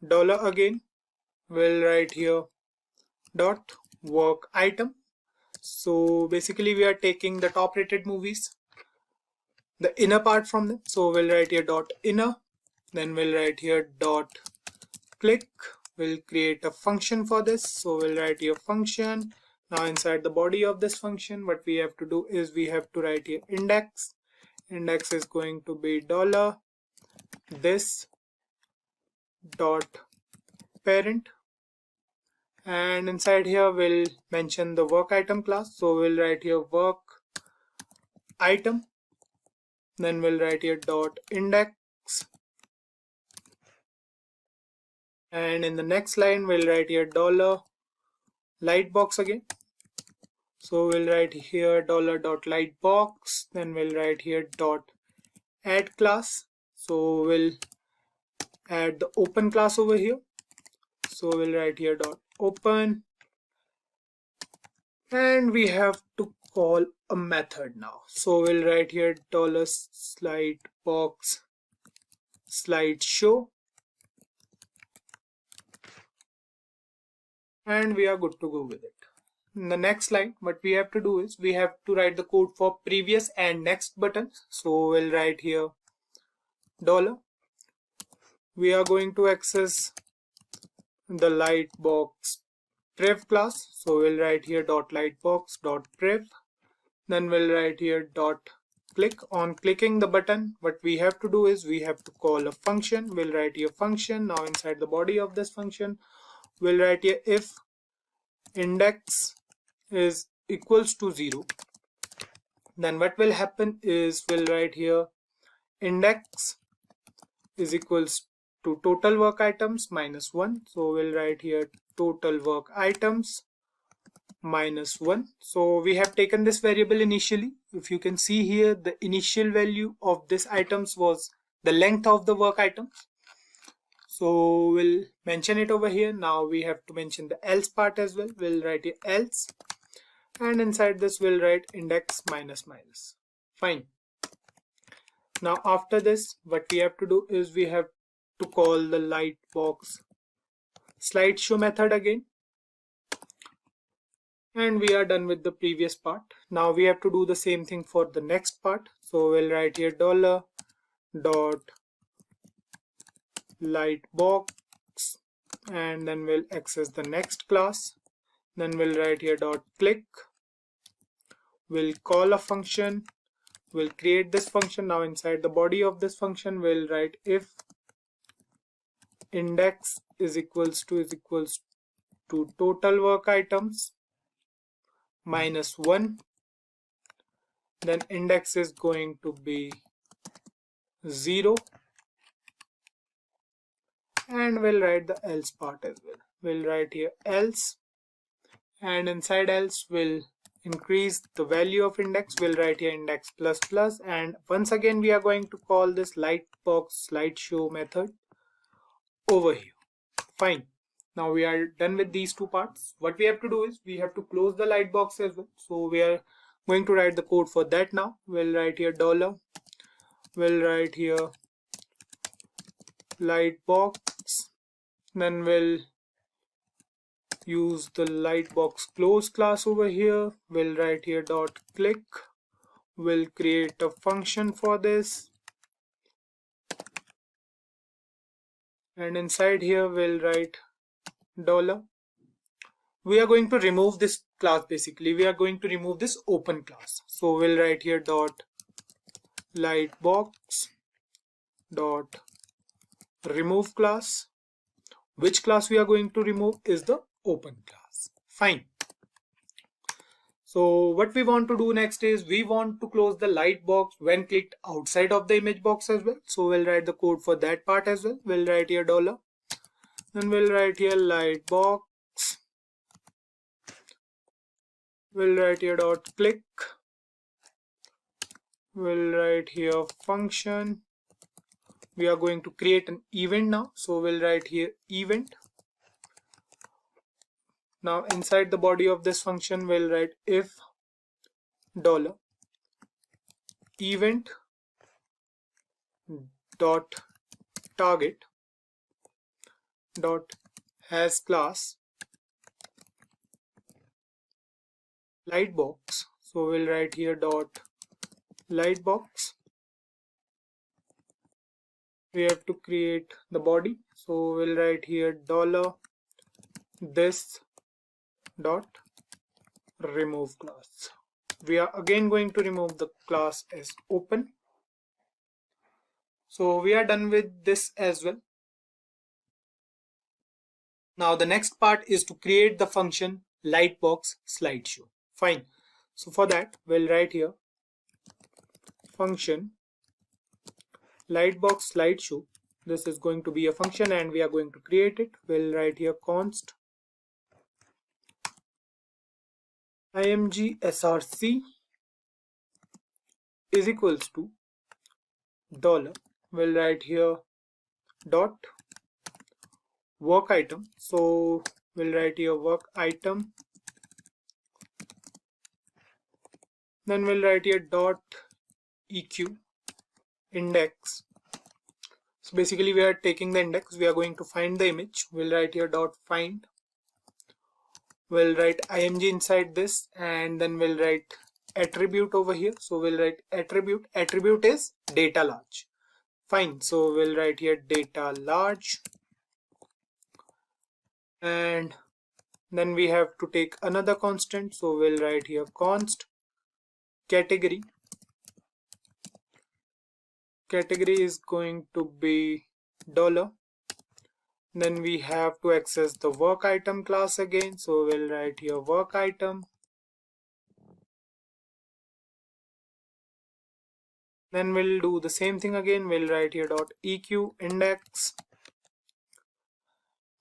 $. Again we'll write here dot work item. So basically we are taking the top rated movies, the inner part from them. So we'll write here dot inner. Then we'll write here dot click. We'll create a function for this. So we'll write here function. Now inside the body of this function, what we have to do is we have to write here index. Index is going to be $. This dot parent, and inside here we'll mention the work item class. So we'll write here work item, then we'll write here dot index, and in the next line we'll write here dollar lightbox again. So we'll write here dollar dot lightbox, then we'll write here dot add class. So we'll add the open class over here. So we'll write here dot open, and we have to call a method now. So we'll write here dollar slide box slide show, and we are good to go with it. In the next line, what we have to do is we have to write the code for previous and next buttons. So we'll write here dollar. We are going to access the lightbox prev class. So we'll write here dot lightbox dot prev. Then we'll write here dot click. On clicking the button, what we have to do is we have to call a function. We'll write here function. Now inside the body of this function, we'll write here if index is equals to 0. Then what will happen is we'll write here index is equals to total work items minus 1. So we'll write here total work items minus 1. So we have taken this variable initially. If you can see here, the initial value of this items was the length of the work items. So we'll mention it over here. Now we have to mention the else part as well. We'll write here else, and inside this we'll write index minus minus. Fine. Now after this, what we have to do is we have to call the lightbox slideshow method again, and we are done with the previous part. Now we have to do the same thing for the next part. So we'll write here dollar dot lightbox, and then we'll access the next class. Then we'll write here dot click. We'll call a function. We'll create this function. Now inside the body of this function, we'll write if index is equals to total work items minus 1. Then index is going to be 0. And we'll write the else part as well. We'll write here else, and inside else we'll increase the value of index. We'll write here index plus plus, and once again we are going to call this lightbox slideshow method over here. Fine. Now we are done with these two parts. What we have to do is we have to close the lightbox as well. So we are going to write the code for that now. We'll write here dollar. We'll write here lightbox. Then we'll use the lightbox close class over here. We'll write here dot click. We'll create a function for this, and inside here we'll write dollar. We are going to remove this class. Basically we are going to remove this open class. So we'll write here dot lightbox dot remove class. Which class we are going to remove is the open class. Fine. So what we want to do next is we want to close the lightbox when clicked outside of the image box as well. So we'll write the code for that part as well. We'll write here dollar. Then we'll write here lightbox. We'll write here dot click. We'll write here function. We are going to create an event now. So we'll write here event. Now inside the body of this function, we'll write if dollar event dot target dot has class lightbox. So we'll write here dot lightbox. We have to create the body. So we'll write here dollar this dot remove class. We are again going to remove the class as open. So we are done with this as well. Now the next part is to create the function lightbox slideshow. Fine. So for that, we'll write here function lightbox slideshow. This is going to be a function and we are going to create it. We'll write here const img src is equals to dollar. We'll write here dot work item. So we'll write here work item. Then we'll write here dot eq index. So basically we are taking the index, we are going to find the image. We'll write here dot find. We'll write img inside this and then we'll write attribute over here. So we'll write attribute. Attribute is data large. Fine. So we'll write here data large. And then we have to take another constant. So we'll write here const category. Category is going to be dollar. Then we have to access the work item class again. So we'll write here work item. Then we'll do the same thing again. We'll write here dot eq index.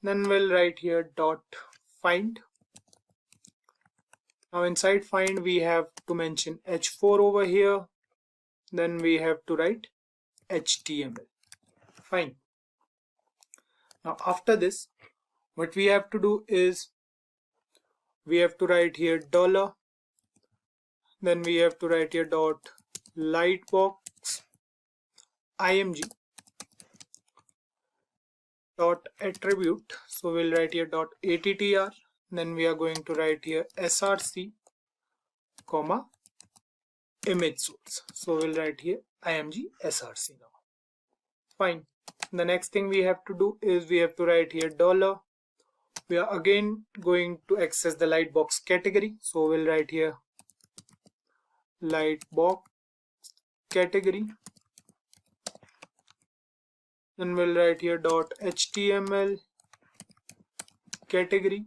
Then we'll write here dot find. Now inside find we have to mention h4 over here. Then we have to write HTML. Fine. Now after this, what we have to do is we have to write here dollar. Then we have to write here dot lightbox img dot attribute. So we'll write here dot attr. Then we are going to write here src comma image source. So we'll write here img src now. Fine. The next thing we have to do is we have to write here dollar. We are again going to access the lightbox category. So we'll write here lightbox category. Then we'll write here dot html category.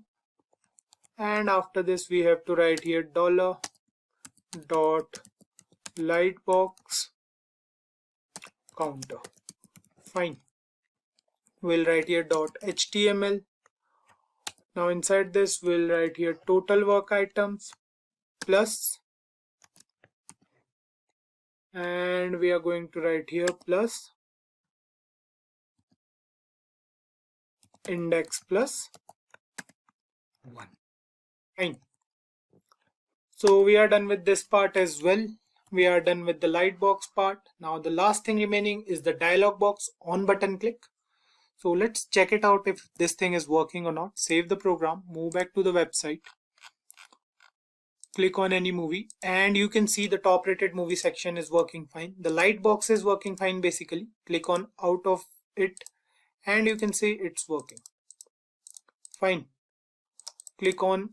And after this we have to write here dollar dot lightbox counter. Fine. We'll write here dot html. Now inside this we'll write here total work items plus, and we are going to write here plus index plus 1. Fine. So we are done with this part as well. We are done with the lightbox part. Now the last thing remaining is the dialog box on button click. So let's check it out if this thing is working or not. Save the program, move back to the website, click on any movie, and you can see the top rated movie section is working fine. The lightbox is working fine basically. Click on out of it and you can see it's working fine. Click on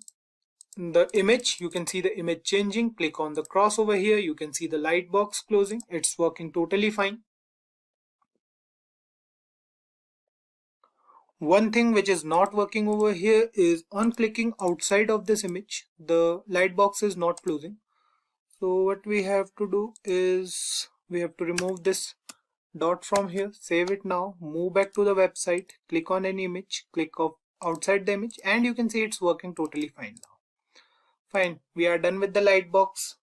the image, you can see the image changing. Click on the cross over here, you can see the lightbox closing. It's working totally fine. One thing which is not working over here is on clicking outside of this image, the lightbox is not closing. So what we have to do is we have to remove this dot from here, save it now, move back to the website, click on an image, click outside the image, and you can see it's working totally fine now. Fine, we are done with the lightbox.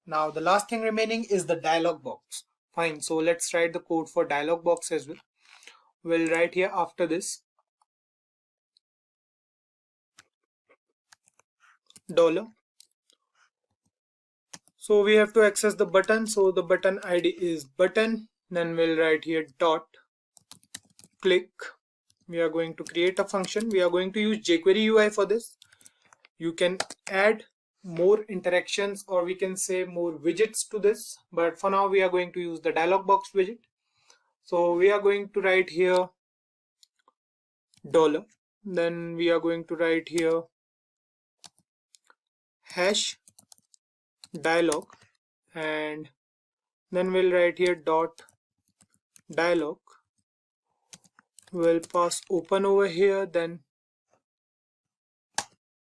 Now the last thing remaining is the dialog box. Fine, so let's write the code for dialog box as well. We'll write here after this dollar. So we have to access the button, so the button ID is button. Then we'll write here dot click. We are going to create a function. We are going to use jQuery UI for this. You can add more interactions, or we can say more widgets to this, but for now we are going to use the dialog box widget. So we are going to write here dollar. Then we are going to write here hash dialog, and then we'll write here dot dialog. We'll pass open over here, then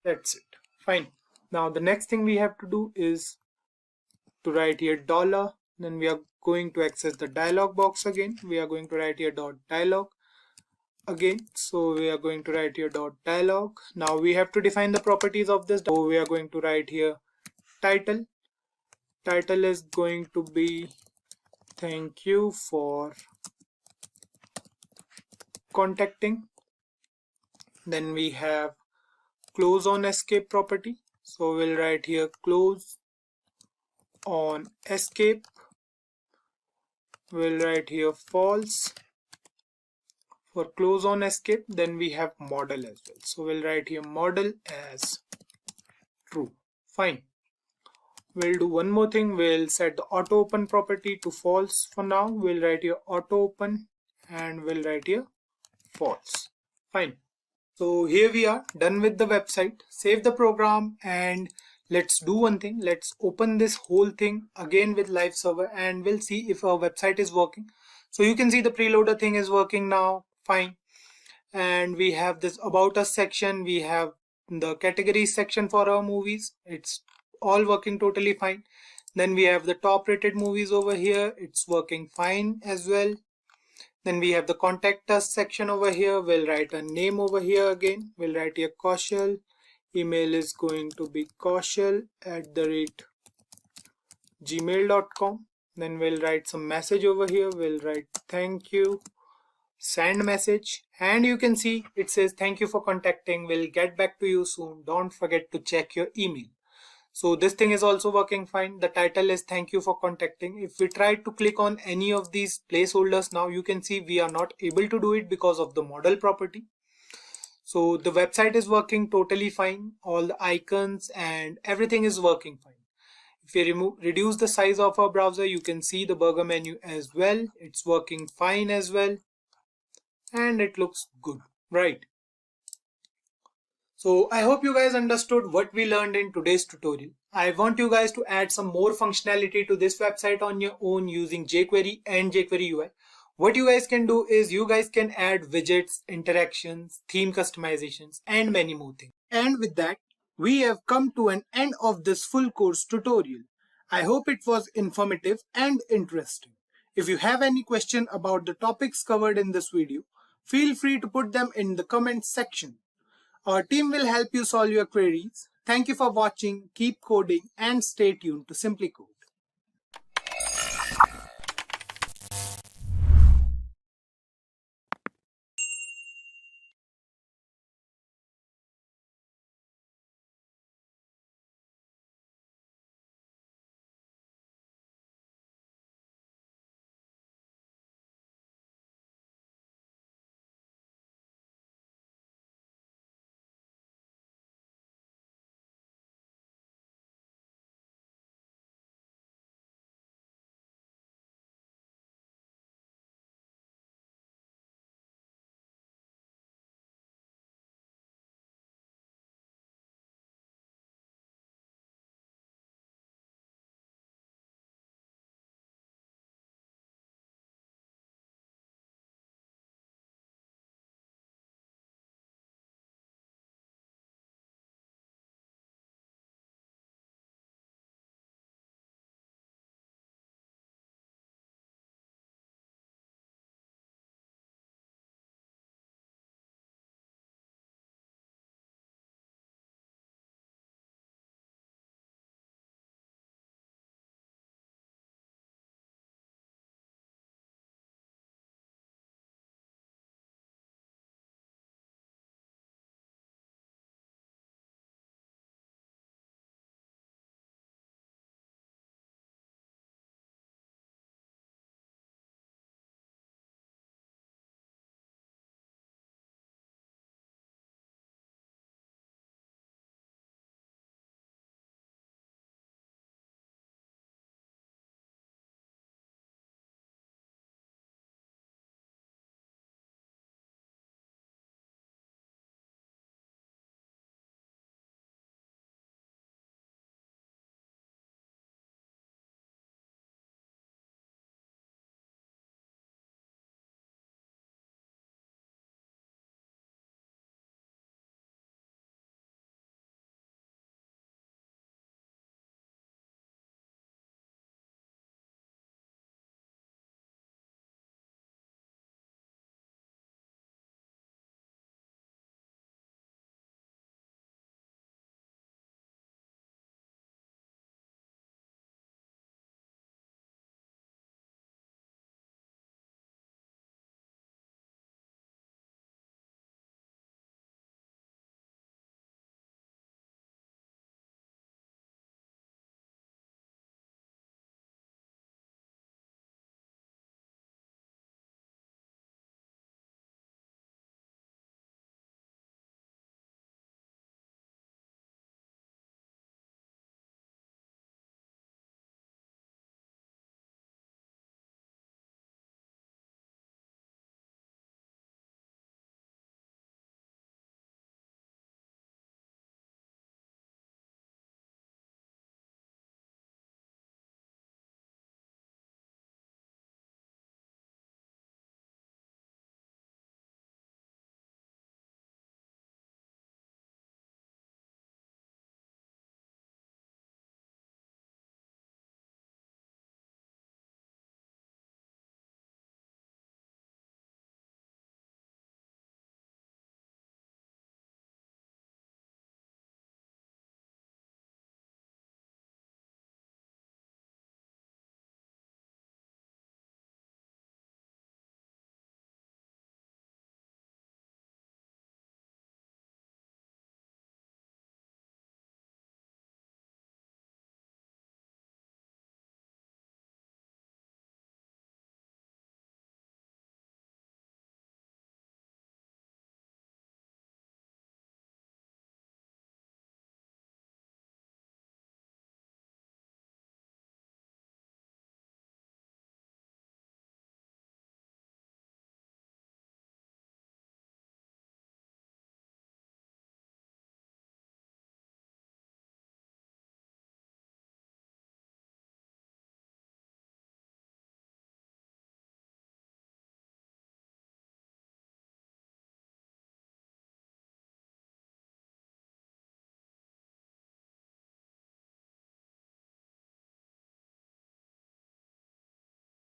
That's it. Fine. Now the next thing we have to do is to write here $. Then we are going to access the dialog box again. We are going to write here .dialog again. So we are going to write here .dialog. Now we have to define the properties of this. So we are going to write here title. Title is going to be thank you for contacting. Then we have close on escape property. So we'll write here close on escape. We'll write here false for close on escape. Then we have model as well. So we'll write here model as true. Fine. We'll do one more thing. We'll set the auto open property to false for now. We'll write here auto open and we'll write here false. Fine. So here we are done with the website. Save the program and let's do one thing. Let's open this whole thing again with live server and we'll see if our website is working. So you can see the preloader thing is working now. Fine. And we have this about us section. We have the categories section for our movies. It's all working totally fine. Then we have the top rated movies over here. It's working fine as well. Then we have the contact us section over here. We'll write a name over here again. We'll write here Kaushal. Email is going to be kaushal@gmail.com. Then we'll write some message over here. We'll write thank you, send message, and you can see it says thank you for contacting. We'll get back to you soon. Don't forget to check your email. So this thing is also working fine. The title is thank you for contacting. If we try to click on any of these placeholders now, you can see we are not able to do it because of the model property. So the website is working totally fine. All the icons and everything is working fine. If we reduce the size of our browser, you can see the burger menu as well. It's working fine as well. And it looks good, right? So I hope you guys understood what we learned in today's tutorial. I want you guys to add some more functionality to this website on your own using jQuery and jQuery UI. What you guys can do is you guys can add widgets, interactions, theme customizations, and many more things. And with that, we have come to an end of this full course tutorial. I hope it was informative and interesting. If you have any question about the topics covered in this video, feel free to put them in the comments section. Our team will help you solve your queries. Thank you for watching, keep coding, and stay tuned to SimpliCode.